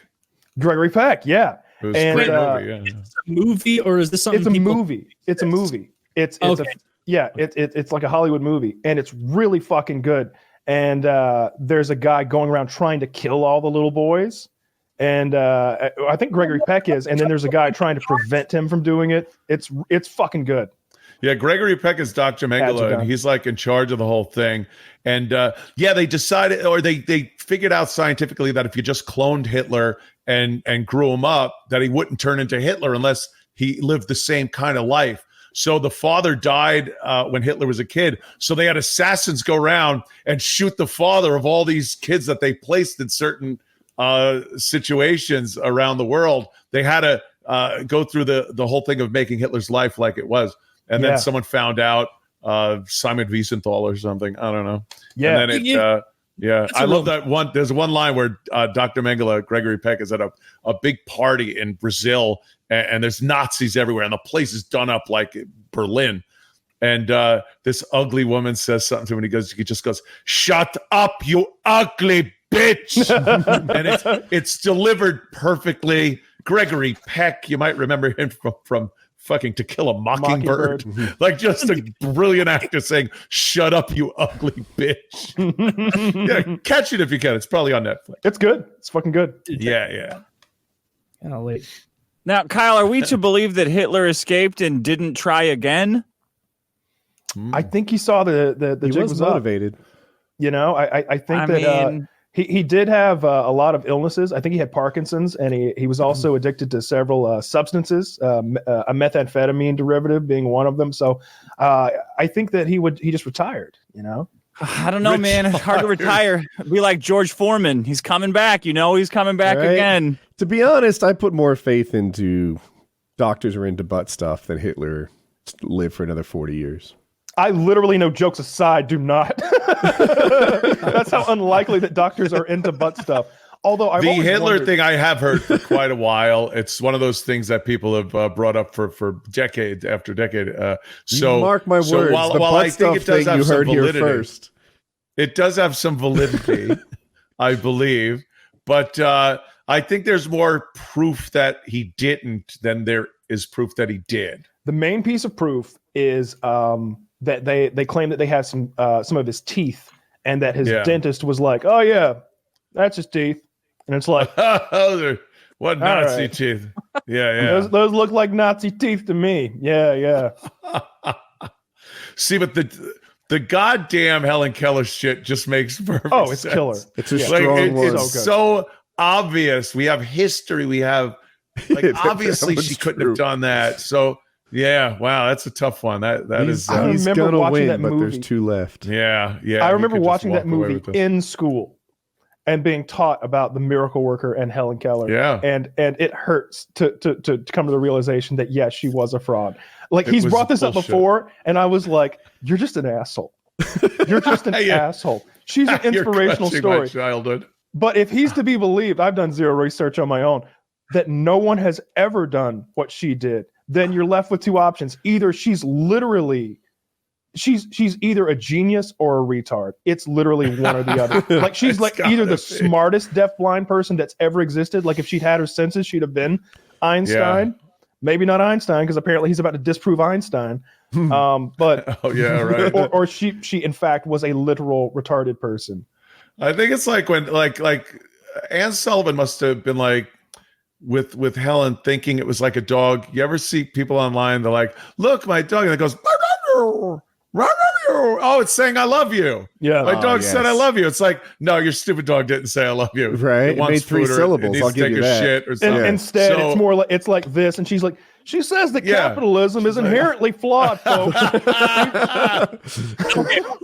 Gregory Peck. Yeah, it was a great movie. Yeah. Is it a movie or is this something? It's a movie. It's a movie. It's it's like a Hollywood movie, and it's really fucking good. And there's a guy going around trying to kill all the little boys. And I think Gregory Peck is. And then there's a guy trying to prevent him from doing it. It's fucking good. Yeah, Gregory Peck is Dr. Mengele, and he's like in charge of the whole thing. And they decided, or they figured out scientifically that if you just cloned Hitler and grew him up, that he wouldn't turn into Hitler unless he lived the same kind of life. So the father died when Hitler was a kid. So they had assassins go around and shoot the father of all these kids that they placed in certain situations around the world. They had to go through the whole thing of making Hitler's life like it was. And then someone found out, Simon Wiesenthal or something. I don't know. Yeah. And then I love that one. There's one line where Dr. Mengele, Gregory Peck, is at a big party in Brazil, and there's Nazis everywhere, and the place is done up like Berlin. And this ugly woman says something to him, and he just goes, "Shut up, you ugly bitch!" And it's delivered perfectly. Gregory Peck, you might remember him from fucking To Kill a Mockingbird. Like just a brilliant actor saying, "Shut up, you ugly bitch." Yeah, catch it if you can. It's probably on Netflix. It's good. It's fucking good. Yeah. Golly. Now, Kyle, are we to believe that Hitler escaped and didn't try again? I think he saw the jig was motivated. Up. You know, I think that he did have a lot of illnesses. I think he had Parkinson's, and he was also addicted to several substances, a methamphetamine derivative being one of them. So I think that he just retired, you know? I don't know, man. It's hard to retire. Be like George Foreman. He's coming back. You know, he's coming back again. To be honest, I put more faith into doctors are into butt stuff than Hitler lived for another 40 years. I literally, no jokes aside, do not. That's how unlikely that doctors are into butt stuff. Although the Hitler thing I have heard for quite a while. It's one of those things that people have brought up for decade after decade. So mark my words. While I think it does have some validity, first. It does have some validity, I believe. But I think there's more proof that he didn't than there is proof that he did. The main piece of proof is that they claim that they have some of his teeth, and that his dentist was like, "Oh yeah, that's his teeth," and it's like, what Nazi teeth? Yeah. Those look like Nazi teeth to me. Yeah. See, but the goddamn Helen Keller shit just makes perfect sense. Oh, it's killer. It's a strong word. It's so obvious. We have history. We have obviously she couldn't have done that. So. Yeah, wow, that's a tough one. That is. I remember watching that movie. But there's two left. Yeah. I remember watching that movie in school and being taught about the miracle worker and Helen Keller. Yeah, and it hurts to come to the realization that yes, she was a fraud. Like he's brought this up before, and I was like, "You're just an asshole. You're just an asshole." She's an inspirational story. My childhood. But if he's to be believed, I've done zero research on my own, that no one has ever done what she did. Then you're left with two options. Either she's either a genius or a retard. It's literally one or the other. Like she's like either the smartest deafblind person that's ever existed. Like if she'd had her senses, she'd have been Einstein. Yeah. Maybe not Einstein, because apparently he's about to disprove Einstein. But right. or she in fact was a literal retarded person. I think it's like when like Anne Sullivan must have been like with Helen thinking it was like a dog. You ever see people online? They're like, "Look, my dog," and it goes, "Oh, it's saying I love you." Yeah, my dog said I love you. It's like, no, your stupid dog didn't say I love you. Right, it made 3 syllables. I'll give you that. Shit or something. Instead, it's more like it's like this, and she's like, she says that capitalism is inherently flawed, folks.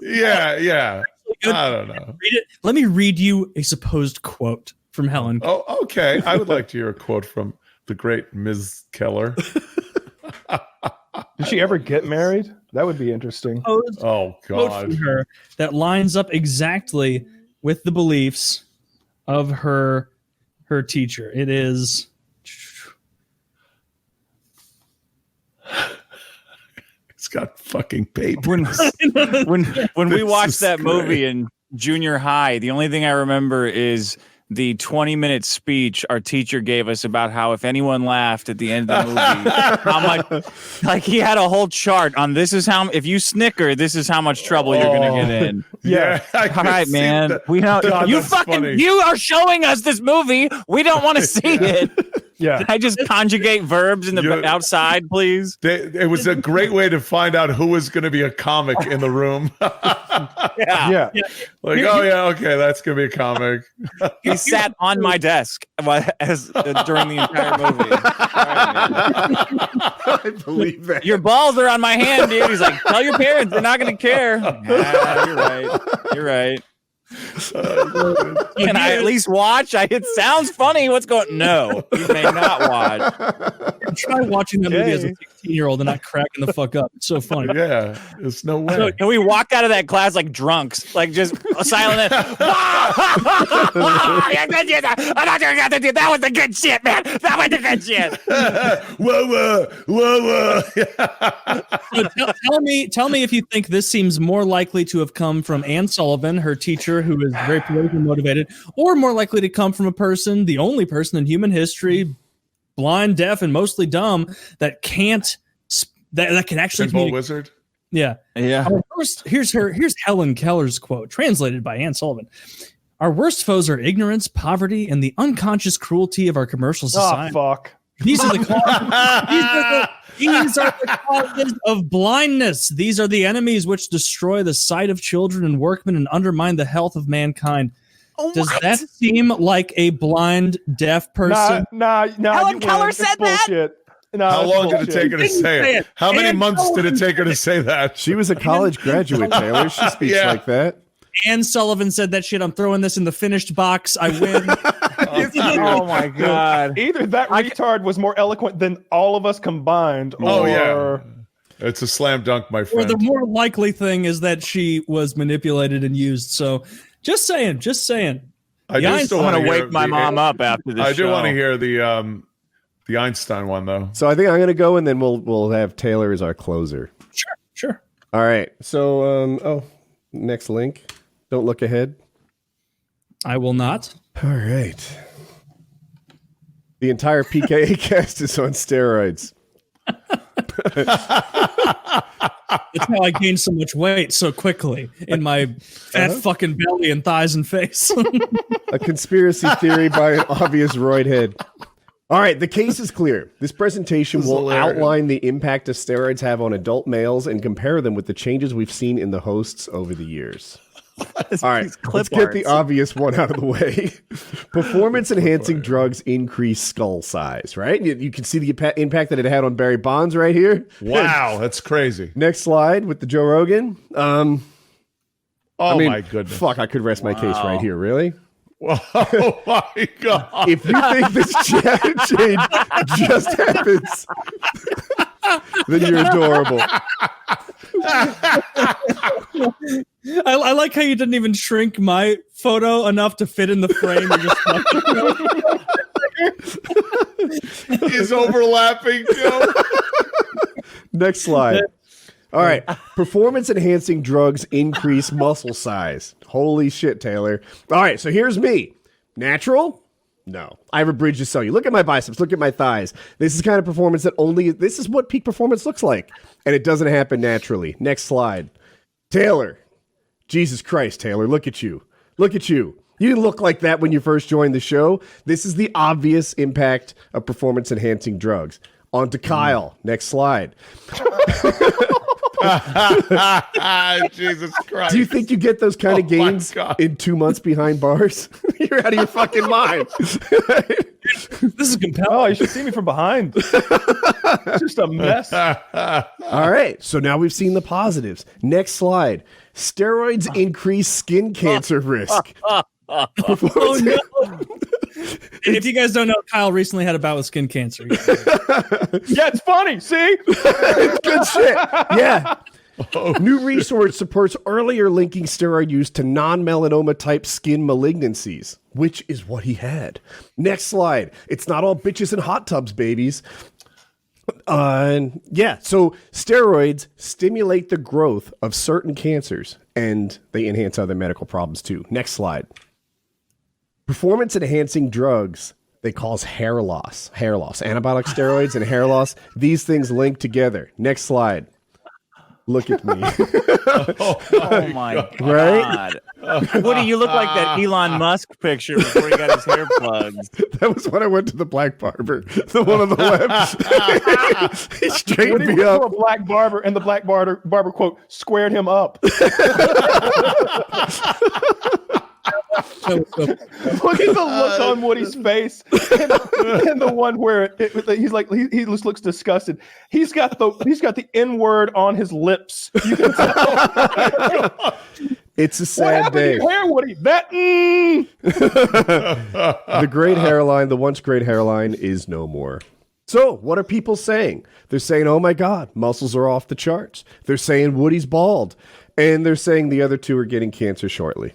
Yeah. good. I don't know. Read it. Let me read you a supposed quote from Helen. Oh, okay. I would like to hear a quote from the great Ms. Keller. Did she ever get married? That would be interesting. Oh, Quote God. from her that lines up exactly with the beliefs of her teacher. It is. It's got fucking baby. When we This watched is that great. movie in junior high, the only thing I remember is the 20-minute speech our teacher gave us about how if anyone laughed at the end of the movie, how much, like he had a whole chart on this is how, if you snicker, this is how much trouble you're going to get in. Yeah. All right, man. We don't, God, you that's funny. you are showing us this movie. We don't want to see it. Yeah. Can I just conjugate verbs in the You- outside, please? It was a great way to find out who was going to be a comic in the room. Yeah. Like, oh, yeah, okay, that's going to be a comic. He sat on my desk during the entire movie. All right, man. I believe that. Your balls are on my hand, dude. He's like, tell your parents they're not going to care. Yeah, you're right. You're right. Can I at least watch? It sounds funny. What's going? No, you may not watch. Try watching that movie as a 16-year-old and not cracking the fuck up. It's so funny. Yeah, there's no way. So, and we walked out of that class like drunks, like just silent. That was the good shit, man. That was the good shit. Whoa. So tell me if you think this seems more likely to have come from Anne Sullivan, her teacher, who is very politically motivated, or more likely to come from a person, the only person in human history, blind, deaf, and mostly dumb, that can't that can actually Pinball communicate. Wizard. Yeah. First, here's Helen Keller's quote, translated by Anne Sullivan. Our worst foes are ignorance, poverty, and the unconscious cruelty of our commercial society. Oh, fuck. These are the causes. These are the causes of blindness. These are the enemies which destroy the sight of children and workmen and undermine the health of mankind. Does that seem like a blind, deaf person? Nah. Helen Keller said that? Bullshit. No, How that's long did it bullshit. take her to say it? How many months did it take her to say that? She was a college graduate, Taylor. She speaks Yeah. like that. Anne Sullivan said that shit. I'm throwing this in the finished box. I win. Oh my god. Either that retard was more eloquent than all of us combined, or Oh, yeah. It's a slam dunk, my Or friend. the more likely thing is that she was manipulated and used. So just saying. I do still I'm want gonna to wake my mom up after this. I do show. want to hear the Einstein one though. So I think I'm going to go, and then we'll have Taylor as our closer. Sure. All right. So next link. Don't look ahead. I will not. All right. The entire PKA cast is on steroids. That's how I gained so much weight so quickly in my fat fucking belly and thighs and face. A conspiracy theory by an obvious roid head. All right, the case is clear. This presentation will outline the impact of steroids have on adult males and compare them with the changes we've seen in the hosts over the years. All right, let's get the obvious one out of the way. Performance-enhancing drugs increase skull size, right? You can see the impact that it had on Barry Bonds right here. Wow, that's crazy. Next slide with the Joe Rogan. Oh my goodness. Fuck, I could rest my case right here, really? Oh my god. If you think this change just happens, then you're adorable. I like how you didn't even shrink my photo enough to fit in the frame. Is overlapping, Joe. Next slide. All right. Performance-enhancing drugs increase muscle size. Holy shit, Taylor. All right, so here's me. Natural? No. I have a bridge to sell you. Look at my biceps. Look at my thighs. This is the kind of performance this is what peak performance looks like. And it doesn't happen naturally. Next slide. Taylor. Jesus Christ, Taylor. Look at you. Look at you. You didn't look like that when you first joined the show. This is the obvious impact of performance-enhancing drugs. On to Kyle. Next slide. Jesus Christ. Do you think you get those kind of gains in 2 months behind bars? You're out of your fucking mind. This is compelling. Oh, you should see me from behind. It's just a mess. All right. So now we've seen the positives. Next slide. Steroids increase skin cancer risk. Oh, no. If you guys don't know, Kyle recently had a bout with skin cancer. Yeah, it's funny. See? It's good shit. Yeah. New research supports earlier linking steroid use to non-melanoma type skin malignancies, which is what he had. Next slide. It's not all bitches in hot tubs, babies. So steroids stimulate the growth of certain cancers, and they enhance other medical problems too. Next slide. Performance-enhancing drugs, they cause hair loss. Anabolic steroids and hair loss, these things link together. Next slide. Look at me. Oh my God. Right? Woody, you look like that Elon Musk picture before he got his hair plugs. That was when I went to the black barber. The one on the left. He straightened me up. A black barber, and the black barber quote squared him up. Look at the look on Woody's face, and the one where he's like he just looks disgusted. He's got the N-word on his lips. You can tell. It's a sad day. What happened to your hair, Woody? The great hairline, the once great hairline, is no more. So, what are people saying? They're saying, "Oh my God, muscles are off the charts." They're saying Woody's bald, and they're saying the other two are getting cancer shortly.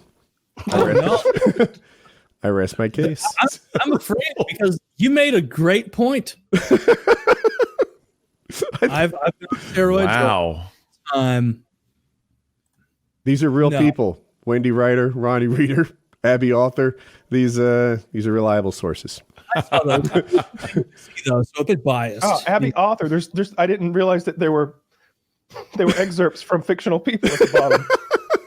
I rest my case. I'm afraid because you made a great point. I've been on steroids. Wow. These are real people. Wendy Ryder, Ronnie Reeder, Abby Author. These are reliable sources. So a bit biased. Oh, Abby Author. There's. I didn't realize that there were excerpts from fictional people at the bottom.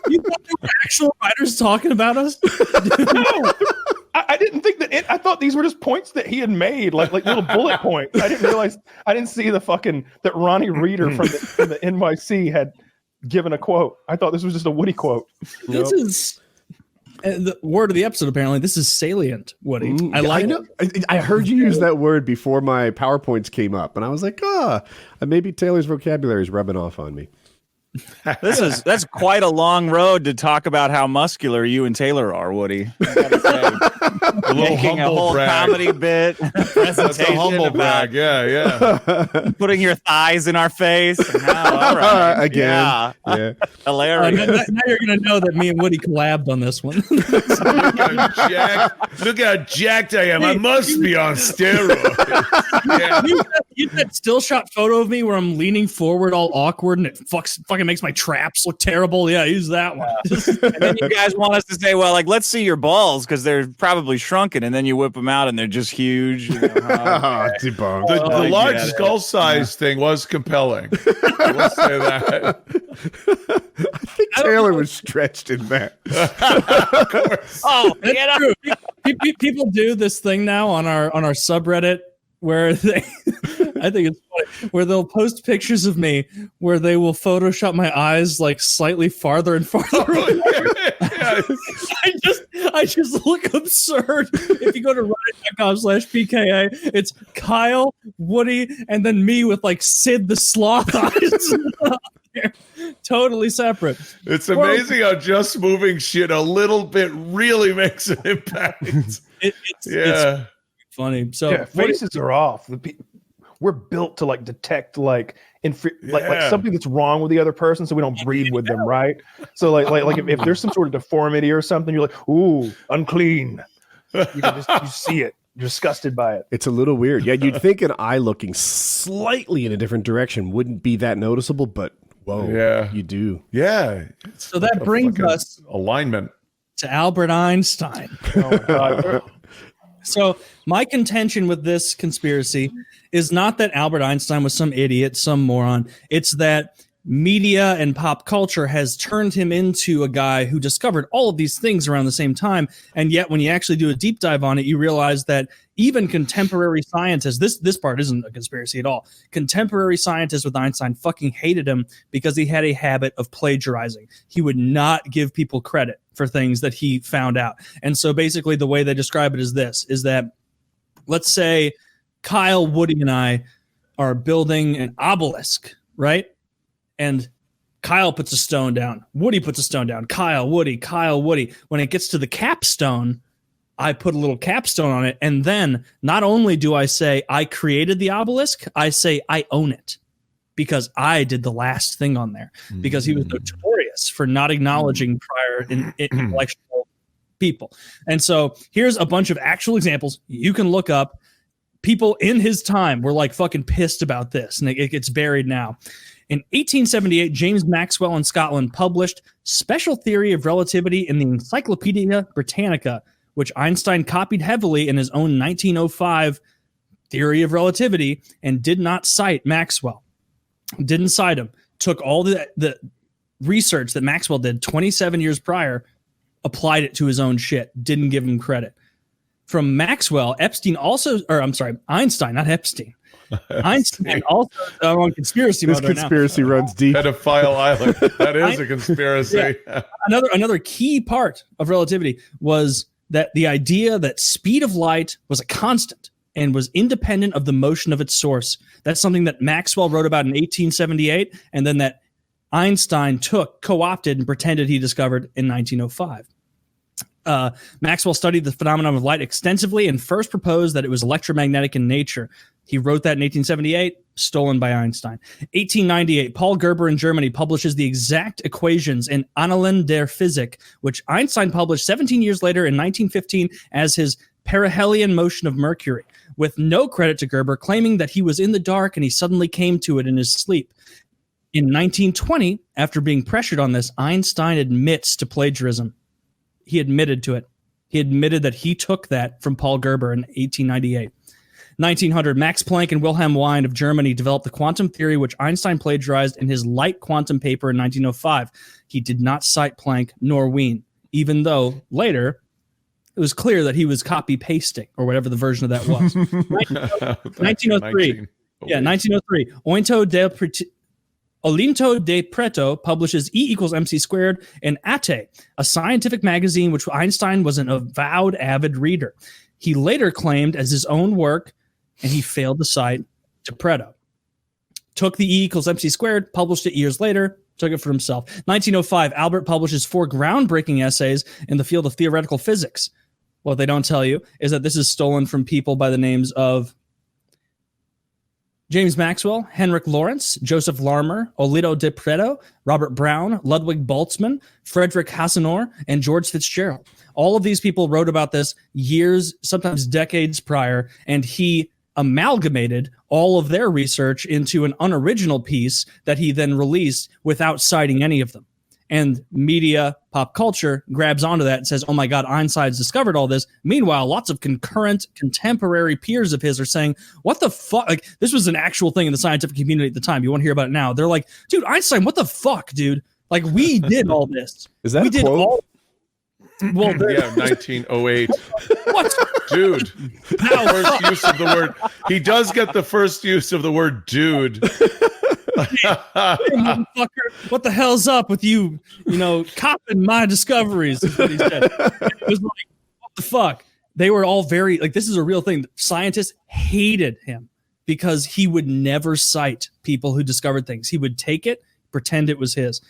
You thought there were actual writers talking about us? No, I didn't think that. I thought these were just points that he had made, like little bullet points. I didn't realize. I didn't see that Ronnie Reeder from the NYC had given a quote. I thought this was just a Woody quote. This is the word of the episode. Apparently, this is salient, Woody. I like it. I heard you use that word before my PowerPoints came up, and I was like, maybe Taylor's vocabulary is rubbing off on me. That's quite a long road to talk about how muscular you and Taylor are, Woody. I gotta say. Making a whole comedy bit, That's a humble brag. Yeah. Putting your thighs in our face. All right. Again. Yeah. Hilarious. Now you're gonna know that me and Woody collabed on this one. Look how jacked I am. I must be on steroids. Yeah. You that still shot photo of me where I'm leaning forward all awkward and it fucking makes my traps look terrible. Yeah, use that one. And then you guys want us to say, well, like, let's see your balls because they're probably shrunken, and then you whip them out and they're just huge. You know, The large skull size thing was compelling. I will say that. I think Taylor was stretched in that. People do this thing now on our subreddit where they I think it's funny where they'll post pictures of me where they will Photoshop my eyes like slightly farther and farther away. I just look absurd. If you go to reddit.com/PKA, it's Kyle, Woody, and then me with like Sid the Sloth eyes. Totally separate. It's amazing how just moving shit a little bit really makes an impact. It's funny. So faces are off. We're built to like detect like something that's wrong with the other person, so we don't breed with them, right? So like if there's some sort of deformity or something, you're like, ooh, unclean. You can just you see it. You're disgusted by it. It's a little weird. Yeah, you'd think an eye looking slightly in a different direction wouldn't be that noticeable, but whoa, you do. Yeah. So that brings us alignment to Albert Einstein. Oh my God. So my contention with this conspiracy is not that Albert Einstein was some idiot, some moron. It's that media and pop culture has turned him into a guy who discovered all of these things around the same time. And yet when you actually do a deep dive on it, you realize that even contemporary scientists, this part isn't a conspiracy at all. Contemporary scientists with Einstein fucking hated him because he had a habit of plagiarizing. He would not give people credit for things that he found out. And so basically the way they describe it is this, is that let's say Kyle, Woody, and I are building an obelisk, right? And Kyle puts a stone down. Woody puts a stone down. Kyle, Woody. When it gets to the capstone, I put a little capstone on it. And then not only do I say I created the obelisk, I say I own it because I did the last thing on there because he was notorious for not acknowledging prior intellectual people. And so here's a bunch of actual examples you can look up. People in his time were like fucking pissed about this, and it gets buried now. In 1878, James Maxwell in Scotland published Special Theory of Relativity in the Encyclopedia Britannica, which Einstein copied heavily in his own 1905 Theory of Relativity and did not cite Maxwell. Didn't cite him. Took all the research that Maxwell did 27 years prior, applied it to his own shit. Didn't give him credit. From Maxwell, Einstein, not Epstein. Einstein also on conspiracy. This conspiracy runs deep. Pedophile Island. That is a conspiracy. Yeah. Another key part of relativity was that the idea that speed of light was a constant and was independent of the motion of its source. That's something that Maxwell wrote about in 1878, and then that Einstein co-opted and pretended he discovered in 1905. Maxwell studied the phenomenon of light extensively and first proposed that it was electromagnetic in nature. He wrote that in 1878, stolen by Einstein. 1898, Paul Gerber in Germany publishes the exact equations in Annalen der Physik, which Einstein published 17 years later in 1915 as his perihelion motion of Mercury, with no credit to Gerber, claiming that he was in the dark and he suddenly came to it in his sleep. In 1920, after being pressured on this, Einstein admits to plagiarism. He admitted to it. He admitted that he took that from Paul Gerber in 1898. 1900, Max Planck and Wilhelm Wien of Germany developed the quantum theory, which Einstein plagiarized in his light quantum paper in 1905. He did not cite Planck nor Wien, even though later it was clear that he was copy-pasting, or whatever the version of that was. 1903. Yeah, 1903. Olinto de Preto publishes E equals MC squared in Ate, a scientific magazine which Einstein was an avowed avid reader. He later claimed as his own work, and he failed to cite de Preto. Took the E equals MC squared, published it years later, took it for himself. 1905, Albert publishes 4 groundbreaking essays in the field of theoretical physics. What they don't tell you is that this is stolen from people by the names of James Maxwell, Henrik Lorentz, Joseph Larmor, Olito de Preto, Robert Brown, Ludwig Boltzmann, Frederick Hassenor, and George Fitzgerald. All of these people wrote about this years, sometimes decades prior, and he amalgamated all of their research into an unoriginal piece that he then released without citing any of them. And media, pop culture grabs onto that and says, oh my God, Einstein's discovered all this. Meanwhile, lots of concurrent contemporary peers of his are saying, what the fuck? Like, this was an actual thing in the scientific community at the time. You want to hear about it now. They're like, dude, Einstein, what the fuck, dude? Like, we did all this. Is that we a did quote? all. Well, Yeah, 1908. what? Dude. First use of the word. He does get the first use of the word dude. Hey, motherfucker, what the hell's up with you, copying my discoveries, is what he said. It was like, what the fuck? They were all very, like, this is a real thing. Scientists hated him because he would never cite people who discovered things. He would take it, pretend it was his.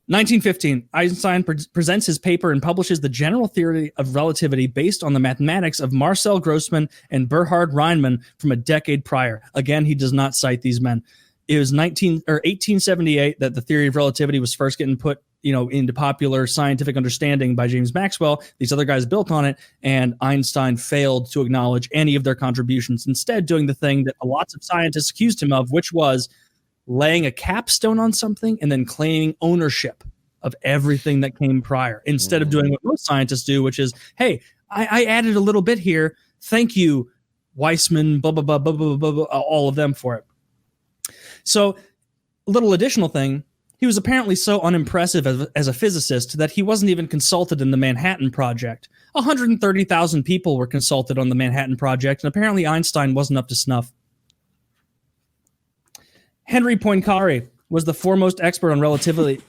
1915, Einstein presents his paper and publishes the general theory of relativity based on the mathematics of Marcel Grossman and Bernhard Riemann from a decade prior. Again, he does not cite these men. It was 1878 that the theory of relativity was first getting put, into popular scientific understanding by James Maxwell. These other guys built on it, and Einstein failed to acknowledge any of their contributions, instead doing the thing that lots of scientists accused him of, which was laying a capstone on something and then claiming ownership of everything that came prior, instead of doing what most scientists do, which is, hey, I added a little bit here. Thank you, Weissman, blah, blah, blah, blah, blah, blah, blah, all of them for it. So, a little additional thing, he was apparently so unimpressive as a physicist that he wasn't even consulted in the Manhattan Project. 130,000 people were consulted on the Manhattan Project, and apparently Einstein wasn't up to snuff. Henry Poincaré, was the foremost expert on relativity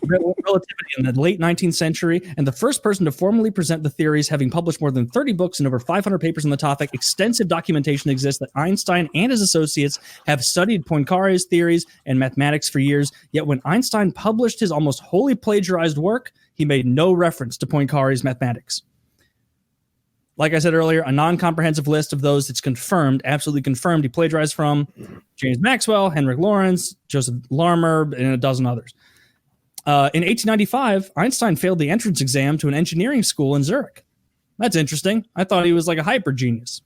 in the late 19th century and the first person to formally present the theories, having published more than 30 books and over 500 papers on the topic. Extensive documentation exists that Einstein and his associates have studied Poincaré's theories and mathematics for years, yet when Einstein published his almost wholly plagiarized work, he made no reference to Poincaré's mathematics. Like I said earlier, a non-comprehensive list of those that's confirmed, absolutely confirmed, he plagiarized from James Maxwell, Henrik Lorentz, Joseph Larmor, and a dozen others. In 1895, Einstein failed the entrance exam to an engineering school in Zurich. That's interesting. I thought he was like a hyper genius.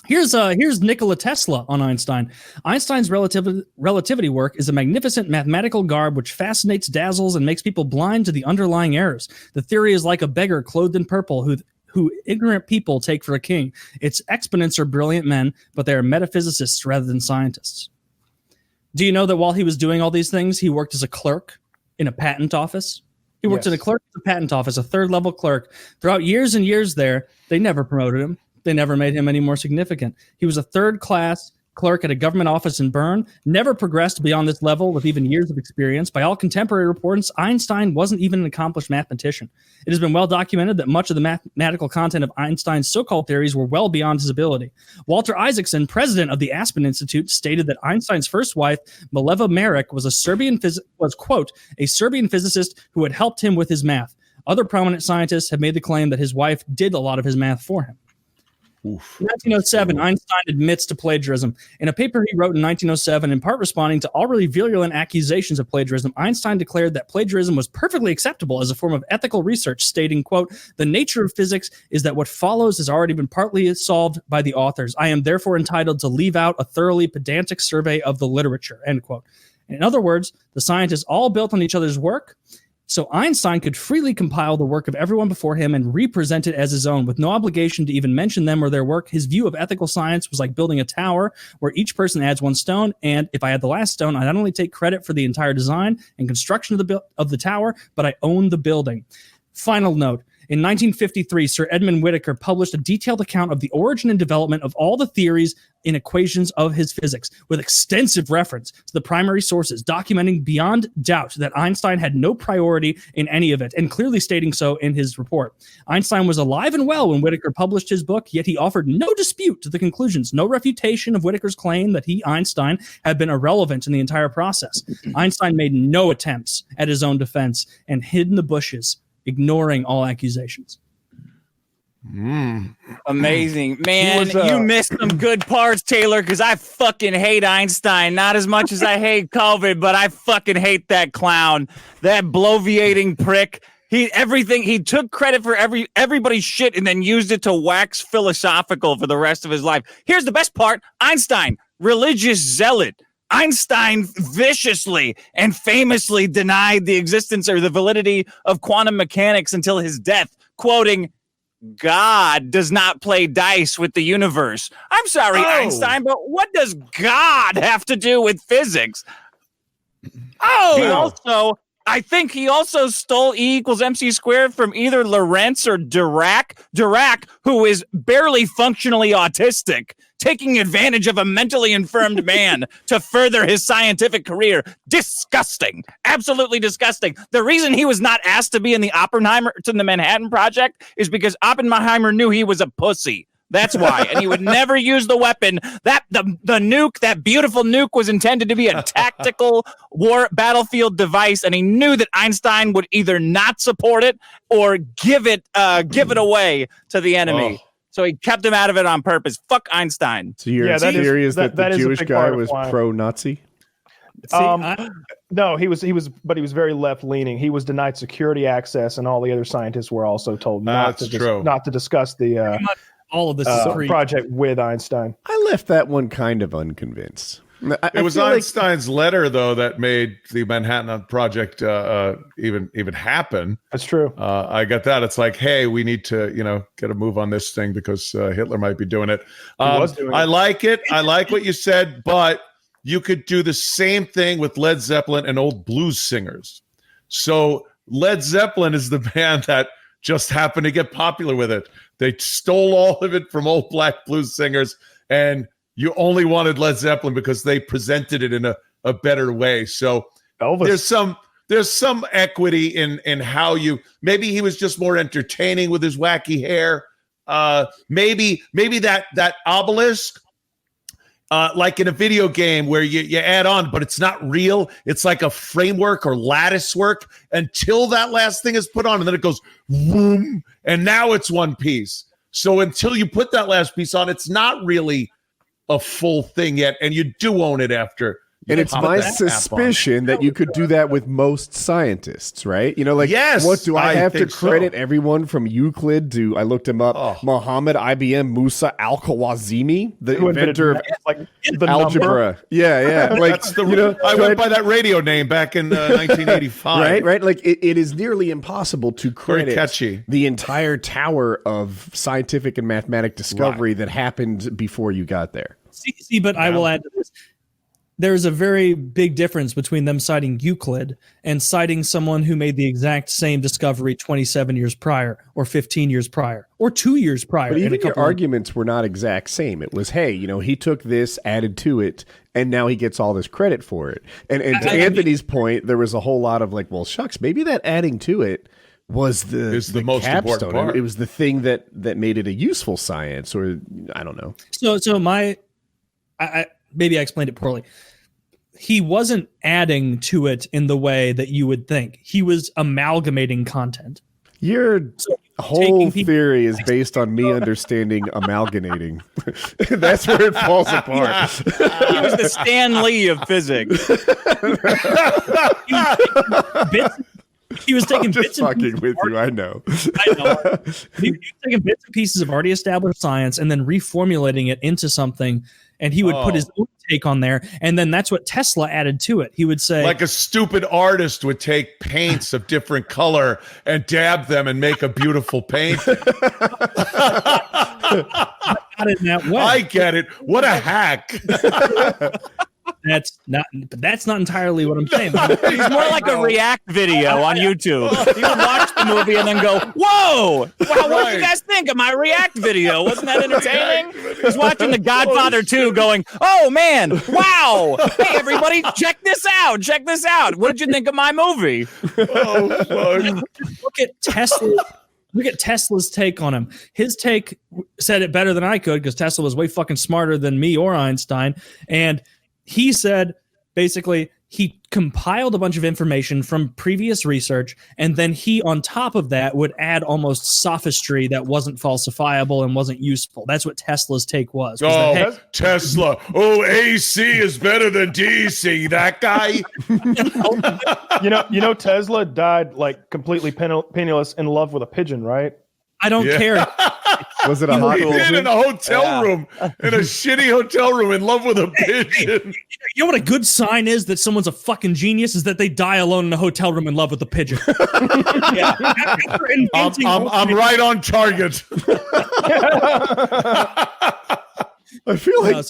Here's Nikola Tesla on Einstein. Einstein's relativity work is a magnificent mathematical garb which fascinates, dazzles, and makes people blind to the underlying errors. The theory is like a beggar clothed in purple who ignorant people take for a king. Its exponents are brilliant men, but they are metaphysicists rather than scientists. Do you know that while he was doing all these things, he worked as a clerk in a patent office? He worked in a patent office, a third-level clerk. Throughout years and years there, they never promoted him. They never made him any more significant. He was a third-class clerk at a government office in Bern, never progressed beyond this level with even years of experience. By all contemporary reports, Einstein wasn't even an accomplished mathematician. It has been well documented that much of the mathematical content of Einstein's so-called theories were well beyond his ability. Walter Isaacson, president of the Aspen Institute, stated that Einstein's first wife, Mileva Maric, was quote, a Serbian physicist who had helped him with his math. Other prominent scientists have made the claim that his wife did a lot of his math for him. Oof. In 1907, Einstein admits to plagiarism. In a paper he wrote in 1907, in part responding to already virulent accusations of plagiarism, Einstein declared that plagiarism was perfectly acceptable as a form of ethical research, stating, quote, "The nature of physics is that what follows has already been partly solved by the authors. I am therefore entitled to leave out a thoroughly pedantic survey of the literature," end quote. In other words, the scientists all built on each other's work, so Einstein could freely compile the work of everyone before him and represent it as his own, with no obligation to even mention them or their work. His view of ethical science was like building a tower where each person adds one stone, and if I had the last stone, I not only take credit for the entire design and construction of the tower, but I own the building. Final note. In 1953, Sir Edmund Whittaker published a detailed account of the origin and development of all the theories and equations of his physics, with extensive reference to the primary sources, documenting beyond doubt that Einstein had no priority in any of it, and clearly stating so in his report. Einstein was alive and well when Whittaker published his book, yet he offered no dispute to the conclusions, no refutation of Whittaker's claim that he, Einstein, had been irrelevant in the entire process. Einstein made no attempts at his own defense and hid in the bushes, ignoring all accusations. Amazing, man. You missed some good parts, Taylor, because I fucking hate Einstein. Not as much as I hate COVID, but I fucking hate that clown, that bloviating prick. He took credit for everybody's shit and then used it to wax philosophical for the rest of his life. Here's the best part. Einstein, religious zealot. Einstein viciously and famously denied the existence or the validity of quantum mechanics until his death, quoting, "God does not play dice with the universe." I'm sorry, Einstein, but what does God have to do with physics? I think he also stole E equals MC squared from either Lorentz or Dirac, who is barely functionally autistic, taking advantage of a mentally infirmed man to further his scientific career. Disgusting. Absolutely disgusting. The reason he was not asked to be in the Manhattan Project is because Oppenheimer knew he was a pussy. That's why. And he would never use the weapon. The nuke, that beautiful nuke, was intended to be a tactical war battlefield device, and he knew that Einstein would either not support it or give it away to the enemy. Oh. So he kept him out of it on purpose. Fuck Einstein. So your theory is that the Jewish guy was pro-Nazi? No, he was very left leaning. He was denied security access, and all the other scientists were also told not to discuss the all of this project with Einstein. I left that one kind of unconvinced. It was Einstein's letter, though, that made the Manhattan Project even happen. That's true. I got that. It's like, hey, we need to, get a move on this thing because Hitler might be doing it. I like it. I like what you said, but you could do the same thing with Led Zeppelin and old blues singers. So Led Zeppelin is the band that just happened to get popular with it. They stole all of it from old black blues singers, and you only wanted Led Zeppelin because they presented it in a better way. So Elvis. There's some equity in how maybe he was just more entertaining with his wacky hair. Maybe that obelisk, like in a video game where you add on, but it's not real. It's like a framework or lattice work until that last thing is put on, and then it goes boom, and now it's one piece. So until you put that last piece on, it's not really a full thing yet, and you do own it after. And it's my suspicion that you could do that with most scientists, right? You know, like, yes, what do I have to credit everyone from Euclid to, I looked him up, Muhammad IBM Musa al-Khwarizmi, the inventor of the algebra. Number? Yeah. Like, that's I went by that radio name back in 1985. Right. Like, it is nearly impossible to credit catchy. The entire tower of scientific and mathematic discovery that happened before you got there. See, but I will add to this. There's a very big difference between them citing Euclid and citing someone who made the exact same discovery 27 years prior or 15 years prior or 2 years prior. But even your arguments were not exact same. It was, hey, he took this, added to it, and now he gets all this credit for it. And to Anthony's point, there was a whole lot of like, well, shucks, maybe that adding to it was the most important part. It was the thing that made it a useful science, or I don't know. So maybe I explained it poorly. He wasn't adding to it in the way that you would think. He was amalgamating content. Your whole theory is based on me understanding amalgamating. That's where it falls apart. He was the Stan Lee of physics. He was taking just bits and fucking with you. I know. He was taking bits and pieces of already established science and then reformulating it into something. And he would put his own take on there. And then that's what Tesla added to it. He would say, like a stupid artist would take paints of different color and dab them and make a beautiful paint. not in that way. I get it. What a hack. That's not entirely what I'm saying. He's more like a react video on YouTube. He would watch the movie and then go, "Whoa! Wow, what did you guys think of my react video? Wasn't that entertaining?" He's watching The Godfather 2 going, "Oh man, wow! Hey everybody, check this out! Check this out! What did you think of my movie?" Look at Tesla. Look at Tesla's take on him. His take said it better than I could because Tesla was way fucking smarter than me or Einstein. And he said, basically, he compiled a bunch of information from previous research, and then he, on top of that, would add almost sophistry that wasn't falsifiable and wasn't useful. That's what Tesla's take was. Tesla. Oh, AC is better than DC. That guy. Tesla died like completely penniless, in love with a pigeon, right? I don't care. Was it a hot pigeon? In a hotel room, in a shitty hotel room, in love with a pigeon. You know what a good sign is that someone's a fucking genius is that they die alone in a hotel room in love with a pigeon. I'm right on target. I feel like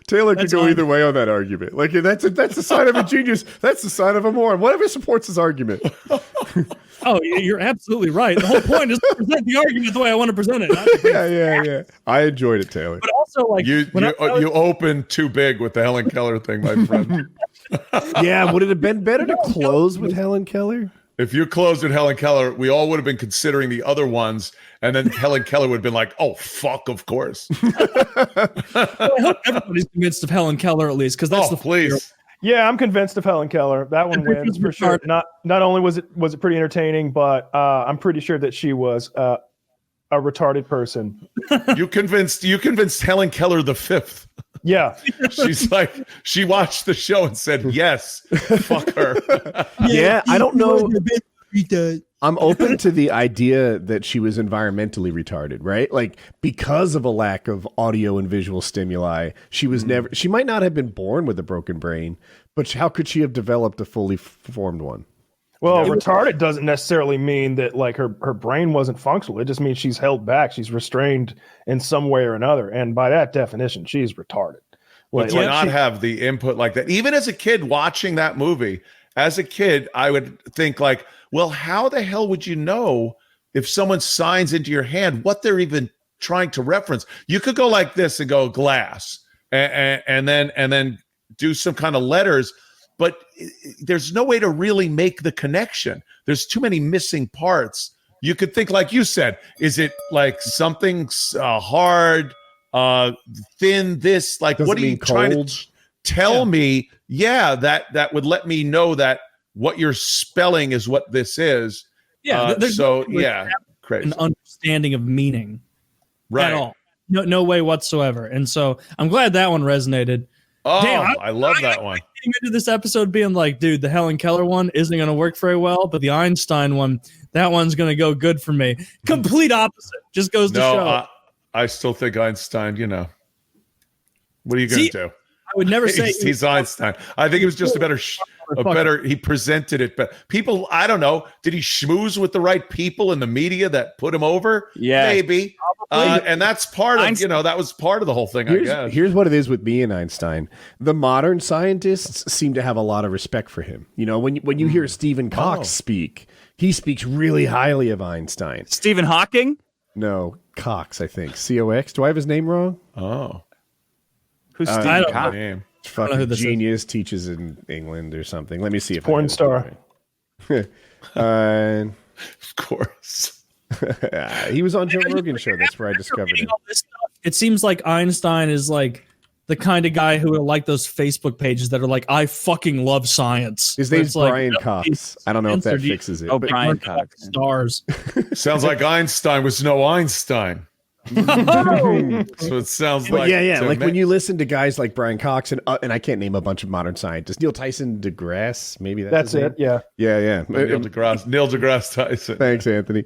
Taylor could go either way on that argument. Like that's the sign of a genius. That's the sign of a moron. Whatever supports his argument. Oh, you're absolutely right. The whole point is to present the argument the way I want to present it. Yeah. I enjoyed it, Taylor. But also, like you opened too big with the Helen Keller thing, my friend. Yeah, would it have been better to close with Helen Keller? If you closed with Helen Keller, we all would have been considering the other ones, and then Helen Keller would have been like, "Oh fuck, of course." I hope everybody's convinced of Helen Keller at least, because that's please. Yeah, I'm convinced of Helen Keller. That one wins for sure. Not only was it pretty entertaining, but I'm pretty sure that she was a retarded person. You convinced Helen Keller the fifth. Yeah. She's like, she watched the show and said, yes, fuck her. Yeah, I don't know. I'm open to the idea that she was environmentally retarded, right? Like, because of a lack of audio and visual stimuli, she was she might not have been born with a broken brain, but how could she have developed a fully formed one? Well, retarded doesn't necessarily mean that like her brain wasn't functional. It just means she's held back. She's restrained in some way or another. And by that definition, she's retarded. But to not have the input like that, even as a kid watching that movie, as a kid, I would think like, well, how the hell would you know if someone signs into your hand what they're even trying to reference? You could go like this and go glass and then do some kind of letters. but there's no way to really make the connection. There's too many missing parts. You could think, like you said, is it like something hard, thin, this, like, what are you trying to tell me? Yeah, that would let me know that what you're spelling is what this is. Yeah. Crazy. An understanding of meaning. Right. At all. No way whatsoever. And so I'm glad that one resonated. Oh, Damn, I love that one. Came into this episode being like, dude, the Helen Keller one isn't going to work very well, but the Einstein one, that one's going to go good for me. Complete opposite. Just goes to show. I still think Einstein, what are you going to do? I would never say he's Einstein. I think it was just a better he presented it, but people, I don't know, did he schmooze with the right people in the media that put him over? Yeah, maybe. And that's part of, that was part of the whole thing, I guess. Here's what it is with me and Einstein. The modern scientists seem to have a lot of respect for him. When you hear Stephen Cox speak, he speaks really highly of Einstein. Stephen Hawking? No, Cox, I think. COX. Do I have his name wrong? Oh. Who's Stephen Cox? Name. Fucking genius, teaches in England or something. Let me see if porn star. Of course. He was on Joe Rogan's show. That's where I discovered him. It seems like Einstein is like the kind of guy who would like those Facebook pages that are like, I fucking love science. His name's Brian Cox. I don't know if that fixes it. Oh, Brian Cox. Stars. Sounds like Einstein was no Einstein. So it sounds like. Yeah. Like when you listen to guys like Brian Cox and I can't name a bunch of modern scientists. Neil Tyson deGrasse, maybe that's it. Yeah. Yeah. Neil deGrasse Tyson. Thanks, Anthony.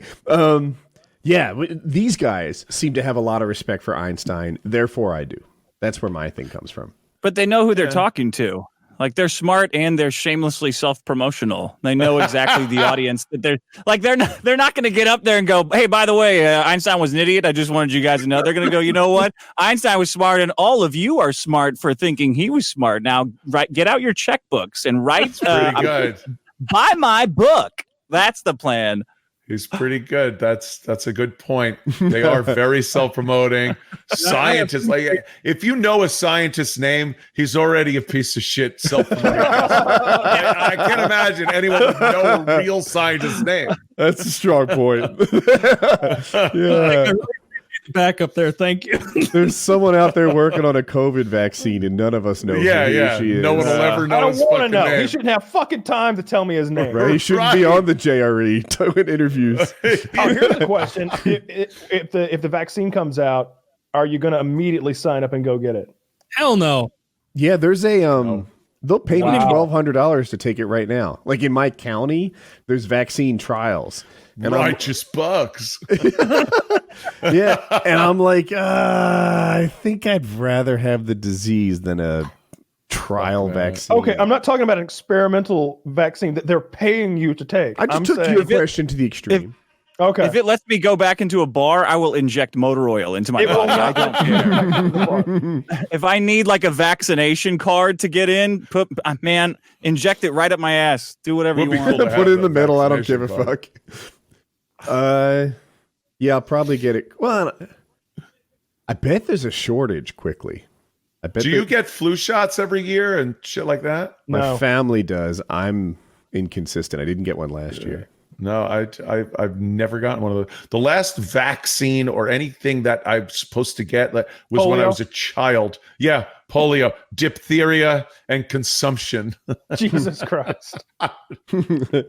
These guys seem to have a lot of respect for Einstein. Therefore, I do. That's where my thing comes from. But they know who they're talking to. Like, they're smart and they're shamelessly self-promotional. They know exactly the audience that they're not going to get up there and go, hey, by the way, Einstein was an idiot. I just wanted you guys to know. They're going to go, you know what? Einstein was smart and all of you are smart for thinking he was smart. Now, get out your checkbooks and write. Pretty good. Buy my book. That's the plan. He's pretty good. That's a good point. They are very self-promoting. Scientists, like, if you know a scientist's name, he's already a piece of shit. Self-promoting. I can't imagine anyone would know a real scientist's name. That's a strong point. Yeah. Back up there, thank you. There's someone out there working on a COVID vaccine, and none of us know who she is. No one will ever know. I don't want to know. Name. He shouldn't have fucking time to tell me his name. Right? He shouldn't be on the JRE doing interviews. Here's the question: if the vaccine comes out, are you going to immediately sign up and go get it? Hell no. Yeah, there's a they'll pay me $1,200 to take it right now. Like in my county, there's vaccine trials. And righteous bucks. Yeah, and I'm like, I think I'd rather have the disease than a trial vaccine. Okay, I'm not talking about an experimental vaccine that they're paying you to take. I just took your question to the extreme. Okay. If it lets me go back into a bar, I will inject motor oil into my body. I don't care. If I need like a vaccination card to get in, inject it right up my ass. Do whatever you want. Put it in the middle. I don't give a fuck. Yeah, I'll probably get it. Well, I bet there's a shortage quickly. I bet. Do you get flu shots every year and shit like that? My family does. I'm inconsistent. I didn't get one last year. No, I've never gotten one of those. The last vaccine or anything that I'm supposed to get was polio? When I was a child. Yeah, polio, diphtheria, and consumption. Jesus Christ. The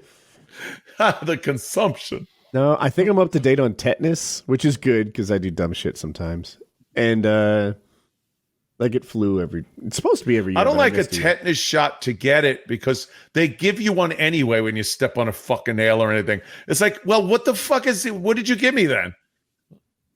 consumption. No, I think I'm up to date on tetanus, which is good because I do dumb shit sometimes. And I get flu it's supposed to be every year. I don't like a tetanus shot to get it because they give you one anyway when you step on a fucking nail or anything. It's like, well, what the fuck is it? What did you give me then?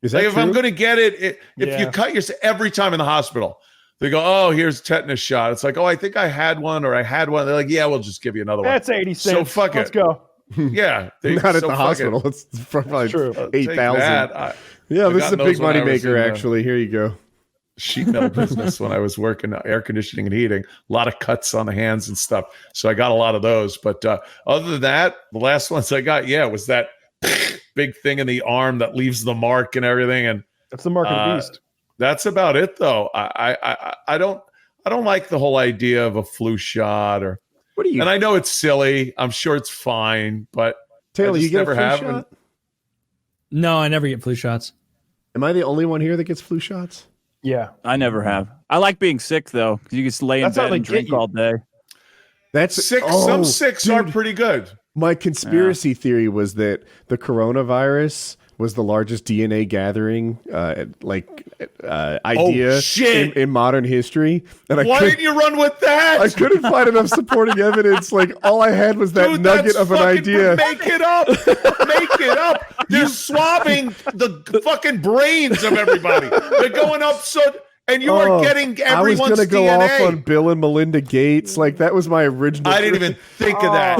Is that like, if I'm going to get it, if you cut yourself every time in the hospital, they go, oh, here's a tetanus shot. It's like, oh, I think I had one or I had one. They're like, yeah, we'll just give you another one. That's 80 cents. So fuck Let's go. Yeah. Not at the hospital. It's probably true. 8,000. Yeah, this is a big money maker, actually. Here you go. Sheet metal business when I was working air conditioning and heating, a lot of cuts on the hands and stuff. So I got a lot of those. But other than that, the last ones I got, was that big thing in the arm that leaves the mark and everything. And that's the mark of the beast. That's about it, though. I don't like the whole idea of a flu shot or What are you? And I know it's silly. I'm sure it's fine, but Taylor, you get never a flu have. shot? No, I never get flu shots. Am I the only one here that gets flu shots? Yeah. I never have. I like being sick though, because you can just lay in That's how bed they and drink get you. all day. That's Sick. oh, Some sicks are dude. pretty good. My conspiracy theory was that the coronavirus was the largest DNA gathering idea shit. in modern history. And Why didn't you run with that? I couldn't find enough supporting evidence. Like all I had was that Dude, nugget that's of an fucking- idea. Make it up. Make it up. They're swabbing the fucking brains of everybody. They're going up and you are getting everyone's I was gonna go DNA. off on Bill and Melinda Gates. Like that was my original. I didn't even think of that.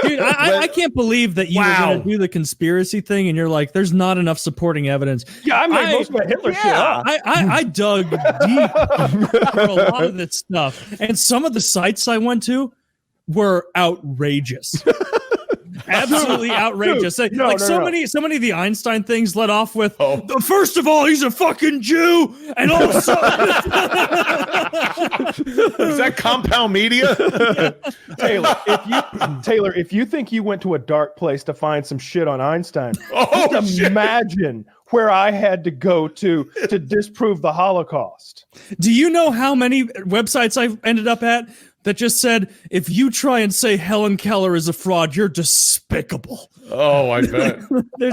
Dude, I can't believe that you were Wow. going to do the conspiracy thing and you're like, there's not enough supporting evidence. Yeah, I made most of my Hitler shit up. I dug deep for a lot of this stuff. And some of the sites I went to were outrageous. Absolutely outrageous. Dude, So many of the Einstein things led off with, first of all, he's a fucking Jew. And also, Is that compound media? Taylor, if you think you went to a dark place to find some shit on Einstein, just shit. imagine where I had to go to disprove the Holocaust. do you know how many websites I've ended up at that just said, if you try and say Helen Keller is a fraud, you're despicable. Oh, I bet.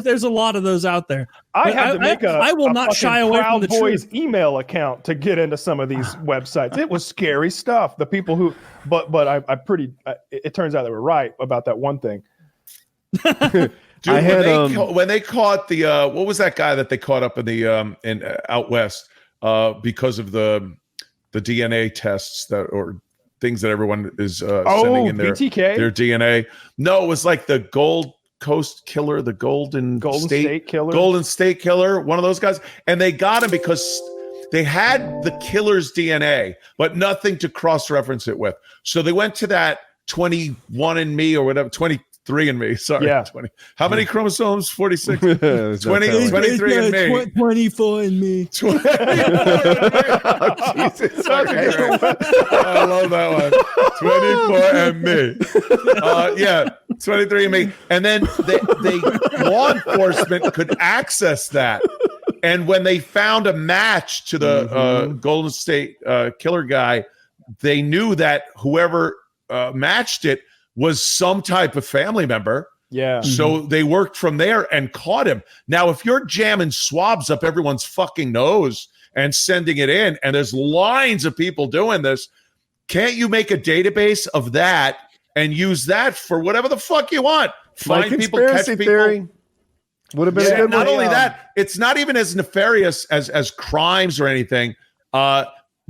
There's a lot of those out there. I had to make I will not shy away from the Proud Boys truth. email account to get into some of these websites. It was scary stuff. The people who, it turns out they were right about that one thing. Dude, I had, when they caught the what was that guy that they caught up in the in out west because of the DNA tests that or things that everyone is sending in their BTK? their DNA. No, it was like the Gold Coast Killer, the Golden State Killer. Golden State Killer, one of those guys, and they got him because they had the killer's DNA, but nothing to cross-reference it with. So they went to that 21andMe or whatever, 23andMe. Sorry, Yeah. 20. How many chromosomes? 46. 20, 23andMe. 24 and me. Jesus. I love that one. 24andMe. Yeah, 23andMe. And then they law enforcement could access that. And when they found a match to the Golden State Killer guy, they knew that whoever matched it was some type of family member. Yeah. So they worked from there and caught him. Now, if you're jamming swabs up everyone's fucking nose and sending it in, and there's lines of people doing this, can't you make a database of that and use that for whatever the fuck you want? My Find people, catch conspiracy people. theory would have been a good Not one. only that, it's not even as nefarious as crimes or anything.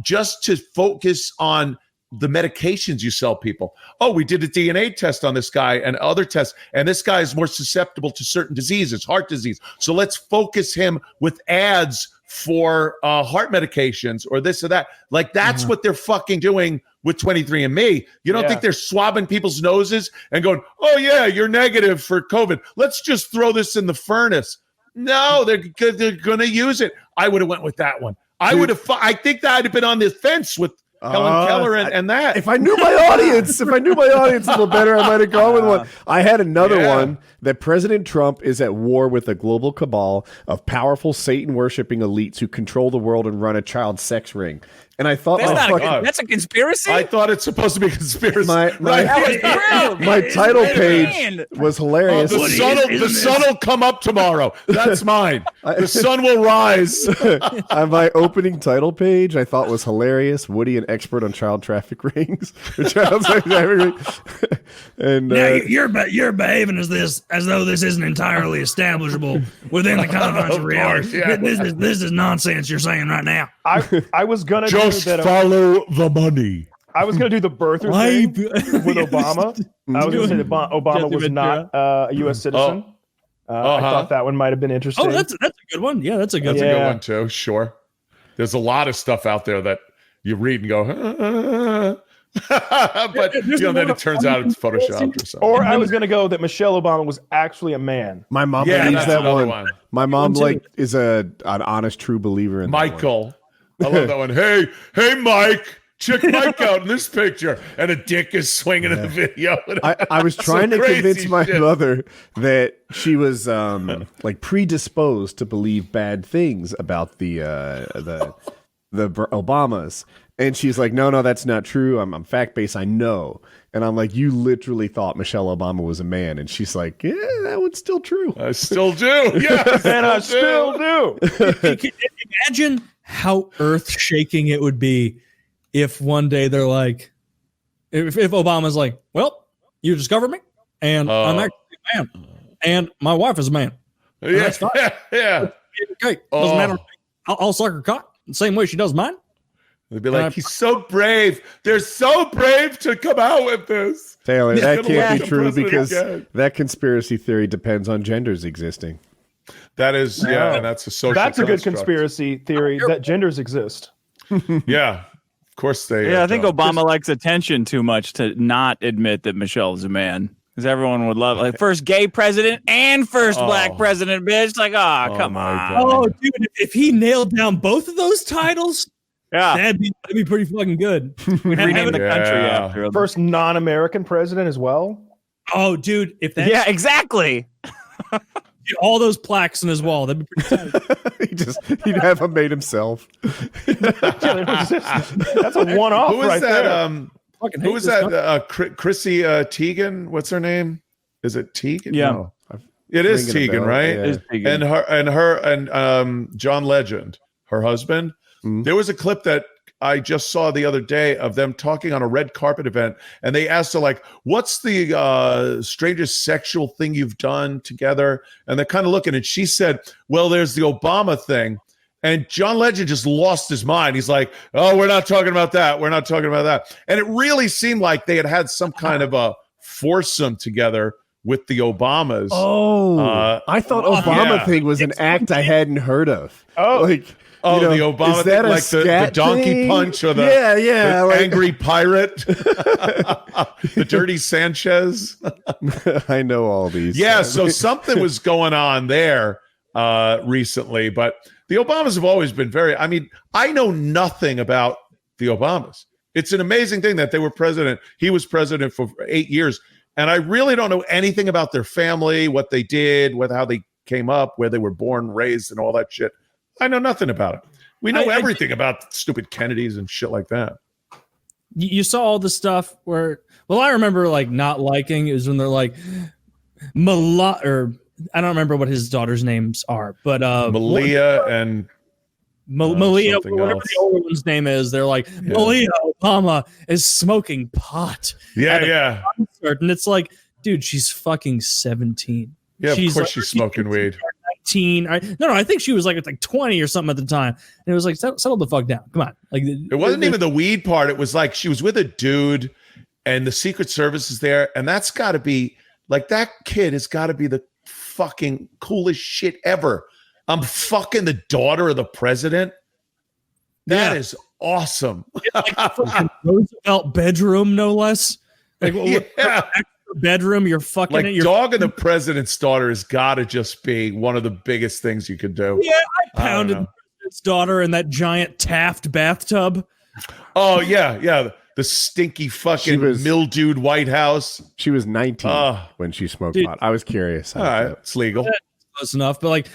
Just to focus on the medications you sell people. Oh, we did a DNA test on this guy and other tests, and this guy is more susceptible to certain diseases, heart disease. So let's focus him with ads for heart medications or this or that. Like that's what they're fucking doing with 23andMe. You don't think they're swabbing people's noses and going, oh yeah, you're negative for COVID. Let's just throw this in the furnace. No, they're going to use it. I would have went with that one. I would have. I think that I'd have been on the fence with Helen Keller and that. If I knew my audience, a little better, I might have gone with one. I had another one that President Trump is at war with a global cabal of powerful Satan-worshipping elites who control the world and run a child sex ring. And I thought, that's a conspiracy. I thought it's supposed to be a conspiracy. my title page was hilarious. The sun will come up tomorrow. That's mine. The sun will rise. On my opening title page, I thought was hilarious. Woody, an expert on child traffic rings. And Now you're behaving as though this isn't entirely establishable within the confines of reality. yeah. This is nonsense you're saying right now. I was gonna Just do that. follow the money. I was gonna do the birther thing with Obama. I was gonna say that Obama was not a U.S. citizen. I thought that one might have been interesting. Oh, that's a good one. Yeah, that's a good That's one. a good one too. Sure. There's a lot of stuff out there that you read and go, but then it turns out it's photoshopped or something. Or I was gonna go that Michelle Obama was actually a man. my mom Yeah, believes that's that another one. one. My mom is an honest, true believer in that one. Michael. I love that one. Hey, Mike, check Mike out in this picture, and a dick is swinging in the video. I was trying to convince my mother that she was like predisposed to believe bad things about the Obamas, and she's like, no, that's not true. I'm fact based. I know. And I'm like, you literally thought Michelle Obama was a man. And she's like, yeah, that one's still true. I still do. Yes, and I still do. Imagine how earth-shaking it would be if one day they're like, if Obama's like, well, you discovered me, and I'm actually a man, and my wife is a man. And Yeah, that's fine. yeah. Okay, doesn't matter. I'll suck her cock the same way she does mine. They'd be like, he's so brave. They're so brave to come out with this. Taylor, that can't be true President because again. that conspiracy theory depends on genders existing. That is, and that's a social That's a good construct. conspiracy theory that genders exist. Yeah, of course they. Yeah, I think Obama likes attention too much to not admit that Michelle is a man. Because everyone would love like first gay president and first black president, bitch. Like, come on. God. Oh, dude, if he nailed down both of those titles, Yeah. that'd be pretty fucking good. We'd rename the country Yeah. after him. First non-American president as well. Oh, dude, if that Yeah, exactly. all those plaques in his wall, that'd be pretty tight. He'd have him made himself. That's a one-off Who is right that? there. Fucking Who hate was this country. that? Chrissy Teigen. What's her name? Is it Teigen? Yeah. No. It is Ringing a Teigen, bell, right? yeah. Is Tegan. And John Legend, her husband. Mhm. There was a clip that I just saw the other day of them talking on a red carpet event, and they asked her like, "What's the strangest sexual thing you've done together?" And they're kind of looking, and she said, "Well, there's the Obama thing." And John Legend just lost his mind. He's like, "Oh, we're not talking about that. We're not talking about that." And it really seemed like they had some kind of a foursome together with the Obamas. Oh, I thought Obama yeah. thing was an act I hadn't heard of. Oh. Like, Oh, you know, the Obama is thing, that a like the scat donkey thing? punch or the, yeah, like- angry pirate, the dirty Sanchez. I know all these. Yeah, so something was going on there recently, but the Obamas have always been very, I mean, I know nothing about the Obamas. It's an amazing thing that they were president. He was president for 8 years. And I really don't know anything about their family, what they did, how they came up, where they were born, raised, and all that shit. I know nothing about it. We know everything about stupid Kennedys and shit like that. You saw all the stuff where, well, I remember like not liking is when they're like, or I don't remember what his daughter's names are, but Malia and Malia, something whatever else. the older one's name is, they're like, Malia Obama is smoking pot. Yeah. Concert. And it's like, dude, she's fucking 17. Yeah, of course like, she's smoking weed. 19. No, I think she was like 20 or something at the time. And it was like, settle the fuck down. Come on. Like, It wasn't even the weed part. It was like she was with a dude and the Secret Service is there. And that's got to be like, that kid has got to be the fucking coolest shit ever. I'm fucking the daughter of the president. That is awesome. like a fucking Roosevelt bedroom, no less. Like, what extra bedroom you're fucking like it. You're dogging the president's daughter has got to just be one of the biggest things you could do. Yeah, I pounded the president's daughter in that giant Taft bathtub. Oh yeah. The stinky fucking mildewed White House. She was 19 when she smoked pot. I was curious. All right, it's legal. Close enough, but like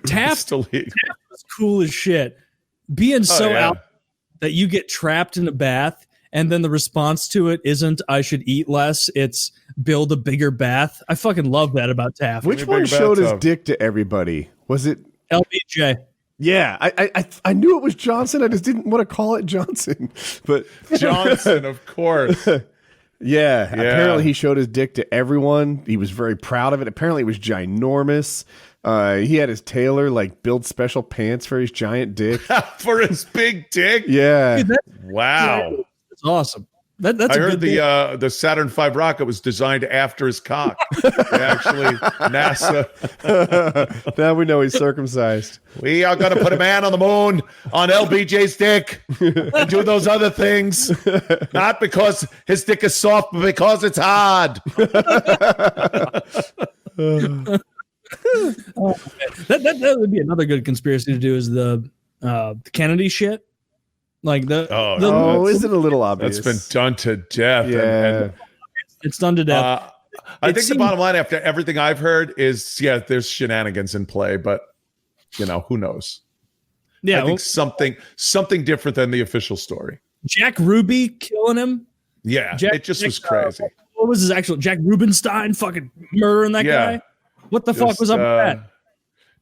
Taft, Still legal. Taft was cool as shit. Being so out that you get trapped in a bath, and then the response to it isn't "I should eat less." It's "build a bigger bath." I fucking love that about Taft. Which one showed his dick to everybody? Was it LBJ? Yeah, I knew it was Johnson. I just didn't want to call it Johnson, but Johnson, of course. Yeah, apparently he showed his dick to everyone. He was very proud of it. Apparently it was ginormous. He had his tailor like build special pants for his giant dick. For his big dick? Yeah. Dude, wow. That's awesome. That's I a heard good the Saturn V rocket was designed after his cock. Actually, NASA. Now we know he's circumcised. We are going to put a man on the moon on LBJ's dick and do those other things. Not because his dick is soft, but because it's hard. that would be another good conspiracy to do is the Kennedy shit. Like is it a little obvious? That's been done to death. Yeah. And it's done to death. I think the bottom line, after everything I've heard, is there's shenanigans in play, but who knows? Yeah, I think something different than the official story. Jack Ruby killing him. Yeah, it just was crazy. What was his actual Jack Rubenstein fucking murdering that guy? What the fuck was up with that?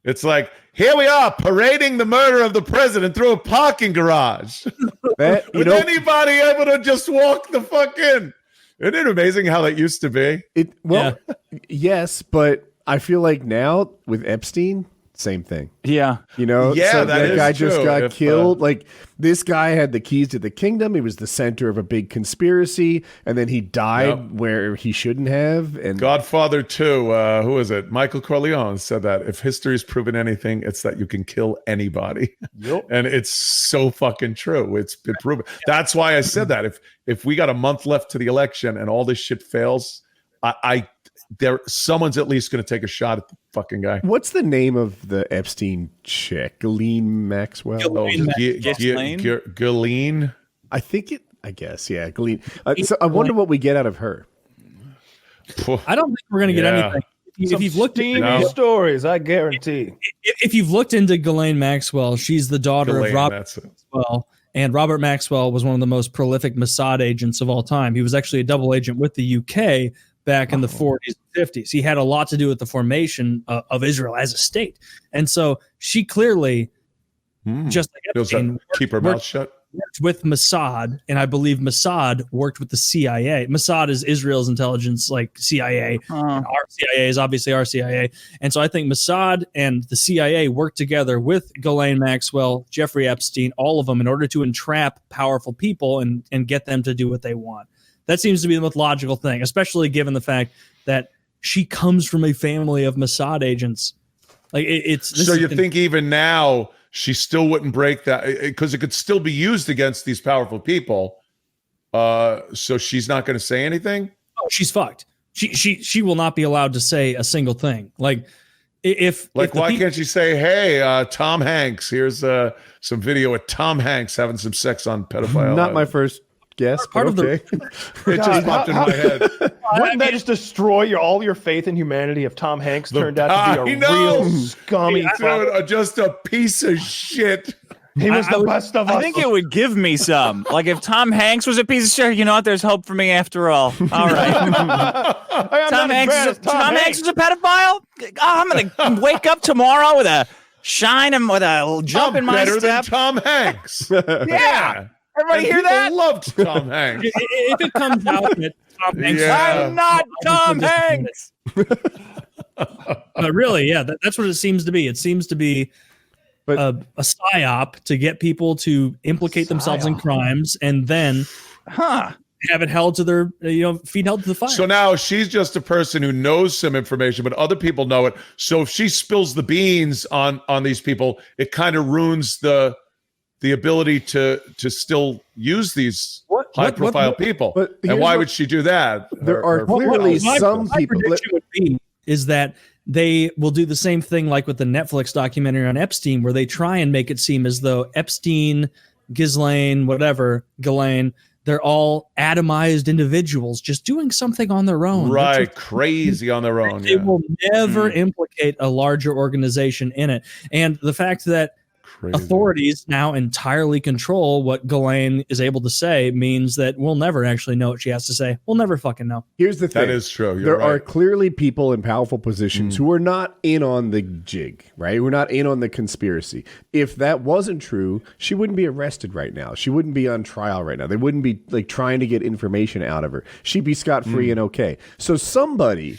It's like, here we are parading the murder of the president through a parking garage. Anybody able to just walk the fuck in? Isn't it amazing how that used to be? Yes, but I feel like now with Epstein, same thing. Yeah. So that guy just got killed. Like, this guy had the keys to the kingdom. He was the center of a big conspiracy, and then he died where he shouldn't have. And Godfather 2, who is it? Michael Corleone said that if history's proven anything, it's that you can kill anybody. Yep. And it's so fucking true. It's been proven. That's why I said that. If we got a month left to the election and all this shit fails, someone's at least going to take a shot at the fucking guy. What's the name of the Epstein chick? Gilane Maxwell? Gilane? I guess, yeah. Gilane. So I wonder what we get out of her. I don't think we're going to get anything. If you've looked into stories, I guarantee. If you've looked into Gilane Maxwell, she's the daughter of Robert Maxwell. And Robert Maxwell was one of the most prolific Mossad agents of all time. He was actually a double agent with the UK back in the 40s and 50s. He had a lot to do with the formation of Israel as a state. And so she clearly, just like Epstein, keep her mouth shut. Worked with Mossad, and I believe Mossad worked with the CIA. Mossad is Israel's intelligence, like CIA. Our CIA is obviously our CIA. And so I think Mossad and the CIA worked together with Ghislaine Maxwell, Jeffrey Epstein, all of them in order to entrap powerful people and get them to do what they want. That seems to be the most logical thing, especially given the fact that she comes from a family of Mossad agents. Like so you think even now she still wouldn't break that because it could still be used against these powerful people. So she's not going to say anything? Oh, she's fucked. She will not be allowed to say a single thing. Like why can't she say, hey, Tom Hanks, here's some video of Tom Hanks having some sex on pedophile. Not my first guess. Part of it just popped in my head. Wouldn't that just destroy all your faith in humanity if Tom Hanks turned out to be a real scummy just a piece of shit. He was the best of us. I think it would give me some. Like if Tom Hanks was a piece of shit, you know what? There's hope for me after all. All right. Tom Hanks was a pedophile? Oh, I'm going to wake up tomorrow with a shine and with a jump in my step. Than Tom Hanks. Yeah. Everybody hear that? Loved Tom Hanks. If it comes out that Tom Hanks, I'm not Tom Hanks. But really, yeah, that's what it seems to be. It seems to be a psyop to get people to implicate themselves in crimes and then have it held to their feet held to the fire. So now she's just a person who knows some information, but other people know it. So if she spills the beans on these people, it kind of ruins the ability to still use these high-profile people. And why would she do that? There are clearly some people. My prediction would be is that they will do the same thing like with the Netflix documentary on Epstein, where they try and make it seem as though Epstein, Ghislaine, they're all atomized individuals just doing something on their own. Right, crazy on their own. They will never implicate a larger organization in it. And the fact that authorities now entirely control what Ghislaine is able to say means that we'll never actually know what she has to say. We'll never fucking know. Here's the thing. That is true. There are clearly people in powerful positions who are not in on the jig, right? We're not in on the conspiracy. If that wasn't true, she wouldn't be arrested right now. She wouldn't be on trial right now. They wouldn't be like trying to get information out of her. She'd be scot-free and okay. So somebody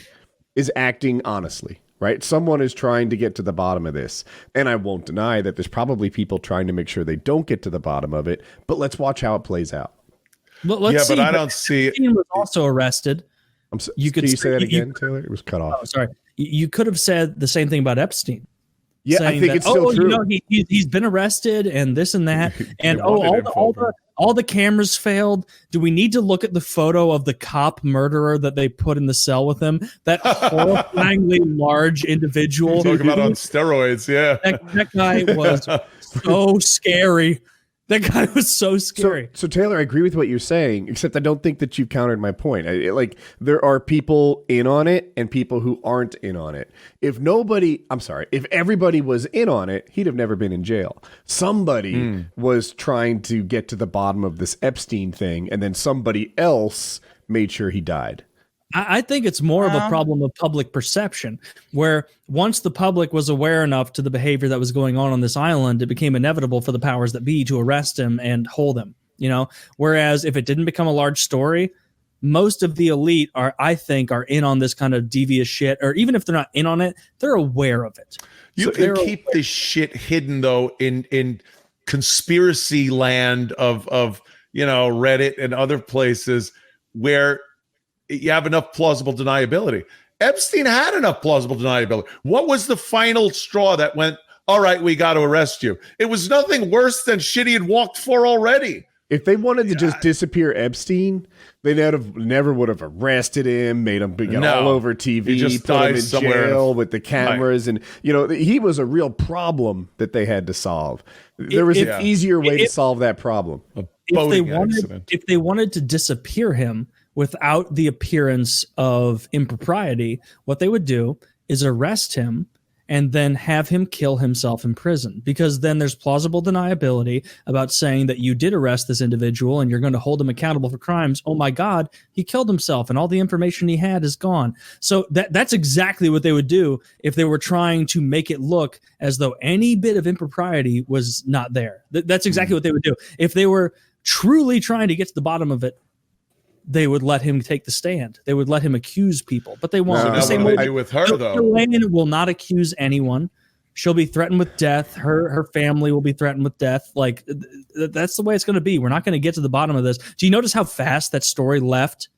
is acting honestly. Right? Someone is trying to get to the bottom of this. And I won't deny that there's probably people trying to make sure they don't get to the bottom of it. But let's watch how it plays out. Well, let's see. But I don't see it. He was also arrested. Can you say that again, Taylor? It was cut off. Oh, sorry. You could have said the same thing about Epstein. Yeah, I think it's still true. He's been arrested and this and that. And all the cameras failed. Do we need to look at the photo of the cop murderer that they put in the cell with him? That horrifyingly large individual. Talk about on steroids, yeah. That guy was so scary. That guy was so scary. So Taylor, I agree with what you're saying, except I don't think that you've countered my point. Like there are people in on it and people who aren't in on it. If everybody was in on it, he'd have never been in jail. Somebody was trying to get to the bottom of this Epstein thing, and then somebody else made sure he died. I think it's more of a problem of public perception, where once the public was aware enough to the behavior that was going on this island, it became inevitable for the powers that be to arrest him and hold him, whereas if it didn't become a large story, most of the elite I think are in on this kind of devious shit, or even if they're not in on it, they're aware of it. You can keep this shit hidden though in conspiracy land of Reddit and other places where you have enough plausible deniability. Epstein had enough plausible deniability. What was the final straw that went, all right, we got to arrest you? It was nothing worse than shit he had walked for already. If they wanted to just disappear Epstein, they never would have arrested him, made him get all over TV, put him in jail with the cameras. Right. And, he was a real problem that they had to solve. There was an easier way to solve that problem. If they wanted to disappear him without the appearance of impropriety, what they would do is arrest him and then have him kill himself in prison, because then there's plausible deniability about saying that you did arrest this individual and you're going to hold him accountable for crimes. Oh my God, he killed himself and all the information he had is gone. So that's exactly what they would do if they were trying to make it look as though any bit of impropriety was not there. That's exactly what they would do. If they were truly trying to get to the bottom of it, they would let him take the stand. They would let him accuse people, but they won't. The same way they do with her, though. Gilane will not accuse anyone. She'll be threatened with death. Her family will be threatened with death. Like, that's the way it's going to be. We're not going to get to the bottom of this. Do you notice how fast that story left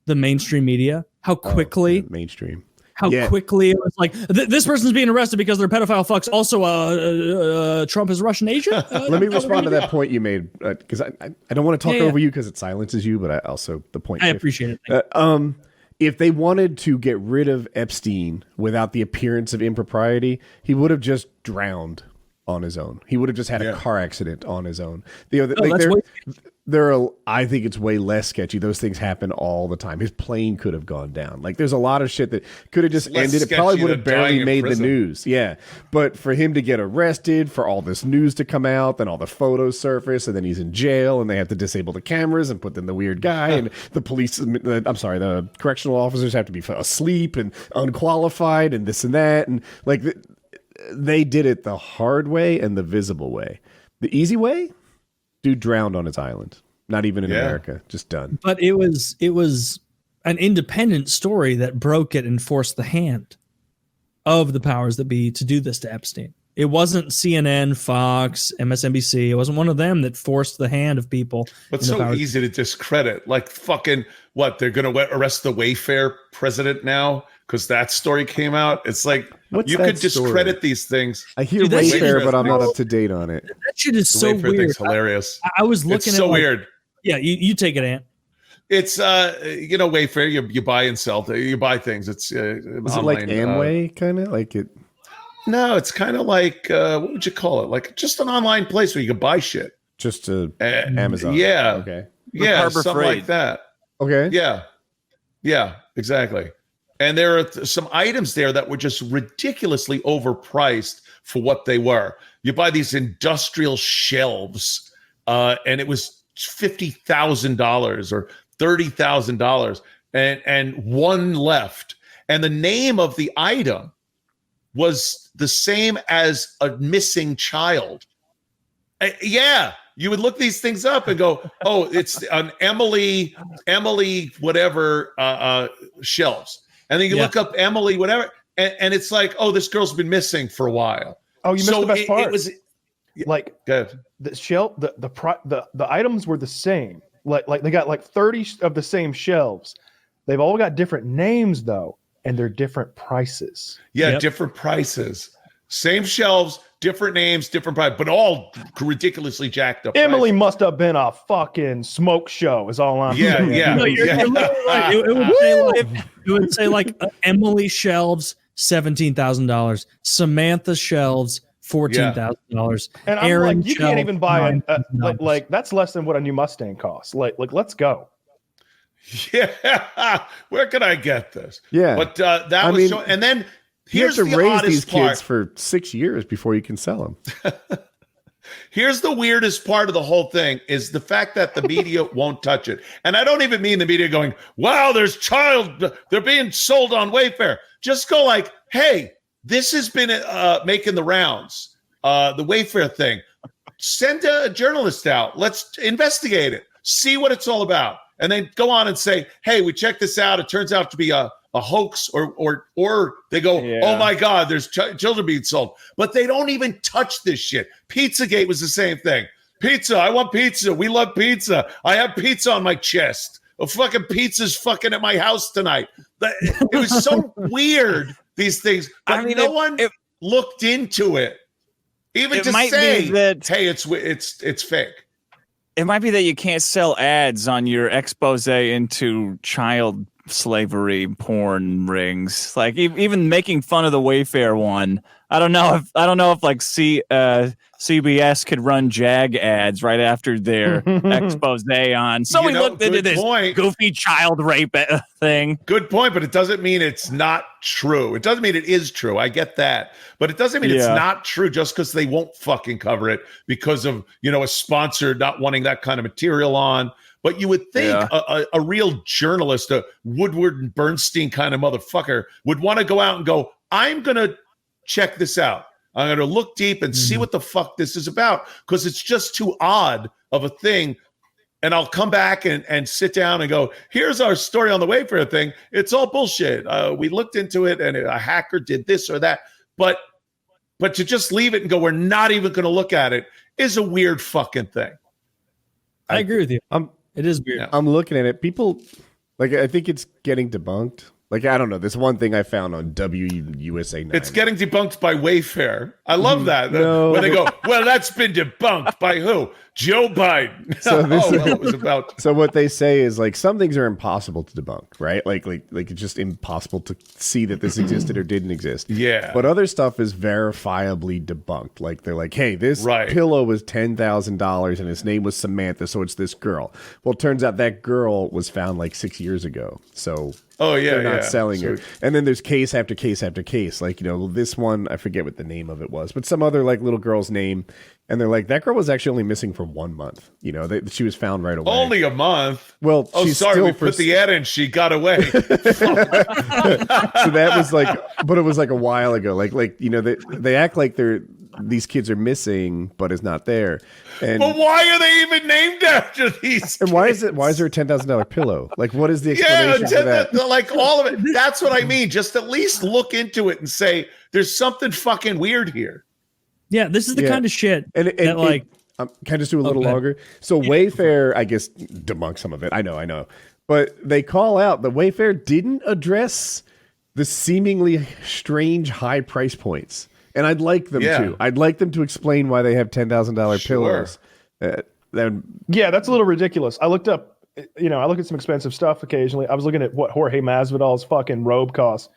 the mainstream media? How quickly? Mainstream. How quickly it was like, this person's being arrested because they're pedophile fucks. Also, Trump is Russian Asian. Let me respond to that point you made, because I don't want to talk over you because it silences you, but the point. I appreciate it. If they wanted to get rid of Epstein without the appearance of impropriety, he would have just drowned on his own. He would have just had a car accident on his own. I think it's way less sketchy. Those things happen all the time. His plane could have gone down. Like, there's a lot of shit that could have just ended. It probably would have barely made the news. Yeah. But for him to get arrested, for all this news to come out, then all the photos surface, and then he's in jail, and they have to disable the cameras and put in the weird guy, and the correctional officers have to be asleep and unqualified and this and that. And like, they did it the hard way and the visible way. The easy way? Dude drowned on his island. Not even in America. Just done. But it was an independent story that broke it and forced the hand of the powers that be to do this to Epstein. It wasn't CNN, Fox, MSNBC. It wasn't one of them that forced the hand of people. But so easy to discredit. Like, fucking what? They're going to arrest the Wayfair president now because that story came out. It's like, you could discredit these things. I hear Wayfair, but I'm not up to date on it. That shit is so Wayfair weird. Thing's hilarious. I was looking at weird. Yeah, you take it, Ant. It's Wayfair. You buy and sell. You buy things. It's is it like Amway kind of like it? No, it's kind of like what would you call it? Like just an online place where you can buy shit. Just Amazon. Yeah. Okay. Yeah, something like that. Okay. Yeah, exactly. And there are some items there that were just ridiculously overpriced for what they were. You buy these industrial shelves, and it was $50,000 or $30,000, and one left. And the name of the item was the same as a missing child. You would look these things up and go, oh, it's an Emily whatever shelves. And then you look up Emily whatever, and it's like, oh, this girl's been missing for a while. Oh, you missed the best part. It was like good. The shelf, the items were the same. Like they got like 30 of the same shelves. They've all got different names though, and they're different prices. Yeah, different prices. Same shelves, different names, different price, but all ridiculously jacked up. Emily must have been a fucking smoke show. Is all I'm saying. You're right. It would say like Emily shelves $17,000, Samantha shelves $14,000. And I'm like, you can't even buy like that's less than what a new Mustang costs. Like let's go. Yeah, where can I get this? Yeah, but that was so. And then here's you have to the raise these part. kids for 6 years before you can sell them. Here's the weirdest part of the whole thing is the fact that the media won't touch it. And I don't even mean the media going, wow, they're being sold on Wayfair. Just go like, hey, this has been making the rounds, the Wayfair thing. Send a journalist out. Let's investigate it. See what it's all about. And then go on and say, hey, we checked this out. It turns out to be a hoax, or they go, oh my God, there's children being sold. But they don't even touch this shit. Pizzagate was the same thing. Pizza, I want pizza. We love pizza. I have pizza on my chest. A fucking pizza's fucking at my house tonight. It was so weird, these things. But no one looked into it. Even to say that, hey, it's fake. It might be that you can't sell ads on your expose into child slavery porn rings. Like even making fun of the Wayfair one. I don't know if like CBS could run JAG ads right after their expose on. So we looked into this goofy child rape thing. Good point, but it doesn't mean it's not true. It doesn't mean it is true. I get that. But it doesn't mean it's not true just because they won't fucking cover it because of, a sponsor not wanting that kind of material on. But you would think a real journalist, a Woodward and Bernstein kind of motherfucker would want to go out and go, I'm going to check this out. I'm going to look deep and see what the fuck this is about because it's just too odd of a thing. And I'll come back and sit down and go, here's our story on the Wayfair thing. It's all bullshit. We looked into it and a hacker did this or that. But to just leave it and go, we're not even going to look at it is a weird fucking thing. I agree with you. It is weird. Yeah. I'm looking at it. People, I think it's getting debunked. I don't know. This one thing I found on WUSA 9. It's getting debunked by Wayfair. I love that. When they go, well, that's been debunked by who? Joe Biden. So it was about. So what they say is some things are impossible to debunk, right? Like it's just impossible to see that this existed or didn't exist. Yeah. But other stuff is verifiably debunked. Like they're like, hey, this pillow was $10,000 and his name was Samantha, so it's this girl. Well, it turns out that girl was found 6 years ago. So they're not selling her. And then there's case after case after case. This one, I forget what the name of it was, but some other little girl's name. And they're like, that girl was actually only missing for 1 month. She was found right away. Only a month? Well, we put the ad in. She got away. So that was but it was a while ago. They act like these kids are missing, but it's not there. And but why are they even named after these? And why is there a $10,000 pillow? What is the explanation for that? All of it. That's what I mean. Just at least look into it and say there's something fucking weird here. Yeah, this is the kind of shit can I just do a little longer? So Wayfair, I guess, debunk some of it. I know. But they call out the Wayfair didn't address the seemingly strange high price points. And I'd like them to. I'd like them to explain why they have $10,000 pillows. That's a little ridiculous. I looked up, I look at some expensive stuff occasionally. I was looking at what Jorge Masvidal's fucking robe costs.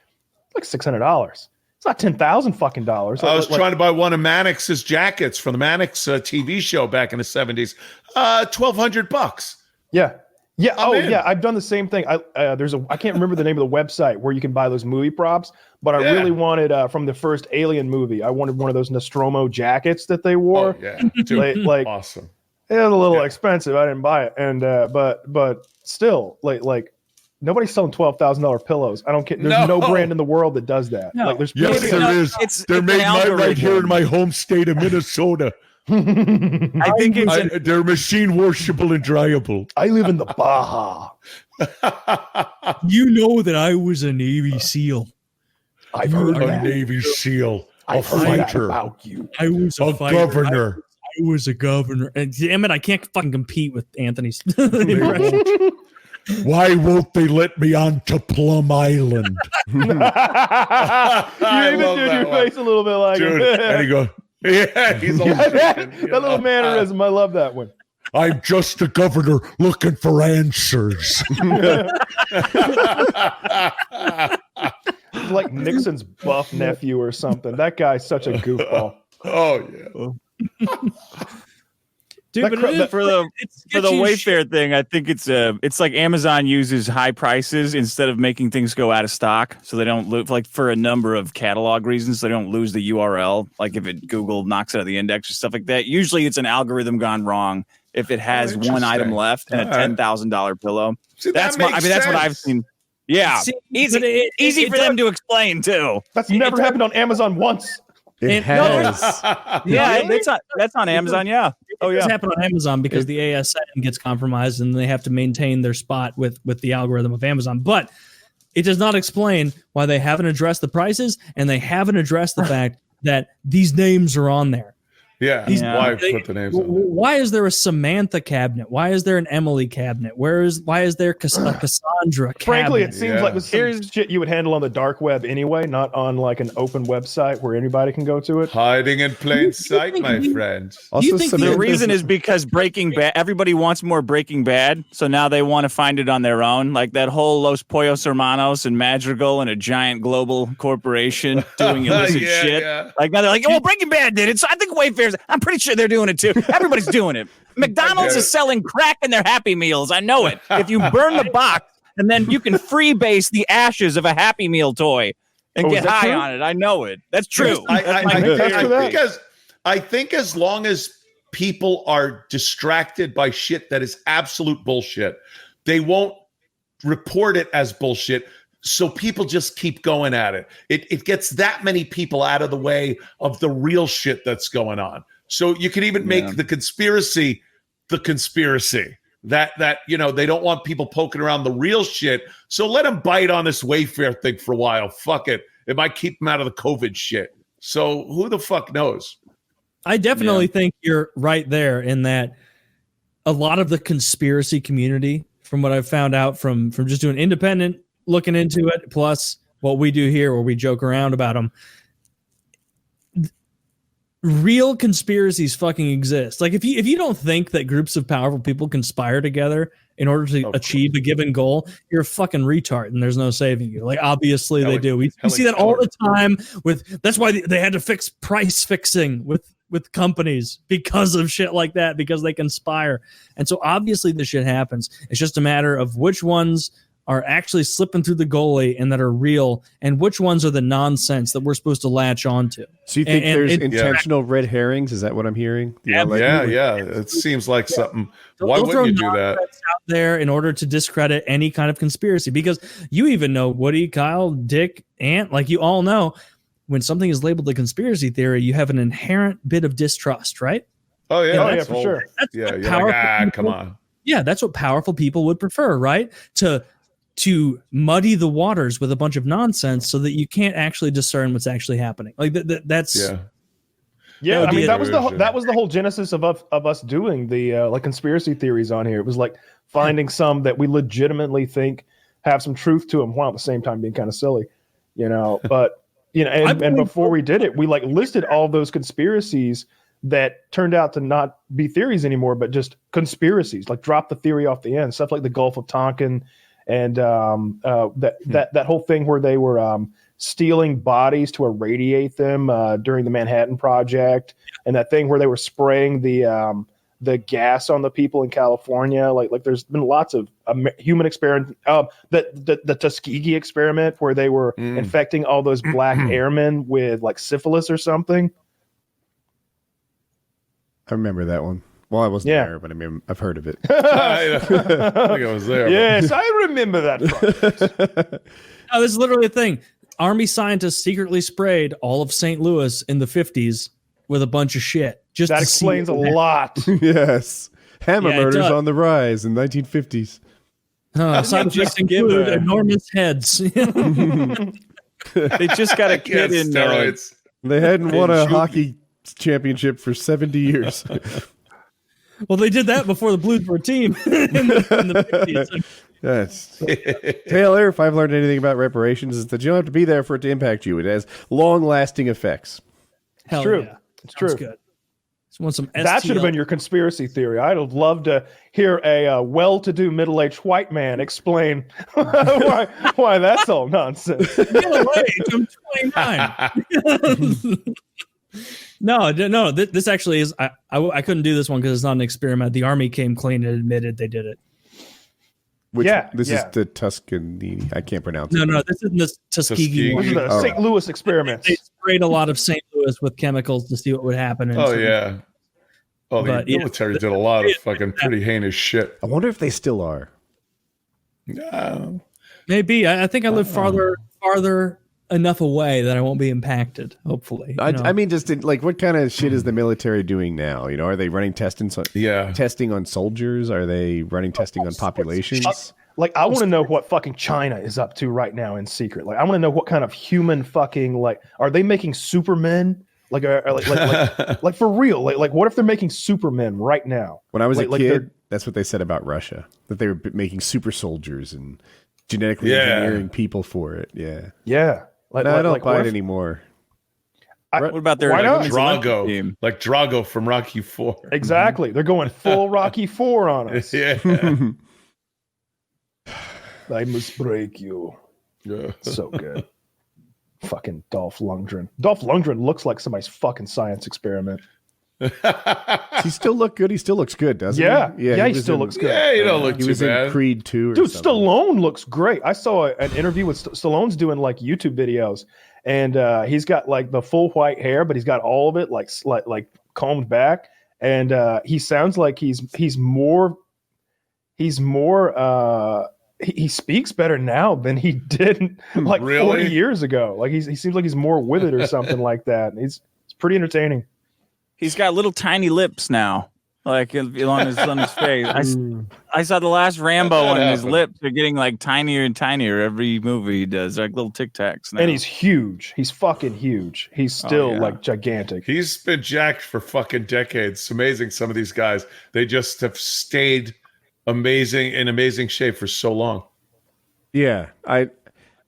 It's $600. It's not $10,000 fucking dollars. I was trying to buy one of Mannix's jackets from the Mannix TV show back in the 70s. $1,200. Yeah. Yeah. I've done the same thing. I can't remember the name of the website where you can buy those movie props, but I really wanted from the first Alien movie. I wanted one of those Nostromo jackets that they wore. Oh, yeah. Dude, awesome. It was a little expensive. I didn't buy it, and but still, nobody's selling $12,000 pillows. I don't care. There's no brand in the world that does that. No. There is. They're made right here in my home state of Minnesota. I think they're machine washable and dryable. I live in the Baja. You know that I was a Navy SEAL. I've heard a Navy SEAL, a fighter. About you. I was a governor. I was a governor. And damn it, I can't fucking compete with Anthony's. Why won't they let me onto Plum Island? You even did your face a little bit like it. And he goes, yeah, he's all that little mannerism. I love that one. I'm just a governor looking for answers. Like Nixon's buff nephew or something. That guy's such a goofball. Oh yeah. Dude, but for the Wayfair thing, I think it's like Amazon uses high prices instead of making things go out of stock, so they don't lose, like for a number of catalog reasons, so they don't lose the URL. Like if Google knocks it out of the index or stuff like that. Usually, it's an algorithm gone wrong if it has one item left and a $10,000 pillow. See, that's what I've seen. Yeah, easy for them to explain too. That's never happened on Amazon once. It has. Yeah, that's on Amazon. Yeah. Oh yeah. It's happened on Amazon because the ASN gets compromised and they have to maintain their spot with the algorithm of Amazon. But it does not explain why they haven't addressed the prices and they haven't addressed the fact that these names are on there. Yeah, why put the names on there? Why is there a Samantha cabinet? Why is there an Emily cabinet? Why is there a Cassandra cabinet? Frankly, it seems like this is shit you would handle on the dark web anyway, not on like an open website where anybody can go to it. Hiding in plain sight, my friend. Also, the reason is because Breaking Bad, everybody wants more Breaking Bad, so now they want to find it on their own. Like that whole Los Pollos Hermanos and Madrigal and a giant global corporation doing illicit shit. Yeah. Like now they're like, well, Breaking Bad did it, so I think Wayfair's. I'm pretty sure they're doing it too. Everybody's doing it. McDonald's is selling crack in their Happy Meals. I know it. If you burn the box and then you can freebase the ashes of a Happy Meal toy and get high on it. I know it. That's true. I think as long as people are distracted by shit that is absolute bullshit, they won't report it as bullshit. So people just keep going at it. It gets that many people out of the way of the real shit that's going on. So you can even make the conspiracy that they don't want people poking around the real shit. So let them bite on this Wayfair thing for a while. Fuck it. It might keep them out of the COVID shit. So who the fuck knows? I definitely think you're right there in that a lot of the conspiracy community, from what I've found out from just doing independent looking into it, plus what we do here where we joke around about them, real conspiracies fucking exist. Like if you don't think that groups of powerful people conspire together in order to achieve a given goal, you're a fucking retard and there's no saving you. Like obviously they do. We see that all the time that's why they had to fix price fixing with companies because of shit like that, because they conspire. And so obviously this shit happens. It's just a matter of which ones are actually slipping through the goalie and that are real, and which ones are the nonsense that we're supposed to latch onto. So you think there's intentional red herrings? Is that what I'm hearing? Yeah. It seems like something. Why wouldn't you do that? Out there in order to discredit any kind of conspiracy, because you even know Woody, Kyle, Dick, Ant, like you all know, when something is labeled a conspiracy theory, you have an inherent bit of distrust, right? Oh yeah, for sure. You're like, come on. Yeah, that's what powerful people would prefer, right? To muddy the waters with a bunch of nonsense so that you can't actually discern what's actually happening. Like that's yeah. I mean, that was the whole genesis of us doing the like conspiracy theories on here. It was like finding some that we legitimately think have some truth to them, while at the same time being kind of silly, But and before we did it, we like listed all those conspiracies that turned out to not be theories anymore, but just conspiracies. Like drop the theory off the end, stuff like the Gulf of Tonkin. And that whole thing where they were stealing bodies to irradiate them during the Manhattan Project, and that thing where they were spraying the gas on the people in California. Like there's been lots of human experiment. The Tuskegee experiment where they were infecting all those black airmen with like syphilis or something. I remember that one. Well, I wasn't there, but I mean, I've heard of it. I think I was there. Yes, I remember that project. Oh, this is literally a thing. Army scientists secretly sprayed all of St. Louis in the 50s with a bunch of shit. That explains a lot. Yes. Hammer murders on the rise in 1950s. Side effects include enormous heads. They just got a kid in steroids. They hadn't won a hockey championship for 70 years. Well, they did that before the Blues were a team in the 50s. Yes. Taylor, if I've learned anything about reparations, is that you don't have to be there for it to impact you. It has long-lasting effects. Hell true. Yeah. It's true. Good. Want some that should have been your conspiracy theory. I'd have loved to hear a well-to-do middle-aged white man explain why that's all nonsense. Middle-aged, I'm 29. No. This actually is. I couldn't do this one because it's not an experiment. The Army came clean and admitted they did it. This is the Tuscany. I can't pronounce it. No. This is the Tuskegee. This is the St. Louis experiments. They sprayed a lot of St. Louis with chemicals to see what would happen. Yeah. Oh, the military did a lot of fucking pretty heinous shit. I wonder if they still are. Maybe. I think I live farther enough away that I won't be impacted. Hopefully, I mean, just like, what kind of shit is the military doing now? Are they running testing on soldiers? Are they running testing on populations? Like, I want to know what fucking China is up to right now in secret. Like, I want to know what kind of human fucking, are they making Supermen? Like for real? Like, what if they're making Supermen right now? When I was a kid, that's what they said about Russia, that they were making super soldiers and genetically engineering people for it. Yeah. I don't buy it anymore. What about their Drago? Like Drago from Rocky IV. Exactly. They're going full Rocky IV on us. Yeah. I must break you. Yeah. So good. Fucking Dolph Lundgren. Dolph Lundgren looks like somebody's fucking science experiment. Does he still look good? He still looks good, doesn't he? Yeah, he still looks good. Yeah, he don't look too bad. He was in Creed 2 or Dude, something. Stallone looks great. I saw an interview with Stallone's doing like YouTube videos, and he's got like the full white hair, but he's got all of it like combed back, and he sounds like he speaks better now than he did like 40 years ago. Like he seems like he's more with it or something like that. It's pretty entertaining. He's got little tiny lips now, like on his face. I saw the last Rambo one, and his lips are getting like tinier and tinier every movie he does, like little Tic Tacs now. And he's huge. He's fucking huge. He's still like gigantic. He's been jacked for fucking decades. It's amazing. Some of these guys, they just have stayed in amazing shape for so long. Yeah, I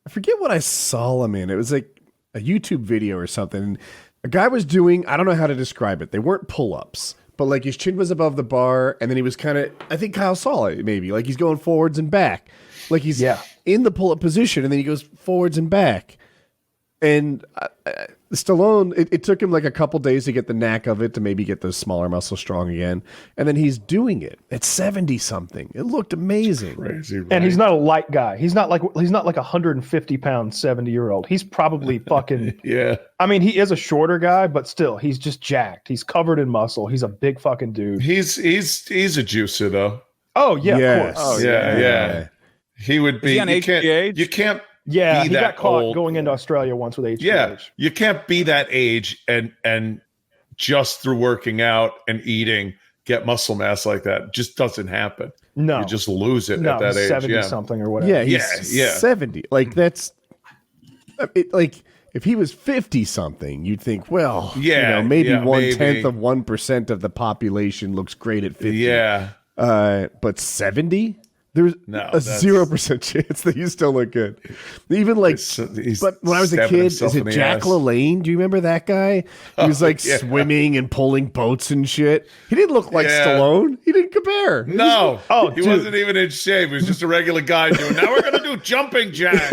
forget what I saw him in. It was like a YouTube video or something. A guy was doing, I don't know how to describe it. They weren't pull-ups, but like his chin was above the bar, and then he was kind of, I think Kyle saw it maybe, like he's going forwards and back. Like he's in the pull-up position, and then he goes forwards and back. And Stallone, it took him like a couple days to get the knack of it, to maybe get those smaller muscles strong again. And then he's doing it at 70-something. It looked amazing. Crazy, right? And he's not a light guy. He's not like 150-pound 70-year-old. He's probably fucking I mean, he is a shorter guy, but still, he's just jacked. He's covered in muscle. He's a big fucking dude. He's a juicer though. Oh yeah, yes. Of course. Oh yeah. He would be. On HGH? You can't. Yeah, he got caught old. going into Australia once with HGH. Yeah, you can't be that age and just through working out and eating get muscle mass like that. Just doesn't happen. No, you just lose it at that age. 70 something or whatever. Yeah, he's 70. Like that's like if he was 50 something, you'd think, well, maybe 1/10 of 1% of the population looks great at 50. Yeah, but 70. There's a 0% chance that you still look good. Even like, but when I was a kid, is it Jack LaLanne? Do you remember that guy? He was like swimming and pulling boats and shit. He didn't look like Stallone. He didn't compare. No. He wasn't even in shape. He was just a regular guy doing, now we're going to do jumping jacks.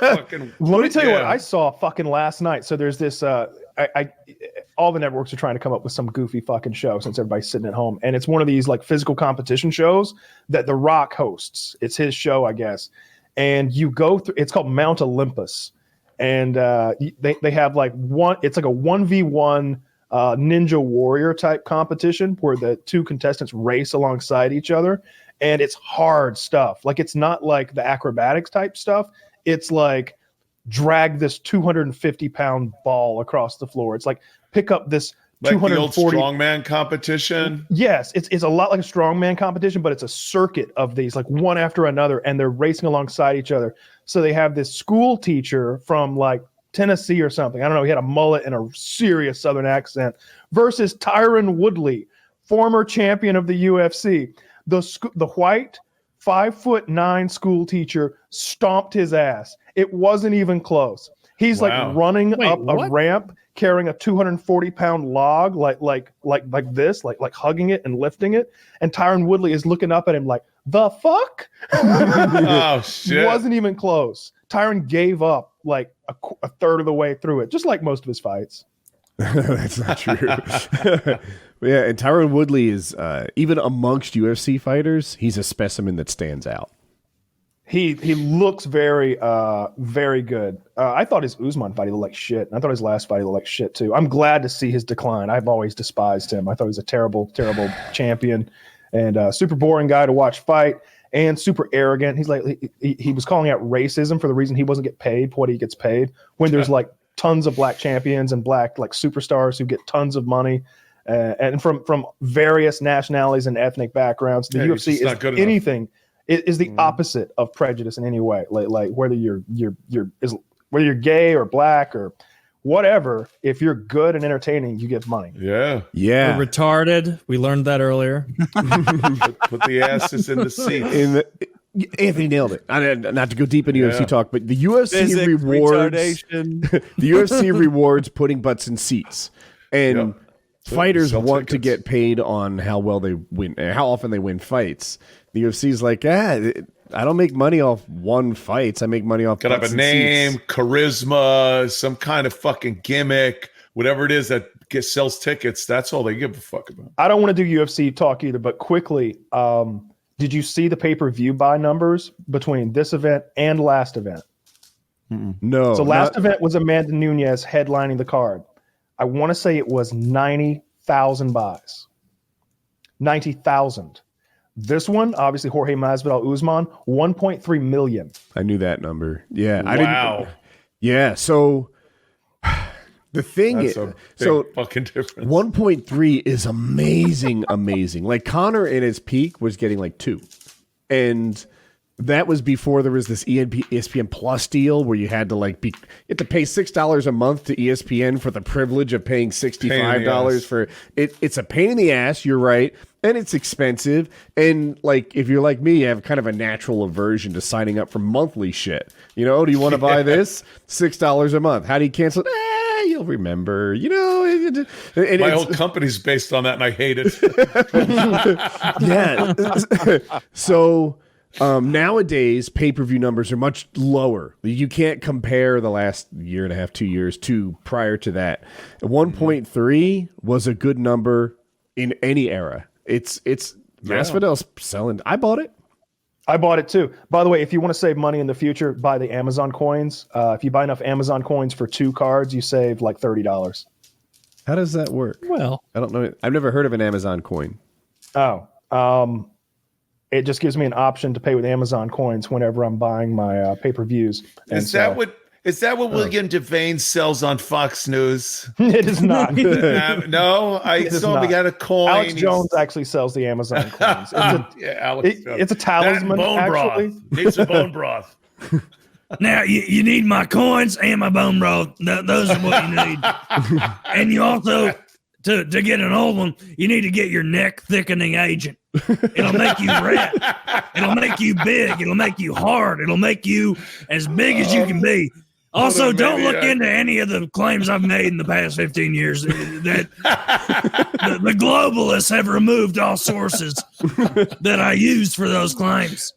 Let me tell you what I saw fucking last night. So there's this, all the networks are trying to come up with some goofy fucking show since everybody's sitting at home. And it's one of these like physical competition shows that The Rock hosts. It's his show, I guess. And you go through, it's called Mount Olympus. And they have like it's like a 1v1 Ninja Warrior type competition where the two contestants race alongside each other. And it's hard stuff. Like it's not like the acrobatics type stuff. It's like drag this 250-pound ball across the floor. It's like pick up this like 240 the old strongman competition. Yes, it's a lot like a strongman competition, but it's a circuit of these, like one after another, and they're racing alongside each other. So they have this school teacher from like Tennessee or something. I don't know. He had a mullet and a serious Southern accent versus Tyrone Woodley, former champion of the UFC. The white 5'9" school teacher stomped his ass. It wasn't even close. He's like running up a ramp carrying a 240-pound log, like this, like hugging it and lifting it. And Tyrone Woodley is looking up at him like, the fuck? Oh shit! Wasn't even close. Tyrone gave up like a third of the way through it, just like most of his fights. That's not true. Yeah, and Tyrone Woodley is even amongst UFC fighters, he's a specimen that stands out. He looks very very good. I thought his Usman fight he looked like shit. And I thought his last fight he looked like shit too. I'm glad to see his decline. I've always despised him. I thought he was a terrible champion and super boring guy to watch fight and super arrogant. He's like he was calling out racism for the reason he wasn't get paid what he gets paid when there's like tons of black champions and black like superstars who get tons of money. And from various nationalities and ethnic backgrounds, the UFC is anything. It is the opposite of prejudice in any way. Like whether you're gay or black or whatever, if you're good and entertaining, you get money. Yeah. We're retarded. We learned that earlier. Put the asses in the seat. Anthony nailed it. Not to go deep into UFC talk, but the UFC rewards the UFC rewards putting butts in seats, and fighters want to get paid on how well they win, how often they win fights. The UFC's like, I don't make money off one fights. I make money off. Gotta have a name, charisma, some kind of fucking gimmick, whatever it is that sells tickets. That's all they give a fuck about. I don't want to do UFC talk either, but quickly, did you see the pay-per-view buy numbers between this event and last event? No. So last event was Amanda Nunes headlining the card. I want to say it was 90,000 buys. 90,000. This one, obviously, Jorge Masvidal Usman, 1.3 million. I knew that number. Yeah. Wow. Yeah. So the thing That's is, a big fucking difference. 1.3 is amazing. Like Conor in his peak was getting like 2. And that was before there was this ESPN Plus deal where you had to you had to pay $6 a month to ESPN for the privilege of paying $65 for it. It's a pain in the ass. You're right. And it's expensive. And like, if you're like me, you have kind of a natural aversion to signing up for monthly shit. You know, do you want to buy this? $6 a month. How do you cancel it? You'll remember, you know. And my whole company's based on that, and I hate it. Yeah. So nowadays, pay-per-view numbers are much lower. You can't compare the last year and a half, 2 years to prior to that. 1.3 was a good number in any era. It's Masvidal's selling. I bought it. I bought it too. By the way, if you want to save money in the future, buy the Amazon coins. If you buy enough Amazon coins for 2 cards, you save like $30. How does that work? Well, I don't know. I've never heard of an Amazon coin. It just gives me an option to pay with Amazon coins whenever I'm buying my pay-per-views. Is that what William Devane sells on Fox News? It is not. No, I saw him. He got a coin. Alex Jones actually sells the Amazon coins. It's a talisman, actually. Needs some bone broth. Now, you need my coins and my bone broth. Those are what you need. And you also, to get an old one, you need to get your neck thickening agent. It'll make you red. It'll make you big. It'll make you hard. It'll make you as big as you can be. Also, don't look into any of the claims I've made in the past 15 years that the globalists have removed all sources that I used for those claims.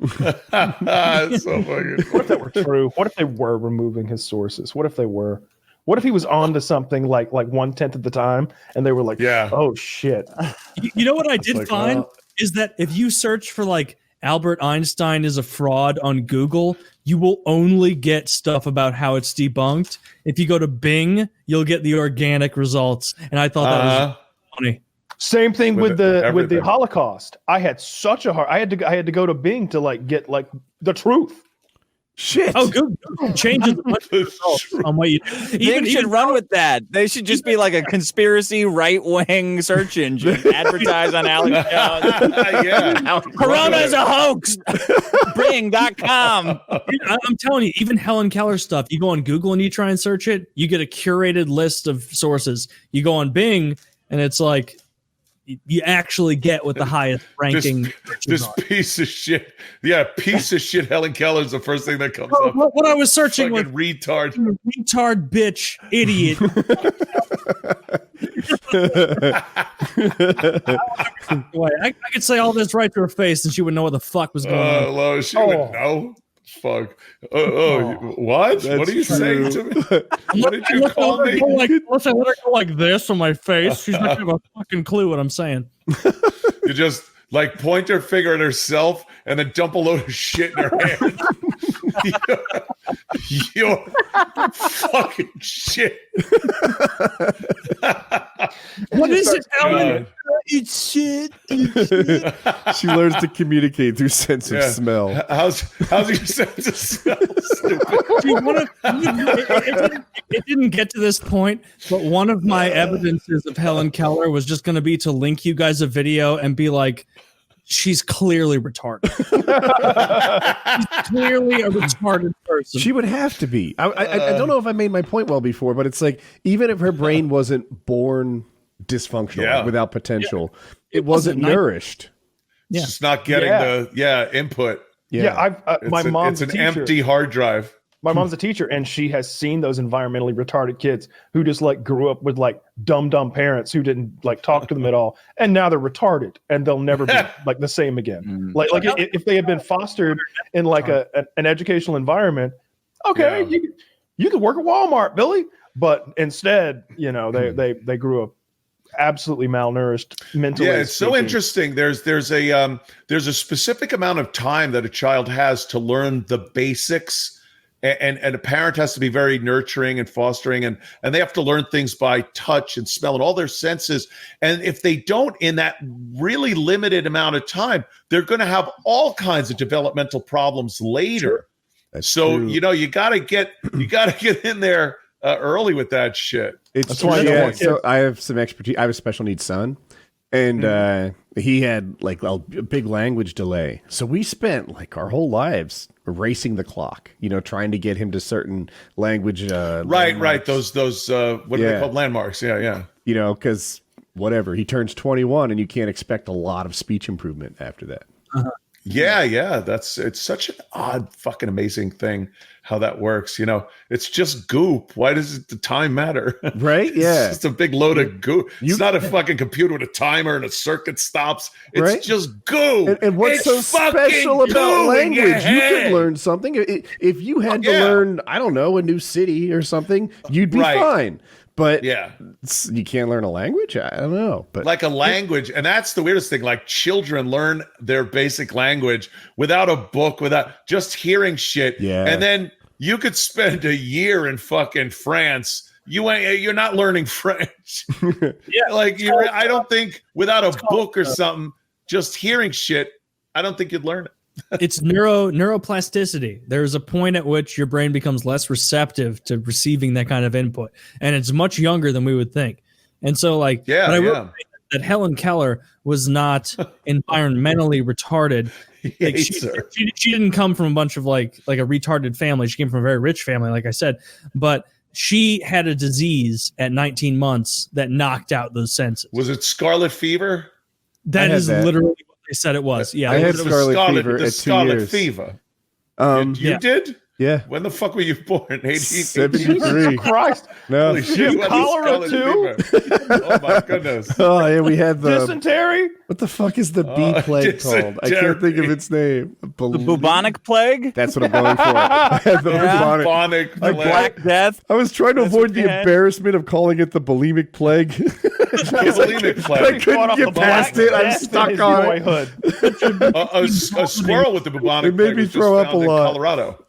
That's so fucking. What if that were true? What if they were removing his sources? What if they were? What if he was on to something like 1/10 of the time and they were like, oh, shit. You know what I did find is that if you search for like Albert Einstein is a fraud on Google, you will only get stuff about how it's debunked. If you go to Bing, you'll get the organic results. And I thought that was funny. Same thing with the Holocaust. I had such a hard. I had to go to Bing to get the truth. Shit. Oh, good. Changes on what you Bing should run with that. They should just be like a conspiracy right-wing search engine. Advertise on Alex Jones. Corona is a hoax. Bing.com. I'm telling you, even Helen Keller stuff, you go on Google and you try and search it, you get a curated list of sources. You go on Bing and it's like you actually get what the highest ranking. This piece of shit. Yeah, piece of shit. Helen Keller is the first thing that comes up. What I was searching was retard, bitch, idiot. I could say all this right to her face, and she would know what the fuck was going on. She would know. Fuck. What? What are you saying to me? What did you call me? Unless I let her go like this on my face, she's not gonna have a fucking clue what I'm saying. You just like point her finger at herself and then dump a load of shit in her hand. You're fucking shit. What is it, Ellen? It's shit. It's shit. She learns to communicate through sense of smell. How's your sense of smell? Stupid. See, it didn't get to this point, but one of my evidences of Helen Keller was just going to be to link you guys a video and be like, she's clearly retarded. She's clearly a retarded person. She would have to be. I don't know if I made my point well before, but it's like, even if her brain wasn't born dysfunctional, without potential, it wasn't nourished. It's just not getting the input. My mom's it's an empty hard drive. My mom's a teacher, and she has seen those environmentally retarded kids who just like grew up with like dumb parents who didn't like talk to them at all, and now they're retarded, and they'll never be like the same again. Like if they had been fostered in like an educational environment, you could work at Walmart, Billy. But instead, they grew up absolutely malnourished mentally. Yeah, it's so interesting. There's a specific amount of time that a child has to learn the basics. And a parent has to be very nurturing and fostering, and they have to learn things by touch and smell and all their senses. And if they don't, in that really limited amount of time, they're going to have all kinds of developmental problems later. So true. You got to get in there early with that shit. That's why. So I have some expertise. I have a special needs son, and he had like a big language delay. So we spent like our whole lives racing the clock, trying to get him to certain language. Right. Those what are they called? Landmarks. Yeah. Because whatever, he turns 21 and you can't expect a lot of speech improvement after that. Uh-huh. Yeah. It's such an odd, fucking amazing thing how that works. It's just goop. Why does the time matter? Right? Yeah. It's just a big load of goop. It's not a fucking computer with a timer and a circuit stops. It's just goo. And what's so special about language? You could learn something. If you had to learn, I don't know, a new city or something, you'd be fine. But you can't learn a language? I don't know. But like a language, and that's the weirdest thing. Like children learn their basic language without a book, without just hearing shit. Yeah. And then you could spend a year in fucking France. You're not learning French. I don't think without a book or something, just hearing shit, I don't think you'd learn it. It's neuroplasticity. There's a point at which your brain becomes less receptive to receiving that kind of input, and it's much younger than we would think. And so, that Helen Keller was not environmentally retarded. Like she didn't come from a bunch of like a retarded family. She came from a very rich family, like I said, but she had a disease at 19 months that knocked out those senses. Was it scarlet fever? That is literally what they said it was. Yeah, I had scarlet fever at 2 years. Fever. You did? Yeah. When the fuck were you born? 73. Christ. No. You have cholera too? Oh my goodness. Oh yeah, we had the dysentery. What the fuck is the bee plague called? I can't think of its name. The bubonic plague? That's what I'm going for. I had the bubonic plague. Black Death. I was trying to avoid the embarrassment of calling it the bulimic plague. Bulimic plague. I couldn't get past it. I'm stuck on it. A squirrel with the bubonic plague. It made me throw up a lot. Colorado.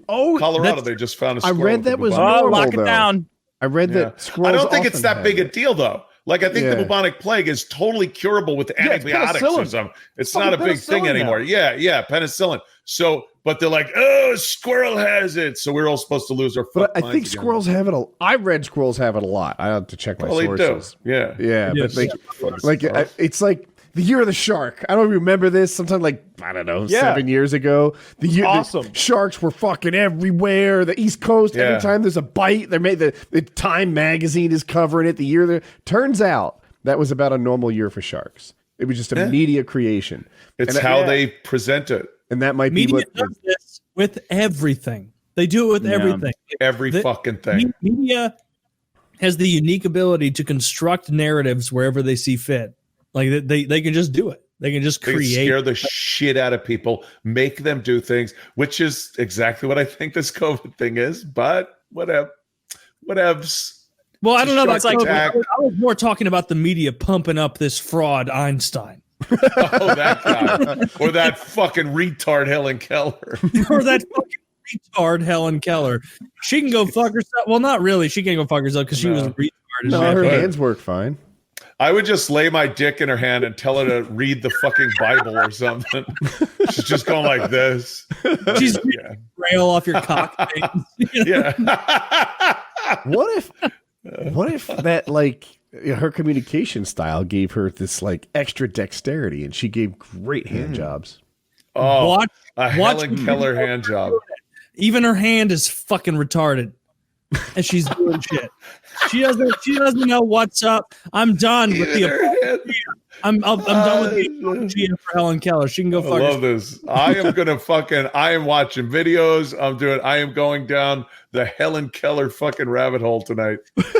Colorado, they just found a squirrel. I read that was normal, lock it down. I read that squirrels I don't think it's that often big a deal, though. Like, I think the bubonic plague is totally curable with antibiotics or something. It's not a big thing anymore. Yeah, penicillin. So, but they're like, oh, a squirrel has it. So we're all supposed to lose our But I think squirrels have it. I read squirrels have it a lot. I have to check my sources. They do. Yeah. But it's like the year of the shark. I don't even remember this. Sometime 7 years ago. The sharks were fucking everywhere. The East Coast. Yeah. Every time there's a bite, they made the Time magazine is covering it. The year turns out that was about a normal year for sharks. It was just a media creation. It's how they present it, and that might media be what does this with everything. They do it with everything. Every fucking thing. Media has the unique ability to construct narratives wherever they see fit. Like they can just do it. They can just They can create. scare the shit out of people, make them do things, which is exactly what I think this COVID thing is. But whatevs. Well, I don't know. That's like Attack. I was more talking about the media pumping up this fraud Einstein. Oh, that guy. Or that fucking retard Helen Keller. Or that fucking retard Helen Keller. She can go fuck herself. Well, not really. She can't go fuck herself because she was retarded. No, her hands work fine. I would just lay my dick in her hand and tell her to read the fucking Bible or something. She's just going like this. She's rail off your cock. Yeah. What if that, like, her communication style gave her this, like, extra dexterity and she gave great hand jobs? Oh, a Helen Keller hand job. Even her hand is fucking retarded. And she's doing shit. She doesn't know what's up. I'm done with the I'm done with the apology for Helen Keller. She can go fuck I love this. I am watching videos. I am going down the Helen Keller fucking rabbit hole tonight.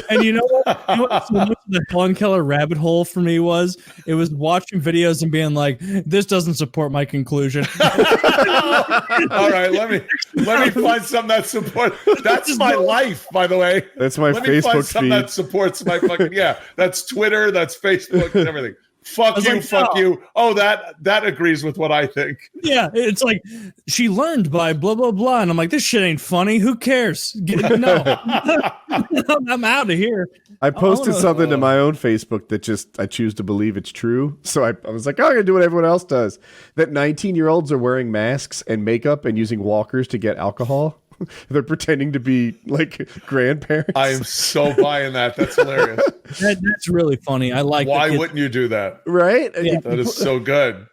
And you know what? So much of the Helen Keller rabbit hole for me was watching videos and being like, this doesn't support my conclusion. All right, let me find something that supports. That's my life, by the way. That's my let me Facebook find something feed. that supports my fucking That's Twitter, that's Facebook, and everything. Fuck you. Oh, that agrees with what I think. Yeah, it's like she learned by blah blah blah, and I'm like, this shit ain't funny. Who cares? No, I'm out of here. I posted something to my own Facebook that I choose to believe it's true. So I was like, I'm gonna do what everyone else does. That 19-year-olds are wearing masks and makeup and using walkers to get alcohol. They're pretending to be like grandparents. I am so buying that. That's hilarious. That's really funny. I like. Why wouldn't you do that? Right? Yeah. That is so good.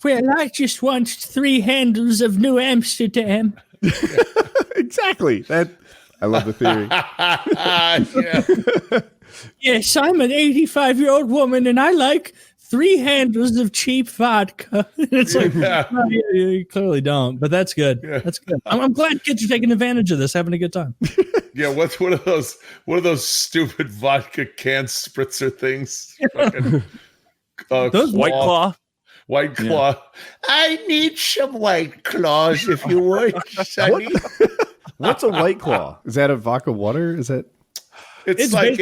Well, I just want 3 handles of New Amsterdam. Exactly. I love the theory. Yeah. Yes, I'm an 85-year-old woman, and I like 3 handles of cheap vodka. It's like, no, you clearly don't, but that's good. Yeah. That's good. I'm glad kids are taking advantage of this, having a good time. Yeah, what's one of those stupid vodka can spritzer things? Fucking, Those White Claw. White Claw. I need some White Claws, if you would. What's a White Claw? Is that a vodka water? Is that? It's like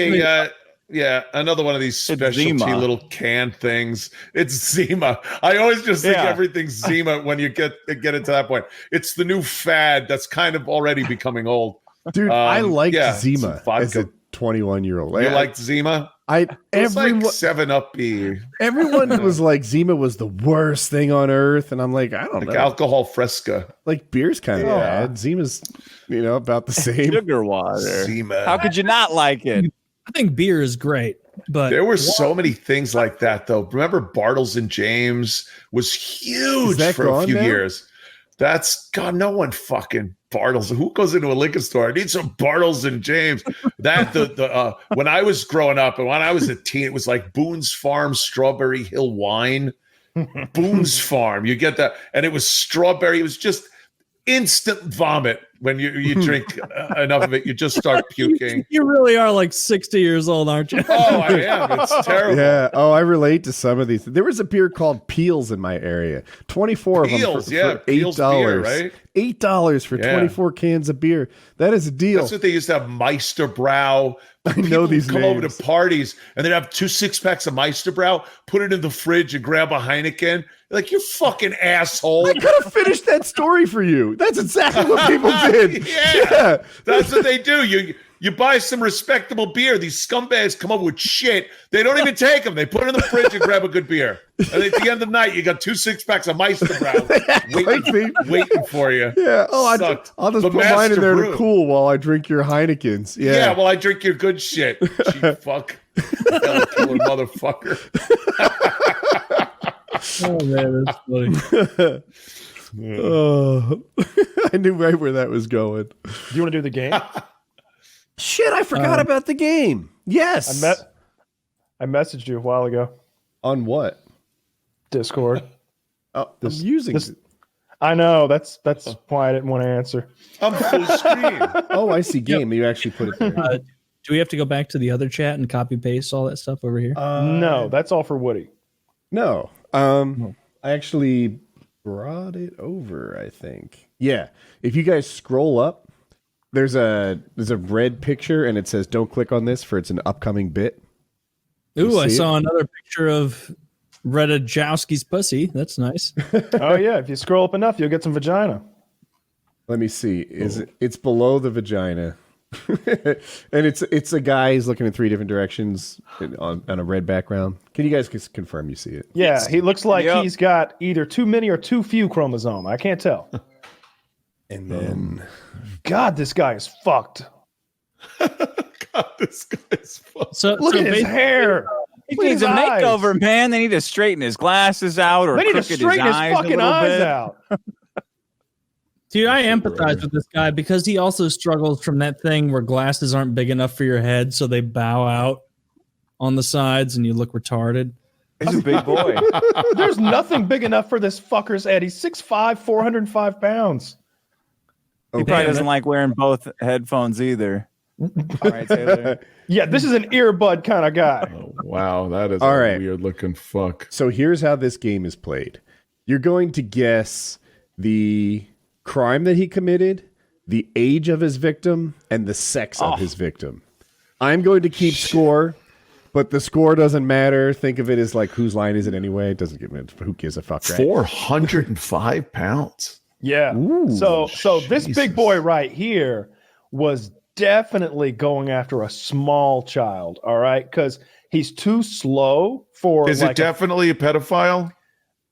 another one of these specialty Zima. little can things. It's Zima. I always just think Yeah. everything's Zima when you get it to that point. It's the new fad that's kind of already becoming old. Dude, I liked Zima some as a vodka. 21-year-old. You liked Zima? It's like 7-Up-y. Everyone was like, Zima was the worst thing on earth. And I'm like, I don't Like know. alcohol fresca. Like beer's kind of bad. Zima's, about the same. Sugar water. Zima. How could you not like it? I think beer is great, but There were so many things like that, though. Remember Bartles and James was huge that for a gone few now? years. That's God, no one fucking Bartles. Who goes into a liquor store? I need some Bartles and James. That the when I was growing up and when I was a teen, it was like Boone's Farm Strawberry Hill Wine. Boone's Farm. You get that, and it was strawberry. It was just instant vomit when you drink enough of it. You just start puking. you really are like 60 years old, aren't you? Oh, I am. It's terrible. Yeah. Oh, I relate to some of these. There was a beer called Peels in my area. 24 of them Peels, for Peels $8. beer, right? $8 for 24 cans of beer. That is a deal. That's what they used to have, Meisterbrow. I know People these would come over names. to parties and they'd have 2 6-packs of Meisterbrow, put it in the fridge and grab a Heineken. Like, you fucking asshole. I could have finished that story for you. That's exactly what people did. Yeah. That's what they do. You buy some respectable beer. These scumbags come up with shit. They don't even take them. They put it in the fridge and grab a good beer. And at the end of the night, you got 2 6-packs of Meisterbrow waiting for you. Yeah. Oh, I'll just The put mine in there Master to Brew. cool while I drink your Heinekens. Yeah. Yeah, well, I drink your good shit. Cheap fuck. Hell killer motherfucker. Oh man, that's funny. Oh, I knew right where that was going. Do you want to do the game? Shit, I forgot about the game. Yes. I messaged you a while ago. On what? Discord. Oh, I'm using this- I know. That's why I didn't want to answer. I'm full screen. Oh, I see. Game. You actually put it there. Do we have to go back to the other chat and copy paste all that stuff over here? No, that's all for Woody. No. I actually brought it over, I think. Yeah. If you guys scroll up, there's a red picture and it says don't click on this for it's an upcoming bit. Ooh, I saw another picture of Ratajkowski's pussy. That's nice. Oh yeah, if you scroll up enough, you'll get some vagina. Let me see. It's below the vagina. And it's a guy who's looking in 3 different directions on a red background. Can you guys just confirm you see it? Yeah, he looks like he's got either too many or too few chromosome. I can't tell. And then God, this guy is fucked. God, this guy's fucked. So Look at his hair. He needs a makeover, man. They need to straighten his glasses out or They need to crooked straighten his eyes fucking eyes out. Dude, I empathize with this guy because he also struggles from that thing where glasses aren't big enough for your head, so they bow out on the sides and you look retarded. He's a big boy. There's nothing big enough for this fucker's head. He's 6'5", 405 pounds. He probably doesn't like wearing both headphones either. All right, Taylor. Yeah, this is an earbud kind of guy. Oh, wow, that is All a right. weird looking fuck. So here's how this game is played. You're going to guess the crime that he committed, the age of his victim, and the sex of his victim. I'm going to keep score, but the score doesn't matter. Think of it as like whose line is it anyway? It doesn't give it. Who gives a fuck, right? 405 pounds. Yeah. Ooh, so this Jesus. big boy right here was definitely going after a small child. All right, because he's too slow for. Is it definitely a pedophile?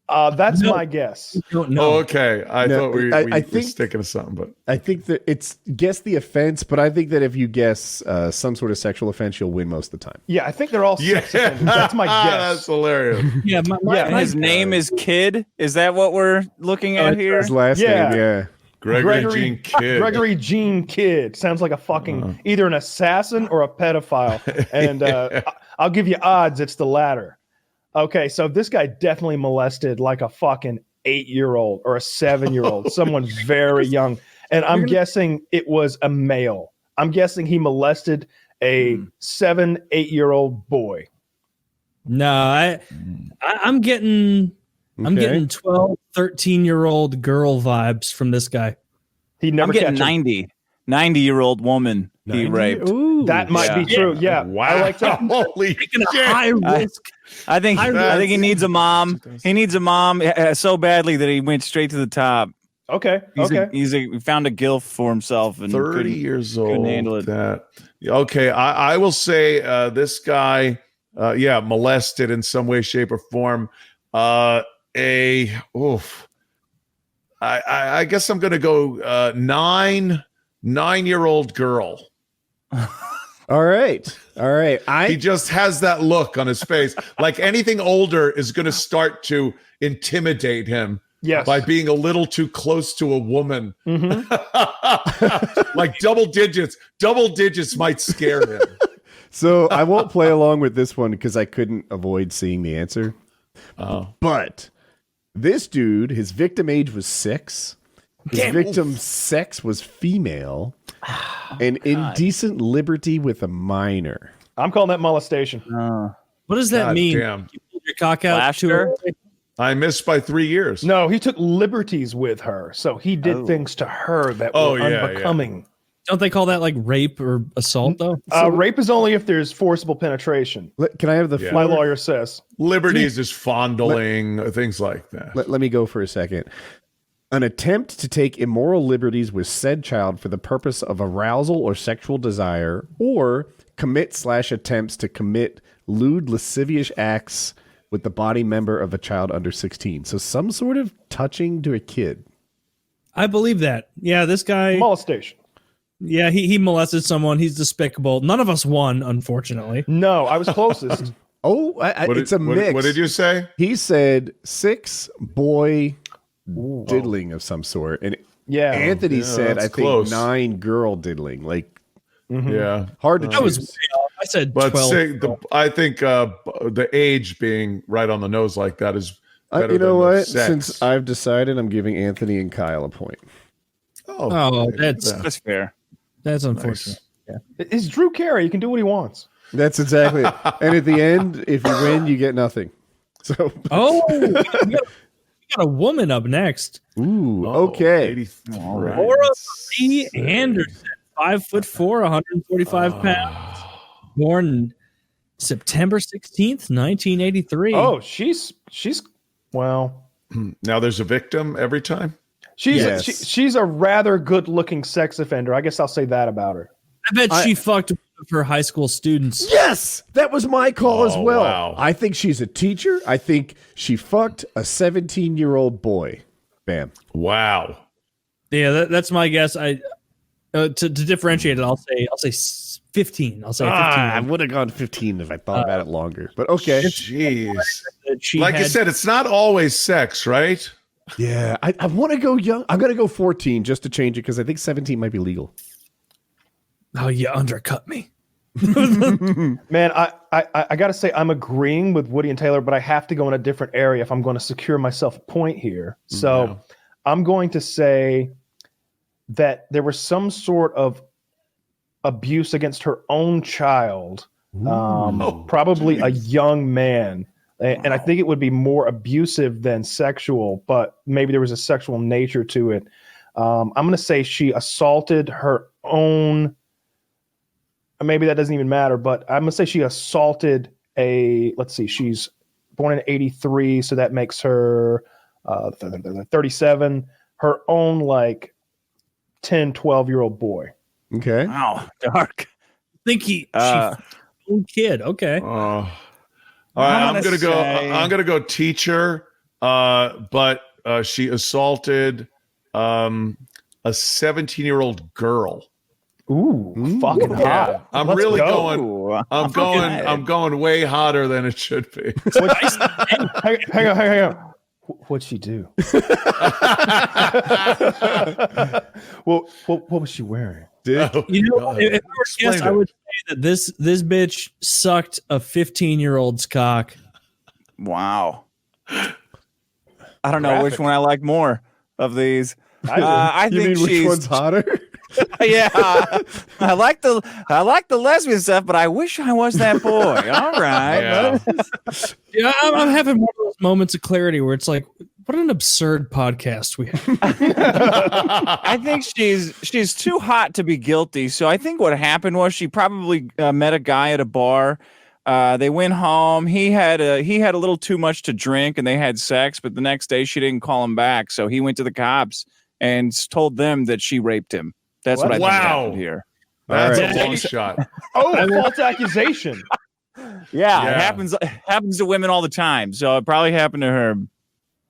That's my guess. Don't know. Oh, okay. I No, thought we I were think- sticking to something, but I think that it's guess the offense, but I think that if you guess some sort of sexual offense, you'll win most of the time. Yeah, I think they're all sex offenders. That's my That's guess. hilarious. Yeah, And his name is Kid. Is that what we're looking at here? His last Yeah. name, yeah. Gregory Jean Kidd. Gregory Jean Kidd sounds like a fucking either an assassin or a pedophile. And I'll give you odds, it's the latter. Okay, so this guy definitely molested like a fucking 8-year-old or a 7-year-old, someone very young. And I'm guessing it was a male. I'm guessing he molested a 7-8-year-old boy. No, I'm getting 12, 13-year-old girl vibes from this guy. He never I'm getting catch him. 90-year-old woman he raped. Ooh. That might be true. Yeah. Wow. I like that. Holy Taking a shit. high risk. I think he needs a mom. He needs a mom so badly that he went straight to the top. Okay. He found a gilf for himself and 30 years couldn't old. handle it. Okay, I will say this guy, molested in some way, shape, or form. I guess I'm going to go 9-year-old girl. All right. He just has that look on his face. Like anything older is going to start to intimidate him. Yes. By being a little too close to a woman. Mm-hmm. Like double digits might scare him. So I won't play along with this one because I couldn't avoid seeing the answer. Oh. But this dude, his victim age was 6. His victim's sex was female. And indecent liberty with a minor. I'm calling that molestation. What does that God mean? damn. You pulled your cock out Flashed too her? early? I missed by 3 years. No, he took liberties with her. So he did things to her that were unbecoming. Don't they call that like rape or assault though? Rape is only if there's forcible penetration. Can I have the My floor? lawyer says. Liberties is fondling, things like that. Let me go for a second. An attempt to take immoral liberties with said child for the purpose of arousal or sexual desire, or attempts to commit lewd, lascivious acts with the body member of a child under 16. So some sort of touching to a kid. I believe that. Yeah, this guy. Molestation. Yeah, he molested someone. He's despicable. None of us won, unfortunately. No, I was closest. It's a mix. What did you say? He said 6 boy diddling of some sort. And Yeah. Anthony said, that's I think close. 9 girl diddling. Like, Yeah. hard to That was choose. way off. I said But 12. I think the age being right on the nose like that is better You know than the what? sex. Since I've decided, I'm giving Anthony and Kyle a point. Oh, that's fair. That's unfortunate. It's Drew Carey. He can do what he wants. That's exactly it. And at the end, if you win, you get nothing. So, we got a woman up next. ooh, okay. 83. Laura Marie Anderson, 5'4", 145 pounds, born September 16th, 1983. Oh, she's well. Now there's a victim every time. She's a rather good looking sex offender. I guess I'll say that about her. I bet she fucked one of her high school students. Yes, that was my call as well. Wow. I think she's a teacher. I think she fucked a 17-year-old boy. Bam. Wow. Yeah, that's my guess. I to differentiate it, I'll say 15. I'll say 15. I would have gone 15 if I thought about it longer. But okay. Jeez. Like you said, it's not always sex, right? Yeah, I want to go young. I'm going to go 14 just to change it because I think 17 might be legal. Oh, you undercut me. Man, I got to say I'm agreeing with Woody and Taylor, but I have to go in a different area if I'm going to secure myself a point here. So I'm going to say that there was some sort of abuse against her own child, probably a young man. And I think it would be more abusive than sexual, but maybe there was a sexual nature to it. I'm going to say she assaulted her own. Maybe that doesn't even matter, but I'm going to say she assaulted she's born in 83. So that makes her 37, her own like 10, 12-year-old boy. Okay. Wow, dark. I think she own kid. Okay. All right, I'm gonna go teacher, but she assaulted a 17-year-old girl. Ooh, fucking hot. I'm Let's really go. I'm going way hotter than it should be. Hang on. What'd she do? Well, what was she wearing? You know, if I were to guess, I would say that this bitch sucked a 15-year-old's cock. Wow. I don't know which one I like more of these. I You think mean which she's one's hotter? yeah. I like the lesbian stuff, but I wish I was that boy. All right. Yeah, I'm having one of those moments of clarity where it's like, what an absurd podcast we have. I think she's too hot to be guilty. So I think what happened was she probably met a guy at a bar. They went home. He had a little too much to drink, and they had sex. But the next day, she didn't call him back. So he went to the cops and told them that she raped him. That's what I think happened here. That's All right. a long shot. False accusation. Yeah, it happens to women all the time. So it probably happened to her.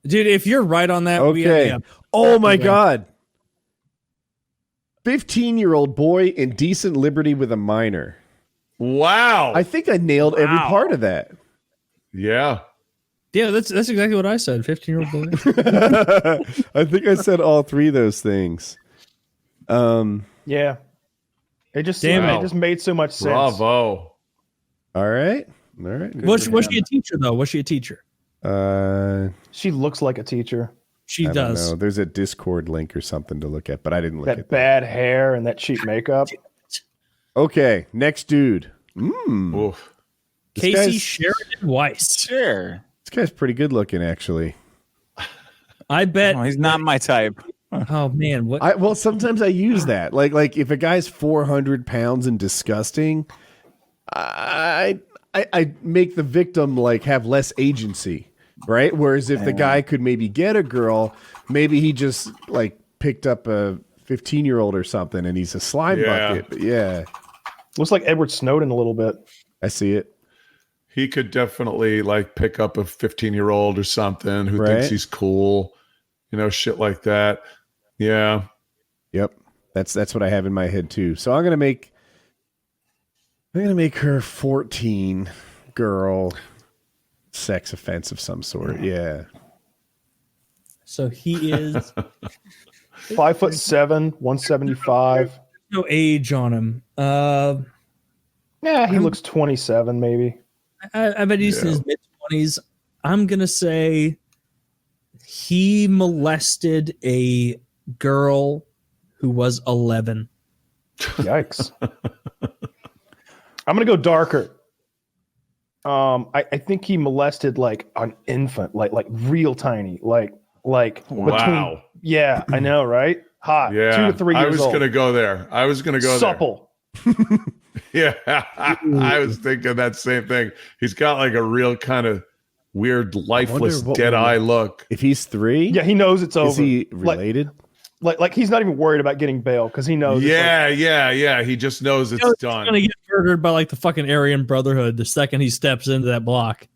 Dude, if you're right on that, Okay. Oh my God. 15-year-old boy in decent liberty with a minor. Wow. I think I nailed every part of that. Yeah. Yeah, that's exactly what I said. 15-year-old boy. I think I said all three of those things. Yeah. It just made so much sense. Bravo. All right. Was she a teacher though? Was she a teacher? She looks like a teacher. She I does. don't know. There's a Discord link or something to look at, but I didn't look at That bad hair and that cheap makeup. Okay, next dude. Oof. Casey guy's- Sheridan Weiss. Sure. This guy's pretty good looking, actually. I bet. Oh, he's not my type. Oh man, what? Well, sometimes I use that. Like if a guy's 400 pounds and disgusting, I make the victim like have less agency, right? Whereas if the guy could maybe get a girl, maybe he just like picked up a 15-year-old or something, and he's a slime bucket. But yeah, Looks like Edward Snowden a little bit. I see it. He could definitely like pick up a 15-year-old or something who Right. thinks he's cool, shit like that. Yeah. Yep, that's what I have in my head too. So I'm gonna make her 14, girl, sex offense of some sort. Yeah. So he is 5'7", 175. no age on him. Yeah, he looks 27, maybe. I bet he's in his mid-20s. I'm gonna say he molested a girl who was 11. Yikes. I'm gonna go darker. I think he molested like an infant, like real tiny, like Wow. Yeah, I know, right? Hot. Yeah. 2 to 3 years old. I was going to go there. Supple. Yeah. I was thinking that same thing. He's got like a real kind of weird, lifeless, dead eye look. If he's 3, Yeah, he knows it's over. is he related? Like he's not even worried about getting bail because he knows. Yeah. He just knows it's He's done. gonna get murdered by like the fucking Aryan Brotherhood the second he steps into that block.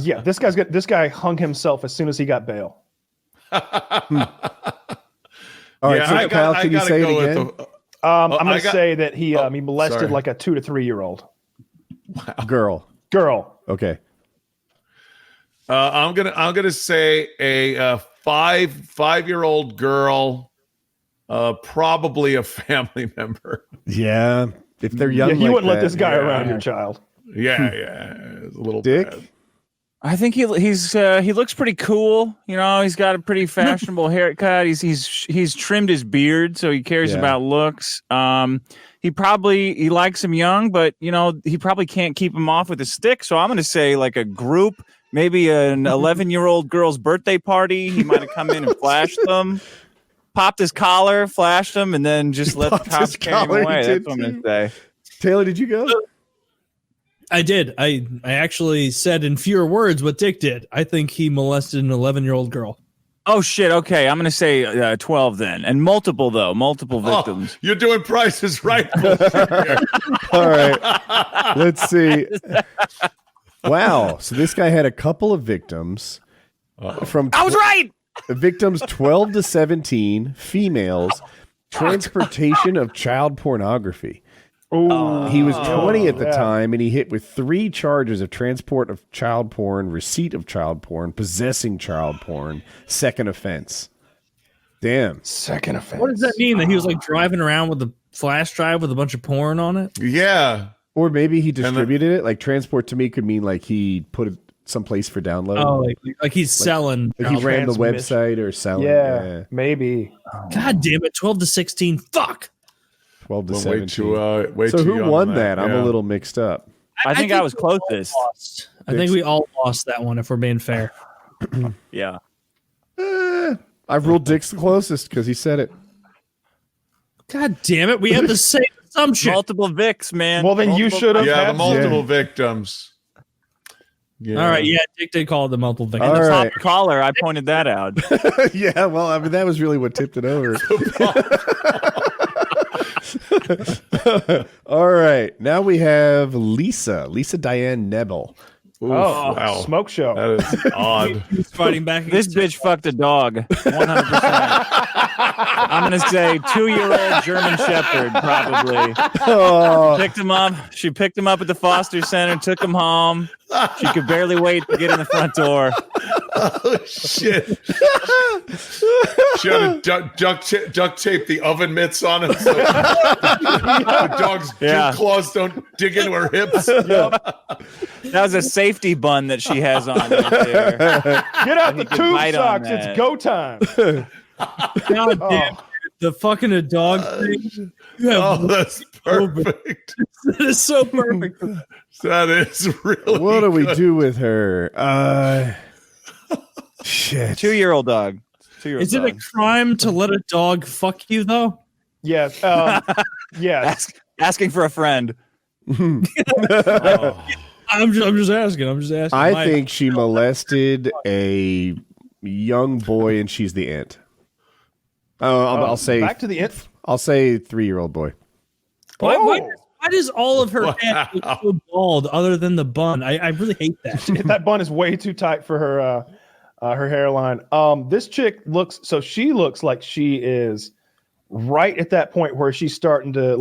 Yeah, this guy hung himself as soon as he got bail. All right, so Kyle, can you say it again? I'm going to say that he molested like a 2 to 3 year old Girl. Okay. I'm gonna say a 5-year-old girl, probably a family member. Yeah. If they're young, he like wouldn't let that, this guy around your child. Yeah, it's a little Dick. bad. I think he looks pretty cool. You know, he's got a pretty fashionable haircut. He's trimmed his beard, so he cares about looks. He likes him young, but you know, he probably can't keep him off with a stick. So I'm going to say like a group, maybe an 11-year-old girl's birthday party. He might have come in and flashed them, popped his collar, flashed them, and then just let the cops carry him away. That's what I'm going to say. Taylor, did you go? I did. I actually said in fewer words what Dick did. I think he molested an 11-year-old girl. Oh shit! Okay, I'm gonna say 12 then, and multiple victims. You're doing prices right. All right. Let's see. Wow. So this guy had a couple of victims from I was right. Victims 12 to 17, females, transportation of child pornography. He was 20 at the time, and he hit with 3 charges of transport of child porn, receipt of child porn, possessing child porn, second offense. Damn. Second offense. What does that mean? That he was like driving around with a flash drive with a bunch of porn on it? Yeah. Or maybe he distributed it. Like transport to me could mean like he put it someplace for download. Oh, like he's selling. Like he ran the website or selling. Yeah, maybe. God damn it, 12 to 16. Fuck. 12 to Well, 17. way So too who young won on that? I'm Yeah. a little mixed up. I think I was closest. I think we all lost that one if we're being fair. Yeah. I've ruled Dick's the closest because he said it. God damn it, we had the same assumption. Multiple Vicks, man. Well, then you should have. Yeah, the multiple victims. Yeah. All right, yeah, Dick did call it the multiple victim. All The right. top collar, I pointed that out. Yeah, well, I mean, that was really what tipped it over. All right. Now we have Lisa Diane Nebel. Oh, wow. smoke show. That is odd. He's fighting back. This bitch fucked a dog, 100%. I'm gonna say 2-year-old German Shepherd, probably. Oh, Picked him up. She picked him up at the foster center, took him home. She could barely wait to get in the front door. Oh, shit. She had to duct tape the oven mitts on him so the dog's claws don't dig into her hips. That was a safety bun that she has on right there. Get out the could tube bite on socks. that. It's go time. God damn, the fucking a dog thing. You have Oh, that's perfect. that is so perfect. That is really what do we good. do with her? Shit. 2-year-old dog. 2-year-old Is it a dog. crime to let a dog fuck you though? Yes. Yes. Asking for a friend. I'm just asking. I think she molested a young boy, and she's the aunt. I'll say. Back to the end. I'll say 3-year-old boy. Why does all of her head look so bald other than the bun? I really hate that. That bun is way too tight for her hairline. This chick looks like she is right at that point where she's starting to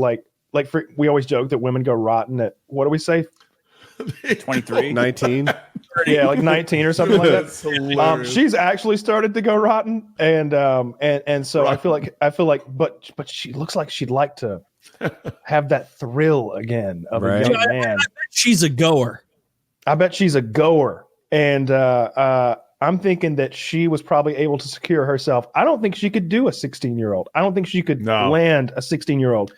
we always joke that women go rotten at, what do we say? 23. 19. Yeah, like 19 or something like That's that. hilarious. She's actually started to go rotten, and so Right. I feel like, but she looks like she'd like to have that thrill again of Right. a young man. She's a goer. I bet she's a goer, and I'm thinking that she was probably able to secure herself. I don't think she could do a 16-year-old. I don't think she could land a 16-year-old.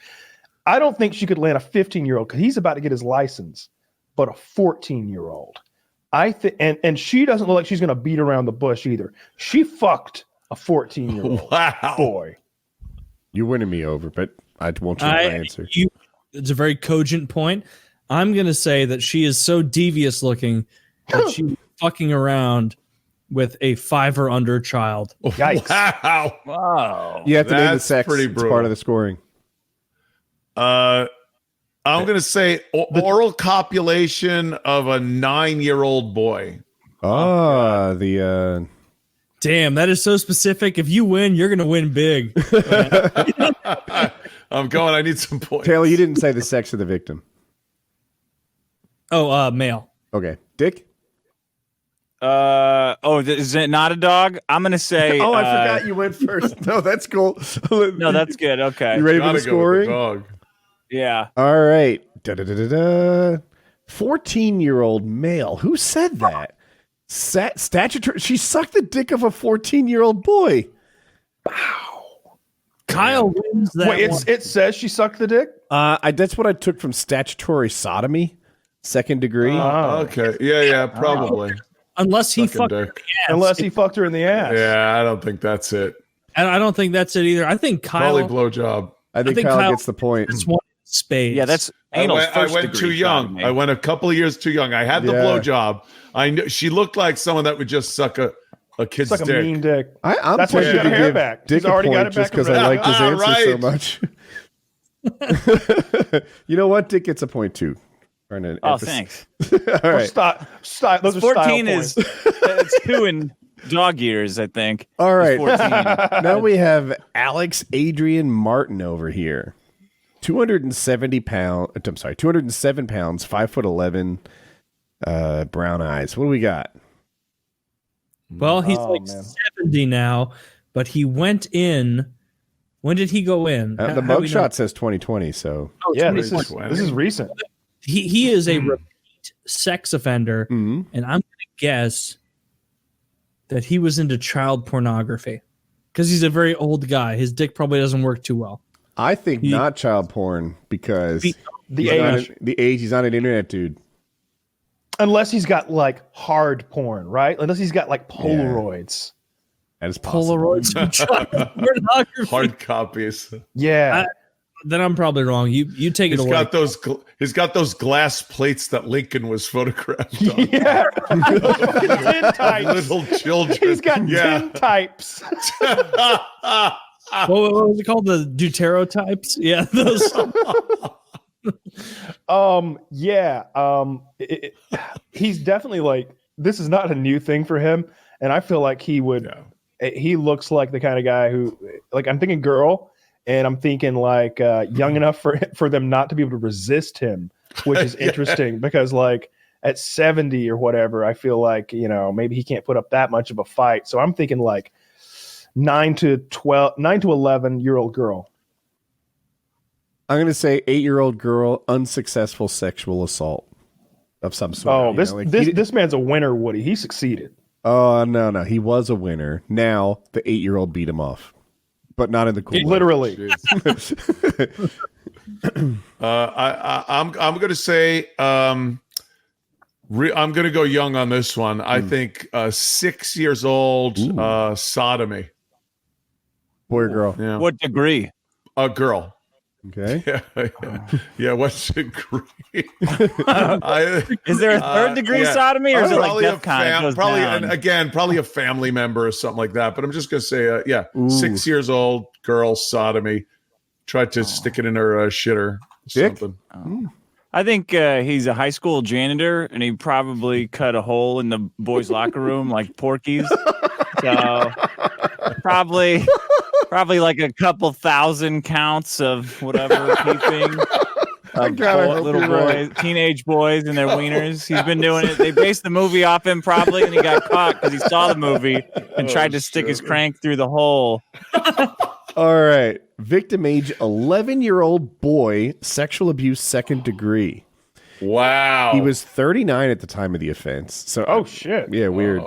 I don't think she could land a 15-year-old because he's about to get his license. but a 14-year-old. I think, and she doesn't look like she's going to beat around the bush either. She fucked a 14-year-old boy. You're winning me over, but I won't change my answer. It's a very cogent point. I'm going to say that she is so devious looking that she was fucking around with a 5 or under child. Yikes. Wow. You have to name the That's sex. pretty It's brutal. part of the scoring. I'm going to say oral copulation of a 9-year-old boy. Damn, that is so specific. If you win, you're going to win big. I'm going. I need some points. Taylor, you didn't say the sex of the victim. Male. Okay. Dick? Is it not a dog? I'm going to say. I forgot you went first. No, that's cool. No, that's good. Okay. You ready for Gotta the go with the scoring? dog. Yeah. All right. 14-year-old male. Who said that? Statutory. She sucked the dick of a 14-year-old boy. Kyle wins that. Wait, one. it says she sucked the dick? That's what I took from statutory sodomy, 2nd degree. Okay. Yeah, probably. Unless he Sucking fucked dick. Unless he fucked her in the ass. Yeah, I don't think that's it. And I don't think that's it either. I think Kyle. Probably blowjob. I think Kyle gets the point. That's one spades. Yeah, that's I anal. went too young. I went a couple of years too young. I had the blowjob. I knew she looked like someone that would just suck a kid's It's like dick. a mean dick. I'm That's why she tempted got to her hair give back. Dick She's already a got point it just back because I like his answer so Right. much. You know what? Dick gets a point too. Thanks. All right. Style. Those are 14 style is points. it's 2 in dog years, I think. All right. 14. Now we have Alex Adrian Martin over here. 270 pounds. I'm sorry, 207 pounds, 5'11", brown eyes. What do we got? Well, he's Oh, like man. 70 now, but he went in. When did he go in? The mugshot says 2020, so Yeah, this 2020. is recent. He is a repeat sex offender, Mhm. and I'm going to guess that he was into child pornography because he's a very old guy. His dick probably doesn't work too well. I think not child porn because The he's not age. the age. He's not an internet dude. Unless he's got like hard porn, right? Unless he's got like Polaroids. That is possible. Polaroids from child pornography. Hard copies. Yeah. Then I'm probably wrong. You take it He's away. got those. He's got those glass plates that Lincoln was photographed on. Yeah. Tin types. Little children. He's got tin types. What was it called? The Deutero types? Yeah, those. He's definitely like, this is not a new thing for him. And I feel like he would, he looks like the kind of guy who, like, I'm thinking girl, and I'm thinking like young enough for them not to be able to resist him, which is interesting because like at 70 or whatever, I feel like, you know, maybe he can't put up that much of a fight. So I'm thinking like 9 to 11-year-old girl. I'm going to say 8-year-old girl, unsuccessful sexual assault of some sort. Oh, You this know, like, this man's a winner, Woody. He succeeded. Oh, no. He was a winner. Now the 8-year-old beat him off, but not in the cool way. Literally. I'm going to say I'm going to go young on this one. I think 6 years old sodomy. Boy or girl? Yeah, What degree? a girl. Okay. Yeah. What's degree? Is there a third degree sodomy, or is it like Probably death kind? Goes probably, down? and again, probably a family member or something like that. But I'm just going to say, 6 years old girl sodomy. Tried to stick it in her shitter. Or Dick? something. I think he's a high school janitor, and he probably cut a hole in the boys' locker room like Porky's. So probably like a couple thousand counts of whatever peeping. Little boys, teenage boys, and their wieners. He's been doing it. They based the movie off him probably, and he got caught because he saw the movie and tried to stick his crank through the hole. All right. Victim age 11-year-old boy, sexual abuse 2nd degree. Wow. He was 39 at the time of the offense. So Oh, shit. yeah, weird.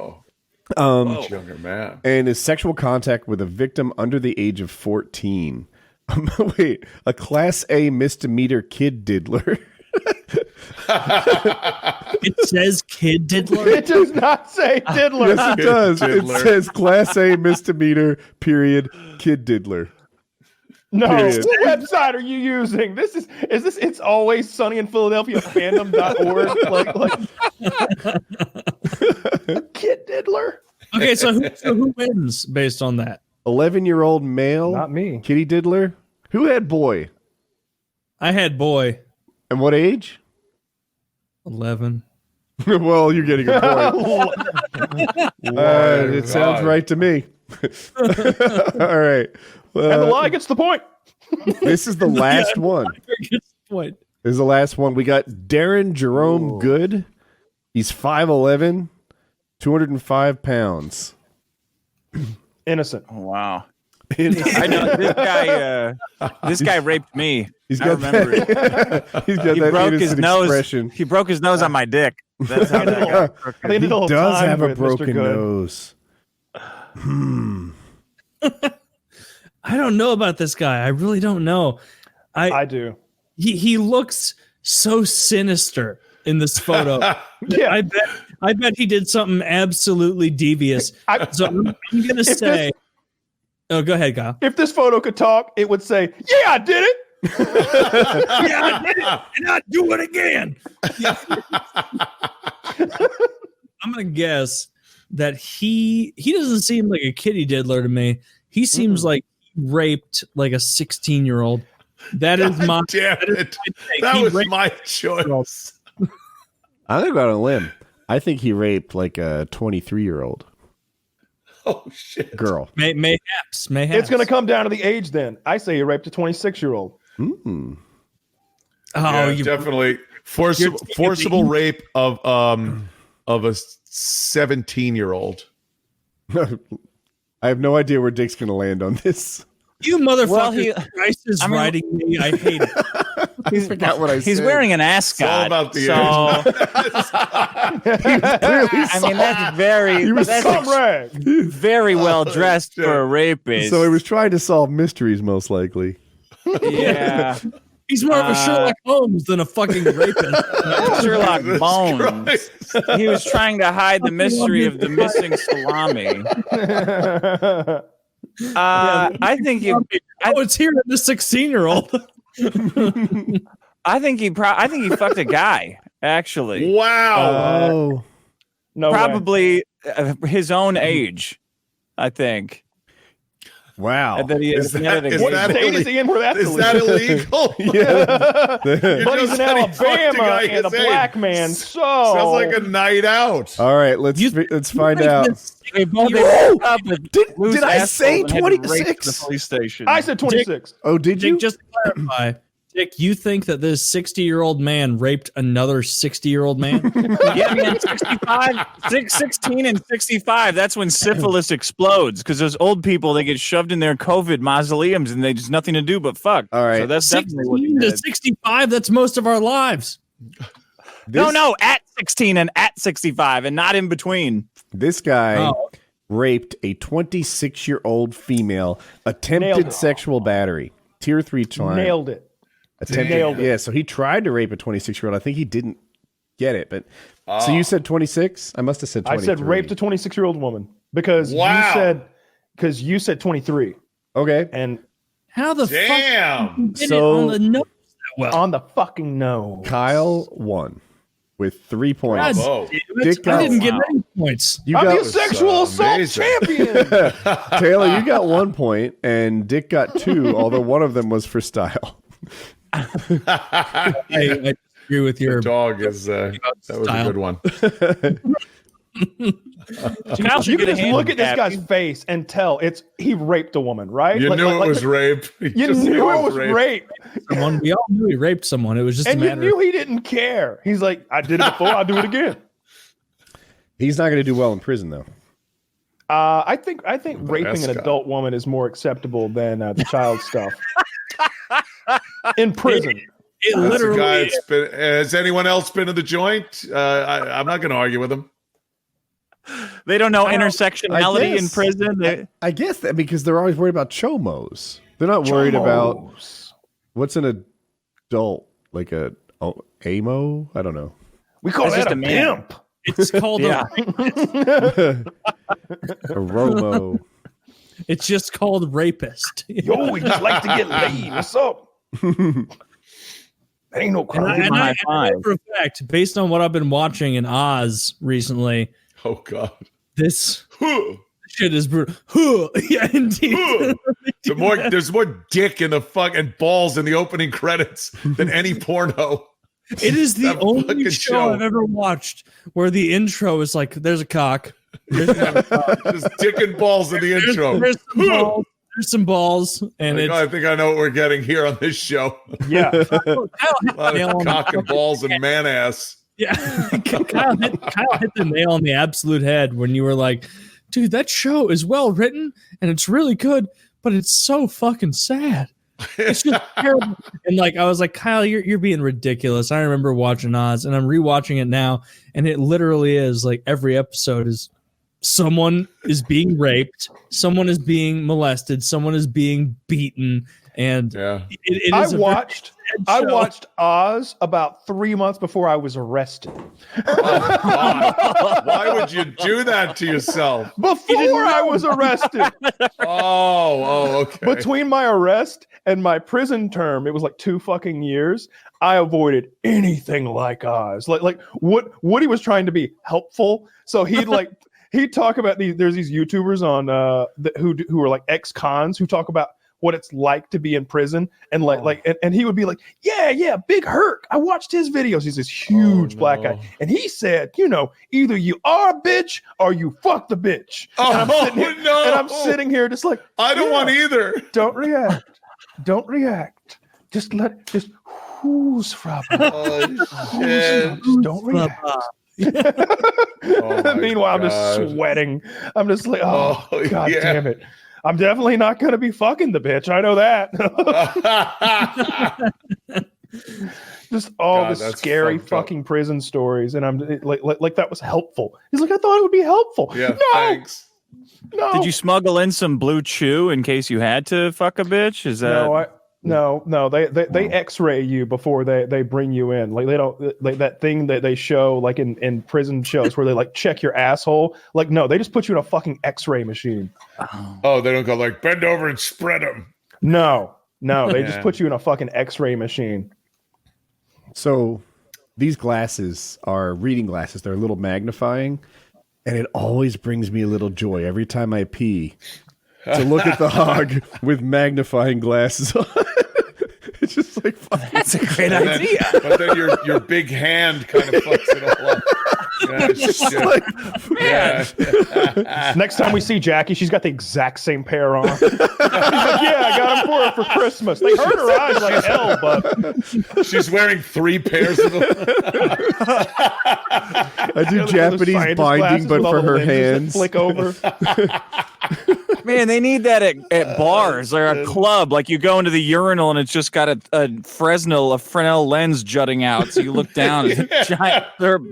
Much younger man. And his sexual contact with a victim under the age of 14. Wait, a class A misdemeanor kid diddler. It says kid diddler. It does not say diddler. Yes, it does. Diddler. It says Class A misdemeanor, period, kid diddler. No, Period. what website are you using? Is this It's Always Sunny in Philadelphia fandom.org? like kid diddler? Okay, so who wins based on that? 11-year-old male. Not me. Kitty diddler. Who had boy? I had boy. And what age? 11. Well, you're getting a point. It sounds right to me. All right. And the lie gets the point. This is the last one. What? This is the last one. We got Darren Jerome Good. He's 5'11", 205 pounds. Innocent. Oh, wow. I know this guy. This guy raped me. He's I got remember it. He's got He that broke his innocent nose. expression. He broke his nose on my dick. That's how that got crooked. I think He the whole does time have a with Mr. broken Good. nose. I don't know about this guy. I really don't know. I do. He looks so sinister in this photo. Yeah. I bet he did something absolutely devious. So I'm gonna say. Oh, go ahead, Kyle. If this photo could talk, it would say, "Yeah, I did it." Yeah, I did it, and I'd do it again. I'm gonna guess that he doesn't seem like a kitty diddler to me. He seems like he raped like a 16-year-old. That is my. Damn it. That He was raped- my choice. I'm gonna go out on a limb. I think he raped like a 23-year-old Oh, shit. girl. Mayhaps. It's going to come down to the age. Then I say he raped a 26-year-old. Mm. Oh, Yeah, you definitely forcible rape of a 17-year-old. I have no idea where Dick's gonna land on this. You motherfucker! Well, Christ is writing me. I hate it. I forgot what I said. He's wearing an ascot. all about the so, I mean, that's very. He was that's Some rag. very well dressed shit. for a rapist. So he was trying to solve mysteries, most likely. Yeah, He's more of a Sherlock Holmes than a fucking rapist. Sherlock Jesus Bones. Christ. He was trying to hide the mystery of the missing salami. I think he. Oh, it's here in the 16-year-old. I think he fucked a guy. Actually, Wow. Oh, No way. probably his own age. I think. wow. And then he Is he had that- a- is What that state is he in where that's Is that illegal? Yeah. But he's just in said he fucked a Alabama guy and a his age. black man. So Sounds like a night out. All right, let's find out. They both Whoa! up with Did loose I say assholes and had to race to 26? The police station. I said 26. Oh, did you? Dick, just to clarify, Dick, you think that this 60-year-old man raped another 60-year-old man? Yeah, man, 16 and 65. That's when syphilis explodes because those old people, they get shoved in their COVID mausoleums and they just nothing to do but fuck. All right. So that's definitely what he 16 to did. 65, that's most of our lives. No, at 16 and at 65 and not in between. This guy Oh. raped a 26-year-old female, Nailed attempted it. sexual battery, tier 3 crime. Nailed it. Nailed it. Yeah, so he tried to rape a 26-year-old. I think he didn't get it, but so you said 26? I must have said I 23. said raped a 26-year-old woman because Wow. you said 23 Okay. and How the Damn. fuck did So- it on the nose that well? on the fucking nose. Kyle won with 3 points. Bravo. Damn it, Dick I didn't got- get any points. You I'm got the sexual assault amazing. champion. Taylor, you got 1 point, and Dick got 2, although one of them was for style. I agree with your Dog is that was a good one. Kyle should You get can a just hand look at this tap. guy's face and tell he raped a woman, right? You Like- knew like- it was rape. You knew it was rape, someone. We all knew he raped someone. It was just and a you matter knew he didn't care. He's like, I did it before, I'll do it again. He's not going to do well in prison, though. I think raping an ascot. adult woman is more acceptable than the child stuff. In prison. It That's a literally guy that's been, has anyone else been to the joint? I'm not going to argue with him. They don't know intersectionality in guess. prison. I guess that because they're always worried about chomos. They're not worried about Chomos. what's an adult, like a Amo? I don't know. We call that a pimp. It's called a Romo. It's just called rapist. Yo, we just like to get laid. What's up? That ain't no crime. And I know for a fact, based on what I've been watching in Oz recently. Oh God, this shit is brutal. Yeah, indeed. There's more dick in the fucking balls in the opening credits than any porno. It is the only show I've ever watched where the intro is like, "There's a cock." There's dick and balls in the intro. There's some balls, and I think I know what we're getting here on this show. Yeah, a lot of cock and balls and man ass. Yeah, Kyle hit the nail on the absolute head when you were like, "Dude, that show is well written and it's really good, but it's so fucking sad. It's just terrible." And like, I was like, "Kyle, you're being ridiculous." I remember watching Oz, and I'm rewatching it now, and it literally is like every episode is. Someone is being raped, someone is being molested, someone is being beaten, and it is I watched Oz about 3 months before I was arrested. Why would you do that to yourself? Before I was arrested. Okay. Between my arrest and my prison term, it was like 2 fucking years. I avoided anything like Oz. Like Woody was trying to be helpful, so he'd talk about there's these YouTubers on who are like ex-cons who talk about what it's like to be in prison, and and he would be like, yeah, Big Herc. I watched his videos. He's this huge black guy, and he said, either you are a bitch or you fuck the bitch. And I'm sitting here just like, I don't want either. Don't react. Just who's from? Don't react. Meanwhile, I'm just sweating. I'm just like, God damn it. I'm definitely not going to be fucking the bitch. I know that. Just all the scary fucking prison stories. And I'm like that was helpful. He's like, I thought it would be helpful. Yeah, no. Thanks. No. Did you smuggle in some Blue Chew in case you had to fuck a bitch? Is that... No. They X-ray you before they bring you in. Like they don't like that thing that they show like in prison shows where they like check your asshole. Like no, they just put you in a fucking X-ray machine. Oh, they don't go like bend over and spread them. No, they just put you in a fucking X-ray machine. So these glasses are reading glasses. They're a little magnifying, and it always brings me a little joy every time I pee. To look at the hog with magnifying glasses on. It's just like that's a great idea. But then your big hand kind of fucks it all up. Next time we see Jackie, she's got the exact same pair on. She's like, I got them for her for Christmas. They hurt her eyes like hell, but she's wearing 3 pairs of them. I do Japanese binding, but for her hands. Flick over. Man, they need that at bars or a club. Like you go into the urinal and it's just got a Fresnel lens jutting out. So you look down, it's a giant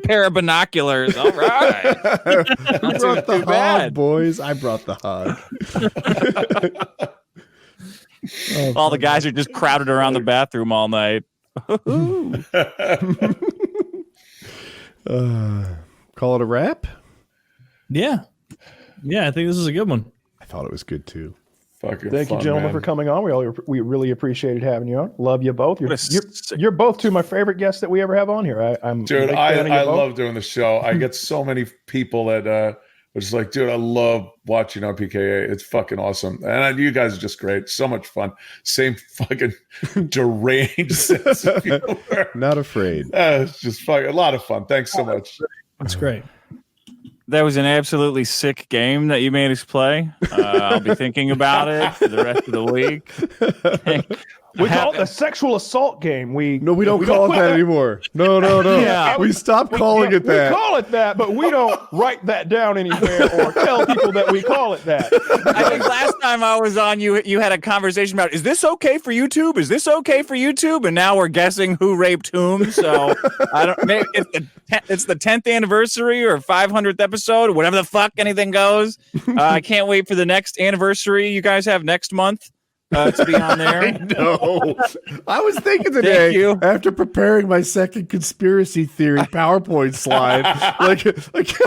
pair of binoculars. All right. I brought the hog, boys. I brought the hog. All the guys are just crowded around the bathroom all night. Call it a wrap? Yeah, I think this is a good one. I thought it was good too. Thank you, gentlemen, for coming on. We really appreciated having you on. Love you both. You're both two of my favorite guests that we ever have on here. Dude, I love doing the show. I get so many people that are just like, dude, I love watching on PKA. It's fucking awesome. And you guys are just great. So much fun. Same fucking deranged sense of humor. Not afraid. It's just fucking a lot of fun. Thanks so much. That's great. That was an absolutely sick game that you made us play. I'll be thinking about it for the rest of the week. We call it the sexual assault game. We don't call it that anymore. No. Yeah. We stopped calling it that. We call it that, but we don't write that down anywhere or tell people that we call it that. I think last time I was on, you had a conversation about, is this okay for YouTube? Is this okay for YouTube? And now we're guessing who raped whom. So I don't. Maybe it's the 10th anniversary or 500th episode, whatever the fuck anything goes. I can't wait for the next anniversary you guys have next month. to be on there. No, I was thinking today after preparing my second conspiracy theory PowerPoint slide, like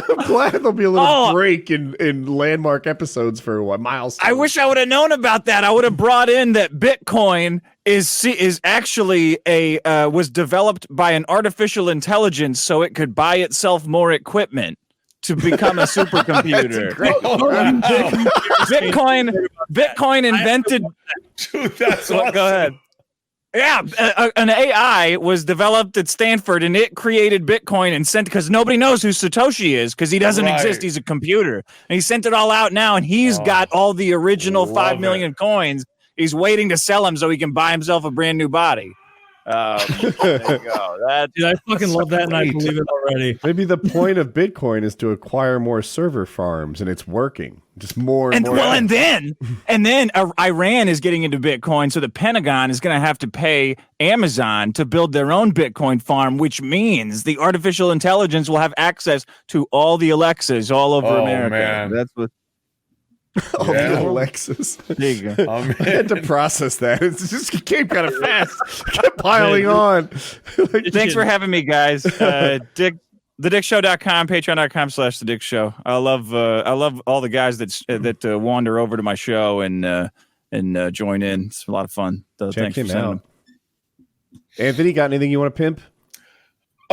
I'm glad there'll be a little break in landmark episodes for a while. Milestone. I wish I would have known about that. I would have brought in that Bitcoin is actually was developed by an artificial intelligence so it could buy itself more equipment to become a supercomputer. Bitcoin invented. Dude, that's awesome. Go ahead. Yeah, an AI was developed at Stanford, and it created Bitcoin and sent, because nobody knows who Satoshi is because he doesn't exist. He's a computer, and he sent it all out now, and he's got all the original 5 million coins. He's waiting to sell them so he can buy himself a brand new body. There you go. Dude, I fucking love that, and I believe it already. Maybe the point of Bitcoin is to acquire more server farms, and it's working. Just more and more. Well, and then Iran is getting into Bitcoin, so the Pentagon is going to have to pay Amazon to build their own Bitcoin farm, which means the artificial intelligence will have access to all the Alexas all over America. Man. That's what. The Alexis. There you go. I had to process that. It just came kind of fast. It kept piling on. Thanks for having me, guys. TheDickShow.com, Patreon.com/TheDickShow. I love all the guys that wander over to my show and join in. It's a lot of fun. So check thanks him out. Anthony, got anything you want to pimp?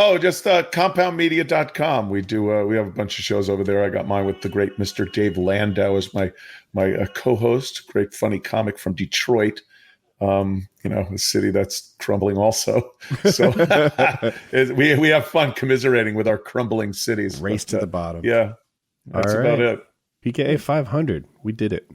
Oh, just compoundmedia.com. We have a bunch of shows over there. I got mine with the great Mr. Dave Landau as my co-host, great funny comic from Detroit. A city that's crumbling also. So we have fun commiserating with our crumbling cities. Race to the bottom. Yeah. That's about it. PKA 500. We did it.